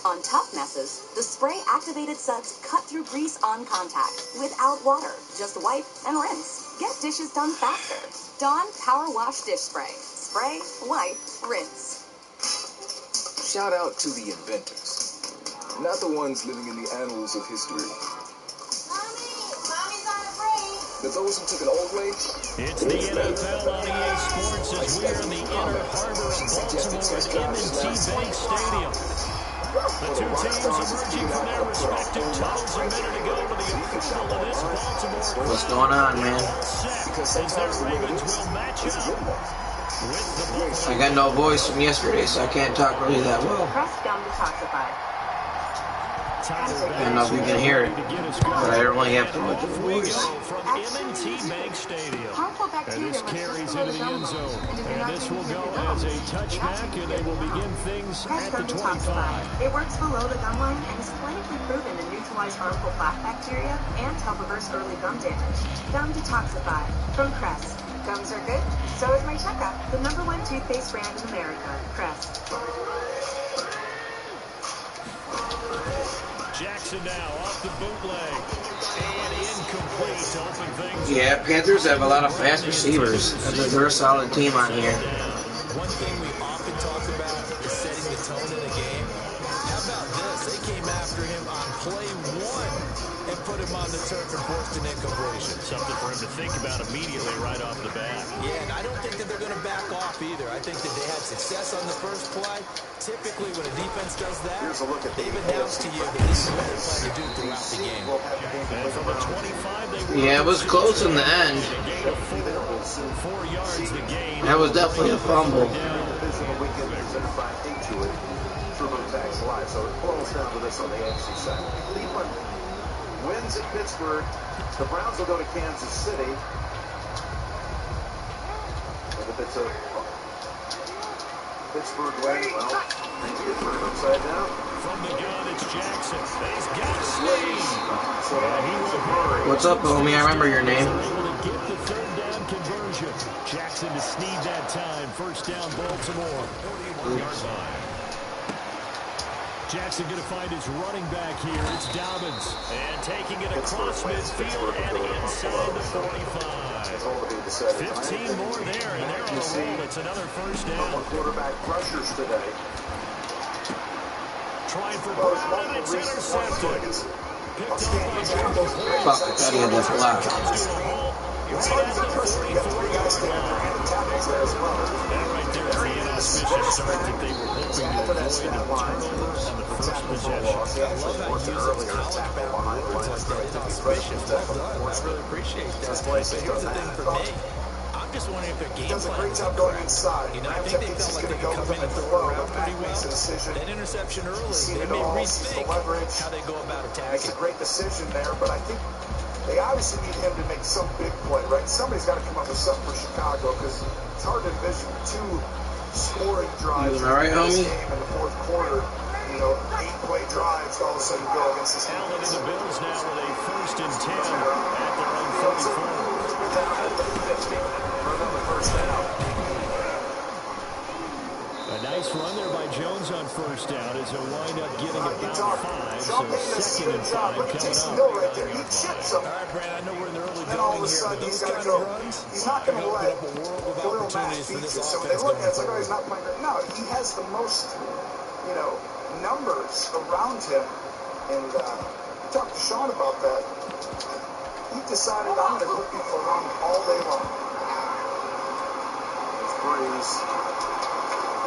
On tough messes, the spray-activated suds cut through grease on contact without water. Just wipe and rinse. Get dishes done faster. Dawn Power Wash Dish Spray. Spray, wipe, rinse. Shout out to the inventors, not the ones living in the annals of history. Mommy's on a break. But those who took an old way. It's the NFL on EA Sports as we are in the inner harbor of Baltimore at M&T Bank Stadium. The two teams emerging from their respective tunnels a minute ago to the approval of this Baltimore. What's going on, man? As their Ravens will match up with the Buffalo. I got no voice from yesterday, so I can't talk really that well. Press gum detoxify. I don't know if you can hear it, but I only have too much voice. From M&T Bank Stadium. And this carries into the end zone. And this will go as a touchback, and they will begin things at the 25. It works below the gum line and is clinically proven to neutralize harmful plaque bacteria and help reverse early gum damage. Gum Detoxify from Crest. Gums are good, so is my checkup. The #1 toothpaste brand in America, Crest. Jackson now off the bootleg. And incomplete to open things. Yeah, Panthers have a lot of fast receivers. They're a solid team on here. One thing we often talk about is setting the tone in a game. How about this? They came after him on play 1 and put him on the turf and forced an incompletion. Something for him to think about immediately right off the bat. Yeah, and I don't think that they're going to back off either. I think that they had success on the first play. Typically, when a defense does that, they've announced to you that this is what they're planning to do throughout the game. And from the 25, Yeah, it was close in the end. 4 yards the gain. That was definitely a fumble. So it boils down to this on the AFC side. Cleveland wins at Pittsburgh. The Browns will go to Kansas City. And if it's a Pittsburgh win, well, Pittsburgh upside down. From the gun, it's Jackson. He's got Sneed. What's up, homie? I remember your name. Able to get the third down conversion. Jackson to Sneed that time. First down, Baltimore. 41-yard line. Jackson going to find his running back here. It's Dobbins. And taking it across midfield and inside the 45. 15 more there, and they're on a roll. It's another first down. Quarterback rushers today. Trying for Brown, and it's intercepted. Picked up by Jordan. Fuck, I thought he had that block. Right at the 44-yard line. That right there is the inauspicious start that they were hoping to avoid the turnovers on the first possession. I love how you use those college-bound words like that. Inauspicious. Well done. I really appreciate that. But here's the thing for me. I'm just wondering if their game does a plan great was job going correct. inside. You know, I think they felt like they could come in and throw it around pretty well. That interception early, they may rethink how they go about attacking. It's a great decision there, but I think they obviously need him to make some big play, right? Somebody's got to come up with something for Chicago because it's hard to envision 2 scoring drives All right, in this homie? game in the fourth quarter. You know, 8-play drives all of a sudden go against this Allen and defense. the Bills now with a first and 10 at their own 34. A nice run there by Jones on first down as he'll wind up getting about 5. So second and 5 coming up. Right there. He chips him. All right, Brad, I know we're in the early Then all going of a here, but sudden he's those got kind to of go. runs He's not going to open let up a world of Khalil Mack opportunities for beat this you. So they offense look at it, going it's like, oh, forward. he's not playing great. No, he has the most, numbers around him. And I talked to Sean about that. He decided, I'm going to put people around all day long. There's Breeze.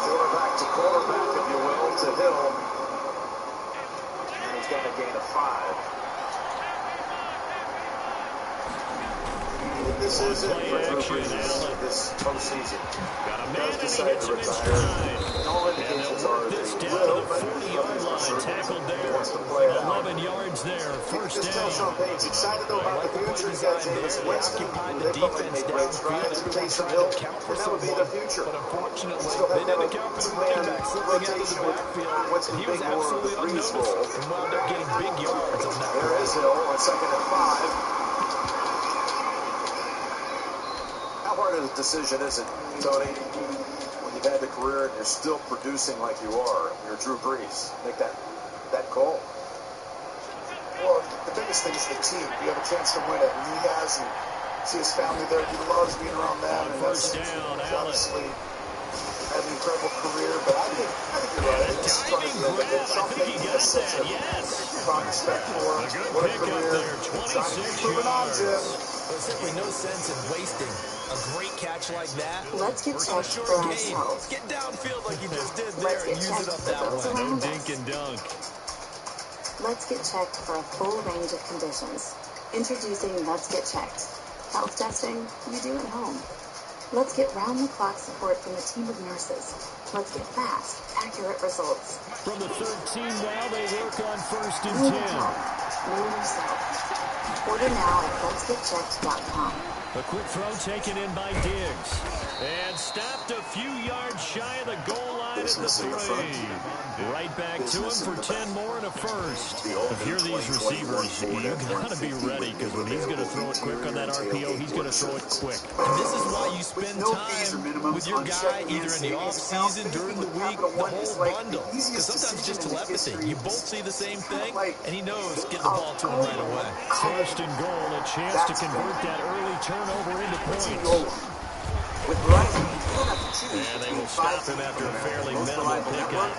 Quarterback, if you will, to Hill. And he's got a gain of 5. this is it for Drew Brees this postseason. He does decide to retire. And all indications are that he will, but nothing's for certain. He wants to play it out. 11 yards there, first Just tell Sean down. Payne's excited though about the future. He's got Jameis Winston, who they felt like made great strides, and Taysom Hill, and that would be the future. But unfortunately, Still they have to have didn't a account for the two-man running back slipping out of the rotation with backfield. Winston He was being more of the absolutely Brees unnoticed role. and wound up getting big yards on that There play. is Hill on 2nd and 5. How hard of a decision is it, Tony, when you've had the career and you're still producing like you are? You're Drew Brees. Make that call. Well, the biggest thing is the team. You have a chance to win it, and he has, and see his family there. He loves being around them, and First down, he's Allen. obviously had an incredible career. But I think you're right. It's starting to end it. Sean Payton has such a profound respect for him. What a career! Moving on, Jim. There's simply no sense in wasting a great catch like that. Let's get on a checked short for game. ourselves. Get downfield like you just did Let's there and get use it checked up for that those way. around Dink us. and dunk. Let's get checked for a full range of conditions. Introducing Let's Get Checked. Health testing you do at home. Let's get round-the-clock support from a team of nurses. Let's get fast, accurate results. From the 13 now, they work on first and New 10. account, new yourself. Order now at letsgetchecked.com. A quick throw taken in by Diggs. And stopped a few yards shy of the goal line at the 3. Right back to him for 10 more and a first. If you're these receivers, you got to be ready, because when he's going to throw it quick on that RPO, he's going to throw it quick. And this is why you spend time with your guy either in the off-season, during the week, the whole bundle. Because sometimes just telepathy. You both see the same thing, and he knows get the ball to him right away. First and goal, a chance to convert that early turnover into points. With Verizon, you don't have to choose. And they will stop him after a fairly minimal pickup.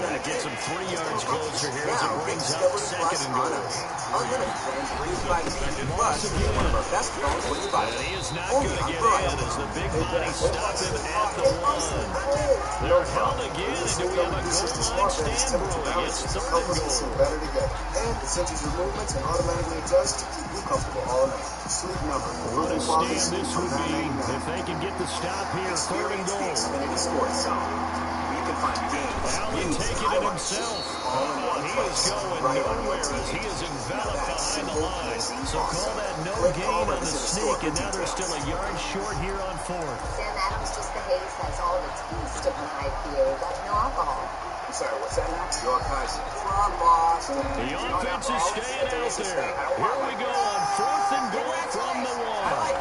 That gets him 3 yards closer here as it brings up second and goal. Unlimited plans bring you 5G Plus, which is one of our best phones when you buy it. And he is not going to get in as the big body stops him at the 1. They're held again, and do we have a goal line stand brewing? It's third and goal. Better together. And it senses your movements and automatically adjusts to keep you comfortable all night. Sleep number. What a stand this would be if they can get the stop here, third and goal. Xfinity Sports Zone. You can find games, Allen news, taking it highlights, himself. all in one He is place, going right on your nowhere as he TV. is enveloped Now that's behind the simple, line. easy, So call awesome. that no Click gain all on the reps in the sneak, store and now they're for still a yard short here on fourth. Sam Adams just the haze has all the taste of an IPA, but no alcohol. I'm sorry, what's that now? Your Kaiser. From Boston. The offense is staying out there. Here we go on fourth and goal from the 1.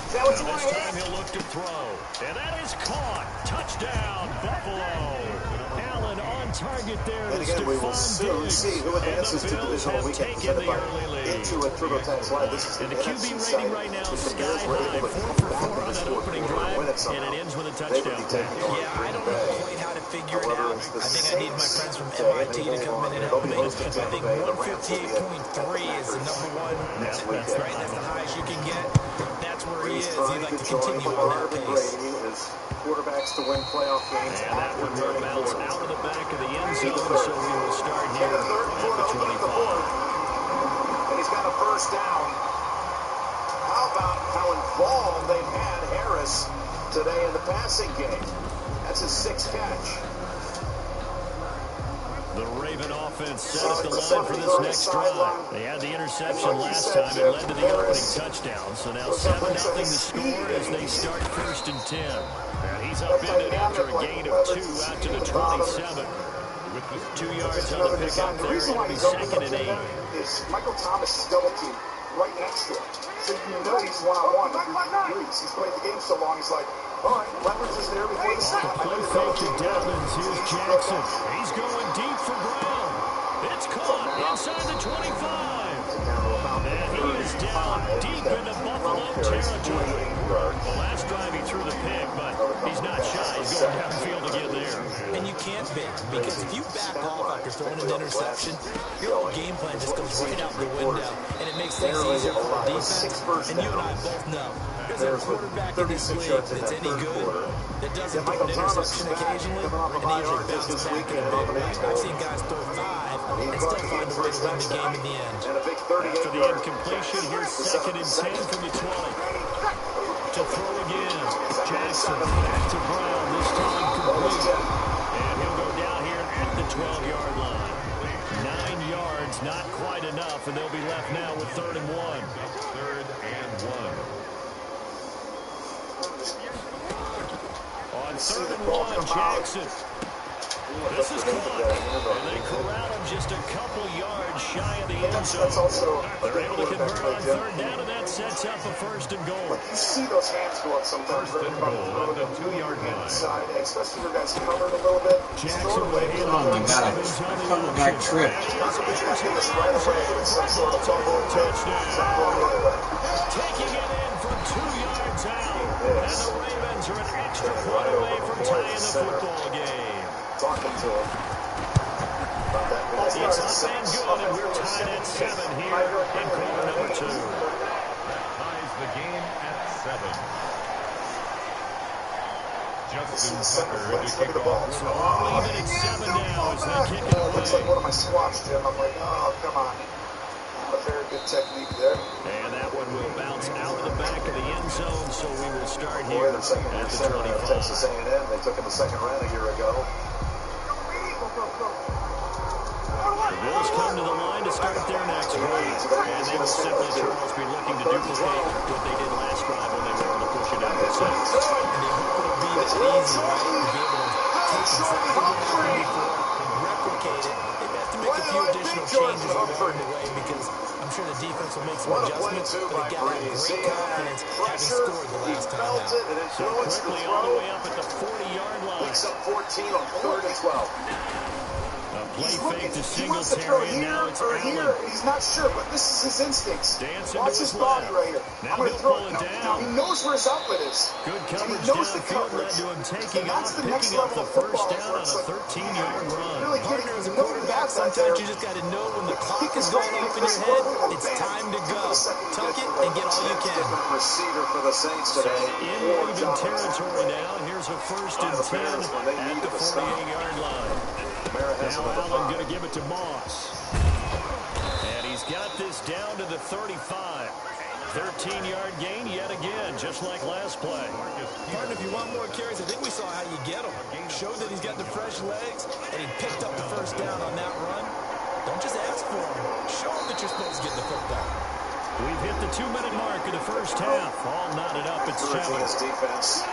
Is that what you Now want this to hear? time he'll look to throw. And that is caught. Touchdown, Buffalo. Allen on target there And to again, we will Stephon soon Diggs. see who advances to divisional weekend presented by Into a TurboTax Live. This is And the the QB NFC rating side. right now If the sky Bears were high, able to 4 come for back 4 in on this that fourth opening quarter and drive, win it and somehow, it ends with a they would touchdown be taking pass. on Yeah, I Green don't Bay. know quite how to figure it However, out. the I think I need my Saints friends from say MIT to they come hold in and on. help They'll be me. hosting I Tampa think Bay. The Rams will be at 158.3 is the number one. next That's weekend. right. That's the highest you can get. That's where he Brees is. trying He'd like to to join continue on that Favre and pace. Brady as quarterbacks to win playoff games And that after one will 30 bounce quarters. out of the back of the end In the zone, third. so we will start In here the third at quarter, the open up the 25. board. And he's got a first down. How about how involved they've had Harris today in the passing game? That's his 6th catch. The Raven offense set up the line for this next drive. They had the interception last time. It led to the opening touchdown. So now 7-0 the score as they start first and 10. And he's upended after a gain of 2 out to the 27. With the 2 yards on the pickup The there, reason why it'll be he's opened second up and 8. is Michael Thomas is double teamed right next to him. So you know he's one-on-one. He's played the game so long, he's like, all right, leverage is there before the snap. Play fake to Dobbins. Here's Jackson. He's going deep for Brown. It's caught inside the 25. And he is down deep into Buffalo territory. The last drive he threw the pick, but he's not shy. He's going downfield to get there. And you can't be, because if you back off after throwing an interception, your whole game plan just goes right out the window, and it makes things easier for the defense. And you and I both know there's a quarterback in this league that's any good that doesn't throw an interception occasionally, and they usually bounce back in a big way. I've seen guys throw 5 and still find a way to win the game in the end. After the incompletion, here's 2nd and 10 from the 20. To throw again. Jackson back to Brown, this time complete. And he'll go down here at the 12-yard line. 9 yards, not quite enough, and they'll be left now with 3rd and 1. 3rd and 1. On 3rd and 1, Jackson. This is caught, and they corral him just a couple yards shy of the end zone. They're able to convert on 3rd down, and that sets up a 1st and goal. You see those hands go up sometimes. 1st and goal at the 2-yard line. Especially if your guys covered a little bit. Jackson Oh my God, a back trip. Taking it in from 2 yards out, and the Ravens are an extra point away from tying the football game. Talking to him. It's up and good, and we're tied at 7 here in quarter number 2. That ties the game at 7. Justin Tucker to kick off. So we're leaving at 7 now as they kick it away. Looks like one of my squats, Jim. I'm like, oh, come on. A very good technique there. And that one will bounce out of the back of the end zone, so we will start here at the 25. Texas A&M. They took him the 2nd round a year ago. The Bills come to the line to start their next drive, and they will simply, Charles, be looking to duplicate what they did last drive when they were able to push it out to 6. And they hope it'll be that easy, right? To be able to take exactly what happened before and replicate it. They have to make a few additional changes along the way, because I'm sure the defense will make some adjustments, but they got great confidence having scored the last time out. So quickly all the way up at the 40-yard line. Picks up 14 on 3rd and 12. Play fake to he wants to throw Singletary, and here now it's or Allen. here. He's not sure, but this is his instincts. Dancing Watch to his his body left. right here. Now I'm going to he'll throw pull it it now. down. Now he knows where his outlet is. Good And coverage he knows the downfield led coverage. to him taking And that's off, the next picking up level the of football. first down on It's a like, 13-yard run. really Partner, as a know quarterback, that sometimes there. you just got to know when the clock is going off in your head, it's time to go. Tuck it and get all you can. Receiver for the Saints today. In Raven territory now. Here's a 1st and 10 at the 48-yard line. Now Allen going to give it to Moss. And he's got this down to the 35. 13-yard gain yet again, just like last play. Martin, if you want more carries, I think we saw how you get him. Showed that he's got the fresh legs, and he picked up the 1st down on that run. Don't just ask for him. Show him that you're supposed to get the football. We've hit the 2-minute mark in the first half. All knotted up at 7. Defense.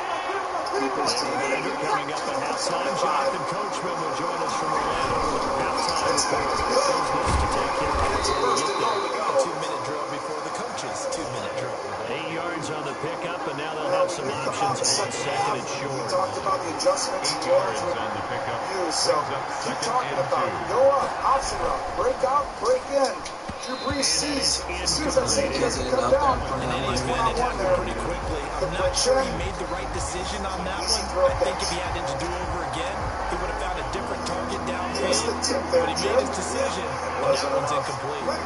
Coming up at halftime, Jonathan Coachman will join us from Orlando with our halftime business to take care of before we get there. A 2-minute drill before the coaches' 2-minute drill. 8 yards on the pickup, and now they'll have some options on 2nd and short. We talked about the adjustments. 8 yards on the pickup. So keep talking about it. Go up, option route, break out, break in. Drew Brees sees as soon as that safety doesn't come down. And then he's one-on-one there pretty quickly. I'm not sure he made the right decision on that one. I think if he had it to do over again, he would have found a different target downfield. But he made his decision, and that one's incomplete. Now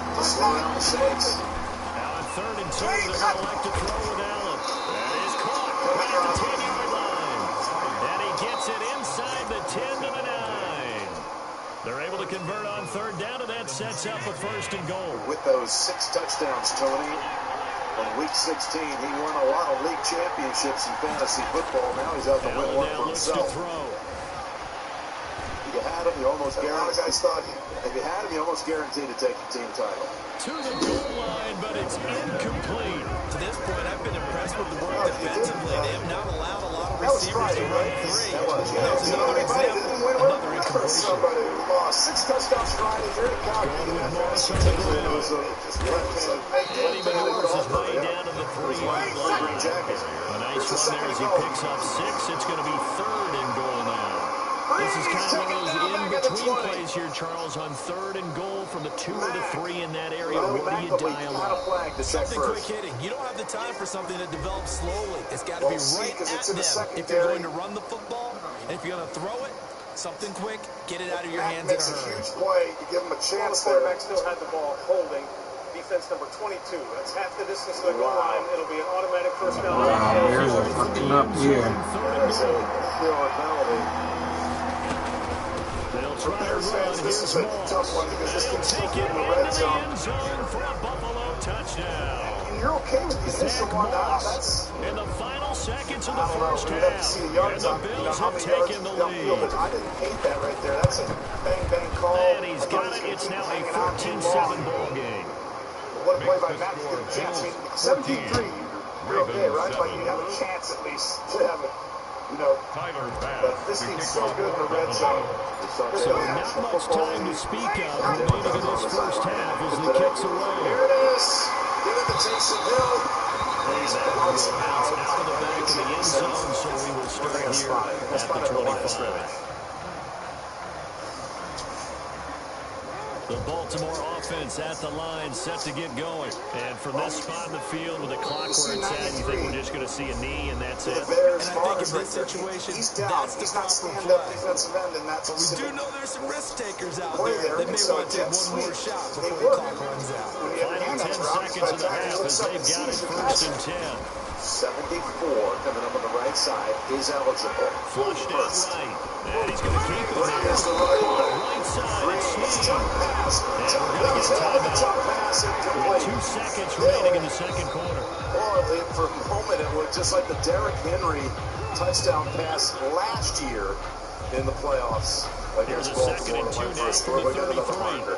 on 3rd and 2, they're going to elect to throw with Allen. That is caught right at the 10-yard line. And he gets it inside the 10 to the 9. They're able to convert on 3rd down, and that sets up a 1st and goal. With those 6 touchdowns, Tony, in Week 16, he won a lot of league championships in fantasy football. Now he's out to win one for himself. If you had him, you almost guaranteed. If you had him, you almost guaranteed to take the team title. To the goal line, but it's incomplete. To this point, I've been impressed with the work defensively. They have not allowed a lot of receivers to run free. There's another example, another incompletion. 6 touchdowns Friday. Here it comes. Eddie Manuris is way down to the 3-yard line. A nice run there as he picks up 6. It's going to be 3rd and goal now. This is kind of one of those in-between plays here, Charles, on 3rd and goal from the 2 or the 3 in that area. What do you dial up? Something quick hitting. You don't have the time for something that develops slowly. It's got to be right at them if you're going to run the football. And if you're going to throw it, something quick, get it out of your Matt hands in a makes a hurry. huge play. You give him a chance The there. quarterback still had the ball holding. Defense number 22. That's half the distance to the goal line. It'll be an automatic first down. Wow, Bears are fucking up here. There's a killer penalty. For Bears fans, this is a tough one because this team's so good in the red zone. For a Buffalo touchdown. And you're okay with the initial one. That's in the final seconds of the I don't know. first We'd have to half. see the yards on how many yards downfield, but I didn't hate that right there. That's a bang call. And he's got it. It's now a 14-7 ball game. What a play by Matt to get a chance. I mean, 17-3, you're okay, right? Like you have a chance at least to have it. But this team's so good in the red zone. So not much time to speak of remaining in this first half as the kicks away. Here it is. Give it to Taysom Hill. He's bouncing out of the back of the end zone, so we will start here at the 25. The Baltimore offense at the line, set to get going. And from this spot in the field with the clock where it's at, you think we're just going to see a knee and that's it? And I think in this situation, he's down. that's the He's not proper stand-up play. defensive end in that But we specific do know there's some risk takers out play there that may so want to take one more shot before the clock runs out. When you have your hand on the ground, Seconds of the half as they've got it first and 10. 74 coming up on the right side is eligible. Flushed out right. And he's going to keep it there. Here's the right Right side, it's Jump pass. And we're going to get a Jump timeout. pass. With 2 seconds remaining in the second quarter. Well, for a moment, it looked just like the Derrick Henry touchdown pass last year in the playoffs. Here's a second and 2 now from the 33.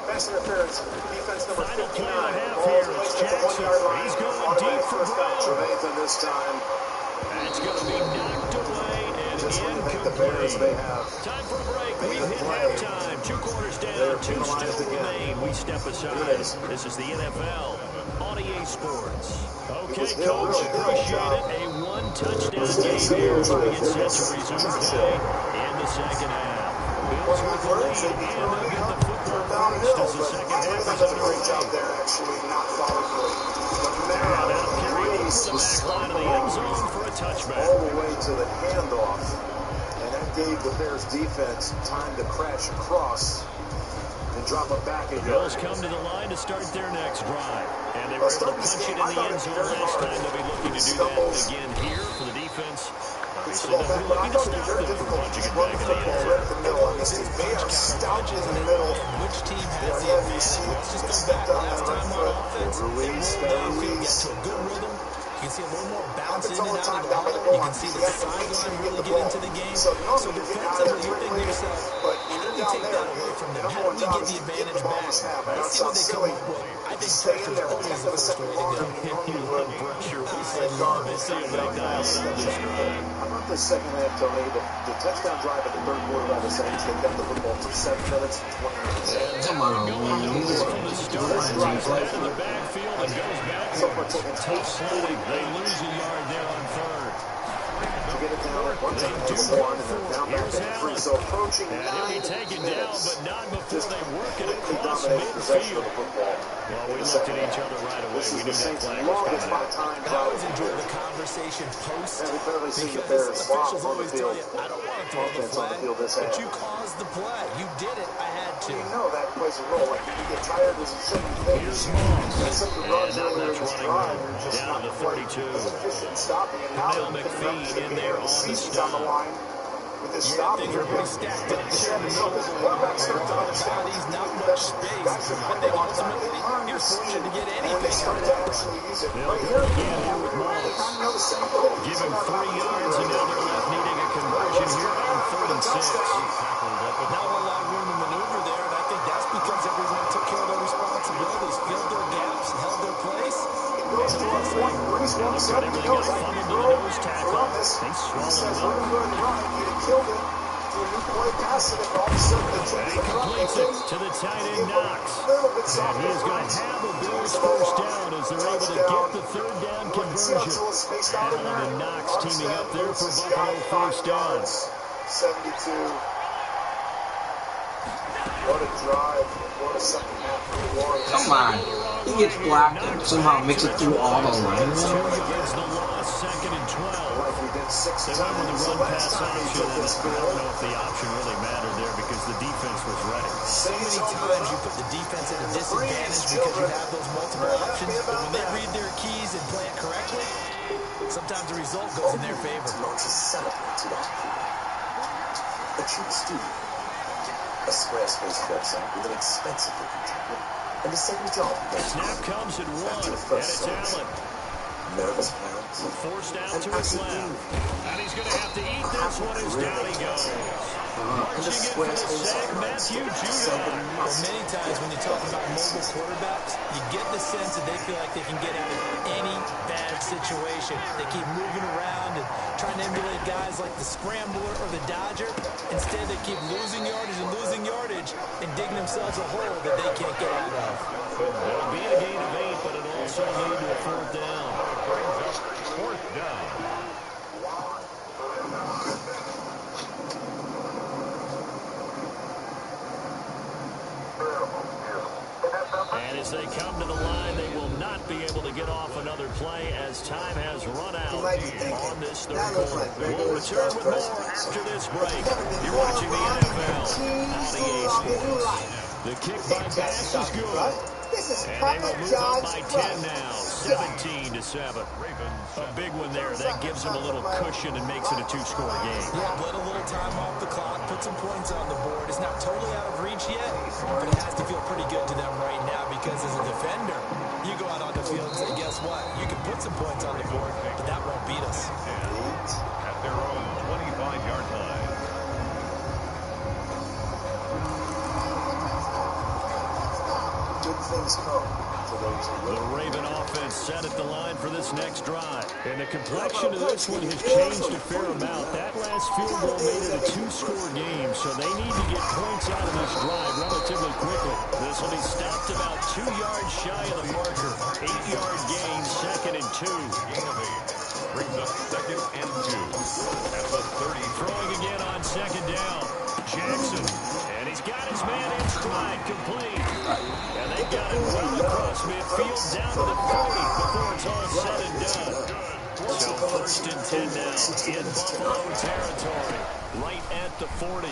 Pass interference. Defense number 59. Final play of the half here. It's Jackson. He's going deep for Brown. Trevathan this time. That's going to be knocked away and Just when you think the Bears may incomplete. have Time for a break. We hit halftime. 2 quarters down. 2 still remain. We step aside. This is the NFL on EA Sports. Okay, Coach, appreciate it. A 1-touchdown game here as we get set to resume play in the second half. Bills with the lead, and they'll get the football first as the second half is underway. Now that'll carry over to the back line of the end zone for a touchback. all the way to the handoff, and that gave the Bears defense time to crash across and drop it back a yard. Bills come to the line to start their next drive, and they were able to punch it in the end zone last time. They'll be looking to do that again here for the defense. Obviously, they'll be looking to stop them from punching it back in the end zone. They are stout in the middle. Which team has the advantage? Let's just go back last time on offense. They rolled downfield, got to a good rhythm. You can see a little more bounce in and out of the ball. You can see the sideline really get into the game. So defensively, you're thinking to yourself, how do we take that away from them? How do we get the advantage back? Let's see what they come up with. I think pressure's always the first way to go. Pressure. We'll see if they dial it up this drive. How about the second half, Tony? The touchdown drive in the third quarter by the Saints, they kept the football for 7 minutes and 20 minutes. Come on, man. He just He's out of the backfield and goes back. Tough sliding. They lose a yard there on third. To get it down at one time, it's 1, and then down back to 3. So approaching 9 And he'll be taken down, minutes. but not before Just they work it completely across dominated possession of midfield. the football. Well, we looked at each other right away. This We is knew the that Saints' flag was longest coming by out. time I drive. always enjoy the conversation post Yeah, we've barely seen the because Bears flop officials on the always tell field. you, I don't want to throw the Offense on the flag, field this but half. you caused the play. You did it. I had to. You know that plays a role. Like, you get tired as a certain things. And some of the runs now earlier in that's this running drive room are just down not to the quite 32. as efficient stopping. And now Now they're McPhee picking up in there the on the season's stop. on the line. With this Yeah, stop, things you're are pretty stacked up there in the middle of the quarterbacks start to understand He's not much space. I think ultimately he was fortunate to get and when they anything start out of to that run. actually use it They'll right go here, again here with they Moss. kind of know the same thing. Give him 3 yards, and now they're left needing a conversion here on 3rd and 6. Not a whole lot of room to maneuver there, and I think that's because everyone took care of their responsibilities, filled their gaps, held their place. Goes to our point. Breeze walks up. He knows I can throw. Run this. He says, we're going to go ahead and run it. He killed it. To a new play, pass it, and all of a sudden the And he Jets are completes it to the tight end Knox. And he is going to have a Bills first down as they're able to get the 3rd down conversion. And Knox teaming up there for Buffalo first down. 72. What a drive. What a second half. Come on. He gets blocked and somehow makes it through all the linemen. 2 yards the loss, 2nd and 12. Like we did 6 They went with times. the The last run-pass time he option, took and this I field, don't know if the option really mattered there because the defense was ready. So many times you put the defense at a disadvantage because you have those multiple options, but when they read their keys and play it correctly, sometimes the result goes in their favor. Launch a celebrate to that field. A cheap studio. A Squarespace website with an expensive-looking template and a second job. Snap comes at 1, and it's Allen. Nervous parents. Forced out to his left. And he's going to have to eat this one as down he goes. Marching in for the sack, Matthew Judon. Well, many times when you talk about mobile quarterbacks, you get the sense that they feel like they can get out of any bad situation. They keep moving around and trying to emulate guys like the Scrambler or the Dodger. Instead, they keep losing yardage and digging themselves a hole that they can't get out of. It'll be a gain of 8, but it'll also lead to a 4th down. Brings up 4th down. And as they come to the line, they will not be able to get off another play as time has run out on this third quarter. We'll return with more after this break. You're watching the NFL on EA Sports. The kick by Bass is good. And they will move up by 10 now, 17-7. A big one there. That gives them a little cushion and makes it a 2-score game. Yeah, let a little time off the clock, put some points on the board. It's not totally out of reach yet, but it has to feel pretty good to them right now because as a defender, you go out on the field and say, guess what? You can put some points on the board, but that won't beat us. At their own 25-yard line. Good things come to those who The Raven offense set at the line for this next drive. And the complexion of this one has changed a fair amount. That last field goal made it a 2-score game, so they need to get points out of this drive relatively quickly. This will be stopped about 2 yards shy of the marker. 8-yard gain, 2nd and 2. Gain of 8. Brings up 2nd and 2. At the 30. Throwing again on 2nd down. Jackson. And he's got his man in stride, complete. And they got it well across midfield down to the 40 before it's all said and done. So 1st and 10 now in Buffalo territory, right at the 40.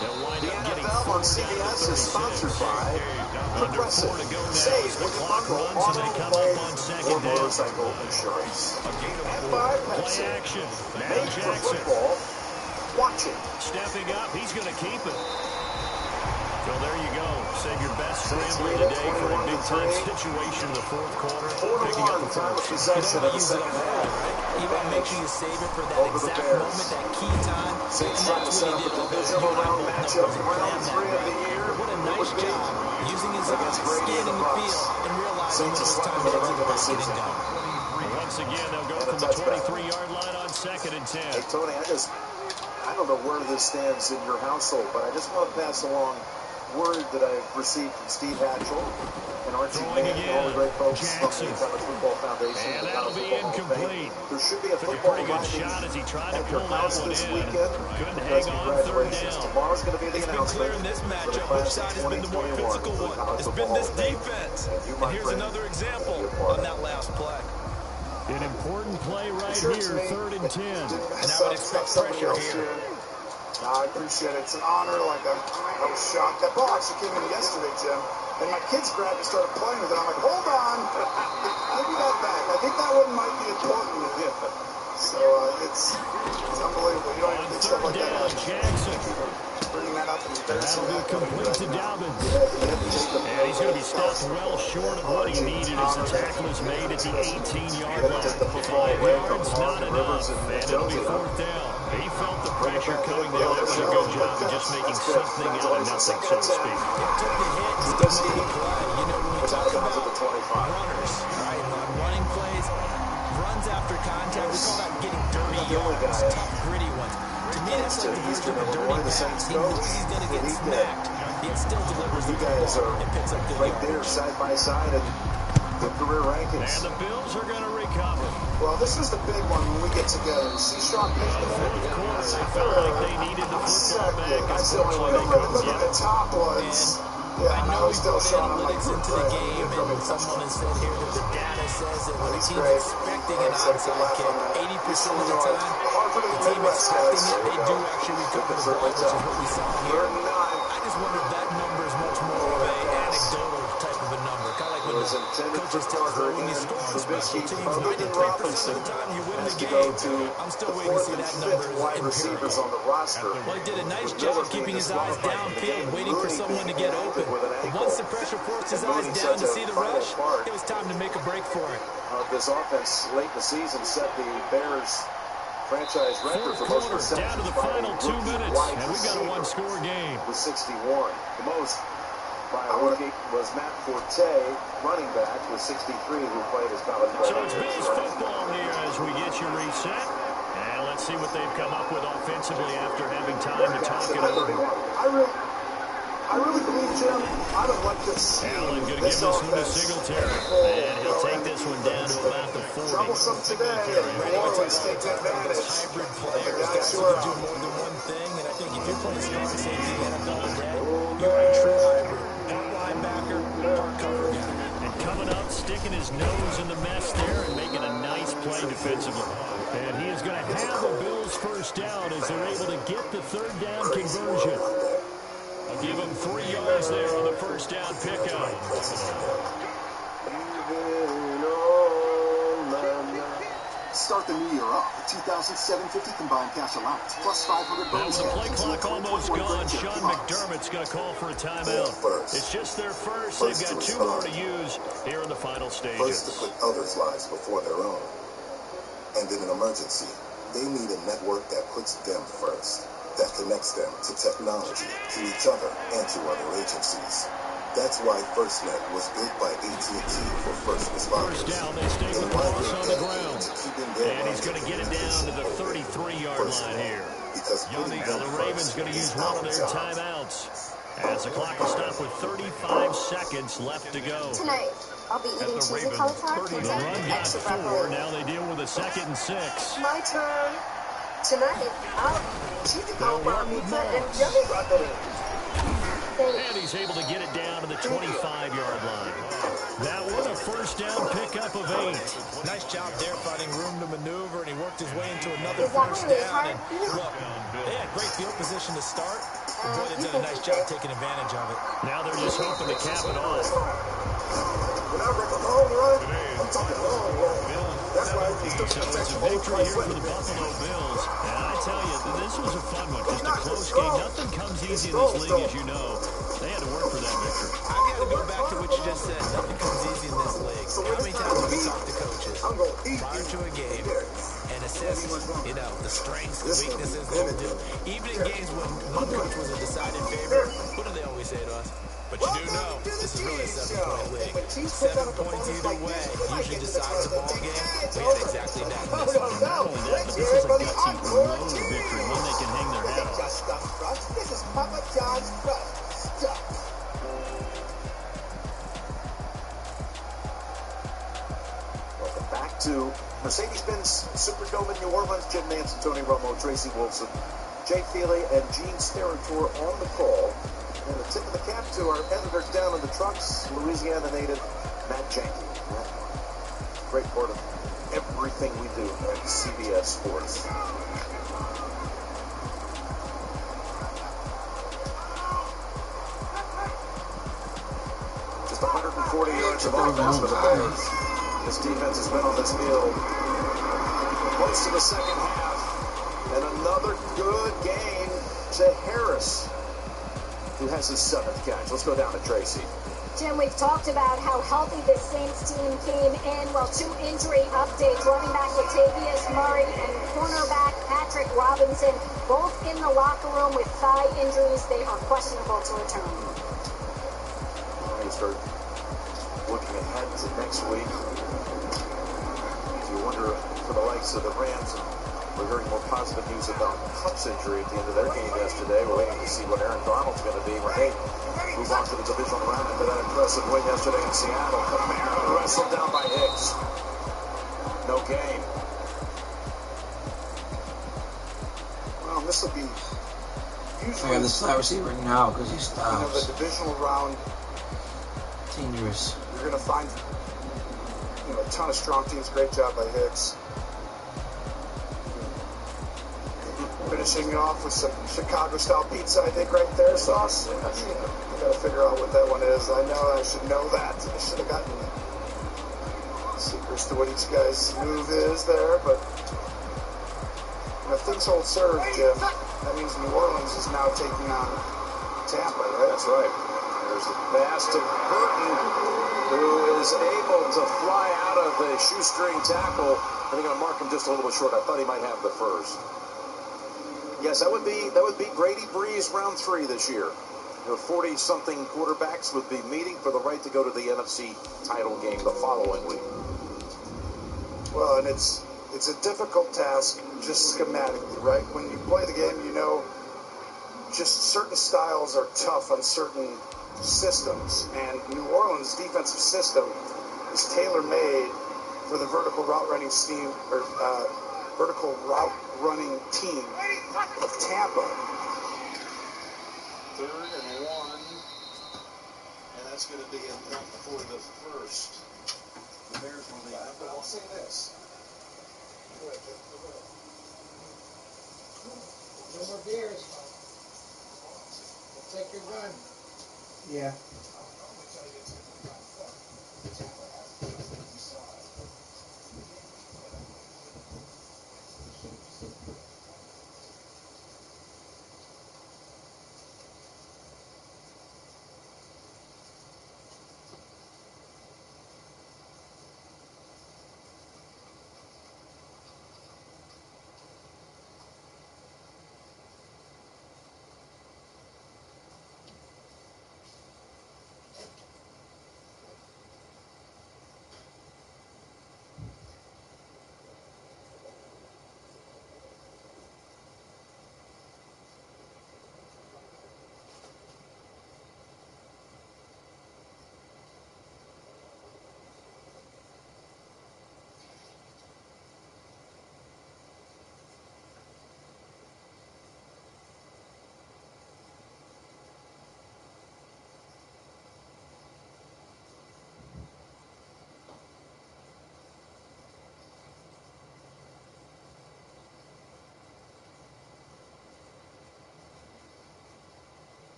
They'll wind up getting 4 down to 36. Under 4 to go now as the clock runs and they come up on 2nd down. A gain of 4. Play action. Now Jackson. Watch it. Stepping up, he's going to keep it. So there you go. Save your best scrambler of the day for a big-time situation in the 4th quarter. Picking up the first. Possession in the second half. You want to make sure you save it for that exact moment, that key time. Saints trying to set up a divisional round matchup, round 3 of the year. What a nice job using his eyes, scanning the field, and realizing when it was time to exit the basket and go. Once again, they'll go from the 23-yard line on 2nd and 10. Hey, Tony, I don't know where this stands in your household, but I just want to pass along word that I've received from Steve Hatchell and Archie Mann and all the great folks from the College Football Foundation. And that'll be incomplete. There should be a Took a football pretty good arriving shot as he tried to at your pull that house one this in. weekend. Couldn't hang on 3rd down. Tomorrow's going to be the It's been announcement clear in this for the matchup class which side has of been the more 2021 physical for the one. College It's been Football this Hall of Fame. defense. And you, And my here's friend, another example will be a part on of that last play. An important play right Sure, here, 3rd and 10. And I would expect pressure here. I appreciate it. It's an honor. I was shocked. That ball actually came in yesterday, Jim. And my kids grabbed it and started playing with it. I'm like, hold on. Give me that back. I think that one might be important. So it's unbelievable. You don't even think stuff like that happens. Jackson. Bringing that up and That'll be complete to Dobbins. And he's going to be stopped well short of what he needed as the tackle is made at the 18-yard line. 5 yards, not enough. And it'll be 4th down. He felt the pressure coming there. That was a good job of just making something out of nothing, so to speak. It took the hit and still made the play. You know, when we talk about runners, right, on running plays, runs after contact, we call that getting dirty yards, tough, gritty ones. To me, that's like the version of a dirty pass. He knows he's going to get smacked, yet still delivers the football and picks up good right yards. there, side by side, and the career rankings. And the Bills are going to recover. Well, this is the big one when we get together. See Sean pitch the They felt like they needed the football back. Unfortunately, they couldn't get it. The top was. I know we put analytics into the game, and someone has said here that the data says is that when a team's expecting an onside kick, 80% of the time, the team expecting it, they do actually recover the ball, which is what we saw here. I just wonder if that number is much more of a anecdotal type of a number. Kind of like when the coaches tell us, well, when you score on special teams, 93% of the time you win the game. I'm still waiting to see that number as empirical. Well, he did a nice job keeping his eyes downfield, waiting for someone to get open. But once the pressure forced his eyes down to see the rush, it was time to make a break for it. This offense late in the season set the Bears franchise record for most receptions. Down to the final 2 minutes, and we got a one-score game. With 61. The most by a rookie was Matt Forte, running back, with 63, who played his college ball. So it's Bills football here as we get you reset. And let's see what they've come up with offensively after having time to talk it over. I really believe, Jim, I don't like this. Allen going to give this one to Singletary. And he'll take this one down to about the 40. Troublesome today. New Orleans takes advantage. Hybrid players, guys who can do more than one thing. And I think if you're playing strong safety in the NFL today, you're a true hybrid. Part linebacker, part cover guy. And coming up, sticking his nose in the mess there and making a nice play defensively. And he is going to have a Bills first down as they're able to get the third down conversion. I'll give him 3 yards there on the first down pickup. Start the new year off with $2,750 combined cash allowance plus $500 bonus. Now with the play clock almost gone, Sean McDermott's going to call for a timeout. It's just their first. They've got 2 more to use here in the final stages. First to put others' lives before their own. And in an emergency, they need a network that puts them first. That connects them to technology, to each other, and to other agencies. That's why FirstNet was built by AT&T for first responders. First down, they stay with Moss on the ground. And he's going to get it down to the 33-yard line here. Now the Ravens going to use one of their timeouts. As the clock will stop with 35 seconds left to go. Tonight, I'll be eating cheesy cauliflower pizza. The run got 4. Now they deal with a 2nd and 6. My turn. Tonight, I'll eat cheesy cauliflower pizza and yummy broccoli. And he's able to get it down to the 25-yard line. That one a first down pickup of 8. Nice job there finding room to maneuver, and he worked his way into another first down. And look, they had great field position to start. The boy did a nice job taking advantage of it. Now they're just hoping to cap it off. When I read the long run, I'm talking long run. That's why So it's a victory here for the Buffalo Bills. And I tell you, this was a fun one. Just a close game. Nothing comes easy in this league, as you know. They had to work for that victory. I've got to go back to what you just said. Nothing comes easy in this league. How many times have we talked to coaches prior to a game and assess, the strengths, the weaknesses, what to do? Even in games when one coach was a decided favorite, what do they always say to us? But you do know, this is really a 7-point league. 7 points either way usually decides the ball game. We had exactly that in this one. Not only that, but this is a gutsy road victory, one they can hang their hat on. This is Papa John's stuff. Welcome back to Mercedes-Benz Superdome in New Orleans. Jim Nance and Tony Romo, Tracy Wolfson, Jay Feely, and Gene Steratore on the call. And the tip of the cap to our editor down in the trucks, Louisiana native Matt Janke. Great part of everything we do at CBS Sports. Just 140 yards of offense for the Bears. This defense has been on this field most of the second half. And another good game to Harris, who has his 7th catch. Let's go down to Tracy. Jim, we've talked about how healthy this Saints team came in. Well, 2 injury updates. Running back Latavius Murray and cornerback Patrick Robinson, both in the locker room with thigh injuries. They are questionable to return. You start looking ahead to next week. If you wonder for the likes of the Rams, we're hearing more positive news about Cup's injury at the end of their game yesterday. We're waiting to see what Aaron Donald's going to be when they move on to the divisional round after that impressive win yesterday in Seattle. Kamara wrestled down by Hicks. No game. Well, this will be I usually got the slot receiver now because he stops. The divisional round. Dangerous. You're going to find a ton of strong teams. Great job by Hicks. Finishing off with some Chicago-style pizza, I think, right there, Sauce. I gotta figure out what that one is. I know I should know that. I should have gotten secrets to what each guy's move is there, but if things hold serve, Jim, that means New Orleans is now taking on Tampa, right? That's right. There's the pass to Burton, who is able to fly out of the shoestring tackle. I think I'm going to mark him just a little bit short. I thought he might have the first. Yes, that would be Brady Breeze round 3 this year. 40-something quarterbacks would be meeting for the right to go to the NFC title game the following week. Well, and it's a difficult task just schematically, right? When you play the game, you know just certain styles are tough on certain systems, and New Orleans' defensive system is tailor-made for the vertical route running team of Tampa. 3rd and 1, and that's going to be enough for the first. The Bears will leave. But I'll say this. No more beers. Take your gun. Yeah.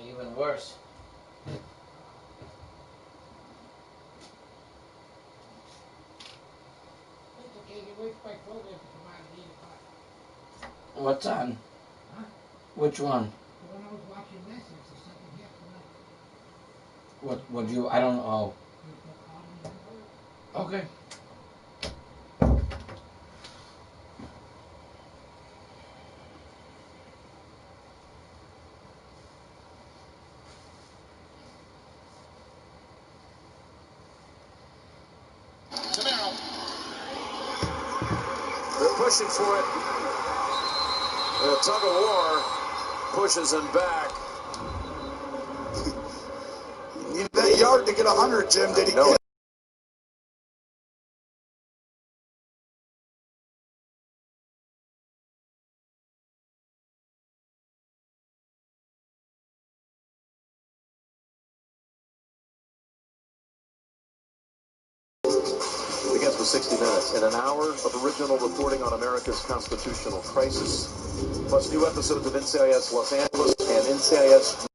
Even worse. What's on? Huh? Which one? The one I was watching last year, it's the second half tonight. What you, I don't know. Okay. They're pushing for it. The tug of war pushes him back. He needed that yard to get 100, Jim. Did he get it? Begins with 60 minutes and an hour of original reporting on America's constitutional crisis, plus new episodes of NCIS Los Angeles and NCIS.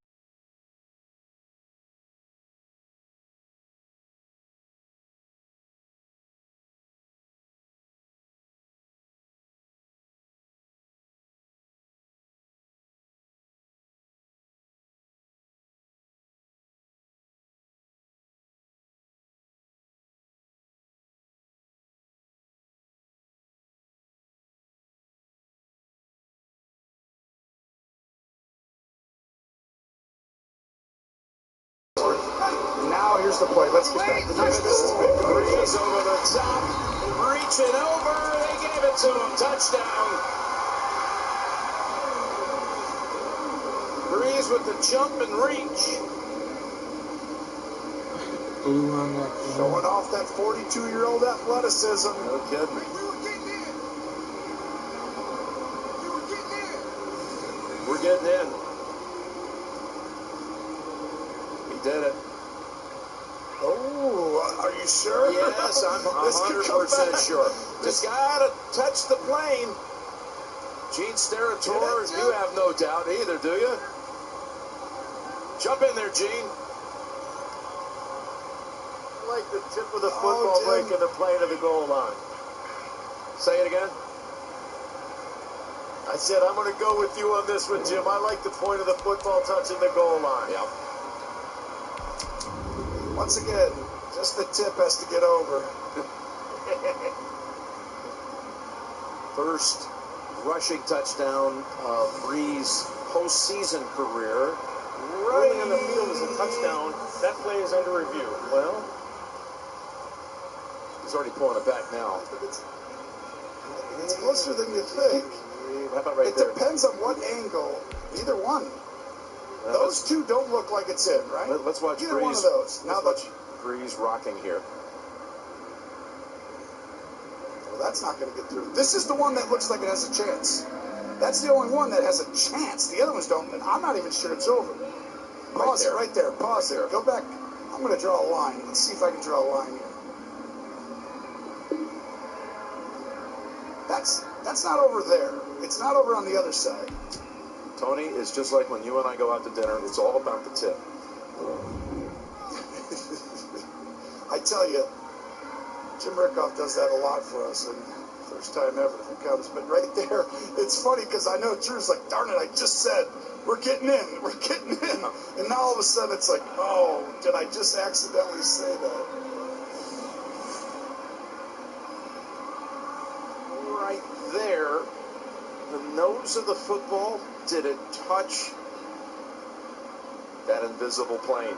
Now here's the play. Let's get back to this. This is big. Breeze over the top, reaching over. They gave it to him. Touchdown. Breeze with the jump and reach. Showing off that 42-year-old athleticism. No kidding. We're getting in. He did it. Oh, are you sure? Yes, I'm 100% sure. Just gotta touch the plane. Gene Steratore, you have no doubt either, do you? Jump in there, Gene. Like the tip of the football breaking the plane to the goal line. Say it again. I said I'm going to go with you on this one, Jim. I like the point of the football touching the goal line. Yeah. Once again, just the tip has to get over. First rushing touchdown of Breeze' postseason career. Rolling on the field is a touchdown. That play is under review. Well, he's already pulling it back now. It's closer than you think. How about right there? It depends on what angle. Either one. Those two don't look like it's in, right? Let's watch Either Breeze. one of those. Now let's watch Breeze rocking here. Well, that's not going to get through. This is the one that looks like it has a chance. That's the only one that has a chance. The other ones don't. And I'm not even sure it's over. Pause it right there. Pause there. Go back. I'm going to draw a line. Let's see if I can draw a line here. That's not over there. It's not over on the other side. Tony, it's just like when you and I go out to dinner. It's all about the tip. I tell you, Jim Rickoff does that a lot for us, and first time ever if it comes. But right there, it's funny because I know Drew's like, darn it, I just said, we're getting in. And now all of a sudden it's like, oh, did I just accidentally say that? Right there, the nose of the football, did it touch that invisible plane?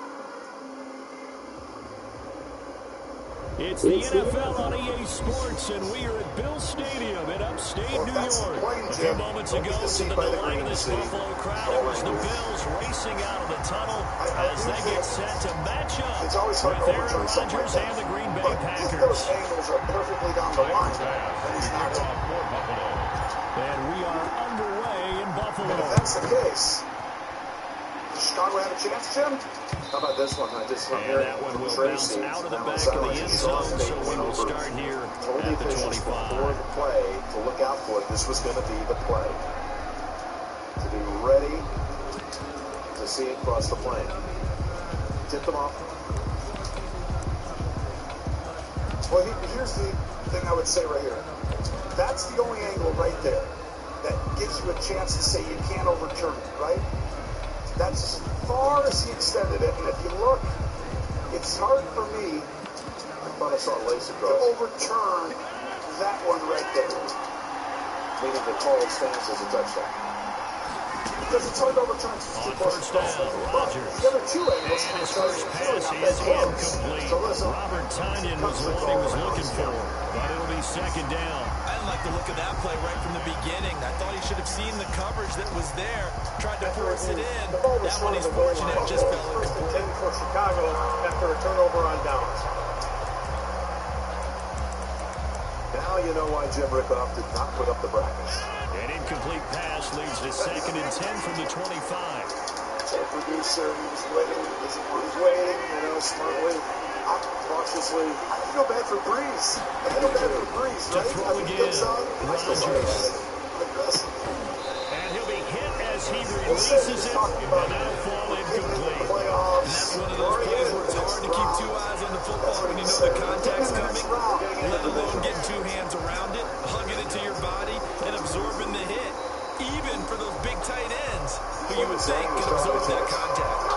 It's the NFL on EA Sports, and we are at Bill Stadium in upstate New York. A few moments ago, to the delight of this Buffalo crowd, it was the Bills racing out of the tunnel as they get set to match up with Aaron Rodgers and the Green Bay Packers. Those angles are perfectly down the line. And we are underway in Buffalo. If that's the case, does Chicago have a chance, Jim? How about this one? I just and that one will bounce out of the back of the end zone, so we will start here at the 25. Before the play to look out for it. This was going to be the play. To be ready to see it cross the plane. Tip them off. Well, here's the thing I would say right here. That's the only angle right there that gives you a chance to say you can't overturn it, right? That's as far as he extended it. And if you look, it's hard for me I thought I saw a lace to across. overturn that one right there. Meaning the call stands as a touchdown. Because it's hard to overturn it. On first down, Rodgers. The other two angles, And his so first it's pass really not is that close. incomplete. So listen, Robert Tonyan was the one he was looking for, but it'll be second down. I didn't like the look of that play right from the beginning. I thought he should have seen the coverage that was there, tried to force it in. That one, he's fortunate, just fell incomplete. 10 for Chicago after a turnover on downs. Now you know why Jim Rickoff did not put up the brackets. An incomplete pass leads to 2nd and 10 from the 25. the producer, he was waiting, smartly, cautiously. I feel bad for Breeze. I feel bad for Breeze, right? Throw again, Rodgers. Aggressive. And he'll be hit as he releases it, and that'll fall incomplete. And that's one of those plays where it's hard to keep two eyes on the football when you know the contact's coming, let alone getting two hands around it, hugging it to your body, and absorbing the hit, even for those big tight ends who you would think can absorb that contact.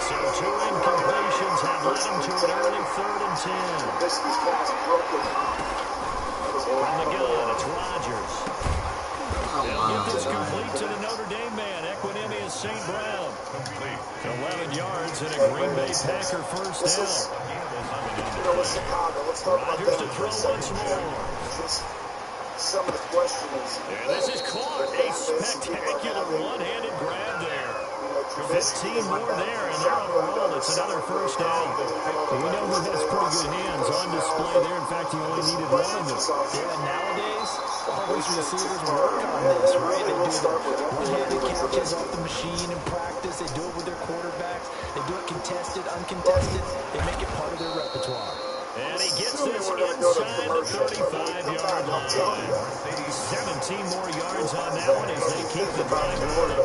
So 2 incompletions have led him to an early 3rd and 10. This pass broken. From the gun, it's Rodgers. They'll get this complete to the Notre Dame man, Equinemius St. Brown. 11 yards and a Green Bay Packer first down. Rodgers to throw once more. Some of the questions. And this is caught. A spectacular one-handed grab there. 15 more there, and they're on a roll. It's another first down. We know who has pretty good hands on display there. In fact, he only needed one of them. Yeah, nowadays, all these receivers work on this, right? They do the one-handed catches off the machine in practice. They do it with their quarterbacks. They do it contested, uncontested. They make it part of their repertoire. And he gets this inside the 35-yard line. 17 more yards on that one as they keep the drive going.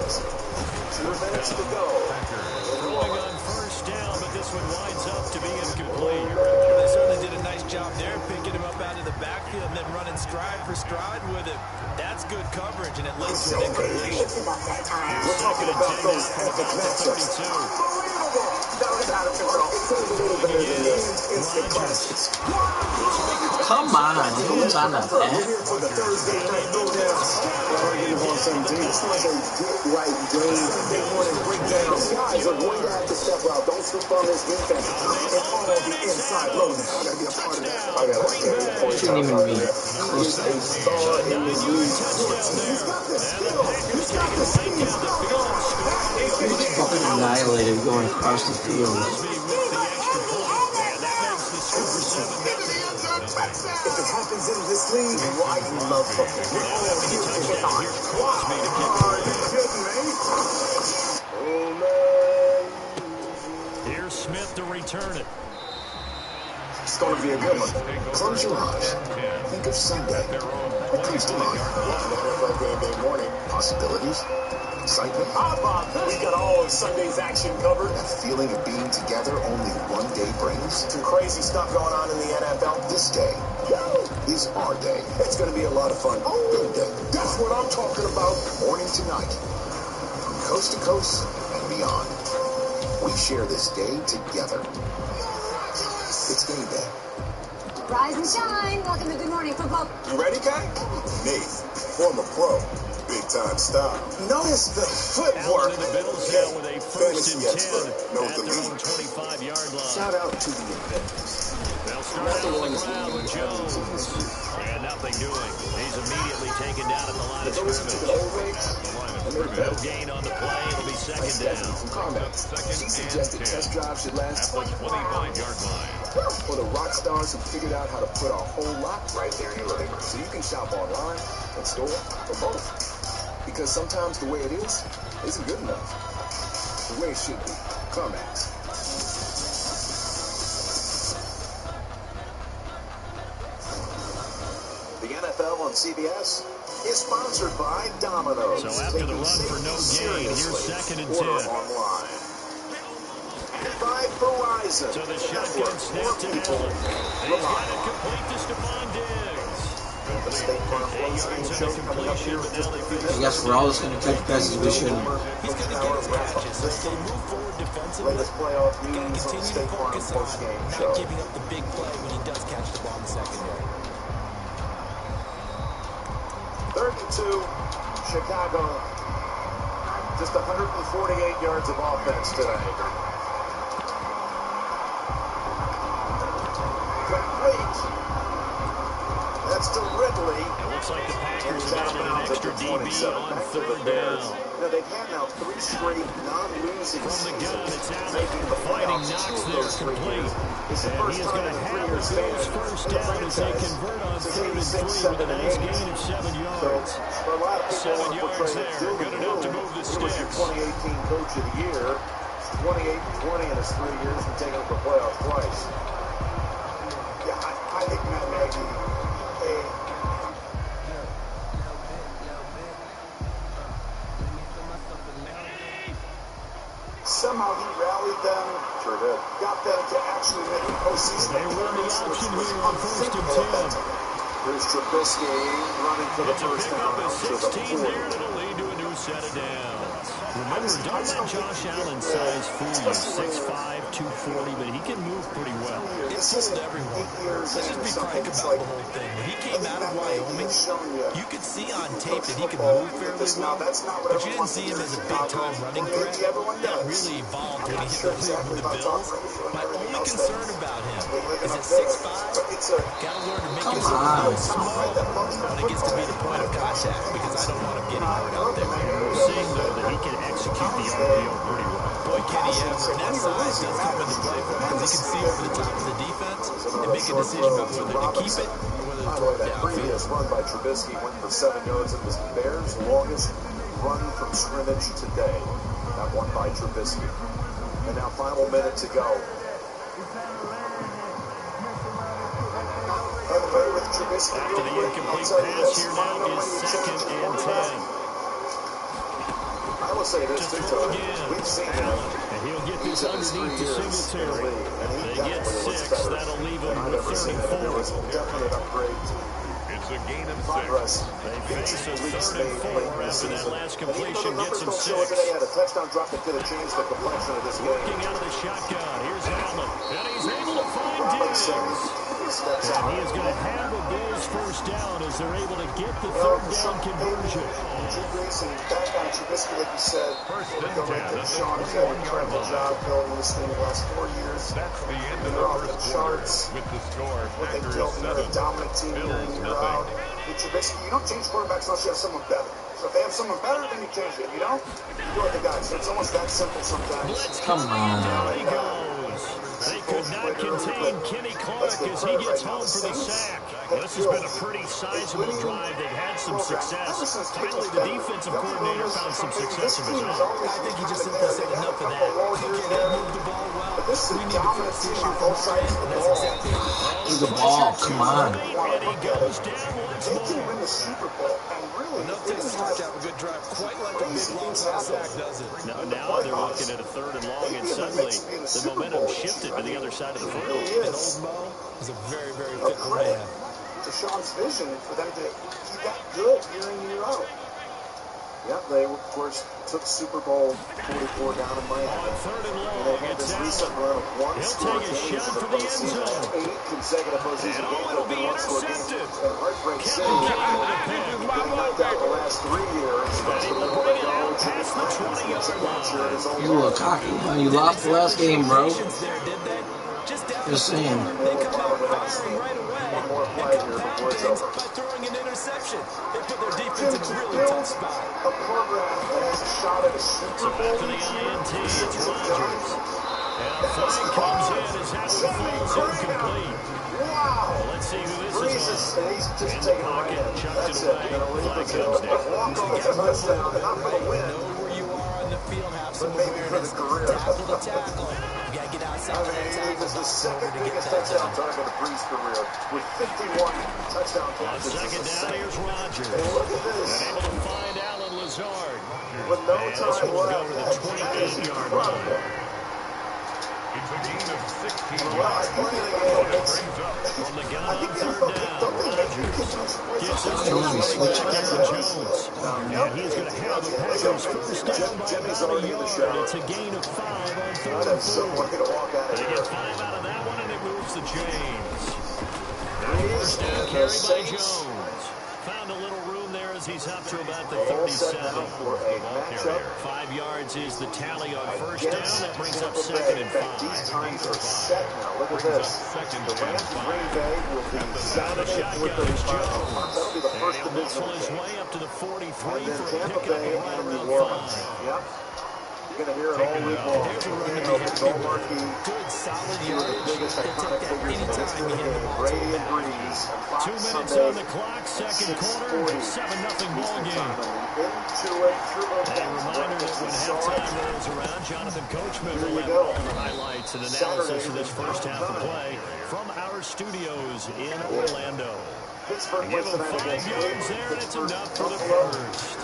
2 minutes to go. Throwing on first down, but this one winds up to be incomplete. They certainly did a nice job there, picking him up out of the backfield and then running stride for stride with it. That's good coverage, and it leads to an incompletion. We're talking about those epic matchups. That was out of control. It's a little bit of instant classes. Come on, who was on that We're here for the Thursday night throwdowns. This was a get-right game. Big morning breakdowns. Guys are going to have to step out. Don't slip on this defense. And all the inside loading. I got to be a part of that. I got to stay with point. Shouldn't even be close to He's a star in this league. He's got the skill. He's got the speed. He's fucking annihilated going across the field. If it happens in this league, why you love football? We're all here to get on. Wow. Are you kidding me? Here's Smith to return it. It's going to be a good one. Close your eyes. Think of Sunday. What comes to mind? NFL game day morning. Possibilities? Excitement? We got all of Sunday's action covered. That feeling of being together only one day brings? Some crazy stuff going on in the NFL. This day is our day. It's going to be a lot of fun. Good day. That's what I'm talking about. Morning to night. From coast to coast and beyond. We share this day together. It's game day. Rise and shine. Welcome to Good Morning Football. You ready, Kay? Nate, former pro. Big time style. Notice the footwork. Out to the Bills now with a first and 10 at their own 25-yard line. Shout out to the inventors. They'll start out on the ground with Jones. And nothing doing. He's immediately taken down at the line of scrimmage. No gain on the play. It'll be second down. From CarMax. She suggested test drive should last 25-yard line. for the rock stars who figured out how to put a whole lot right there in your living room. So you can shop online, in store, or both. Because sometimes the way it is isn't good enough. The way it should be. CarMax. The NFL on CBS. is sponsored by Domino's. So after the run for no gain, here's 2nd and 10. Order online. By Verizon. So the shotgun snap to Allen. And he's got it complete to Stephon Diggs. The State Farm Close Game Show coming up here in just a few minutes. I guess we're always going to catch passes we shouldn't. He's going to get his catches. If they move forward defensively, latest playoff you got to news on the continue to State Farm focus Close on Game not Show. giving up the big play when he does catch the ball in the secondary. 32, Chicago. Just 148 yards of offense today. Complete. That's to Ridley. It looks like the Packers have added an extra DB on third down. Now they've had now 3 straight non-losing From the gun, seasons, it's Allen making the fighting playoffs Knox 2 of there, those 3 complete. years. It's the And first he is time going in to a have 3-year the span Bills first in the down as they franchise convert on since 3rd and 86, 3 with a 7, and nice 8. gain of 7 So yards. for a lot of people 7 want to yards portray there, it doom good and enough to gloom. move the He was your sticks. 2018 Coach of the Year. It's 28-20 in his 3 years and taking up the playoffs twice. Yeah, I think Matt Nagy, somehow he rallied them, Sure did. got them to actually make a postseason They run the appearance, which option was here on 1st and 10. Here's Trubisky running for the It's a first pickup down of to the 16 there, 40. and it'll lead to a new set of downs. Remember, don't let Josh Allen's size fool you. 6'5", 240, but he can move pretty well. It fooled everyone. Let's just be frank about the whole thing. When he came out of Wyoming, you could see on tape that he could move fairly well, but you didn't see him as a big-time running threat. That really evolved when he hit the league with the Bills. My only concern about him is at 6'5", got to learn to make himself a little small when it gets to be the point of contact, because I don't want him getting hurt out there. We're seeing, though, that he can execute the RPO pretty well. Boy, can he ever. And that size does come into play for him, because he can see over the top of the defense and make a decision about whether to keep it or whether to throw it That previous downfield. run by Trubisky went for 7 yards. It was the Bears' longest run from scrimmage today. That one by Trubisky. And now final minute to go. by the way, with Trubisky, After real the quick, I'll incomplete tell you pass this. here Want to now know when is you 2nd change and quarterback? 10. I will say this too, Tony. We've seen him. And he'll get this He's in his 3 underneath to years in the Singletary. league, and he They get definitely looks 6. better That'll leave than him I've with ever seen him. There was 34. definitely an upgrade. It's a gain of 6. Progress. They face a 3rd and 4 after that last And even though completion the gets numbers him don't show it 6. today, had a touchdown drop that could have changed the complexion of this game. Working out of the shotgun. Here's Allen. And he's able to find Robinson Diggs. steps And out. he is going to have a Bills first down as they're able to get the 3rd down conversion. Drew Brees and back on Trubisky, like you said, First and go right 10 to at the Sean. He's done an 21-yard incredible line. job building this thing the last 4 years. That's the end of They're the off the first quarter charts. with the score. What they Packers built, and they're a 7, dominant team year in, Bills year nothing. out. With Trubisky, you don't change quarterbacks unless you have someone better. So if they have someone better, then you change it. You know, you go with the guys. So it's almost that simple sometimes. Come on. Down he goes. They could not contain Kenny Clark as he gets home for the sack. Well, this has been a pretty sizable drive. They've had some success. Finally, the defensive coordinator found some success of his own. I think he just simply said enough of that. Okay, they moved the ball well. We need to fix the issue from our end, and that's exactly what He's the ball. Come on. And he goes down once They can more. win the Super Bowl, and really, enough they takes a didn't start have to have a good drive, quite like a big long sack does it. Now they're looking at a 3rd and long, and suddenly the momentum shifted to the other side of the field. And old Mo is a very, very fickle man. to Sean's vision for them to keep that good year in, year out. Yep, they, of course, took Super Bowl 44 down in Miami. On 3rd and long, And they've had this recent run of one-score He'll take a games shot in for the the end postseason. zone. 8 consecutive postseason And games it'll have been be one-score games. intercepted. And Heartbreak City, Kevin getting knocked out the last 3 years. And he will bring it out past the 20-yard line. You look cocky, man. You lost the last game, bro. Just saying. They come out firing right away and compound things by throwing an interception. They put their defense in a really tough spot. A program that has a shot at a Super Bowl After the INT, it's Rodgers. And a flag comes in as that one falls incomplete. Wow. Well, let's see who this Brees is is on. he's just In the taking it pocket, right in. chucked That's it it. away. You're going to leave Flag the field. comes down. Walk over the touchdown, not for the win. Know where you are on the field, have some But maybe for the awareness. career. Tackle to tackle. You got to got to get outside of that tackle. It is the second biggest touchdown target of Brees' career with 51 touchdown On passes. second down, here's Rodgers. And look at this. And able to find Alan Lazard. With no and time this one will go left. to the 28-yard line. It's a gain of 16 Well, I yards. think Brings up From the gun on third down, Rodgers gets this to running back Aaron Jones. And he's going to have the Packers first down by about a yard. It's a gain of 5 on third and 4. They get 5 out of that one, and it moves to James. Now first down carry by Jones. Found a little room there as he's up to about the 37 of the ball carrier. 5 yards is the tally on first down. That brings up second and 5. These times are set now. Look at this. The Rams in Green Bay will be Saturday with the that'll be the first divisional his game. way up to the 43 And then for a Tampa pickup Bay of right and New around Orleans. 5. Yep. You're going to hear it all week long. It's all marquee. Good, solid Two of the yardage. biggest They iconic take that figures in the history of the anytime you hand the game. ball to Brady a and back. Breeze. 2 minutes on the clock, second quarter, 7-0 ball game. Into it, through those A reminder that when halftime rolls around, Jonathan Coachman will have all the highlights and analysis of this first half of play from our studios in Orlando. Pittsburgh Give wins him tonight 5 against yards there, and it's enough for the first.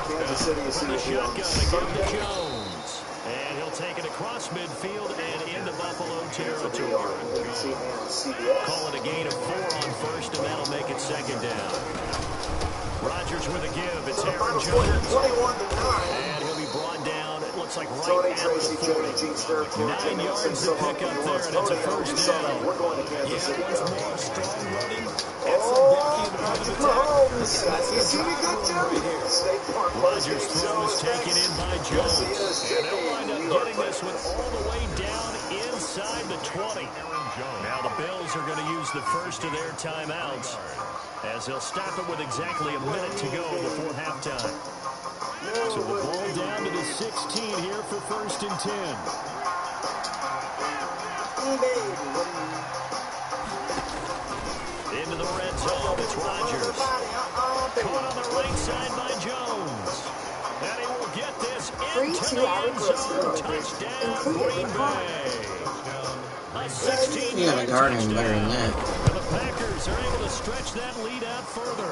Kansas City is From the going to be shotgun, on to give to Sunday. Jones. And he'll take it across midfield and into Buffalo territory. ABC and CBS. Call it a gain of 4 on first, and that'll make it second down. Rodgers with a give. It's Aaron Jones. 21-9. And he'll be brought down, it looks like right Tony at Tracy, the Tony 40. Jeans territory. 9 yards to pick up there, and it's a first down. We're going to Kansas City. Once more, strong running. Patrick Mahomes. You see me good, Jim? State Farm Rodgers throws taken in by Jones. And they'll wind up getting this one all the way down inside the 20. Now the Bills are going to use the first of their timeouts as they'll stop it with exactly a minute to go before halftime. So the ball down to the 16 here for first and 10. Into the red zone, it's Rodgers. Caught on the right side by Jones. And he will get this into the end zone. Touchdown, Green Bay. A 16-yard You gotta guard him better than touchdown. that. And the Packers are able to stretch that lead out further.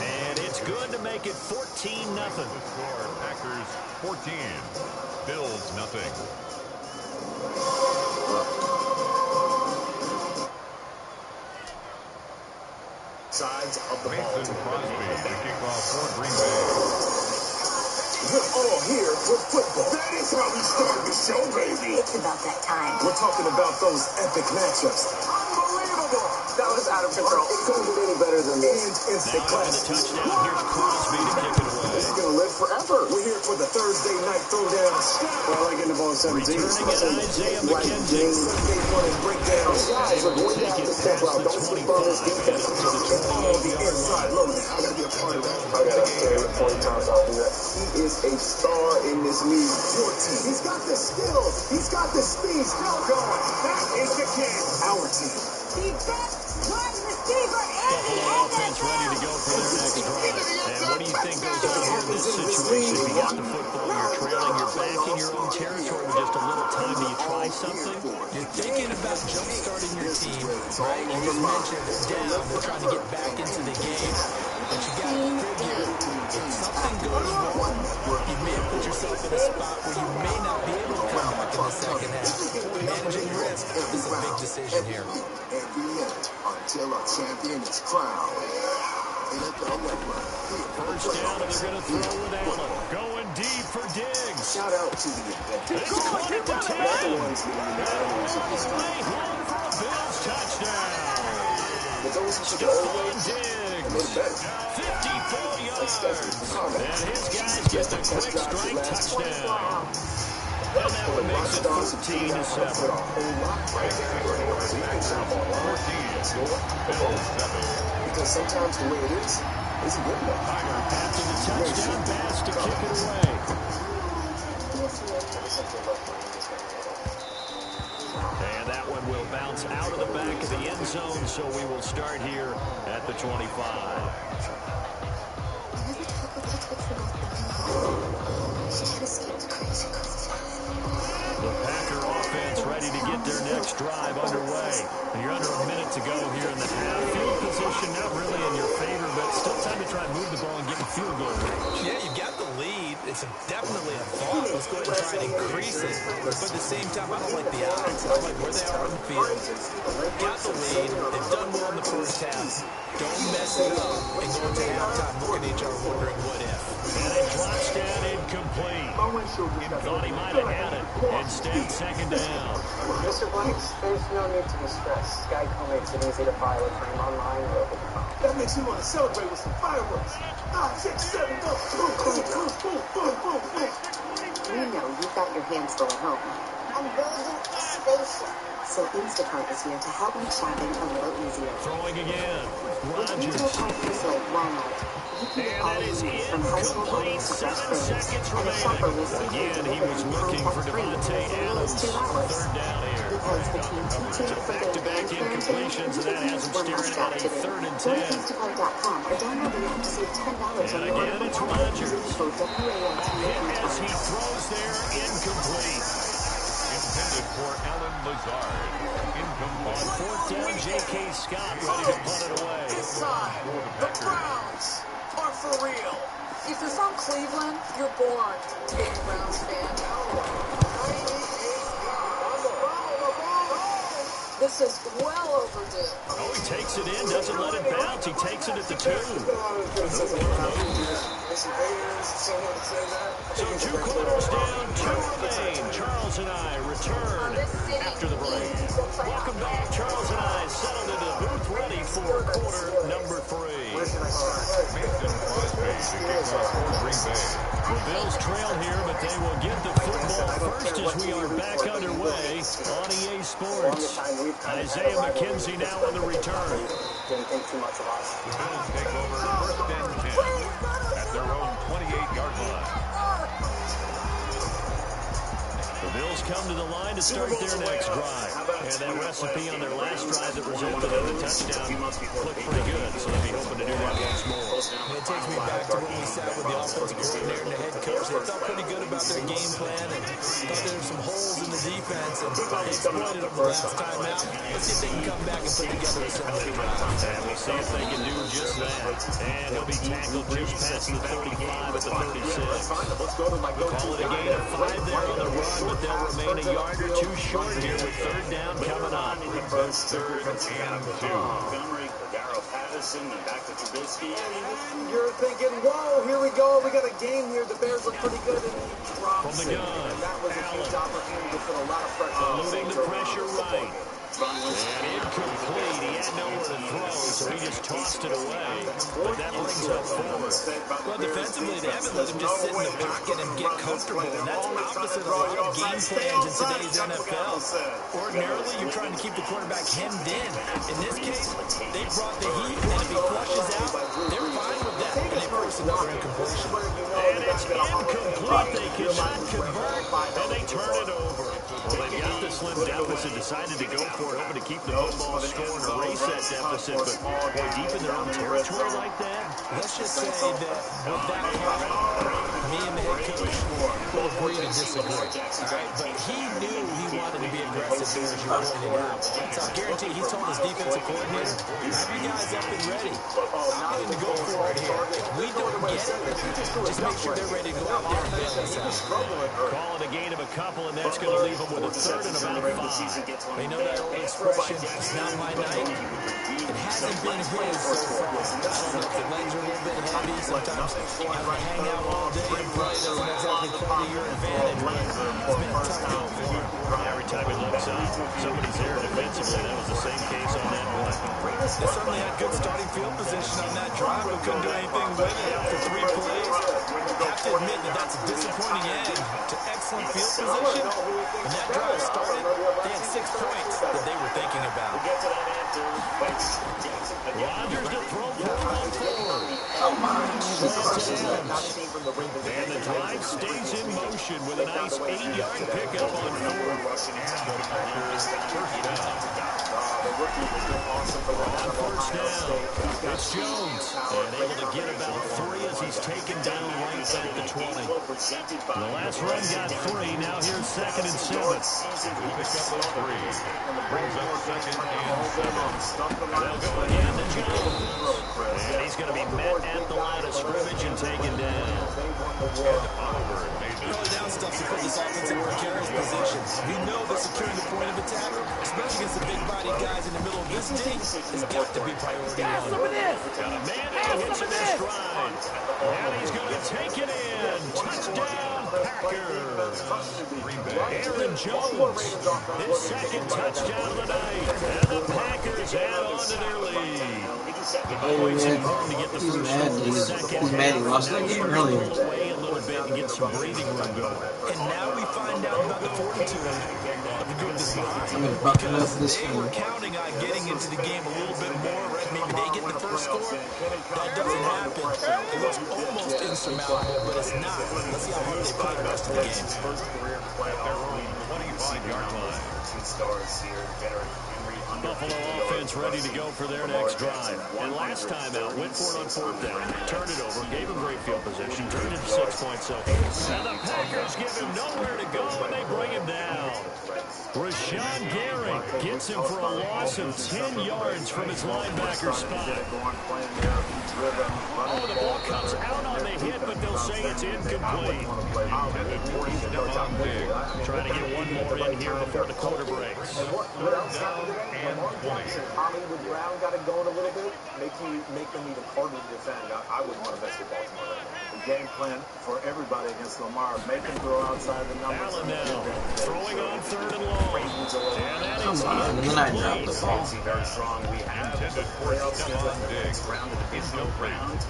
And it's good to make it 14-0. Score Packers 14, Bills nothing. Sides of the ball. Mason Crosby, the kickoff for Green Bay. We're all here for football. That is how we start the show, baby. It's about that time. We're talking about those epic matchups. Unbelievable. That was out of control. It couldn't get any better than this. And instant Now after the classic. touchdown, here's Crosby to kick it away. This is going to live forever. We're here for the Thursday night throwdown. Well, I like getting the ball 17. Returning it, Isaiah McKenzie. Sunday morning breakdown. Guys are going to have to step out. Don't sleep on this defense. All the inside loading. I got to be a part of that. I got to say it 40 times. I'll do that. He is a star in this league. Your team. He's got the skills. He's got the speed. Still going. That is the kid. Our team. The best wide receiver in the Buffalo offense ready to go for their next drive. And what do you think goes on here in this situation? You got the football, you're trailing, you're back in your own territory with just a little time. Do you try something? You're thinking about jump-starting your team, right? You just mentioned it's down. They're trying to get back into the game. But you got to figure, if something goes wrong, you may have put yourself in a spot where you may not be able to come back in the second half. Managing risk is a big decision here. Every minute until a champion is crowned. NFL Network. First down, and they're going to throw with Allen. Going deep for Diggs. Shout out to the inventor. It's caught at the 10. Not the ones getting in the earnings of this Way home for a Bills touchdown. but those who took it all away Stephon and made Diggs. it better. 54 yards. And his guys get the quick strike touchdown. And that one makes it 14-7. Because sometimes the way it is isn't good enough. After the touchdown pass to kick it away. And that one will bounce out of the back of the end zone, so we will start here at the 25. The Packer offense ready their next drive underway. And you're under a minute to go here in the half. Field position not really in your favor, but still time to try and move the ball and get in field goal range. Yeah, you've got the lead. It's definitely a thought. Let's go ahead and try and increase it. But at the same time, I don't like the odds. I like where they are on the field. Got the lead. They've done well in the first half. Don't mess it up and go into halftime looking at each other wondering what if. And a touchdown incomplete. Thought he might have had it. Instead, second down. Mr. Blanks, there's no need to be stressed. Geico makes it easy to file a claim online or over the phone. That makes me want to celebrate with some fireworks. 5, 6, 7, go. Boom, boom, boom, boom, boom, boom, boom. We know you've got your hands full at home. I'm building a spaceship. So Instacart is here to help make shopping a little easier. Throwing again. With retail partners like Walmart, you can get all you need from household items to fresh produce, and a shopper will see you delivered in contact-free in as little as 2 hours. Because between teaching, Back-to-back incompletions, and that has him staring at a 3rd and 10. Go to Instacart.com or download the app to save $10 on your order. Again, it's Rodgers. Code WALT. As he throws there, incomplete. Intended for Alan Lazard. Incomplete. On 4th down, J.K. Scott ready to punt it away. This time, the Browns are for real. If you're from Cleveland, you're born being a Browns fan. This is well overdue. Oh, he takes it in, doesn't let it bounce. He takes it at the 2. So 2 quarters down, 2 remain. Charles and I return after the break. Welcome back. Charles and I settled into the booth ready for quarter number 3. The Bills trail here, but they will get the football first as we are back underway on EA Sports. Isaiah McKenzie now on the return. Didn't think too much of us. The Bills take over 1st and 10 at their own 28-yard line. The Bills come to the line to start their next drive. And that recipe on their last drive that resulted in a touchdown looked pretty good, so they'll be hoping to do that once more. And it takes me back to when we sat with the offensive coordinator and the head coach. They felt pretty good about their game plan and thought there were some holes in the defense, and they exploited them the last time out. Let's see if they can come back and put together a similar drive. And we'll see if they can do just that. And he'll be tackled just past the 35 at the 36. Call it a gain of 5 there on the run, but they'll remain a yard or 2 short here with 3rd down coming up. First 3rd and 2. Montgomery, Darrell Patterson, and back to Trubisky. And you're thinking, whoa, here we go. We got a game here. The Bears look pretty good. And he drops From the gun, And that was a huge opportunity to put a lot of pressure on eluding the pressure right. And incomplete. He had nowhere to throw, so he just tossed it away. But that brings up 4. Well, defensively, they haven't let him just sit in the pocket and get comfortable, and that's opposite of a lot of game plans in today's NFL. Ordinarily, you're trying to keep the quarterback hemmed in. In this case, they brought the heat, and if he flushes out, they're fine with that, and they force another incompletion. And it's incomplete. They cannot convert, and they turn it over. Well, they've got the slim deficit, decided to go for it, hoping to keep the football score and erase that deficit, but boy, deep in their own territory like that. Let's just say that with that call, me and the head coach will agree to disagree. All right, but he knew he wanted to be aggressive there, as you pointed out. So I guarantee he told his defensive coordinator, have you guys up and ready. I'm going to go for it here. If we don't get it, just make sure they're ready to go out there and bail us out. Call it a gain of a couple, and that's going to leave them with a 3rd and about 5. You know that old expression, it's not my night. It hasn't been his so far. I don't know if the legs are a little bit heavy. Sometimes having to hang out all day and play doesn't exactly play to your advantage, but it's been a tough go for him. Every time he looks up, somebody's there defensively. That was the same case on that play. They certainly had good starting field position on that drive, but couldn't do anything with it after 3 plays. Have to admit that that's a disappointing end to excellent field position. When that drive started, they had 6 points that they were thinking about. Rodgers to throw for on 4. Come on. And the drive stays in motion with a nice 8-yard pickup on 4. On 1st down, It's Jones. And able to get about 3 as he's taken down right at the 20. The last run got 3. Now here's 2nd and 7. Pick up 3. Brings up 2nd and 7. They'll go again to Jones. And he's going to be met at the line of scrimmage and taken down. Early down stuff to put this offense in precarious positions. We know that securing the point of attack, especially against the big-bodied guys in the middle of this dig, has got to be priority one. Got a man that hits him in stride. And he's going to take it in. Touchdown, Packers. Aaron Jones, his 2nd touchdown of the night. And the Packers add on to their lead. He's mad. He's mad. He lost that game earlier. A little bit and get some breathing room going. And now we find out about the fortitude of the group that's behind. I'm going to buckle up this They were counting on getting into the game a little bit more, right? Maybe they get the first score. That doesn't happen. It looks almost insurmountable, but it's not. Let's see how hard they play the rest of the game. First career playoff win, 25-yard line. 2 stars here. Derrick Henry under Buffalo offense ready to go for their next drive. And last time out, went for it on 4th down, turned it over, gave him great field position, turned it to 6-point so. And the Packers give him nowhere to go, and they bring him down. Rashawn Gary gets him for a loss of 10 yards from his linebacker spot. Oh, the ball comes out on the hit, but they'll say it's incomplete. Trying to get one more in here before the quarter breaks. What else happened today? Hollywood Brown got it going a little bit, make them even harder to defend. I wouldn't want to mess with Baltimore right now. The game plan for everybody against Lamar. Make him throw outside the numbers. Allen now throwing on 3rd and long. Come on, and then I dropped the ball. very strong. We have the playoffs next round of the divisional round.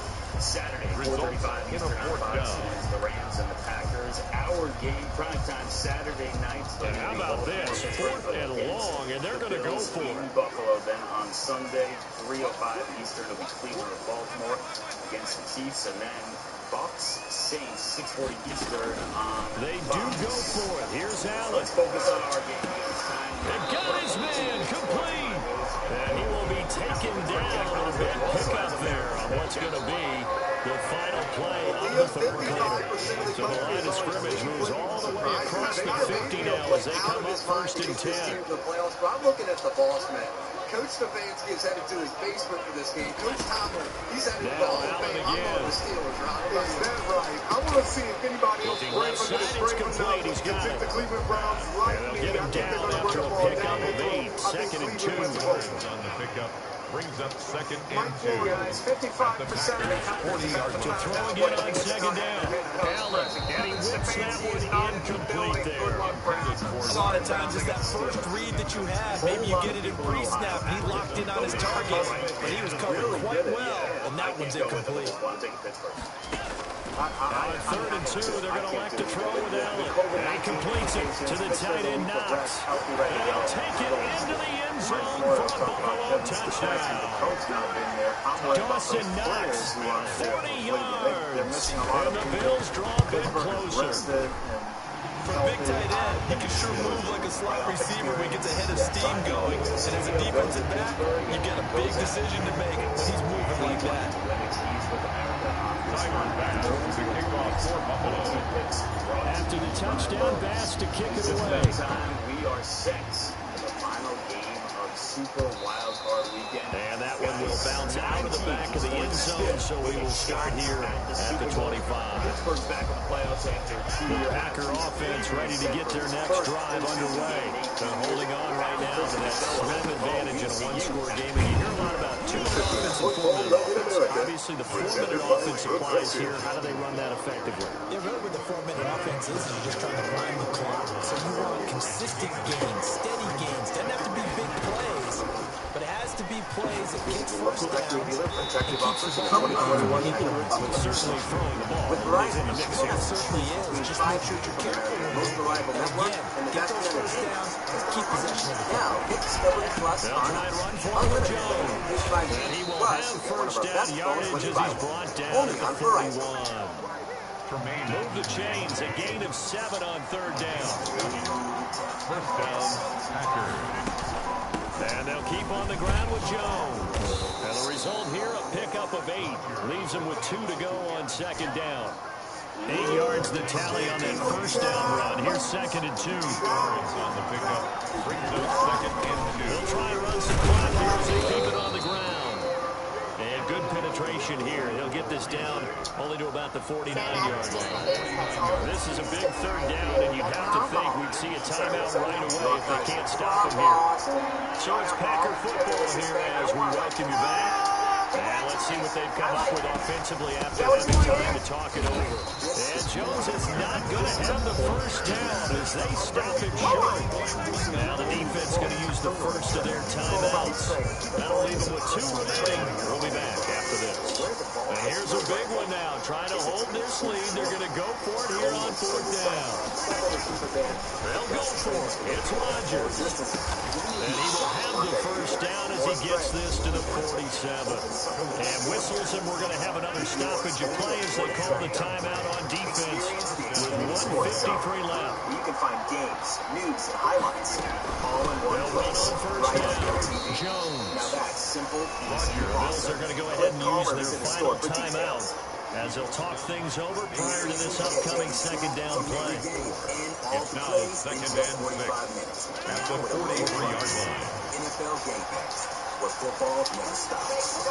Saturday, 4:35 Eastern on Fox is the Rams and the Packers. Our game, primetime Saturday night. And how about this? 4th and long, and they're going to go for in it. Buffalo. Then on Sunday, 3:05 Eastern, it'll be Cleveland or Baltimore against the Chiefs, and then Bucs Saints 6:40 Eastern on They do go for it. Here's Allen. Let's focus on our game this time. They've got his man complete. And he will be taken down on a big pickup there on what's going to be the final play of the 3rd quarter. So the line of scrimmage moves all the way across the 50 now as they come up 1st and 10. I'm looking at the boss man. Coach Stefanski is headed to his basement for this game. Coach Tomlin, he's headed to the Hall of Fame. I'm going to the Steelers, Ron. Is that right? I want to see if anybody else brave enough to get the Cleveland Browns right. They'll get him down after a pickup of 8. 2nd and 2. On the pickup. Brings up 2nd and 2. Guys, 55% of the time. 40 yards To throw again on 2nd down. Allen, and he whips that one incomplete there. A lot of times it's that first read that you have. Maybe you get it in pre-snap. He locked in on his target, but he was covered quite well, and that one's incomplete. Now at 3rd and 2, they're going to elect to throw with Allen. And he completes it to the tight end, Knox. And he'll take it into the end zone for a Buffalo touchdown. Dawson Knox, 40 yards. And the Bills draw a bit closer. For a big tight end, he can sure move like a slot receiver when he gets a head of steam going. And as a defensive back, you've got a big decision to make when he's moving like that. After the touchdown pass to kick it away. We are set for the final game of Super Wild Card Weekend. And that one will bounce out of the back of the end zone, so we will start here at the 25. Pittsburgh's back in the playoffs after 2 years. Packer offense ready to get their next drive underway. They're holding on right now to that slim advantage in a one-score game. And you hear a lot about 2-minute offense and 4-minute offense. Obviously, the 4-minute offense applies here. How do they run that effectively? Yeah, really what the 4-minute offense is you're just trying to rhyme the clock. So you want consistent gains, steady gains. Doesn't have to be big plays, but it has to be plays that get first downs. Certainly throwing the ball is in the mix here. It certainly is. Just make sure you're careful. Again, get those first downs, keep possession of the ball. They'll try and run for it with Jones. And he will have first down yardage as he's brought down at the 41. Move the chains, a gain of 7 on 3rd down. First down, Packers. And they'll keep on the ground with Jones. And the result pickup of 8. Leaves them with 2 to go on second down. 8 yards the tally on that first down run. Here's 2nd and 2. Yards on the pickup. Brings up 2nd and 2. They'll try and run some clock here as they keep it on the ground. And good penetration here. He'll get this down only to about the 49-yard line. This is a big third down, and you'd have to think we'd see a timeout right away if they can't stop him here. So it's Packer football here as we welcome you back. And let's see what they've come up with offensively after having time to talk it over. And Jones is not going to have the first down as they stop him short. Now the defense going to use the first of their timeouts. That'll leave them with 2 remaining. We'll be back after this. And here's a big one now. Trying to hold this lead. They're going to go for it here on 4th down. They'll go for it. It's Rodgers. And he will have the first down as he gets this to the 47. And whistles, and we're going to have another stoppage of play as they call the timeout on defense with 1:53 left. You can find games, news, and highlights all in one place. Right on your TV. Jones. Now that's simple, easy, The Bills are going to go ahead and use their final timeout as they'll talk things over prior to this upcoming second down play. It's now 2nd and 6 at the 43-yard line. NFL Game Pass, where football never stops.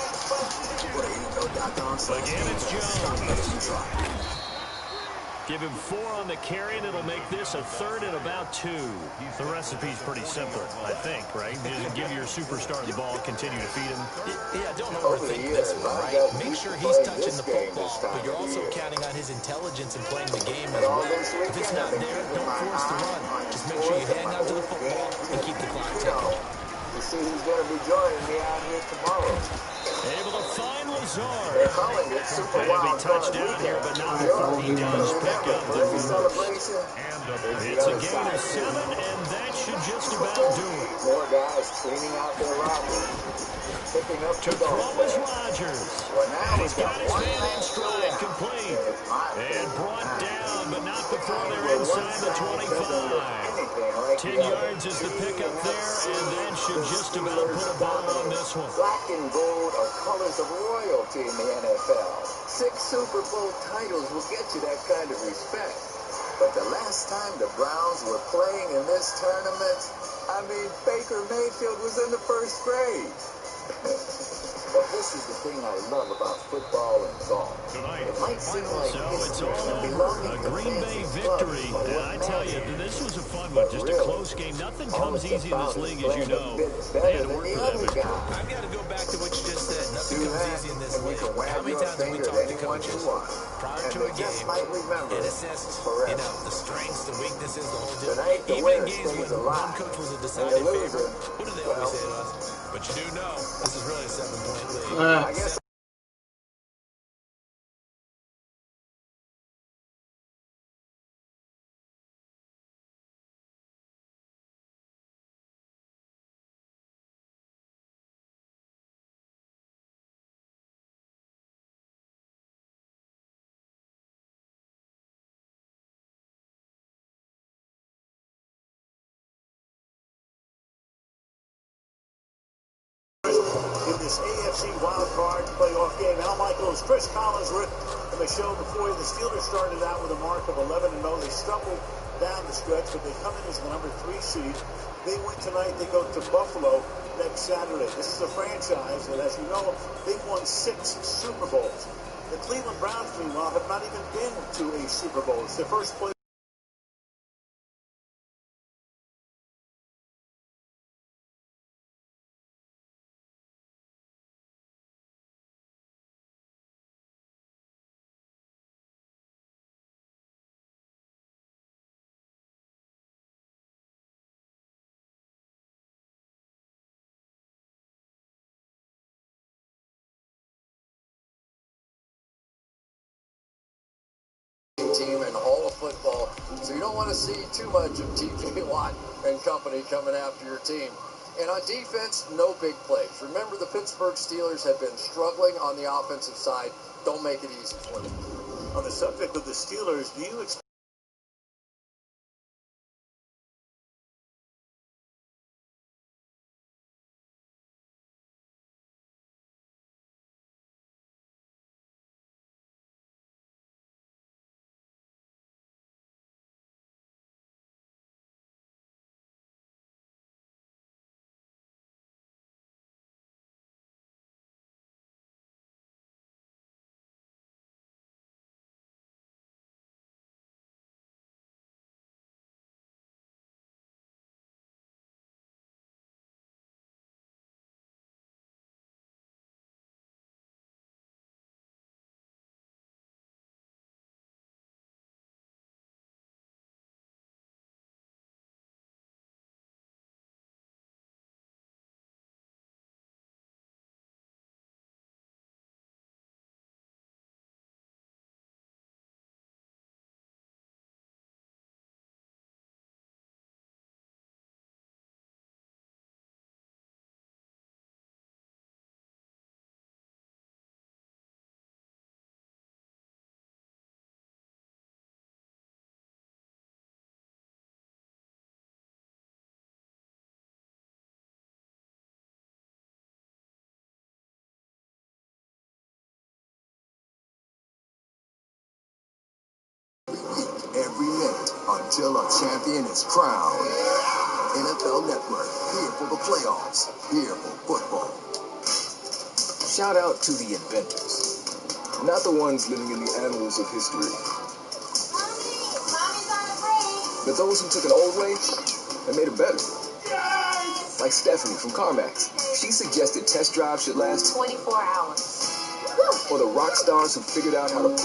Go to NFL.com/. Again, it's Jones. Give him 4 on the carry, and it'll make this a 3rd and about 2. The recipe's pretty simple, I think, right? Just give your superstar the ball, continue to feed him. Yeah, don't overthink this one, right? Make sure he's touching the football, but you're also counting on his intelligence in playing the game as well. If it's not there, don't force the run. Just make sure you hang on to the football and keep the clock ticking. You see who's going to be joining me out here tomorrow. Able to find Lazard. They're calling it Super Wild Card touchdown here, but not Weekend. before he does pick up the Every celebration, It's a gain of 7, and that should just about do it. More guys cleaning out their lockers, picking up To the throw dog is bag. Rodgers. Well, now And he's he's got got his one man in man stride, complete. And brought down, but not before they're inside the 25. 10 yards is the pickup there, and that should just about put a bow on this one. Black and gold are colors of royalty in the NFL. 6 Super Bowl titles will get you that kind of respect. But the last time the Browns were playing in this tournament, Baker Mayfield was in the 1st grade. But this is the thing I love about football and golf. It might seem like So it's all over. A Green Bay victory. And I tell you, this was a fun one. Just a close game. Nothing comes easy in this league, as you know. They had to work for that victory. I've got to go back to what you just said. Nothing comes easy in this league. How many times have we talked to coaches prior to a game and assessed, the strengths, the weaknesses, the whole deal? Even in games when one coach was a decided favorite, what do they always say to us? But you do know this is really a 7-point league. I guess in this AFC wildcard playoff game. Al Michaels, Chris Collinsworth, and the show before you. The Steelers started out with a mark of 11-0. They stumbled down the stretch, but they come in as the number 3 seed. They win tonight. They go to Buffalo next Saturday. This is a franchise that, as you know, they've won 6 Super Bowls. The Cleveland Browns, meanwhile, have not even been to a Super Bowl. It's their first play. team in all of football, so you don't want to see too much of T.J. Watt and company coming after your team. And on defense, no big plays. Remember, the Pittsburgh Steelers have been struggling on the offensive side. Don't make it easy for them. On the subject of the Steelers, do you expect until a champion is crowned. NFL Network, here for the playoffs, here for football. Shout out to the inventors, not the ones living in the annals of history, but those who took an old way and made it better. Like Stephanie from CarMax. She suggested test drives should last 24 hours. or the rock stars who figured out how to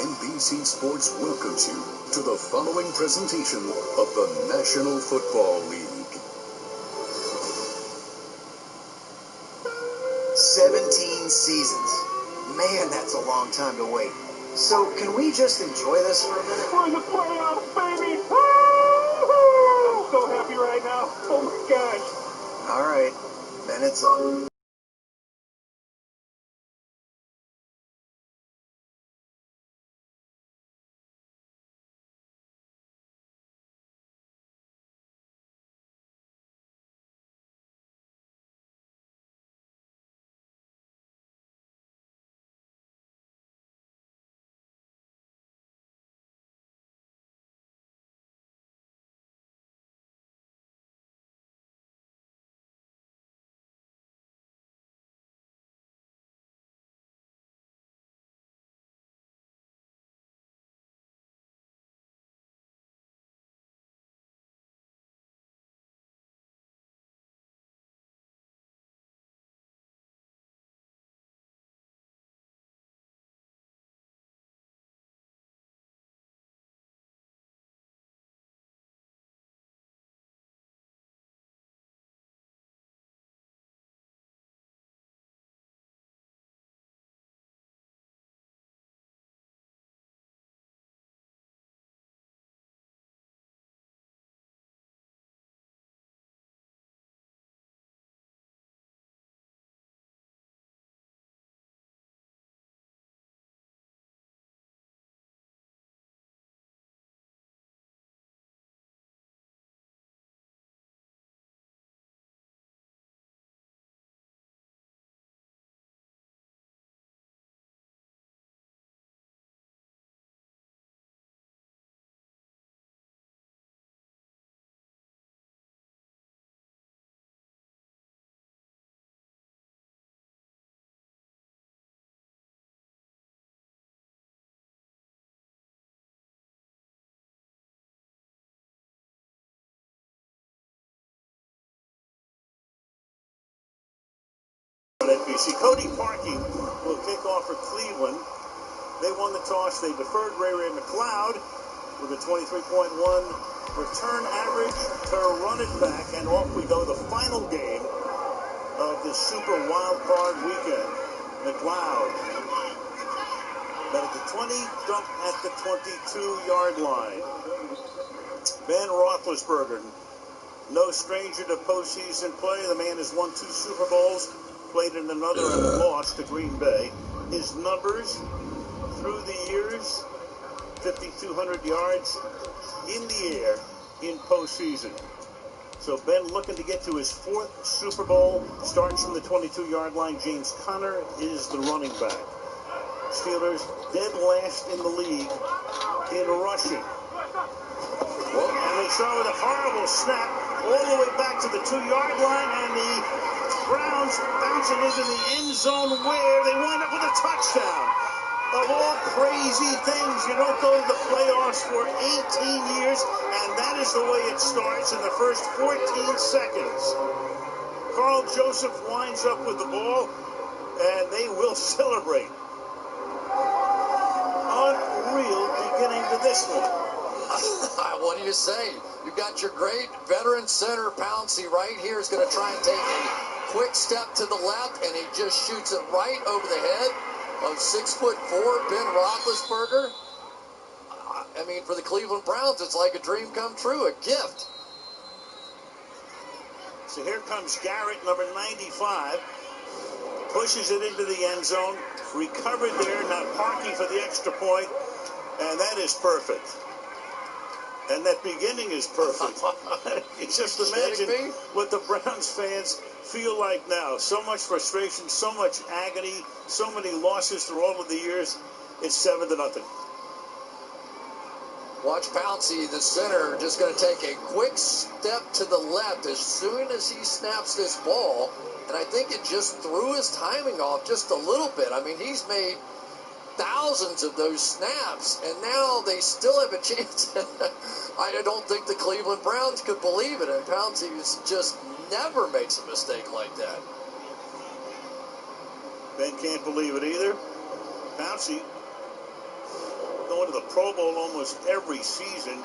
NBC Sports welcomes you to the following presentation of the National Football League. 17 seasons. Man, that's a long time to wait. So, can we just enjoy this for a minute? We're in the playoffs, baby! Woo-hoo! I'm so happy right now. Oh my gosh. All right, then it's on. NBC. Cody Parkey will kick off for Cleveland. They won the toss. They deferred Ray McLeod with a 23.1 return average to run it back. And off we go. The final game of the Super Wild Card weekend. McLeod got at the 20, dumped at the 22-yard line. Ben Roethlisberger, no stranger to postseason play. The man has won 2 Super Bowls, played in another and lost to Green Bay. His numbers through the years, 5,200 yards in the air in postseason. So Ben looking to get to his 4th Super Bowl, starts from the 22-yard line. James Conner is the running back. Steelers dead last in the league in rushing. And they start with a horrible snap all the way back to the 2-yard line, and the Browns bounce it into the end zone where they wind up with a touchdown. Of all crazy things, you don't go to the playoffs for 18 years, and that is the way it starts in the first 14 seconds. Carl Joseph winds up with the ball, and they will celebrate. Unreal beginning to this one. What do you say? You've got your great veteran center, Pouncey, right here is going to try and take a quick step to the left, and he just shoots it right over the head of 6'4" Ben Roethlisberger. I mean, for the Cleveland Browns, it's like a dream come true, a gift. So here comes Garrett, number 95. Pushes it into the end zone. Recovered there, now Parkey for the extra point. And that is perfect. And that beginning is perfect. You just imagine what the Browns fans feel like now. So much frustration, so much agony, so many losses through all of the years. It's 7-0. Watch Pouncey, the center, just going to take a quick step to the left as soon as he snaps this ball. And I think it just threw his timing off just a little bit. I mean, he's made thousands of those snaps, and now they still have a chance. I don't think the Cleveland Browns could believe it, and Pouncey just never makes a mistake like that. Ben can't believe it either. Pouncey going to the Pro Bowl almost every season,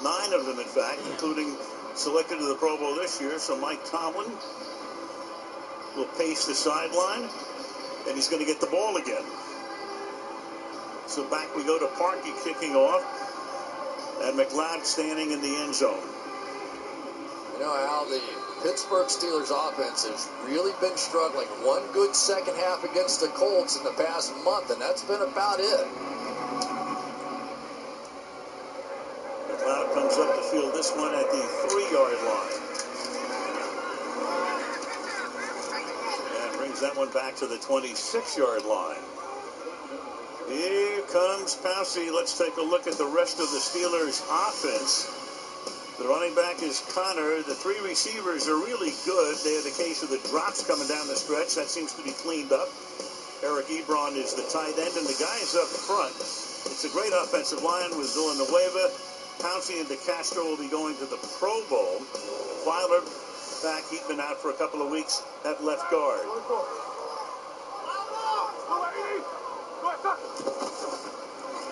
9 of them, in fact, including selected to the Pro Bowl this year. So Mike Tomlin will pace the sideline, and he's going to get the ball again. So back we go to Parkey kicking off, and McLeod standing in the end zone. You know, Al, the Pittsburgh Steelers offense has really been struggling. One good second half against the Colts in the past month, and that's been about it. McLeod comes up to field this one at the 3-yard line. And brings that one back to the 26-yard line. Here comes Pouncey. Let's take a look at the rest of the Steelers' offense. The running back is Connor. The 3 receivers are really good. They had a case of the drops coming down the stretch. That seems to be cleaned up. Eric Ebron is the tight end, and the guys up front. It's a great offensive line with Villanueva. Pouncey and DeCastro will be going to the Pro Bowl. Filer back. He's been out for a couple of weeks at left guard.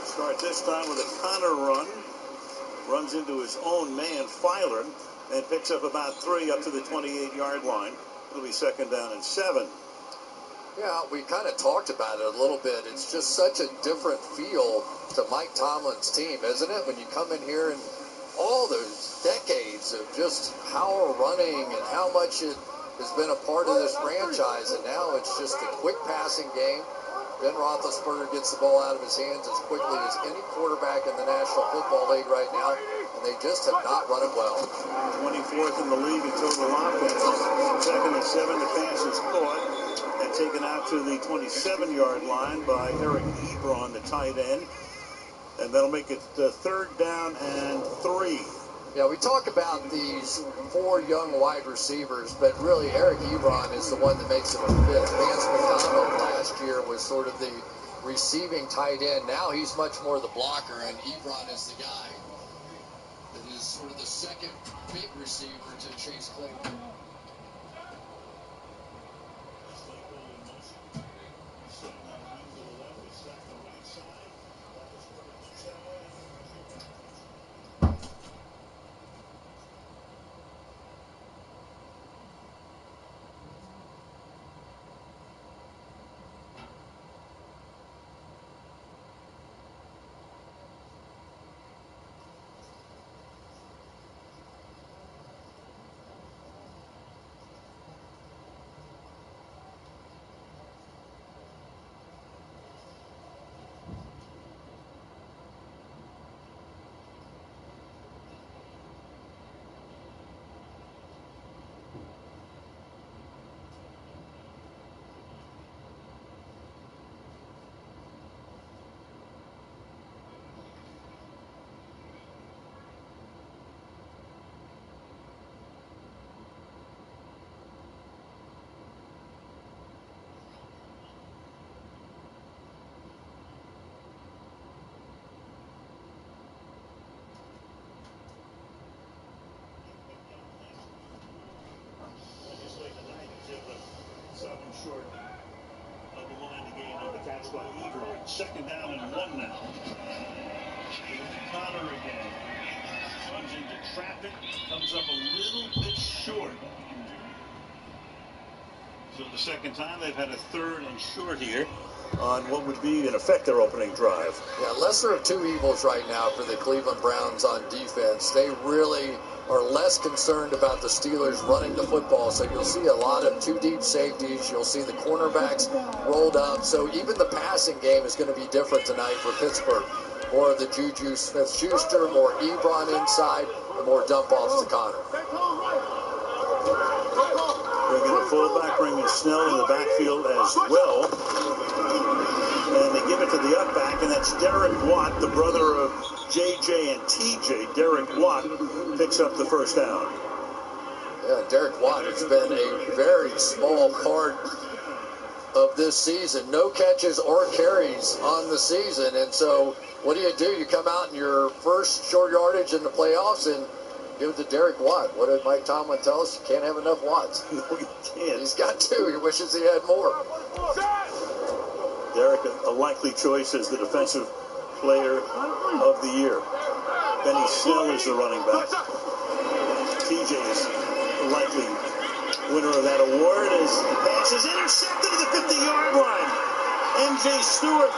Start this time with a Connor run. Runs into his own man, Filer, and picks up about 3 up to the 28-yard line. It'll be 2nd down and 7. Yeah, we kind of talked about it a little bit. It's just such a different feel to Mike Tomlin's team, isn't it? When you come in here and all those decades of just power running and how much it has been a part of this franchise, and now it's just a quick passing game. Ben Roethlisberger gets the ball out of his hands as quickly as any quarterback in the National Football League right now, and they just have not run it well. 24th in the league in total offense. 2nd and 7, the pass is caught and taken out to the 27-yard line by Eric Ebron, the tight end. And that'll make it 3rd down and 3. Yeah, we talk about these 4 young wide receivers, but really Eric Ebron is the one that makes it a fit. Vance McDonald last year was sort of the receiving tight end. Now he's much more the blocker, and Ebron is the guy that is sort of the second big receiver to Chase Claypool. catch by Ebron. 2nd down and 1 now. Connor again. Runs into traffic. Comes up a little bit short. So the second time they've had a 3rd and short here on what would be, in effect, their opening drive. Yeah, lesser of two evils right now for the Cleveland Browns on defense. They really are less concerned about the Steelers running the football, so you'll see a lot of two deep safeties. You'll see the cornerbacks rolled up. So even the passing game is going to be different tonight for Pittsburgh. More of the Juju Smith-Schuster, more Ebron inside, and more dump-offs to Connor. Bringing a fullback, bringing Snell in the backfield as well. And they give it to the up back, and that's Derek Watt, the brother of J.J. and T.J. Derek Watt picks up the first down. Yeah, Derek Watt has been a very small part of this season. No catches or carries on the season. And so what do? You come out in your first short yardage in the playoffs and give it to Derek Watt. What did Mike Tomlin tell us? You can't have enough Watts. No, you can't. He's got 2. He wishes he had more. Derek, a likely choice as the defensive player of the year. Benny Snell is the running back. TJ is the likely winner of that award as the pass is intercepted at the 50-yard line. MJ Stewart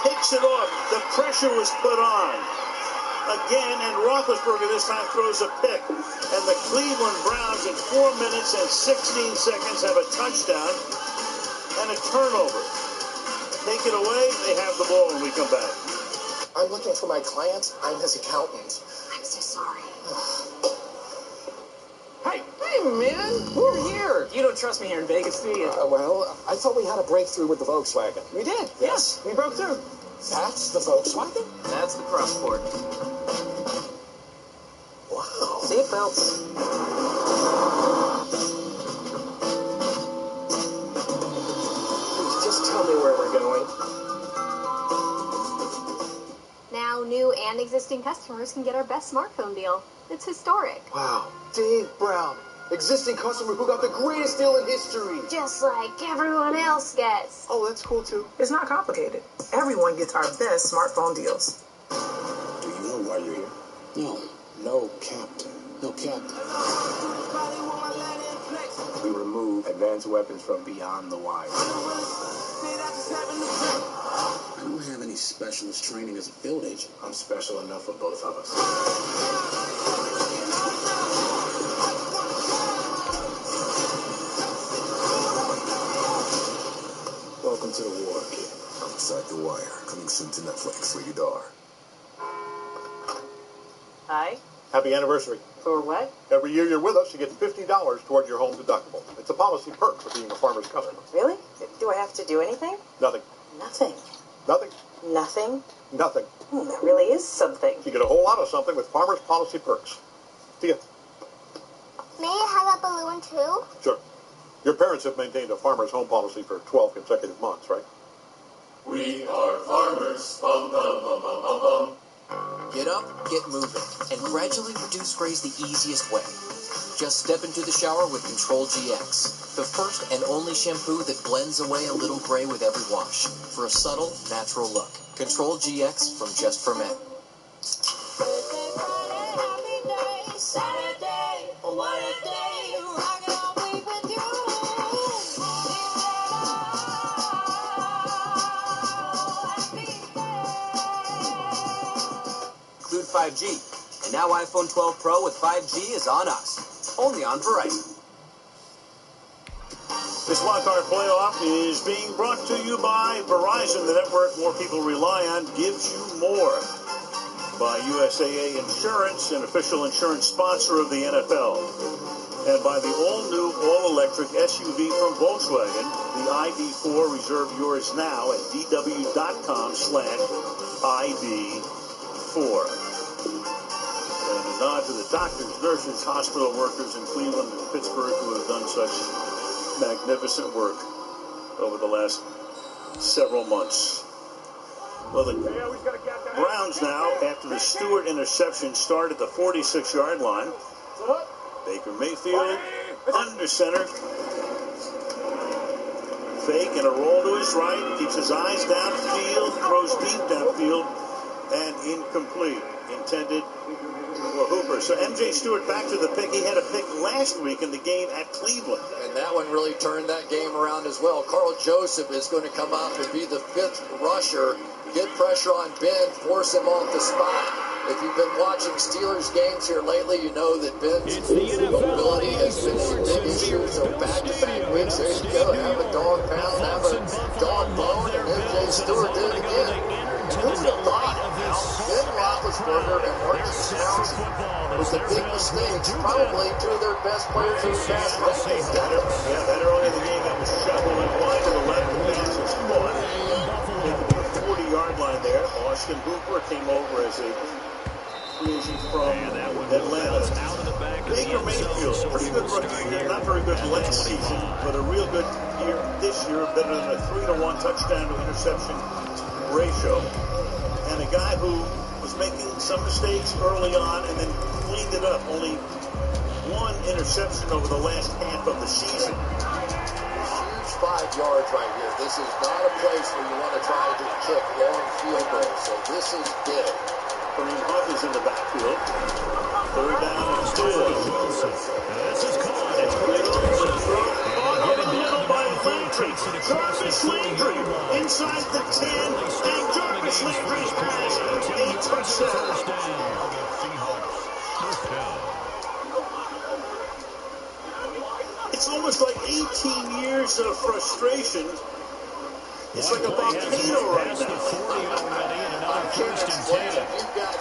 picks it off. The pressure was put on. Again, and Roethlisberger this time throws a pick. And the Cleveland Browns in 4 minutes and 16 seconds have a touchdown and a turnover. Take it away, they have the ball when we come back. I'm looking for my client. I'm his accountant. I'm so sorry. Hey, man, we're here. You don't trust me here in Vegas, do you? Well, I thought we had a breakthrough with the Volkswagen. We did. Yes, we broke through. That's the Volkswagen? That's the cross port. Wow. Seatbelts. Please, just tell me where we're going. Now, new and existing customers can get our best smartphone deal. It's historic. Wow. Dave Brown, existing customer who got the greatest deal in history. Just like everyone else gets. Oh, that's cool, too. It's not complicated. Everyone gets our best smartphone deals. Do you know why you're here? No, Captain. No, Captain. We remove advanced weapons from beyond the wire. I don't have any specialist training as a field agent. I'm special enough for both of us. Welcome to the war, kid. Outside the Wire, coming soon to Netflix. Rated R. Hi. Happy anniversary. For what? Every year you're with us, you get $50 towards your home deductible. It's a policy perk for being a Farmer's customer. Really? Do I have to do anything? Nothing. Nothing. Nothing. Nothing? Nothing. That really is something. You get a whole lot of something with Farmer's policy perks. See ya. May I have a balloon too? Sure. Your parents have maintained a Farmer's home policy for 12 consecutive months, right? We are farmers. Bum, bum, bum, bum, bum, bum. Get up, get moving, and gradually reduce grays the easiest way. Just step into the shower with Control GX, the first and only shampoo that blends away a little gray with every wash for a subtle, natural look. Control GX from Just for Men. Include 5G, and now iPhone 12 Pro with 5G is on us. Only on Verizon. This wildcard playoff is being brought to you by Verizon, the network more people rely on, gives you more. By USAA Insurance, an official insurance sponsor of the NFL. And by the all-new, all-electric SUV from Volkswagen, the ID4. Reserve yours now at dw.com/ID4. And a nod to the doctors, nurses, hospital workers in Cleveland and Pittsburgh who have done such magnificent work over the last several months. Well, the Browns now, after the Stewart interception, start at the 46-yard line. Baker Mayfield under center. fake and a roll to his right. Keeps his eyes downfield. Throws deep downfield. And incomplete. Intended for Hooper. So M.J. Stewart back to the pick. He had a pick last week in the game at Cleveland. And that one really turned that game around as well. Carl Joseph is going to come up and be the 5th rusher. Get pressure on Ben. Force him off the spot. If you've been watching Steelers games here lately, you know that Ben's mobility has been a big issue. So back-to-back weeks, there you go. Have a dog pound, have a dog bone, and M.J. Stewart did it again. And who would have thought, Ben Roethlisberger and Marquise Pouncey, with the big mistakes, probably two of their best players in the past decade. Yeah, that early in the game, that was shoveled and wide to the left. The pass was caught. Into the 40-yard line there. Austin Hooper came over as a free agent from Atlanta. Baker Mayfield, pretty good rookie year, not very good last season, but a real good year this year, better than a 3-to-1 touchdown to interception ratio. And a guy who was making some mistakes early on and then cleaned it up. Only one interception over the last half of the season. Huge 5 yards right here. This is not a place where you want to try to kick long field goals. So this is big. Kareem Hunt is in the backfield. 3rd down and 4. This is caught. It's great over the throw. Oh, over the middle by Landry. Jarvis Landry inside the 10. And Jarvis Landry's pass. A touchdown. It's almost like 18 years of frustration. It's like a volcano right now. I can't explain it. You've got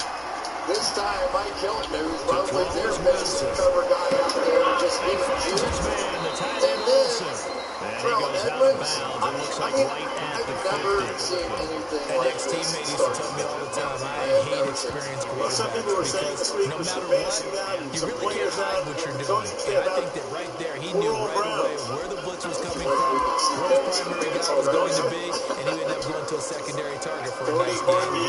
this time Mike Hilton, who's probably their best cover guy out there, just getting juiced. And then Terrell Edmonds. I've never seen anything like this. Ex-teammate used to tell me all the time, I hate experienced quarterbacks. Some people were saying this week with some passing out and some players out. What you're doing. And I think that right there, he knew right away where the blitz was coming from, where his primary guy was going to be, and he would end up going to a secondary target for a nice game.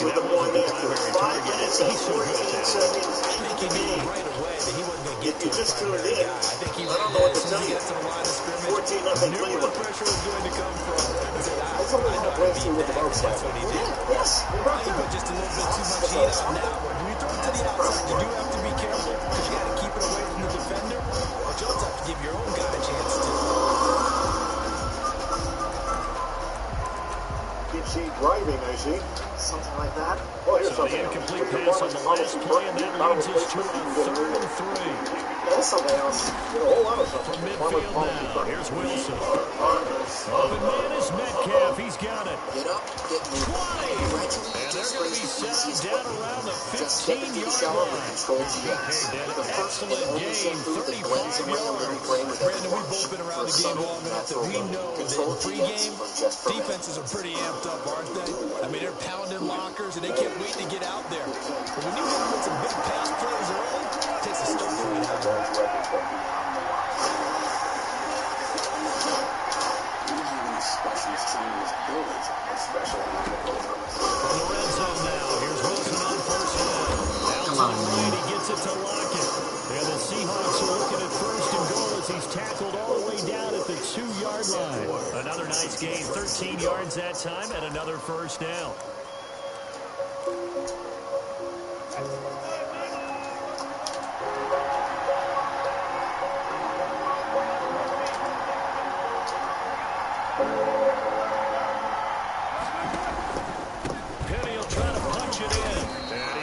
With the point after 5 minutes and 14 seconds. I think he knew right away that he wasn't going to get to his primary guy. I think he I don't know what to tell you. got to the line of scrimmage, 14-0 knew where the pressure was going to come from, and said, I know how to beat that. That's what he did. Yes. He put just a little bit too much heat on now, but when you throw it to the outside, you do have to be careful because you got to keep it away from the defender, but you also have to give your own guy a chance to. Keeps he driving, I see. Something like that. Well, here's So the something incomplete pass on the last play, and that leads us to a 3rd and 3. That's something else. A whole lot of something. From midfield now, here's Wilson. Open man is Metcalf. He's got it. Get up, get moving. Gradually And reduce they're going to raise be the easiest set down way. around the Just step into the 15-yard shower with line. Control GX. The first and only shampoo that blends away a little gray with every Brandon, we've both been around the game long enough that we know that in pregame, defenses are pretty amped up, aren't they? I mean, they're pounding lockers, and they can't wait to get out there. But when you hit them with some big pass plays early, it takes a start right out. Specialist team is built, especially on the From the red zone now, here's Wilson on first down. Outside right, he gets it to Lockett. And the Seahawks are looking at 1st and goal as he's tackled all the way down at the 2-yard line. Another nice gain, 13 yards that time, and another 1st down.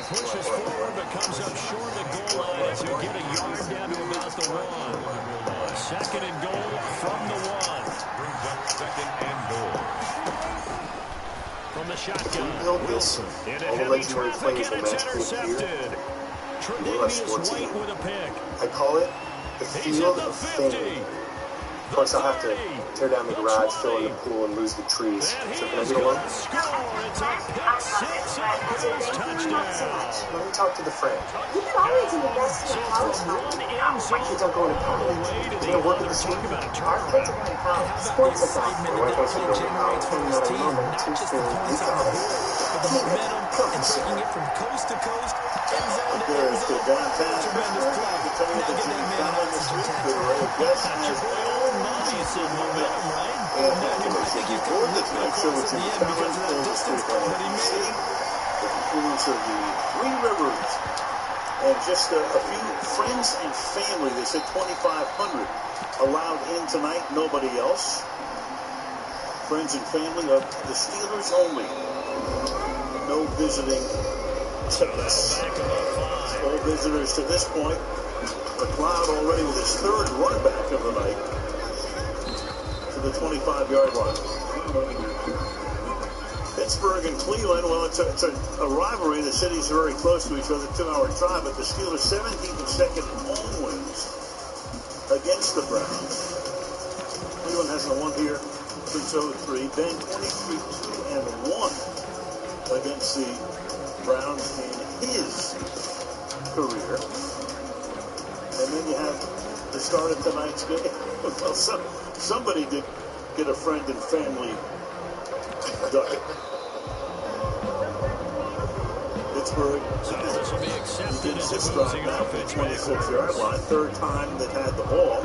Pushes forward, but comes up short of the goal line as we get a yard down to about the 1. 2nd and goal from the 1. Brings up 2nd and goal. From the shotgun, Bill Wilson into all the heavy legendary traffic, plays and in it's match point here. intercepted. Tre'Davious White with a pick. I call it the He's field at the of 50. fame. Of course, I'll have to tear down the garage, fill in the pool, and lose the trees. So can I get a one? It's a pick 6 on Bills touchdown. Let me talk to the friend. You can always invest in a college fund. My kids aren't going to college. They're going to work at the school. Our kids are going to college. Sports is off. My wife wants to go to college. I'm not a moment. Not just the points on the board, but the momentum and taking it from coast to coast, end zone to end zone. Tremendous play. Now get that man an oxygen tank. And just a few friends and family. They said 2,500 allowed in tonight. Nobody else. Friends and family of the Steelers only. No visiting tickets. All visitors to this point. McLeod already with his third run back of the night to the 25-yard line. Pittsburgh and Cleveland, well, it's a rivalry. The cities are very close to each other, 2-hour drive, but the Steelers' 17th and second home wins against the Browns. Cleveland hasn't won here since 03. Ben 23-2-1 against the Browns in his career. And then you have the start of tonight's game. Well, somebody did get a friend and family ducket. Pittsburgh begins this drive now from the 26-yard line. Third time they've had the ball.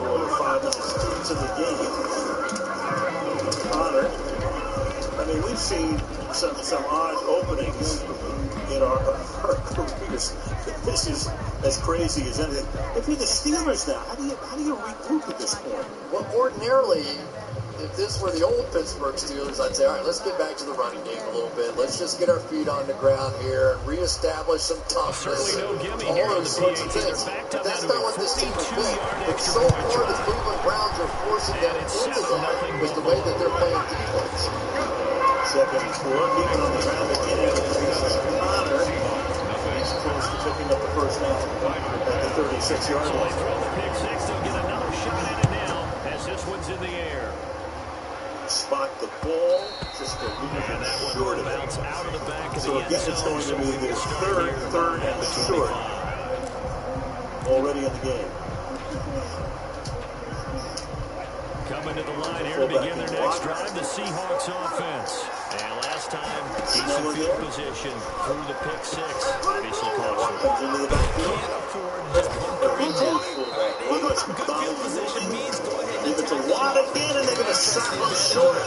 Over 5 minutes into the game. Connor. I mean, we've seen some odd openings in our careers. This is as crazy as anything. If you're the Steelers now, how do you regroup at this point? Well, ordinarily, if this were the old Pittsburgh Steelers, I'd say, all right, let's get back to the running game a little bit. Let's just get our feet on the ground here and reestablish some toughness, all those sorts of things. But that's not what this team has been. But so far, the Cleveland Browns are forcing that into them with the way that they're playing defense. Second and 4, keeping on the ground again. Connor. He's close to picking up the first down at the 36-yard line. Pick six, they'll get another shot at it now as this one's in the air. Spot the ball, just a little bit short of it. Out of the back of So again, it's going to be their third and short already in the game. Coming to the line here to begin their next drive, the Seahawks offense. And last time, decent field position through the pick six. Obviously costly. Comes into the backfield. Can't afford to bunker in there. Good field position means go ahead and Give it to Watt again, and they're going to stop him short.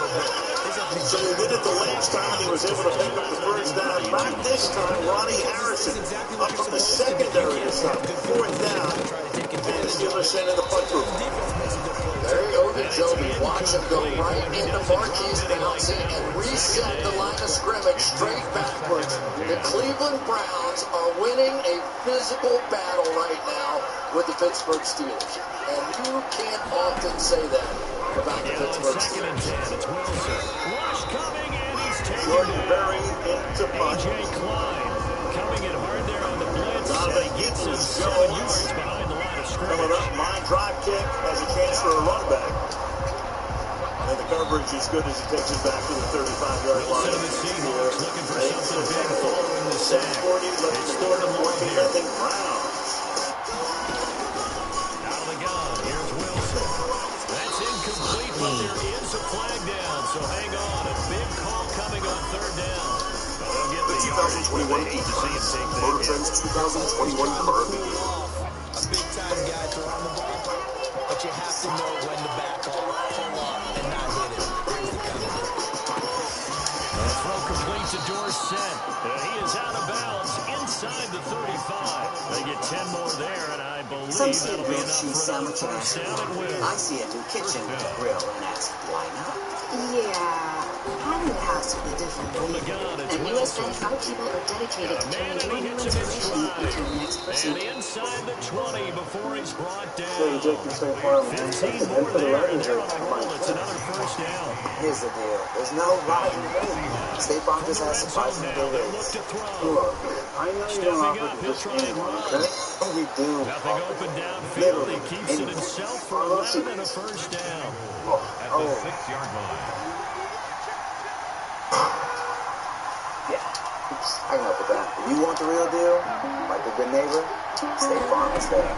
So he did it the last time, and he was able to pick up the first down. Back this time, Ronnie Harrison up from the secondary this time. Fourth down, and the Steelers send in the punt through. There you go, Joby. Watch him go right into Marquise Pouncey and reset the line of scrimmage straight backwards. The Cleveland Browns are winning a physical battle right now with the Pittsburgh Steelers. And you can't often say that about the Pittsburgh Steelers. It's Wilson. Rush coming, and he's taken Jordan down. Berry into punt. A.J. Klein coming in hard there on the blitz. Donovan And he gets him Eagles 7 Jones. yards behind the line of Coming scrimmage. up, line drive kick has a chance for a run back. And the coverage is good as he takes it back to the 35-yard line. The Seahawks looking for something big following the sack. 7:40 left in the quarter, 14-0 Browns. Out of the gun, here's Wilson. That's incomplete, but there is a flag down, so hang on. A big call coming on third down. They'll get the 2021 defense, Motor Trend's 2021 car of the year. A big-time guy throwing the ball, but you have to know when to back off, pull up, and not hit it. There's the kind of deal. Throw complete to Dorsett. He is out of bounds inside the 35. They get 10 more there, and I believe Some see a that'll be grilled enough cheese for another sandwich first down and win. I see a new kitchen with a grill and ask, why not? Yeah, I think it has to be different. From the gun, it's At Wilson. USF, our people are dedicated to turning your new inspiration into your next And pursuit. inside the 20 before he's brought down. So you take your State Farm 15 more there, and they're on a roll. It's another first down. Here's the deal. There's no right and wrong. State Farm just has surprisingly good rates. Look, I know you don't offer to just anyone, okay? We do. Nothing open downfield. He keeps it himself for 11 and a first down. At the 6-yard line. I can help with that. If you want the real deal, like a good neighbor, State Farm is there.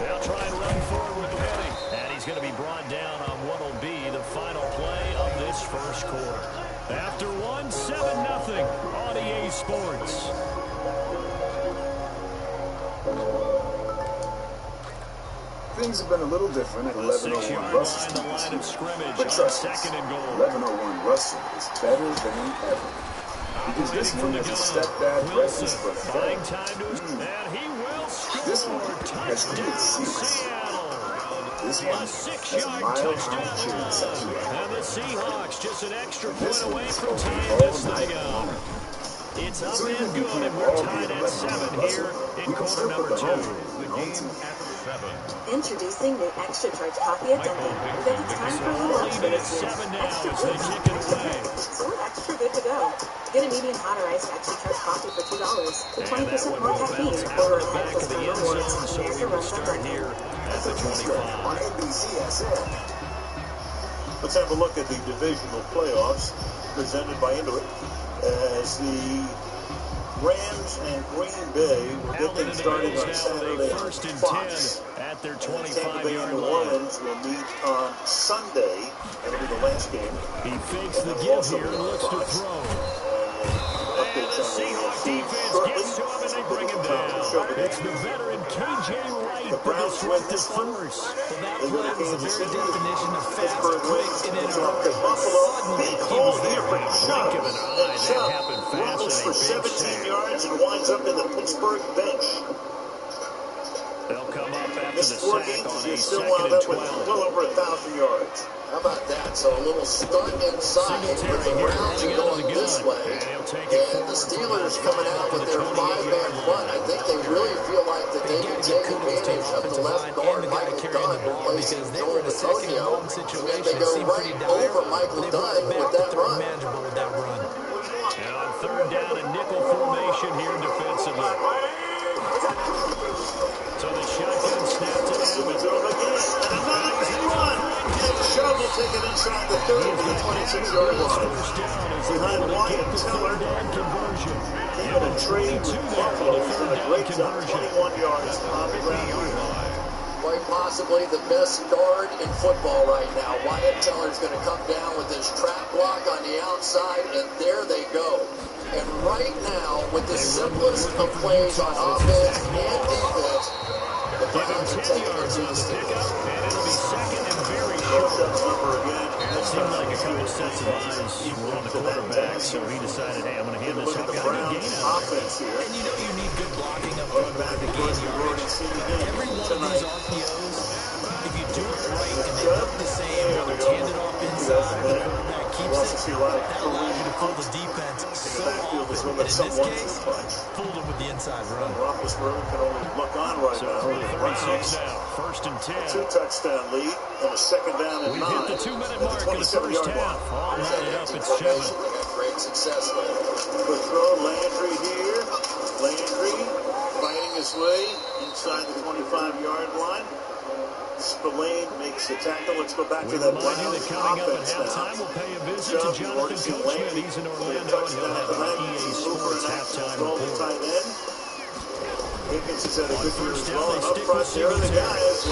They'll try and run forward with Penny. And he's going to be brought down on what will be the final play of this first quarter. After one, 7-0 on EA Sports. Things have been a little different at 11:01 Russell Street this year. But trust us, 11:01 Russell is better than ever. Because this one has a step-dad breakfast buffet. This one has heated seats. This one has a mile-high chair to set you up. And the Seahawks just an extra This point one away is from open tying all this night thing long. up. It's up So even and if you good, can't and we're all be tied at at 7 11:01 here Russell, in you can quarter still number put the 2. home in your own team. Introducing new extra charge coffee at Dunkin'. Because it's time for a little extra this year. Extra good coffee. So we're extra good to go. Get a medium hot or iced extra charge coffee for $2 with 20% more caffeine. Order ahead plus Turn Rewards. America runs on Dunkin'. At the 25. On NBCSN. Let's have a look at the divisional playoffs presented by Intuit as the Rams and Green Bay will get things started on Saturday on Fox. At their And Tampa Bay and 25-yard New line. Orleans will meet on Sunday. That'll be the last game. He fakes And the it'll give also here be and on looks to Fox. throw. Updates on the Defense shortly. gets to him and they bring him down. It's the veteran K.J. Wright, The Browns win this one. Well, that They go to play was the Kansas very City. definition of fast, Pittsburgh quick, wins. and in a It's off hurry. to Buffalo. Suddenly, Big he hole was here there. for Chubb. Blink of an eye, And that Chubb happened fast rumbles and a for big 17 sack. yards and winds up in the Pittsburgh bench. They'll come up after the Missed 4 sack games on and a you still 2nd wound and up with 12. well over 1,000 yards. How about that? So a little stunt inside, but the Browns are going this way. And the Steelers coming out with their 5-man front. I think they really feel like that they can take advantage of the left guard, Michael Dunn, replacing Joel Bitonio. And yet they go right over Michael Dunn with that run. And on 3rd down, a nickel formation here defensively. So the shotgun snap to Abbott. And another big run. And Chubb will take it inside the 30 to the 26-yard line. Behind Wyatt Teller. Came in a trade with Buffalo. He's done a great job. 21 yards on the ground. Quite possibly the best guard in football right now. Wyatt Teller's going to come down with his trap block on the outside, and there they go. And right now, with the simplest of plays on offense and defense, the Browns are taking it to the Steelers. And it'll be 2nd and very short. It seemed like a couple sets of eyes were on the quarterback, so he decided, hey, I'm going to hand this off. Got a good gain out of it. And you know you need good blocking up front back to gain yardage. Every one of these RPOs, if you do it right and they look the same, whether it's handed off inside, the quarterback keeps it, that allows you to pull the defense so often. And in this case, pulled it with the inside run. Roethlisberger can only look on right now. So 36 now, 1st and 10. 2-touchdown lead and a 2nd down and 9. We've hit the 2-minute mark in the 1st half. All knotted up, it's 7. Great success with it. Good throw, Landry here. Landry fighting his way inside the 25-yard line. Spillane makes the tackle. Let's go back to that Browns offense now. We'll pay a visit to Jonathan Coachman. He's in Orlando, and he'll have an EA Sports halftime report. Higgins has had a good year as well. Up front, there are the guys.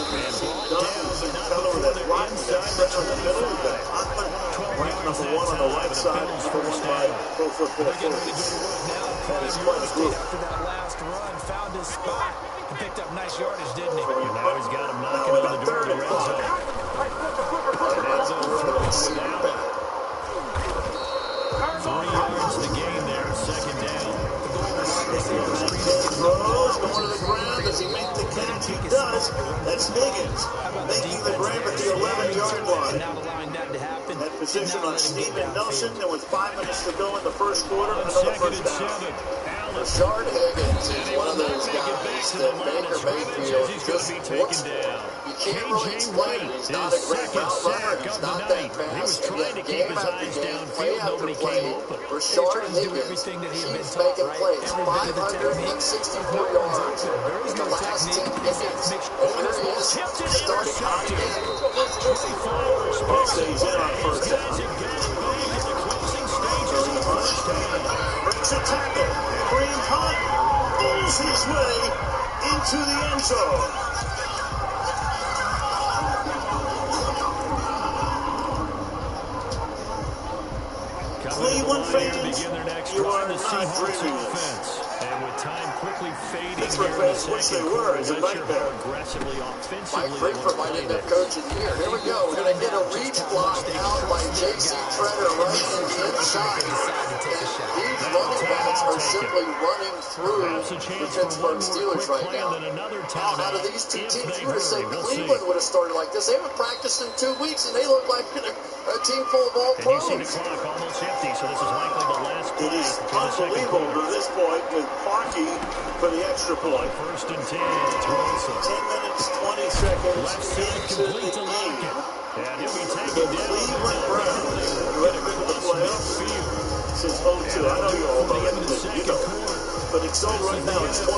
Donaldson, Keller with that block. You got Frederick in the middle. You got Hockman ranked number 1 on the right side. Number 1 by Pro Football Focus. That is quite a group. After that last run, found his spot and picked up nice yardage, didn't he? Now he's got him knocking on the door of the red zone. And that's the throw. 3 yards to gain there, 2nd down. Throws going to the ground. Does he make the catch? He does. That's Higgins making the grab at the 11-yard line. That position on Steven Nelson, and with 5 minutes to go in the first quarter, another first down. Rashard Higgins is one of those guys that Baker Mayfield just looks for. You can't really explain it. He's not a great route runner. He's not that fast. And yet, game after game, play after play, Rashard Higgins keeps making plays. 564 yards in the last 10 games. And here he is, starting out the game. Stays in on first down. Breaks a tackle. Kareem Hunt pulls his way into the end zone. Cleveland fans, you are not dreaming this. And with time quickly quickly fading Pittsburgh here in the fans wish second they were. quarter. It's a Not sure nightmare. how aggressively, offensively Mike they Frankfurt want might to end play up this. coach of the year. Here we go. We're going to get a reach block out by J.C. Treader right in the inside. And these running backs are simply running through the Pittsburgh Steelers right now. Now, out of these two teams, you would have said Cleveland would have started like this. They haven't practiced in 2 weeks, and they look like a team full of all And you see the pros. clock almost empty, so this is likely the last play. It is unbelievable to this point with Parkey for the extra point. First and 10, it's Wilson. 10 minutes, 20 seconds Left side into complete the to game. Lockett. And he'll be The taken down. Cleveland Browns, who haven't been to the playoffs since 02. I know you're old already, but you know. But it's so right now, it's 21-0.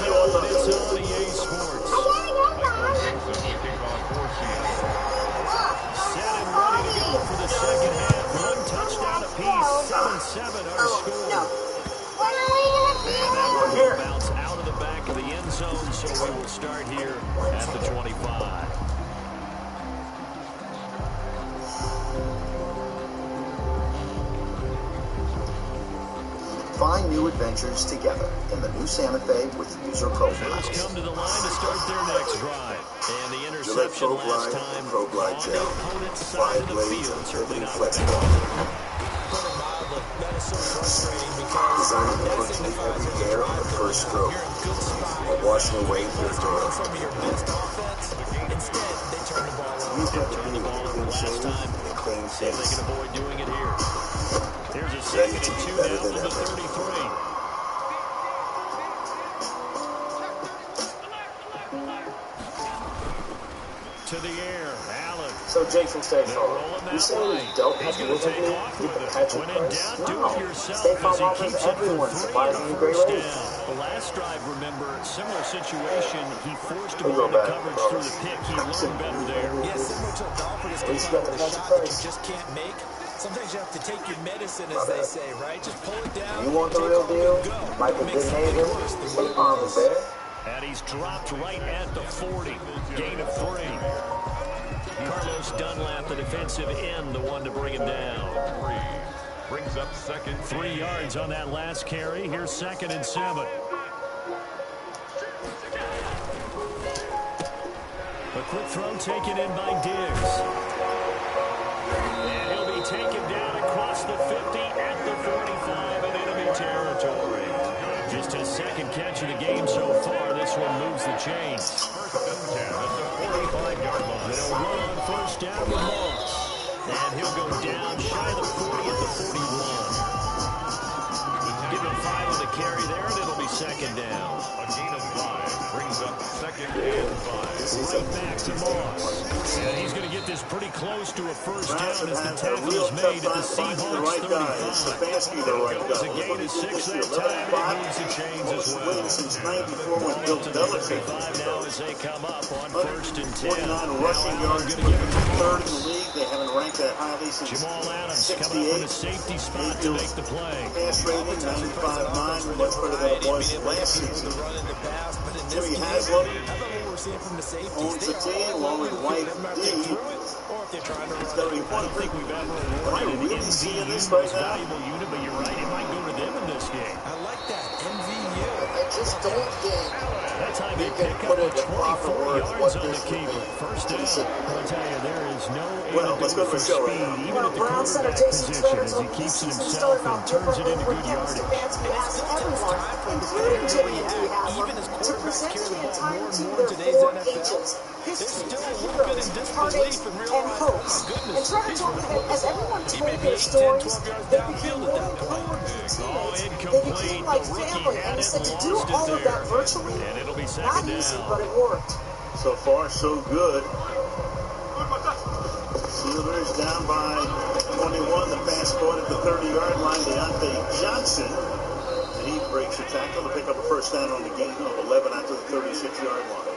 It's on EA Sports. Set and ready to go for the second half. One touchdown apiece. 7-7 our score. And that one will bounce out of the back of the end zone, so we will start here at the 25. Find new adventures together in the new Santa Fe with user profiles. Bills come to the line to start their next drive. And the interception last time on the opponent's side of the field. Certainly not flexible. That is so frustrating because designed to punctuate every hair on the first stroke, while washing away their door. some of your best offense. Instead, they turn the ball over. We've got to Turned the ball over last time. clean See if they face. can avoid doing it here. Here's a second and 2 now from the 33. To the air, Allen. So Jason State Farm, you say you don't have to look at me, you can catch a price? No. State Farm offers everyone surprisingly great rates. The last drive, remember, similar situation. He forced a ball to coverage through the pick. He learned better there. Yeah, similar to a golfer that's going for a shot that you just can't make. Sometimes you have to take your medicine, as they say, right? Just pull it down. You want the real deal? Michael Dickhaven, State Farm is there. And he's dropped right at the 40. Gain of 3. Carlos Dunlap, the defensive end, the one to bring him down. Brings up second. 3 yards on that last carry. Here's 2nd and 7. A quick throw taken in by Diggs. And he'll be taken down across the 50 at the 45 in enemy territory. Just his second catch of the game so far. This one moves the chains. First and 10 at the 45-yard line. They'll run on first down with Moss. And he'll go down shy of the 40 at the 41. Give him 5 on the carry there, and it'll be 2nd down. A gain of 5 brings up 2nd and 5. Right back to Moss. And he's going to get this pretty close to a first down as the tackle is made at the Seahawks 35. Goes a gain of 6 that time, and it moves the chains as well. Since 94 with Bill Belichick. Now as they come up on first and 10. 49 rushing yards, third in the league. They haven't ranked that highly since Jamal Adams coming up with a safety spot to make the play. Pass rating 95.9, much better than it was last season. Jimmy Haslam owns the team along with White D. It's going to be one thing. Am I really seeing this right now? Valuable unit, but you're right. It might go to them in this game. I like that. MVU. I just don't think that time you they can pick put up it in proper 24 words yards what on the this keeper. means. First down. I'll tell you, there is no Let's go for show right speed, now. even at the Brown center quarterback Jason position, Treader as he told me keeps this it season himself started and off turns it differently into when good Kansas yardage. fans would ask everyone, including Jimmy and Dee Haslam, to present the entire team their 4 H's: history, heroes, heartaches, and hopes. And Treader told me that as everyone told their stories, they became more than coworkers and teammates. They became like family, and he said to do all of that virtually, not easy, but it worked. So far, so good. Steelers down by 21. The pass caught at the 30-yard line. Deontay Johnson. And he breaks the tackle to pick up a first down on the gain of 11 after the 36-yard line.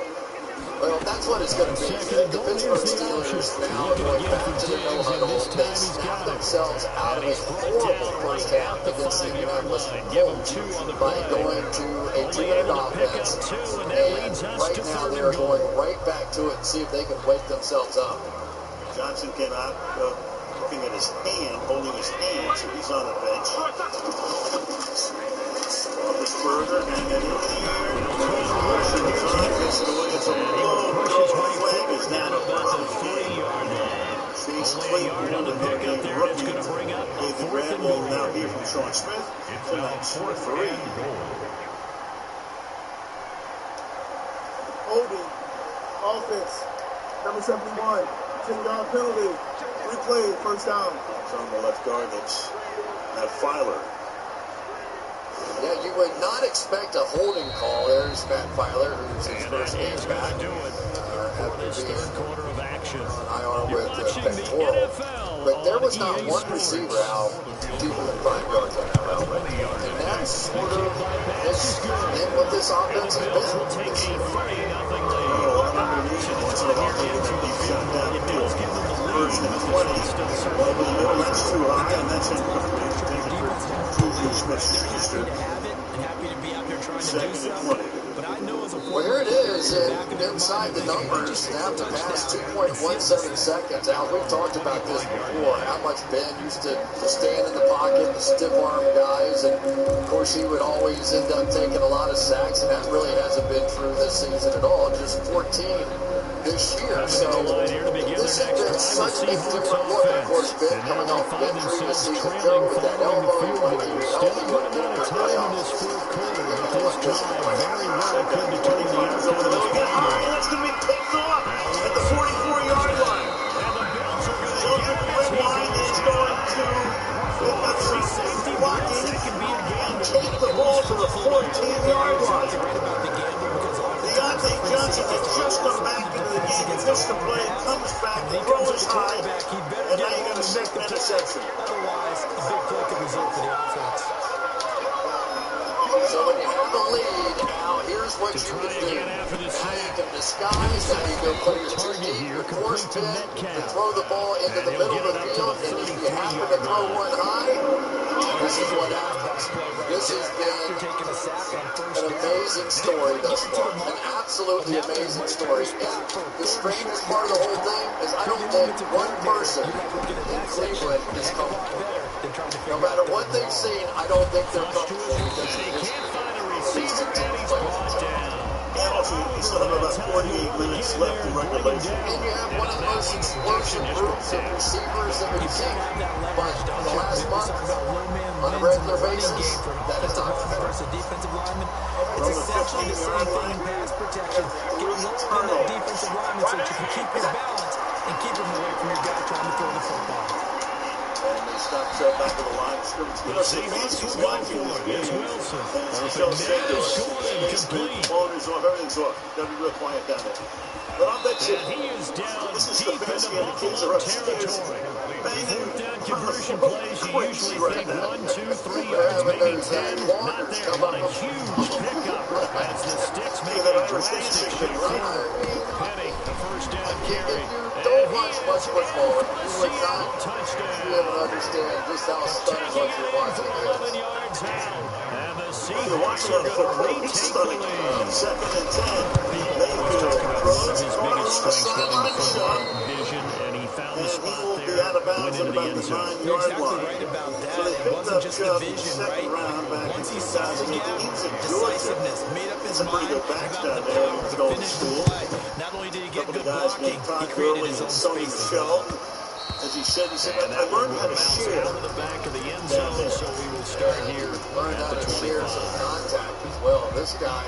Well, that's what it's going to be. The Pittsburgh Steelers now going back to the no-huddle. They snap themselves out of a horrible first half against the Indianapolis Colts by going to a two-minute offense. And right now they're going right back to it and see if they can wake themselves up. Johnson came out looking at his hand, holding his hand, so he's on the bench. Further, and then in the air. Pressure is on. Gets it away. It's a low throw. Flag is down about the 3-yard line. Chase Claypool on the pickup there. It's going to bring up a 4th and goal. Now here from Sean Smith. It's now 4th and goal. Holding. Offense. Number 71. 10-yard penalty. Replay. First down. It's on the left guard. That's Matt Filer. Yeah, you would not expect a holding call. There's Matt Filer, who's his first game back. After being quarter of action. on IR with pectoral. But there was not one receiver out deeper than 5 yards on that route. And that's sort of been what this offense has been. First and 20. Over the middle, that's too high, and that's incomplete. Second and 20. Well, here it is, and inside the numbers, snap to pass, 2.17 seconds. Al, we've talked about this before, how much Ben used to stand in the pocket, the stiff-arm guys, and of course he would always end up taking a lot of sacks, and that really hasn't been true this season at all, just 14 this year. So this has been such a different look. Of course, Ben coming off victory this season, Joe, with that elbow, you would have healthy, would have been a good playoffs. Second and 25 is over the middle again. That's going to be picked off at the 44-yard line. Children Redwine is going to pick up some safety blocking and take the ball to the 14-yard line. Deontay Johnson has just come back into the game. He missed the play, comes back, the throw is high, and now you got a second interception. Otherwise, a big play could result for the offense. So when you have the lead, now here's what you can do. Now you can disguise, now you go play your two-deep, your force pin, to throw the ball into the middle of the field, and if you happen to throw one high, this is what happens. This has been an amazing story thus far. An absolutely amazing story. And the strangest part of the whole thing is I don't think one person in Cleveland is comfortable. No matter what they've seen, I don't think they're comfortable because of this. Still have about 48 minutes left in regulation. And you have one of the most explosive groups of receivers that we've seen. But in the last month, on a regular basis, that is not versus defensive lineman. It's essentially the same thing in pass protection. Get lower than that defensive lineman so that you can keep your balance and keep him away from your guy trying to throw the football. And they stop set back to the line of scrimmage. You know, Stefanski's watching this game. He's so sick of it. Phone is off, everything's off. Gotta be real quiet down there. But I'll bet you, this is Stefanski and the kids are upstairs banging on the floor. Crazy right now. 1, 2, 3 yards, maybe 10. Not there, but a huge pickup as the sticks make a drastic shift forward. Penny, the first down carry. Don't watch much football. You would not be able to understand just how stunning what you're watching is. And the You're watching on the football. He's stunning. Second and 10. Mayfield throws. Corner on the sideline. Shot. Vision, and he found the spot he will there. be out of bounds at about the 9-yard line. Right about that. So they It picked wasn't up just Chubb, the vision, second right? round back in Once he saw the 2018. gap, He was in Georgia. decisiveness, made up his Some pretty mind, good backs and down got the there. power He's to going to finish the school. play. Not only did he get good blocking, he created his own Sony space. Michel. As he said, I learned how to share. Out of the back of the end zone, so we will start here. Learned how to share some contact as well. This guy,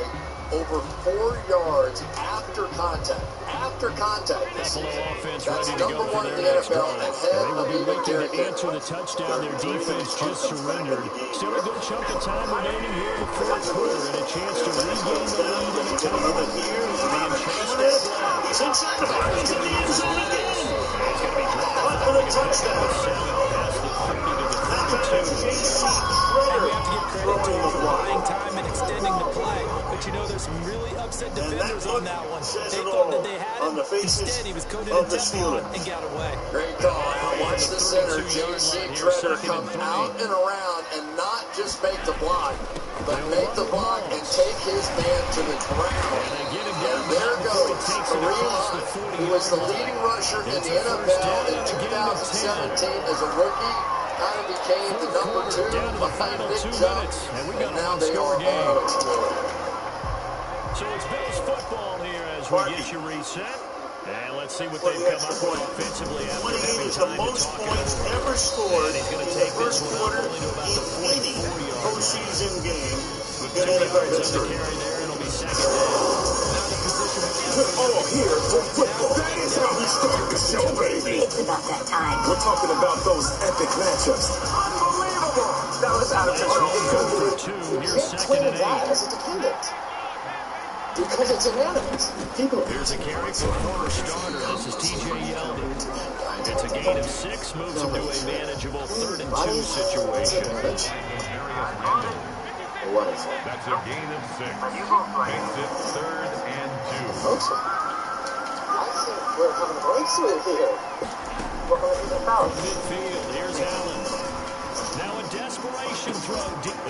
over 4 yards after contact. After contact this season. That's number one in the NFL, ahead of even Derrick Henry. Answer the touchdown, their defense just surrendered. Still a good chunk of time remaining here in the fourth quarter, and a chance to regain the lead in a tie. He's inside the 5. He's in the end zone again. Caught for the touchdown. That's J.C. Treader throwing the ball. Buying time and extending the play. But you know, there's some really upset defenders on that one. They thought that they had on the faces instead, he was coded of in the Teflon Steelers. and got away. Great call. Now watch the center, J.C. Treader, come out and around and not just make the block, but make the block and take his man to the ground. And there goes Kareem Hunt, who was the leading rusher in the NFL in 2017 as a rookie. kind of became the number 2 behind Nick Chubb, and now they are all exploding. So it's Bills football here as we get you reset. And let's see what they've come up with offensively after having time to talk it over. Ever scored He's going to in take the this first one up quarter only to about the in any 44-yard postseason game in 2 NFL yards on history. the carry there. It'll be second down. Not a position where We're all here for football. That is how we start the show, baby. It's about that time. We're talking about those epic matchups. Unbelievable. That was out of control. You can't play that as a dependent. Because it's inanimate. Here's a carry for former starter. This is T.J. Yeldon. It's a gain of 6, moves him to a manageable 3rd and 2 situation. What is it? That's a gain of 6. Makes it 3rd and 2. Folks, I think we're having a breakthrough here. We're going to the foul. Midfield, here's Allen. Now a desperation throw.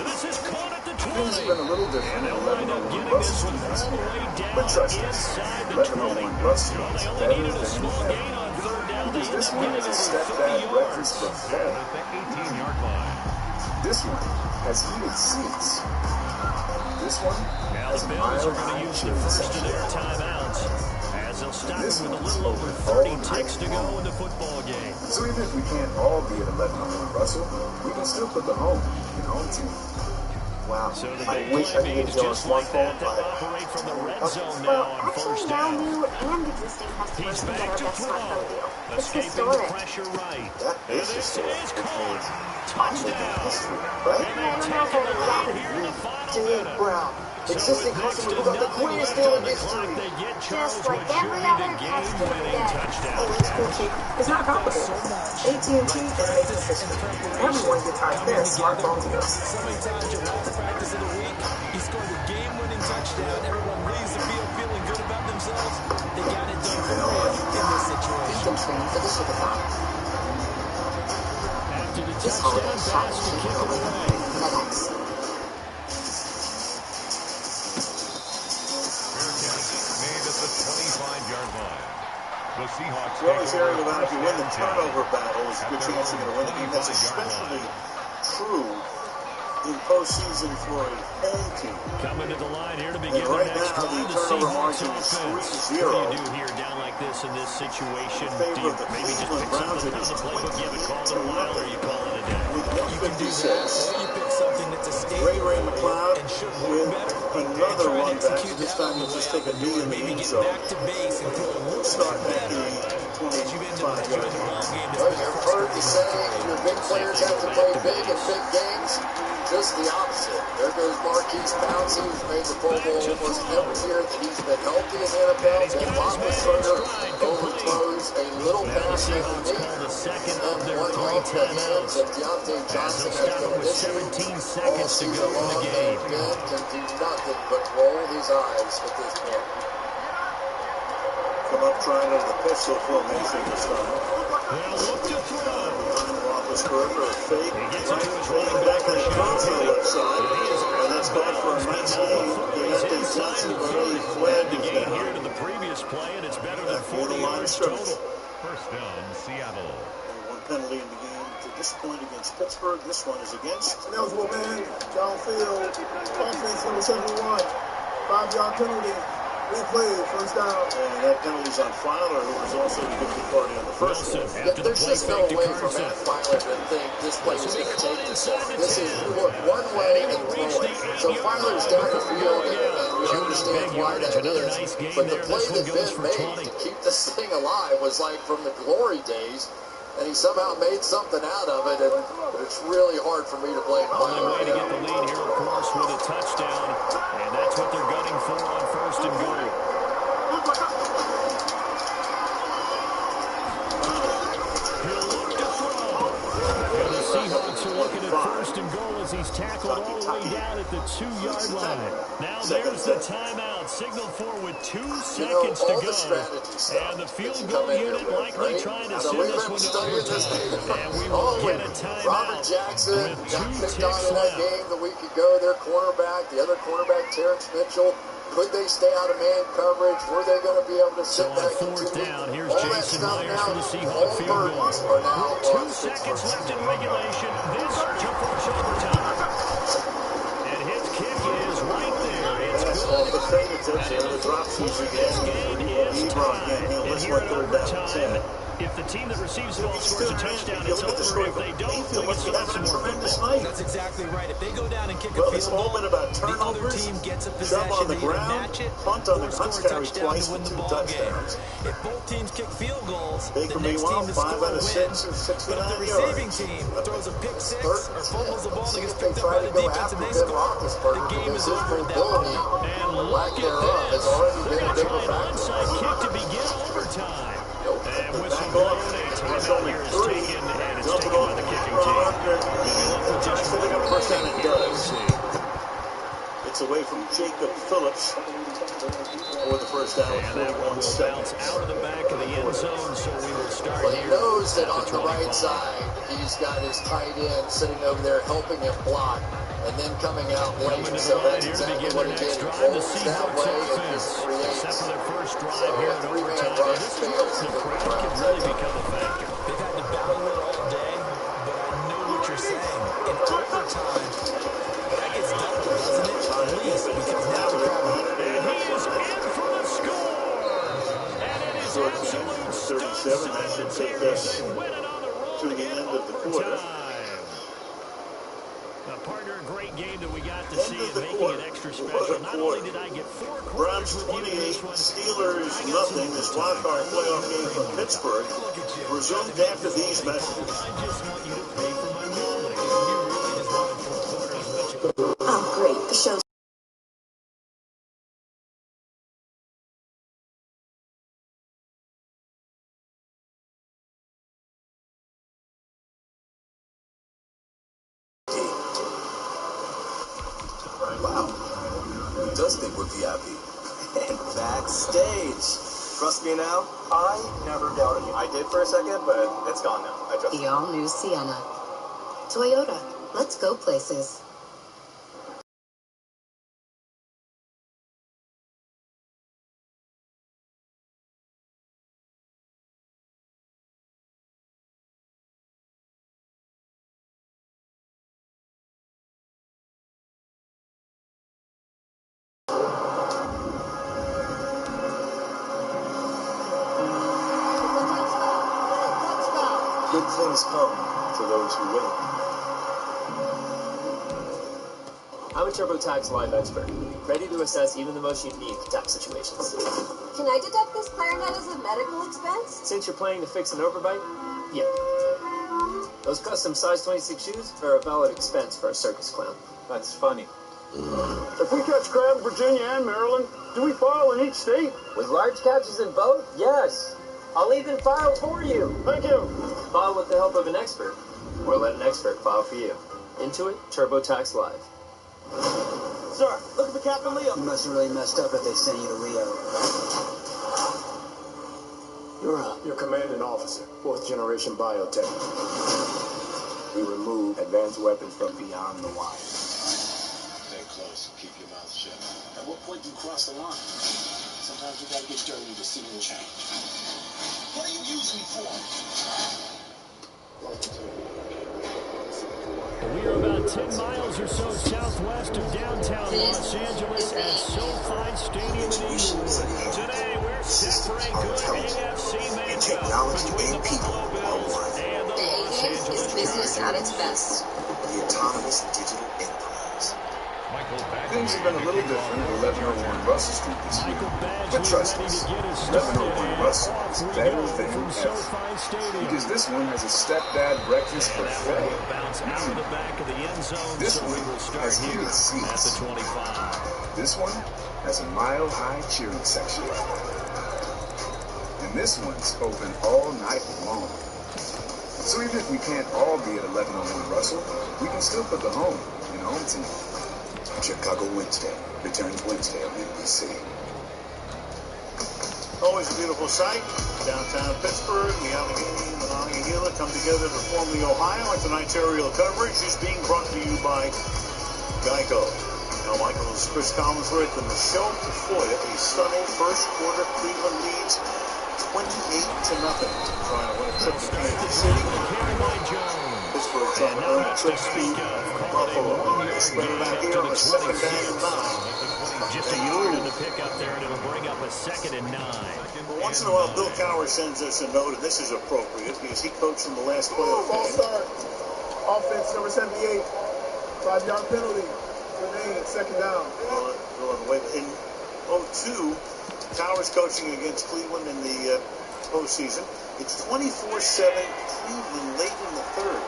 This is caught at the 20. Things have been a little different. And they'll wind up getting this one all the way down inside the 20. Well, they only needed a small gain on 3rd down. They ended up getting over 30 yards. At the 18-yard line. This one has heated seats. This one. Now the Bills are going to use the first of their timeouts as they'll stop it with a little over 30 ticks to go in the football game. So even if we can't all be at 11 on Russell, we can still put the home in home team. Wow. So the big play means just like that, they'll operate from the red zone now on first down. New and existing customers can get our best smartphone deal. It's Escaping the historic. pressure right. That And is this historic. is caught. Touchdown. Right? And they've taken the lead here in the final Dave minute. Brown, So existing with next customer to who got the nothing greatest left deal on in the clock, history. they get Just Charles like what should every be other the customer game-winning gets. touchdown Oh, it's cool, pass. Chief. It's not complicated. AT&T is making history. Everyone gets our best smartphone deals. So many times your last practice of the week, you scored a game-winning touchdown. Everyone leaves the field feeling good about themselves. They got it done for you in this situation. Been training for the Superthon. After the This touchdown holiday, shop pass to Chief kick it Cohen. away. FedEx. Made at the 25-yard line. The Seahawks We're always take hearing over about if you win the first and 10. turnover battle, it's a good chance you're going to win the game. That's especially true in postseason for a home team. Coming to the line here to begin And the right next now, drive. the turnover Seahawks margin is offense. 3-0. What do you do here down like this in this situation? In Do favor you of the maybe just Cleveland pick something Browns, out of the playbook you haven't called in a while, or you call it a day? With You can do that, 156. or you pick something that's a staple Ray McLeod and should with work better. another Try run and back. execute This that time on he'll the just way take out a the knee door. in the Maybe end get zone. back to base and throw a little Start bit back better in as you've ended up 25 in a ball game that's Well, been you've heard the saying, your big See if players they have go to back play to big in base. big games. Just the opposite. There goes Marquise Pouncey, who's made the Pro Bowl almost every year that he's been healthy in the NFL. And he's Ben got his man in Roethlisberger stride, complete. overthrows a little Now the pass Seahawks underneath. call the second And of their one 3 off the hands timeouts. of Deontay As Johnson they'll has stop been it with an issue 17 all seconds to go season in the long. game. And Ben can do nothing but roll his eyes at this point. Come up trying under the pistol formation this time. They'll look to throw. Behind Roethlisberger, a fake. He gets it to his Fake running back back, and it Rashad throws to the Penny. left side. And he is And that's bad for a nice gain. He's Deontay inside Johnson the really 30. fled The his gain down. here to the previous play, and it's better than Back near 40 the line of yards scrimmage. total. First down, Seattle. One penalty in the game to this point against Pittsburgh. This one is against Nelson man downfield. Offense number 71. 5-yard penalty. Replay, first down. And that penalty's on Fowler, who was also the guilty party on the first Wilson one. after the There's play just no fake to way for Carson. Matt Feiler to think this play was going to take this long. This is And one way he and will throw reach the it. So 8-yard Feiler's line down the before field, going and out. you Chewing up understand big why yardage. that Another is. nice gain But the there. play This one that goes Ben for made 20. to keep this thing alive was like from the glory days, and he somehow made something out of it, and it's really hard for me to blame Only Feiler. way to get the lead here, of course, with a touchdown. And that's what they're gunning for on first and goal. He'll look to throw. And the Seahawks are looking at first and goal as he's tackled all the way down at the 2-yard line. Now there's the timeout signaled for with 2 seconds to go. And the field goal unit likely trying to send this one to overtime. And we will get a timeout Robert Jackson with got 2 picked on ticks in that left. game the week ago. Their cornerback, the other cornerback, Terrence Mitchell, Could they stay out of man coverage? Were they going to be able to sit back on fourth down, here's Jason Myers for the Seahawks field goal. With 2 seconds left in regulation, this to force overtime. And his kick is right there. It's good. Off the fingertips, and the drops easy This game is tied. And here in overtime, if the team that receives the ball scores a touchdown, it's over. If they don't, they get some more football. That's exactly right. If they go down and kick a field goal, the other team gets a possession, they either match it or score a touchdown to win the ball game. If both teams kick field goals, the next team to score wins. But if the receiving team throws a pick six or fumbles the ball and gets picked up by the defense and they score, the game is over at that point. And look at this. They're going to try an onside kick to begin overtime. And whistle blown, a timeout here is taken, and it's taken by the kicking team. It's away from Jacob Phillips for the first down. And that one will bounce out of the back of the end zone, so we will start But here. he knows that on the right side, he's got his tight end sitting over there helping him block, and then coming out late. So that's exactly what he did. The Seahawks offense, except for their first drive here in overtime. This is where the crowd can really become a factor. They've had to battle it all day, but I know what you're saying. In overtime, that gets doubled, doesn't it? At least, because now the crowd... And he is in for the score! And it is absolute 37. That should take us to the end of the quarter. Partner, a great game that we got to see and making it extra special. Not only did I get 4 quarters with you in this one, Steelers nothing. This wild card playoff game from Pittsburgh resumed after these messages. I just want you to pay for my knowledge. You really just wanted 4 quarters. Oh, great. The show's Wow. He does think we're VIP. And backstage. Trust me now? I never doubted you. I did for a second, but it's gone now. I trust you. the all-new Sienna. Toyota. Let's go places. Good things come to those who win. I'm a TurboTax Live expert, ready to assess even the most unique tax situations. Can I deduct this clarinet as a medical expense? Since you're planning to fix an overbite, yeah. Those custom size 26 shoes are a valid expense for a circus clown. That's funny. If we catch crab in Virginia and Maryland, do we file in each state? With large catches in both? Yes. I'll even file for you. Thank you. File with the help of an expert, or let an expert file for you. Intuit TurboTax Live. Sir, look at the cap and Leo. You must have really messed up if they sent you to Rio. You're commanding officer, 4th generation biotech. We remove advanced weapons from beyond the wire. Stay close. Keep your mouth shut. At what point do you cross the line? Sometimes you gotta get dirty to see real change. What are you using me for? We are about 10 miles or so southwest of downtown Los Angeles at SoFi Stadium in Inglewood. Today, we're set for a good AFC matchup between the Buffalo Bills and the Los Angeles Business at its Chargers. best. The autonomous digital enterprise. Things have been a little different at 1101 Russell Street this year. But trust us, 1101 Russell is better than ever. Because this one has a stepdad breakfast buffet. This one has heated seats. This one has a mile-high cheering section. And this one's open all night long. So even if we can't all be at 1101 Russell, we can still put the home in home team. Chicago Wednesday returns Wednesday on NBC. Always a beautiful sight. Downtown Pittsburgh, the Allegheny and the Monongahela come together to form the Ohio, and tonight's aerial coverage is being brought to you by Geico. Now Michaels, Chris Collinsworth, and Michelle Tafoya, a stunning first quarter. Cleveland leads 28-0. Trying to win a trip to Kansas City. Pittsburgh trying to earn a trip to Buffalo. They spread it out here on a 2nd down and 9. Just a yard in the pickup there, and it'll bring up a 2nd and 9. Well, once in a while, Bill Cowher sends us a note, and this is appropriate because he coached in the last playoff False game. start. Offense, number 78. 5-yard penalty. Remain 2nd down. In 02, Cowher's coaching against Cleveland in the postseason. It's 24-7 Cleveland late in the 3rd.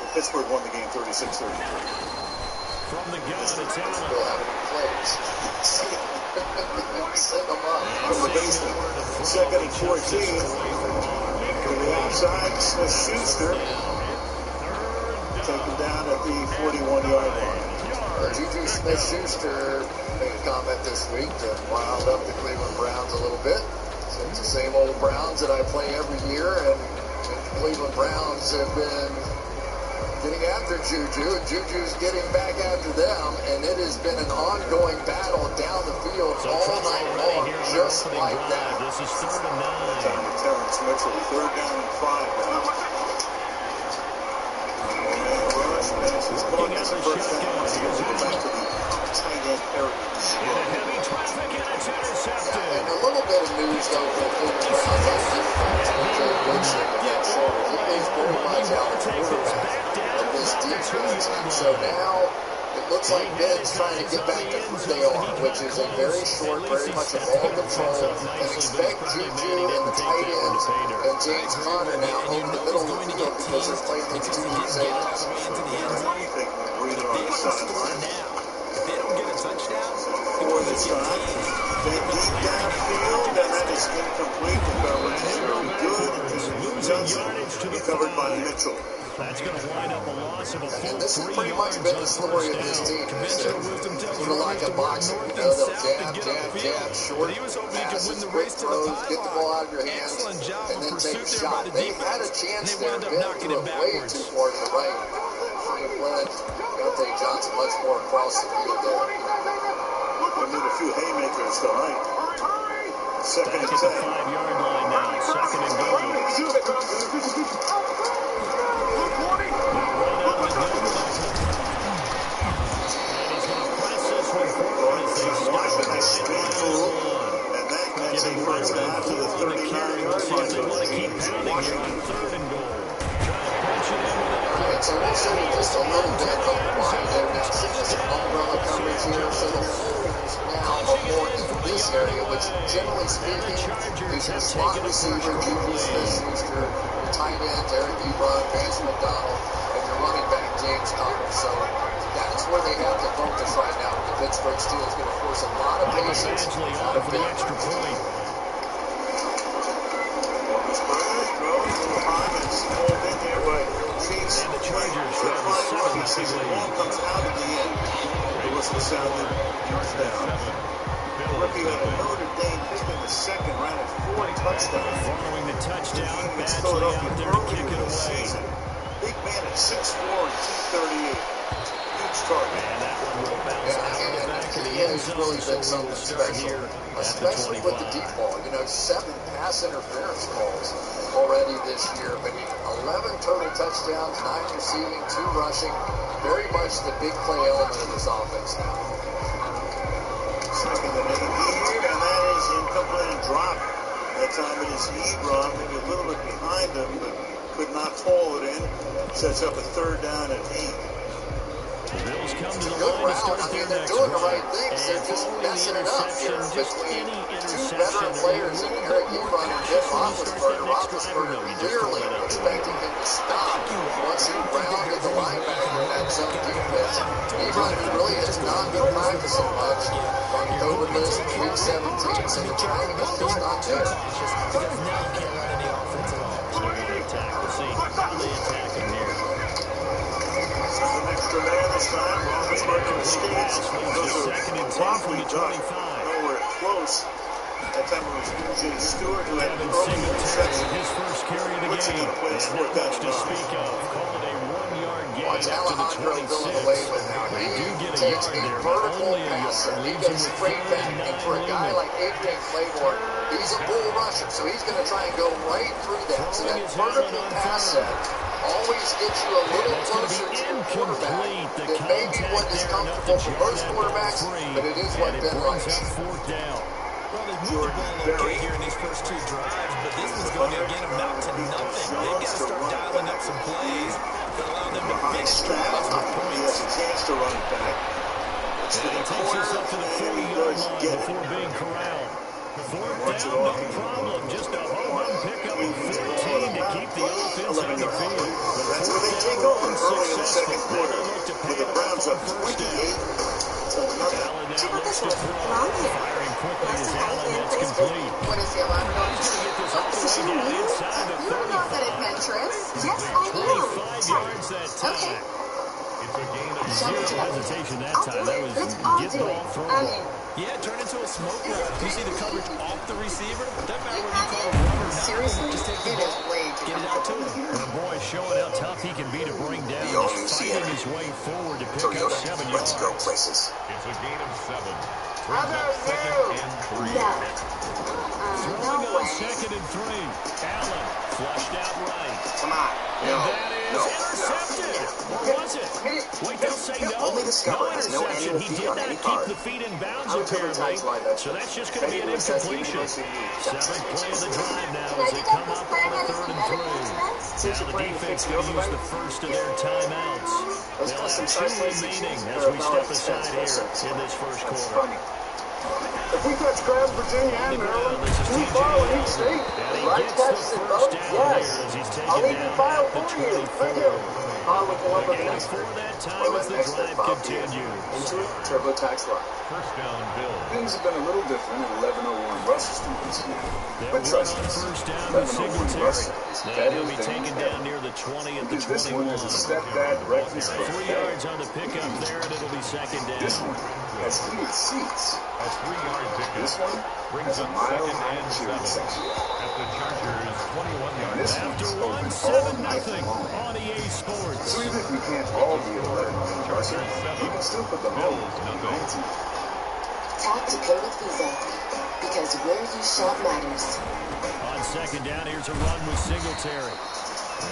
And Pittsburgh won the game 36-33. From the gun, it's Allen. Still having plays. Send them up. From the basement. 2nd and 14. To the outside, Smith-Schuster. Taken down at the 41-yard line. Juju Smith-Schuster made a comment this week to rile up the Cleveland Browns a little bit. So it's the same old Browns that I play every year, and the Cleveland Browns have been getting after Juju, and Juju's getting back after them, and it has been an ongoing battle down the field all night long, just like that. This is 3rd and 9. Time to Terrence Mitchell, 3rd down and 5 now. Rush passes, caught as a first down. Once he goes back to the tight end Heritage. Heavy traffic, and it's intercepted. And a little bit of news, though, for the Cleveland Browns on defense. Jay Woodson, again, shorter. He is very much out the quarterback of this defense. And so now it looks like Ben's trying to get back to who they are, which is a very short, very much a ball control. And expect Juju and the tight ends and James Conner now over the middle of the field because they're playing these two safeties. Breather on the sideline. If they don't get a touchdown, For this time, they deep downfield, and that is incomplete. The coverage is very good. Johnson covered by Mitchell. That's going to wind up a loss of a full 3 yards. And this has pretty much been the story of this team. Sort of like a boxing, you know, they'll jab, short passes, quick throws, get the ball out of your hands, and then take a shot. They had a chance there, Ben threw it way too far to the right. Should have led Deontay Johnson much more across the field there. We need a few haymakers tonight. 2nd and 10. 5-yard line now. 2nd and goal. That's a first down to the 39-yard line. They want to keep pounding here on 3rd and goal. Right, so we'll say just a little bit of why they've got some umbrella coverage here. So the holes now are more in this area, which generally speaking is your slot receiver, Juju Smith-Schuster, your tight ends, Eric Ebron, Vance McDonald, and your running back, James Conner. So that's where they have to focus right now. The Pittsburgh Steelers going to force a lot of patience out of Ben. Extra point. Chiefs and the Chargers season ball comes out at the end. The whistle sounded down. Rookie out of Notre Dame pick in the 2nd, ran at 4 touchdowns. Following the touchdown, Against Badgley Philadelphia out there to early kick in it the away. season. Big man at 6'4" and 238. Huge target. And that one will bounce out of the back of the He end has zone. really So been we will something start special, here especially with the deep ball. You know, 7 pass interference calls already this year, but 11 total touchdowns, 9 receiving, 2 rushing. Very much the big play element of this offense now. 2nd and 8 here, and that is incomplete and dropped. That time it is Ebron, maybe a little bit behind him, but could not haul it in. Sets up a 3rd down and 8. The Bills come to the Good line to route. start I mean, their they're next doing the drive. right things. They're just messing it up here between two interception veteran or players in Eric more Ebron and Ben Roethlisberger. Roethlisberger clearly expecting him to stop once he rounded the linebacker in that zone defense. Ebron, who really has not been practicing much on COVID list in week 17, so the training is just not there. Because now you can't run any offense at all. They're going to attack. We'll see how they attack him here. An extra man this time. Roethlisberger escapes. Goes to Robbie Duck. Nowhere close. That time it was Jay Stewart who had an early interception. His first carry of the What's he game. going to play And for not that much to speak of. Call it a 1-yard gain. what's Alejandro Villanueva now? He takes a vertical pass and he goes straight back. And for a guy like Adrian Claiborne, he's a bull rusher, so he's going to try and go right through that. So that vertical pass set always gets you a little closer to your quarterback than maybe what is comfortable for most quarterbacks, but it is what Ben likes. Well, they've moved the ball okay here in these first two drives, but this one's going to again amount to nothing. They've got to start dialing up some plays that allow them to finish drives with points. He has a chance to run it back. It's to the corner, and he does get it. Before being corralled. Fourth down, no problem. Just a home pickup of 14 to keep the offense on the field. That's where they take over early in the second quarter with the Browns up 28. Check out this one. Long here. Firing quickly as Allen gets complete. What is the alarm going to Get this all the way down inside the 35. You're not that adventurous. Yes, I am. 25 yards that time. Okay. It's a gain of Zero hesitation that time. That was get the ball thrown. Yeah, turn into a smoke route. You see the coverage off the receiver? Doesn't matter what you call a run or not. Seriously? Just take the ball, get it out to him. And the boy showing how tough he can be to bring down. He's fighting his way forward to pick up 7 yards. Let's go places. It's a gain of 7. How about you? Yeah. Throwing on 2nd and 3. Allen flushed out right. Come on. And that is intercepted. Or was it? Wait, they'll say no. Only Discover has no interception. annual He fee did on not any keep card. the feet in bounds, I would cover apparently. tax line that. So that's just going to be an incompletion. 7th play of the drive now as they come up on a 3rd and 3. Now the defense going to use the first of their timeouts. They'll have 2 remaining as we step aside here in this first quarter. If we catch crabs, Virginia and Maryland, we file in each state. Right catches in both? Yes. I'll even file for you. Thank you. File with Columbus next week. Time as the drive continues. Intuit TurboTax Live. First down, Bill. Things have been a little different at 1101 Russell Street this year. But They'll trust run on us, first down with 1101 Singletary. Russell is Now better he'll be than taken down near the 20 at the because this one 21. is a stepdad breakfast 3 buffet. yards on the pickup there, and it'll be 2nd down. This one has heated seats. A 3-yard pickup. This one Brings has a up mile-high 2nd cheering and 7. section. At the Chargers' 21-yard This line. After one's one, open all 7-0 night long. on EA Sports. So even if we can't all be at 1101 Russell, you can still put the home in 19. Tap to pay with Visa, because where you shop matters. On 2nd down, here's a run with Singletary.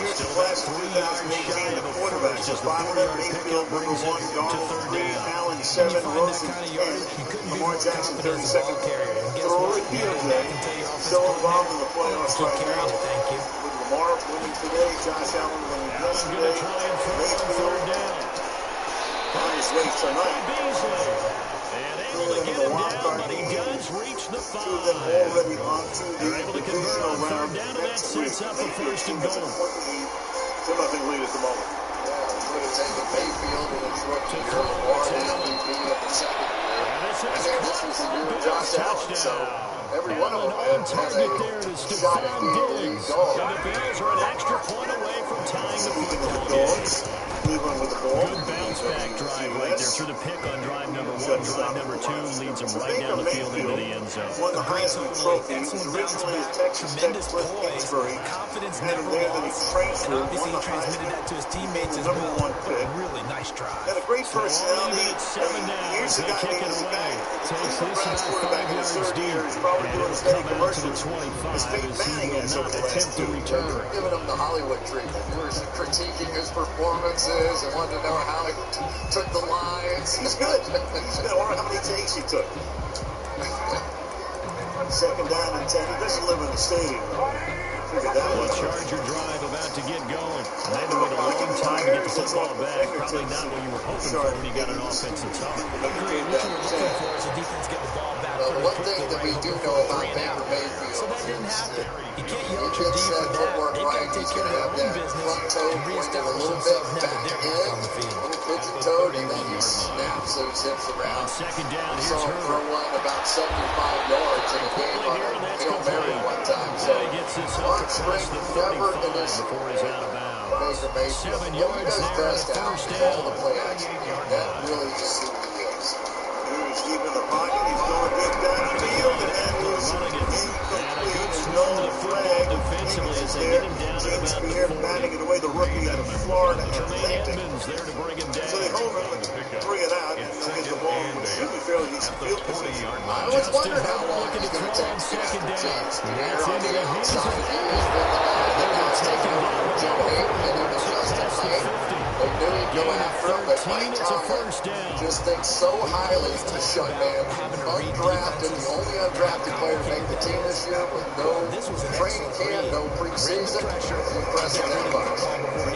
Here's the Still class about of 3 yards 2018, shy the of a quarterbacks first are as the 511, 4-yard Mayfield, pickup number brings 1, it to Donald 3rd 3, down. Allen When 7, you find that Rosen kind of 10. yardage, you couldn't be Lamar more Jackson confident 30 as a second ball carrier. And guess throw what? it You here go today. back and tell your offensive Still involved in the coordinator, playoffs took right care now. of you, thank you. With Lamar winning today, Josh Allen winning Allen going yesterday. to try and throw on 3rd down. On his way tonight. Beasley. And able to get him down, but he does reach the 5. Two of them already onto the They're able to convert divisional on 3rd round down, and that next week. sets up a 1st and goal. 2-0 lead at the moment. Yeah, we would have taken Mayfield in his rookie year, Lamar the MVP of the second year, and then this was the year of Josh Allen. So every one of them has a shot at being the lead dog. And the Bills are an extra point away from tying the football game. Cleveland with the ball. Good bounce back drive right there through the pick on drive number 1. Drive number 2 leads them right down the field into the end zone. Won the Heisman Trophy. He was originally a Texas Tech Cliff Kingsbury. Confidence Had him never there, then he lost. transferred. And obviously Won he the transmitted Heisman. that to his teammates as Number well. 1 pick. Really nice drive. Had a great personality. Here's a guy Kick it who's away. Takes Takes this about 5 quarterback in his yards third deep. year. He's probably And doing it'll steady come out to the commercials. 25 As Peyton as he Manning will has not over the attempt last to 2 return. Giving him the Hollywood treatment. You were critiquing his performances and wanted to know how he took the lines. He's good. He's good. I wonder how many takes he took. 2nd down and 10. He doesn't live in the stadium, though. Figured that The one. Charger drive about to get going. And they had to wait a long time to get the football back. Probably not what you were hoping for when you got an offensive target. Agreed. What you were looking for is the defense get the ball back Well, pretty one quickly, thing that we right? do Hoping know for about 3 and Baker out. Mayfield So that didn't is happen. You can't he yell at your gets D that for that. footwork They've right. got to take He's care going of to their have own that business front toe and pointed a reestablish little bit themselves now that back they're back on in, the field. little pigeon toed, and then he snaps those hips On around. 2nd down, I here's saw him throw Herbert. one about 75 yards in a game on a Hail Mary one time. So He gets this up arm across strength the never 35 an issue. before he's out of bounds. Baker Mayfield. 7 What he yards does there best and a out first is all down. the play action. That really is who he is. Here's deep in the pocket. He's going deep downfield, and that is And a good incomplete. swing to No the football flag. defensively as they there. get him down at James ESPN batting it away, the rookie out of Florida Atlantic. There to bring him down. So they hold him and bring it out, and they'll get the ball in what should be fairly decent field position. I was wondering how long he's going to take to get after James. Here on the outside, he has been the guy that has taken over from Joe Hayden and even Justin Layne. They knew he'd go after him, but Mike Tomlin just thinks so highly of the shut man. Undrafted, the only undrafted player to make the team this year with no training camp, no preseason. Impressive that much.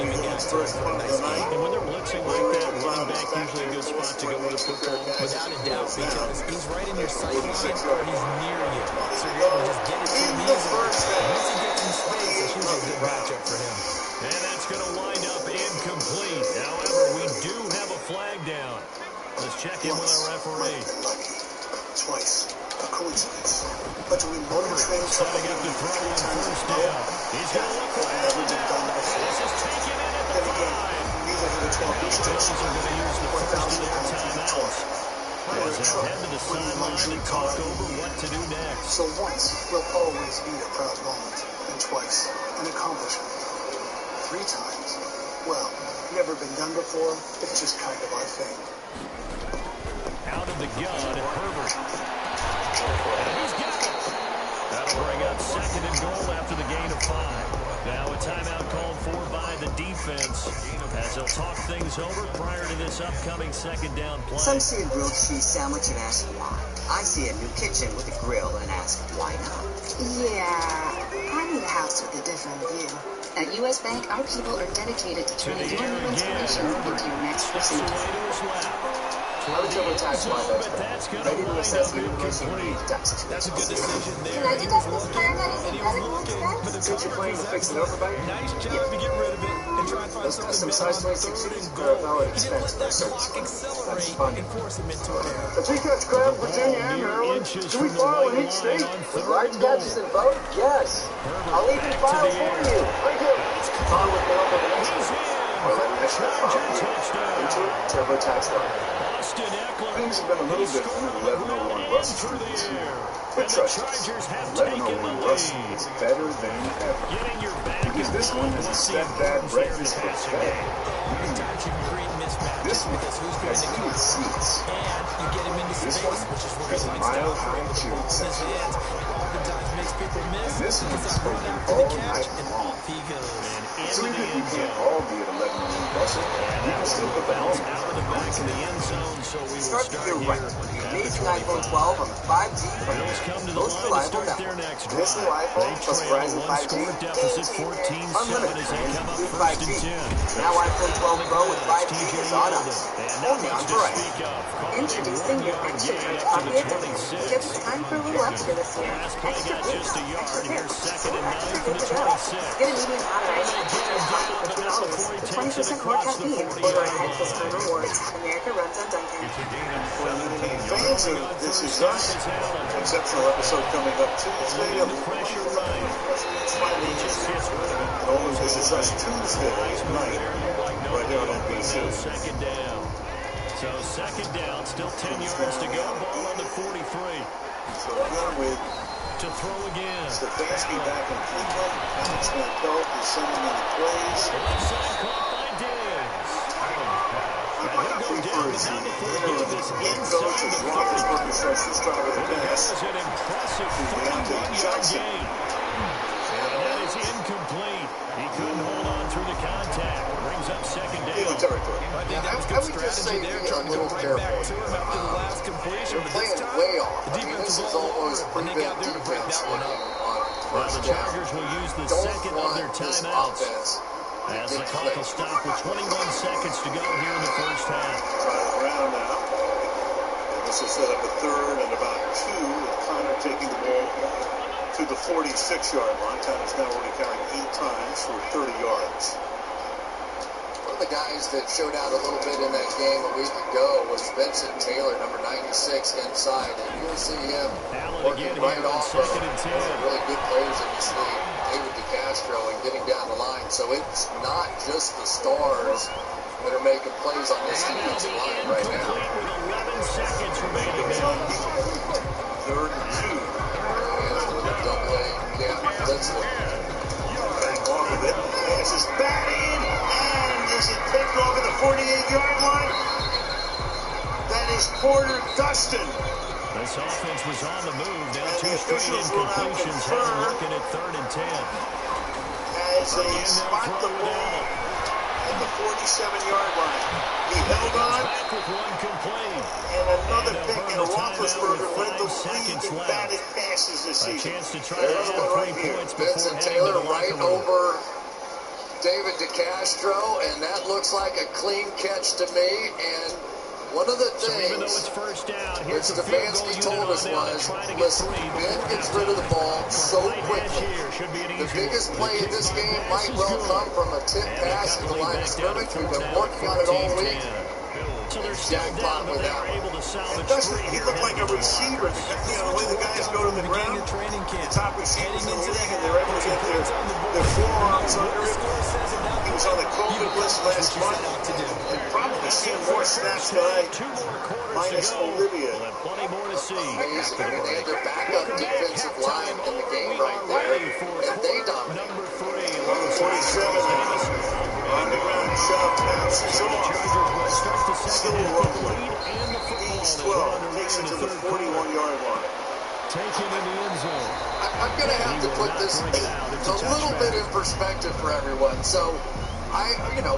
And when they're blitzing like that, running back usually a good spot to go with the football. Without a doubt, because he's right in your sight line or he's near you. So you're able to just get it to him easily. Once he gets in space, it's usually a good matchup for him. And that's going to wind up incomplete. However, we do have a flag down. Let's check in with our referee. Twice. A coincidence. But to win one training setting up to throw on first down. He's going to look for it. This is taken in at the 5. These are the 12 These Bills are going to use the first of their timeouts. As they'll head to the sideline and talk over what to do next. So once will always be a proud moment, and twice an accomplishment. 3 times, well, never been done before. It's just kind of our thing. Out of the gun, Herbert. And he's got it. That'll bring up second and goal after the gain of 5. Now a timeout called for by the defense as they'll talk things over prior to this upcoming second down play. Some see a grilled cheese sandwich and ask why. I see a new kitchen with a grill and ask why not. Yeah, I need a house with a different view. At U.S. Bank, our people are dedicated to turning your new inspiration into your next pursuit. I would TurboTax linebacker, ready to assess the university tax. That's a good decision there. Can I deduct this paramedic and medical expense? Since you're planning to fix it over, buddy? Nice job to get rid of it and try and find Those custom size 26 sheets are a valid expense for a search. That's funny. The Peacocks crowd, Virginia and Maryland. Do we file in each state? With large catches and vote? Yes. I'll even file for you. Thank you. On with the help of an expert. Or let me file for you. Into TurboTax Live. Things have been a little different at 1101 Russell Street this year. But trust us, 1101 Russell is better than ever. Because this one is a stepdad breakfast buffet. This one has heated seats. This one has a mile-high chilled section. And this one is open all night long. So even if you can't all be at 1101 Russell, you can still put the home Start the year right. Amazing iPhone 12 on the 5G from the most reliable network. This new iPhone plus Verizon 5G. Unlimited through 5G. Now iPhone 12 Pro with 5G is on us. Only on Verizon. Introducing your extra credit copy edition. Because it's time for a little extra this year. Extra picks, extra picks, or extra good to go. Get an even authorized extra copy for $2 with 20% more caffeine. Order ahead this time rewards. America runs on Dunkin'. Fans of This Is Us, exceptional episode coming up Tuesday. Only This Is Us Tuesday night, right here on NBC. Second down. So second down, still 10 yards to go. Ball on the 43. So again with to throw again. Stefanski back in Cleveland. Alex Van Pelt is sending in the plays. Onside caught by Diggs. He might not be for his interim head coach as Roethlisberger starts to struggle with the pass. That was an impressive 31-yard gain. And that is incomplete. He couldn't hold on through the contact. Brings up second down. I would just say be a little careful. They're playing way off. I mean, this is almost prevent defense looking on first down. Don't want this offense as the clock will stop with 21 seconds to go here in the first half. Around now. And this will set up a third and about 2 with Connor taking the ball to the 46-yard line. Connor's now already carrying 8 times for 30 yards. One of the guys that showed out a little bit in that game a week ago was Vincent Taylor, number 96, inside. And you'll see him working right off of one of the really good players in this league, David DeCastro, and getting down the line. So it's not just the stars that are making plays on this defensive line right now. 11 seconds remaining now. Third and 2. And with a double A, yeah, that's it. Back off of it. first quarter dusting. This offense was on the move. Now And two the straight officials will now incompletions have them confirm looking at 3rd and 10. As they spot the ball at the 47-yard line. He held on. Back with one complete. And another And pick, and Roethlisberger led the league in batted passes this A season. chance to try to add 3 points before Vincent heading to Taylor the right locker room. over David DeCastro, and that looks like a clean catch to me. And one of the So even though things it's first down, which here's the field goal Stefanski unit told on us now to was, try to get listen, 3 Ben before gets rid of the halftime. ball so Right hash quickly. here should be an The easy biggest one. play The in this kick by game pass might is well good. come from a tip And they pass cut at the the lead line of back down to scrimmage. 4 We've been now at working on it all week. 14-10. So they're And still jackpot down, but with they that were one. able to salvage Dustin, 3 he here looked like heading a to the receiver. lockers. The way the guys go to the ground, training the camp. top receivers in the Heading into league, the and they're able to get their forearms under it. He was on the COVID list last month, and probably seeing more snaps tonight. 2 more quarters Minus to go. Olivia. We'll have plenty more to see Amazing. after I the mean, they had break. their backup defensive line in the game right there, and they dominated. Number 3, Number 47 on the ground. Shove bounces The off. Chargers will start the second Still half with the rolling. lead and the football Each as we're 12 underway takes in it the to the 3rd quarter. 41-yard line. Taken in the end zone. I'm going to have to put this a little bit in perspective for everyone. So,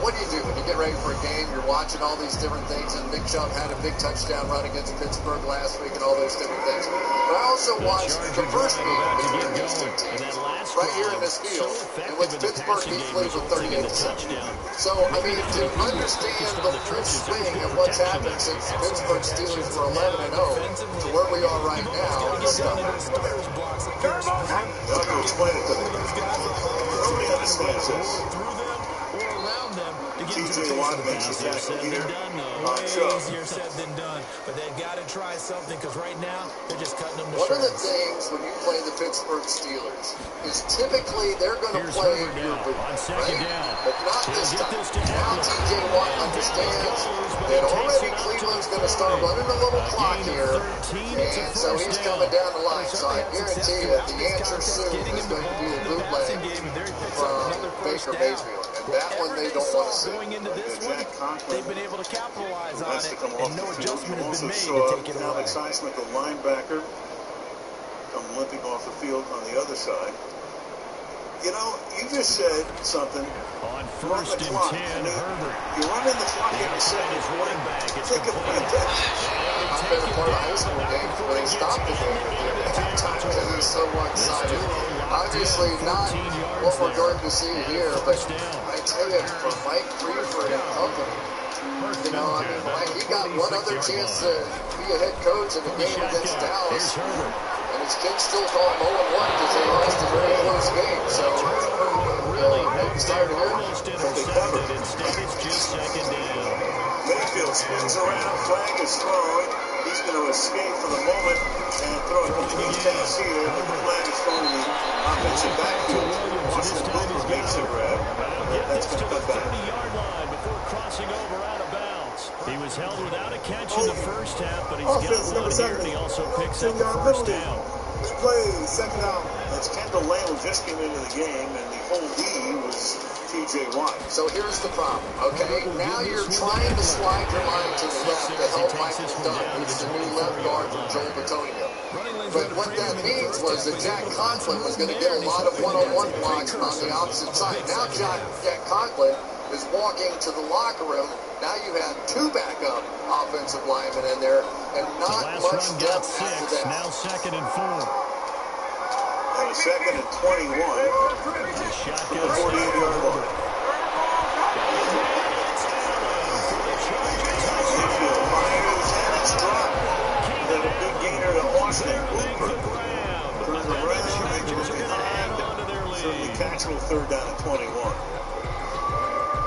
what do? When you get ready for a game, you're watching all these different things, and Nick Chubb had a big touchdown run against Pittsburgh last week and all those different things. But I also watched the first game between these two teams right here in this field, in which Pittsburgh beat Cleveland 38-7. So, to understand the full swing of what's happened since the Pittsburgh Steelers were 11-0 to where we are right now, it's stunning. You have to explain it to them. Nobody understands this. TJ Watt makes the tackle here. Easier said than done, but they've got to try something because right now they're just cutting them to One of the shreds. things when you play the Pittsburgh Steelers is typically they're going to play your boot, right? But not this time. Now TJ Watt understands that already Cleveland's going to start running a little clock here, and so he's coming down the line. So I guarantee you the answer soon is going to be the bootleg from Baker Mayfield. And that one they don't want to see. Going into this one, they've been able to capitalize on it, and no adjustment has been made saw to take it away. Alex Highsmith, the linebacker, come limping off the field on the other side. You just said something. On 1st and 10, Herbert. You run in the clock in the second quarter. Think about that. I've been a part of high school games where they stopped the game at halftime because it's so one-sided. Obviously not what we're going to see here, but I tell you, for Mike Prefer and company, he got one other chance to be a head coach in the game against Dallas, and his kids still call him 0-1 because they lost a very close game. So, maybe start here. Instead, it's just 2nd down. Mayfield spins around, flag is thrown. He's going to escape for the moment and throw it complete pass here, but the flag is thrown in the offensive backfield. Washington Booker makes a grab. That's going to come back. 30-yard line before crossing over out of bounds. He was held without a catch in the first half, but he's got one here, and he also picks up the first down. Play, second down. That's Kendall Lamb just came into the game, and the holdee was TJ Watt. So here's the problem, okay? Now you're trying to slide your line to the left to help Michael Dunn, who's the new left guard from Joel Bitonio. But what that means was that Jack Conklin was going to get a lot of one-on-one blocks on the opposite side. Now Jack Conklin is walking to the locker room. Now you have 2 backup offensive linemen in there, and not much depth after that. Now 2nd and 4. And a 2nd and 21. From the 48-yard line. Mayfield fires, and it's dropped. Then a big gainer to Austin Hooper. Turns around, they goes behind. Certainly catchable 3rd down and 21.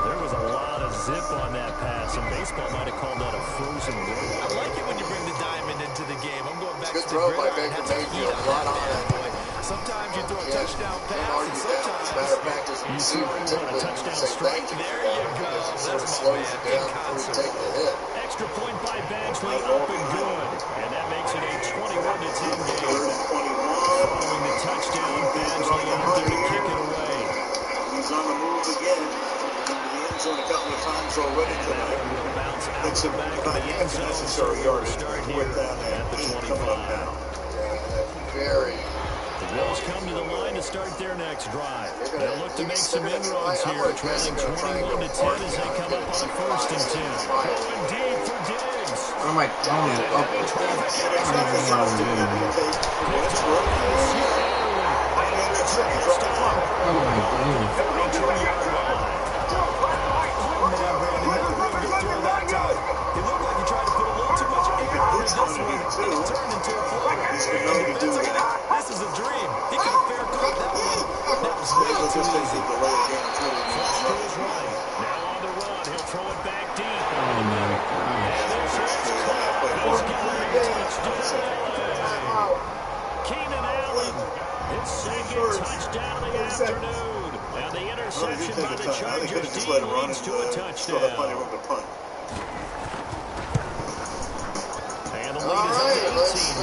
There was a lot of zip on that pass, and baseball might have called that a frozen road. I like it when you bring the diamond into the game. I'm going back Good to throw the by gridiron. Baker That's a Mayfield, heat right on on that it. bad boy. Sometimes you throw a touchdown pass, and As a sometimes matter of fact, as a receiver, typically you say thank you for that because it sort of slows you down before you take the hit. Extra point by Badgley, up and good. And that makes it a 21-10 game. 3rd and 21. Following the touchdown, Badgley out there to kick it away. He's on the move again. Into the end to him a couple of times already tonight. Makes him about half the necessary yardage with that and 8 coming up now. Very. The Bills come to the line to start their next drive. They'll look to make some inroads here, trailing 21 to 10 as they come up on a 1st and 10. Going deep for Diggs. Oh my God! This is a dream. He could have fair caught that one. That was way too easy. Flush to his right. Now on the run. He'll throw it back deep. And this is caught. Keenan Allen. His second touchdown of the afternoon. And the interception by the Chargers leads to a touchdown. All right, let's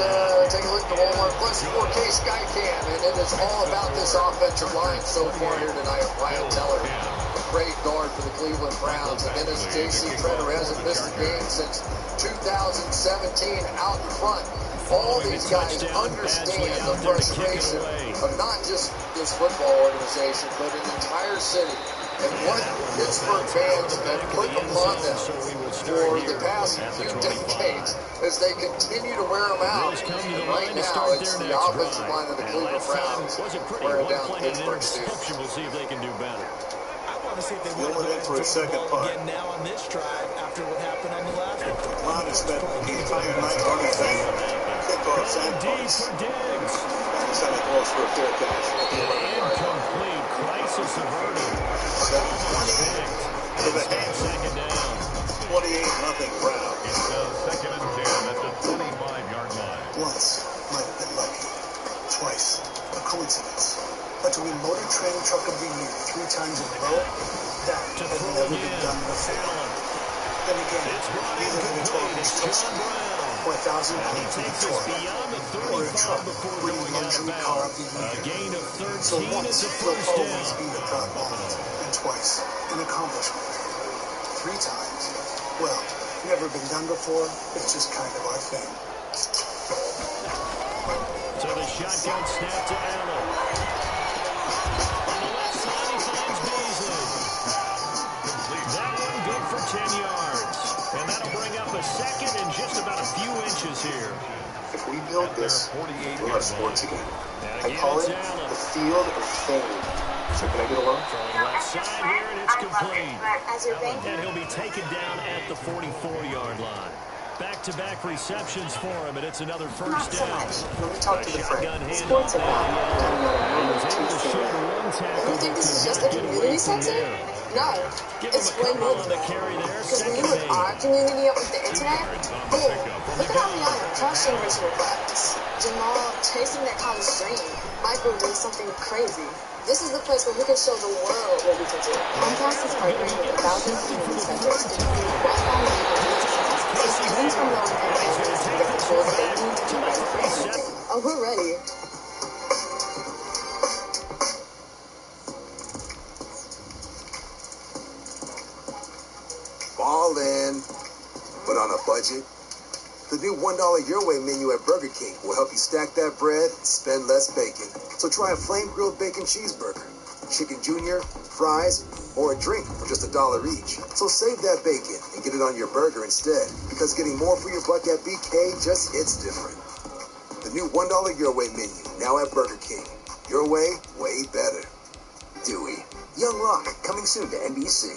take a look at the Walmart Plus 4K Skycam, and it is all about this offensive line so far here tonight. Ryan Teller, a great guard for the Cleveland Browns. Again, this J.C. Treader hasn't missed a game since 2017 out in front. All these guys understand the frustration of not just this football organization, but an entire city. And what Pittsburgh fans have put upon them for the past few decades as they continue to wear them out. And right now, it's the offensive line of the Cleveland Browns wearing down the Pittsburgh Steelers. We'll see if they can do better. I want to see if they want to go for a second punt again now on this drive after what happened on the last one. Ron has spent the entire night on his back. Kickoffs and punts. Sending balls for a fair catch. Incomplete. Crisis averted. 28 to the hand. Second down. 28-0 Brown. It's second and 10 at the 25-yard line. Once might have been lucky. Twice a coincidence. But to win Motor Training Truck of the Year 3 times in a row, that had never been done before. Then again, neither had a 12-inch touchdown, or 1,000 pound-feet torque, or a truck winning luxury car of the year. So once will always be a proud moment, and twice an accomplishment. 3 times, well, never been done before. It's just kind of our thing. So the shotgun snap to Allen. On the left side, he finds Beasley. That one good for 10 yards. And that'll bring up a second and just about a few inches here. If we build this, we'll have sports again. I call it the field of fame. So can I get a loan? Left side here, and it's complete. And he'll be taken down at the 44-yard line. Back-to-back receptions for him, and it's another first down. Let me talk to the friend. Sports about You think this is just a community center? No, it's way more than that. Because when you hook our community up with the internet, boom, look at Ariana crushing virtual class. Jamal chasing that college dream. Michael doing something crazy. This is the place where we can show the world what we can do. Comcast is partnering with 1,000 community centers to create Wi-Fi neighborhoods so students from low-income areas can get the tools they need to be ready for anything. Oh, we're ready. All in, but on a budget. The new $1 Your Way menu at Burger King will help you stack that bread and spend less bacon. So try a flame-grilled bacon cheeseburger, chicken junior, fries, or a drink for just $1 each. So save that bacon and get it on your burger instead, because getting more for your buck at BK just hits different. The new $1 Your Way menu, now at Burger King. Your way, way better. Dewey. Young Rock, coming soon to NBC.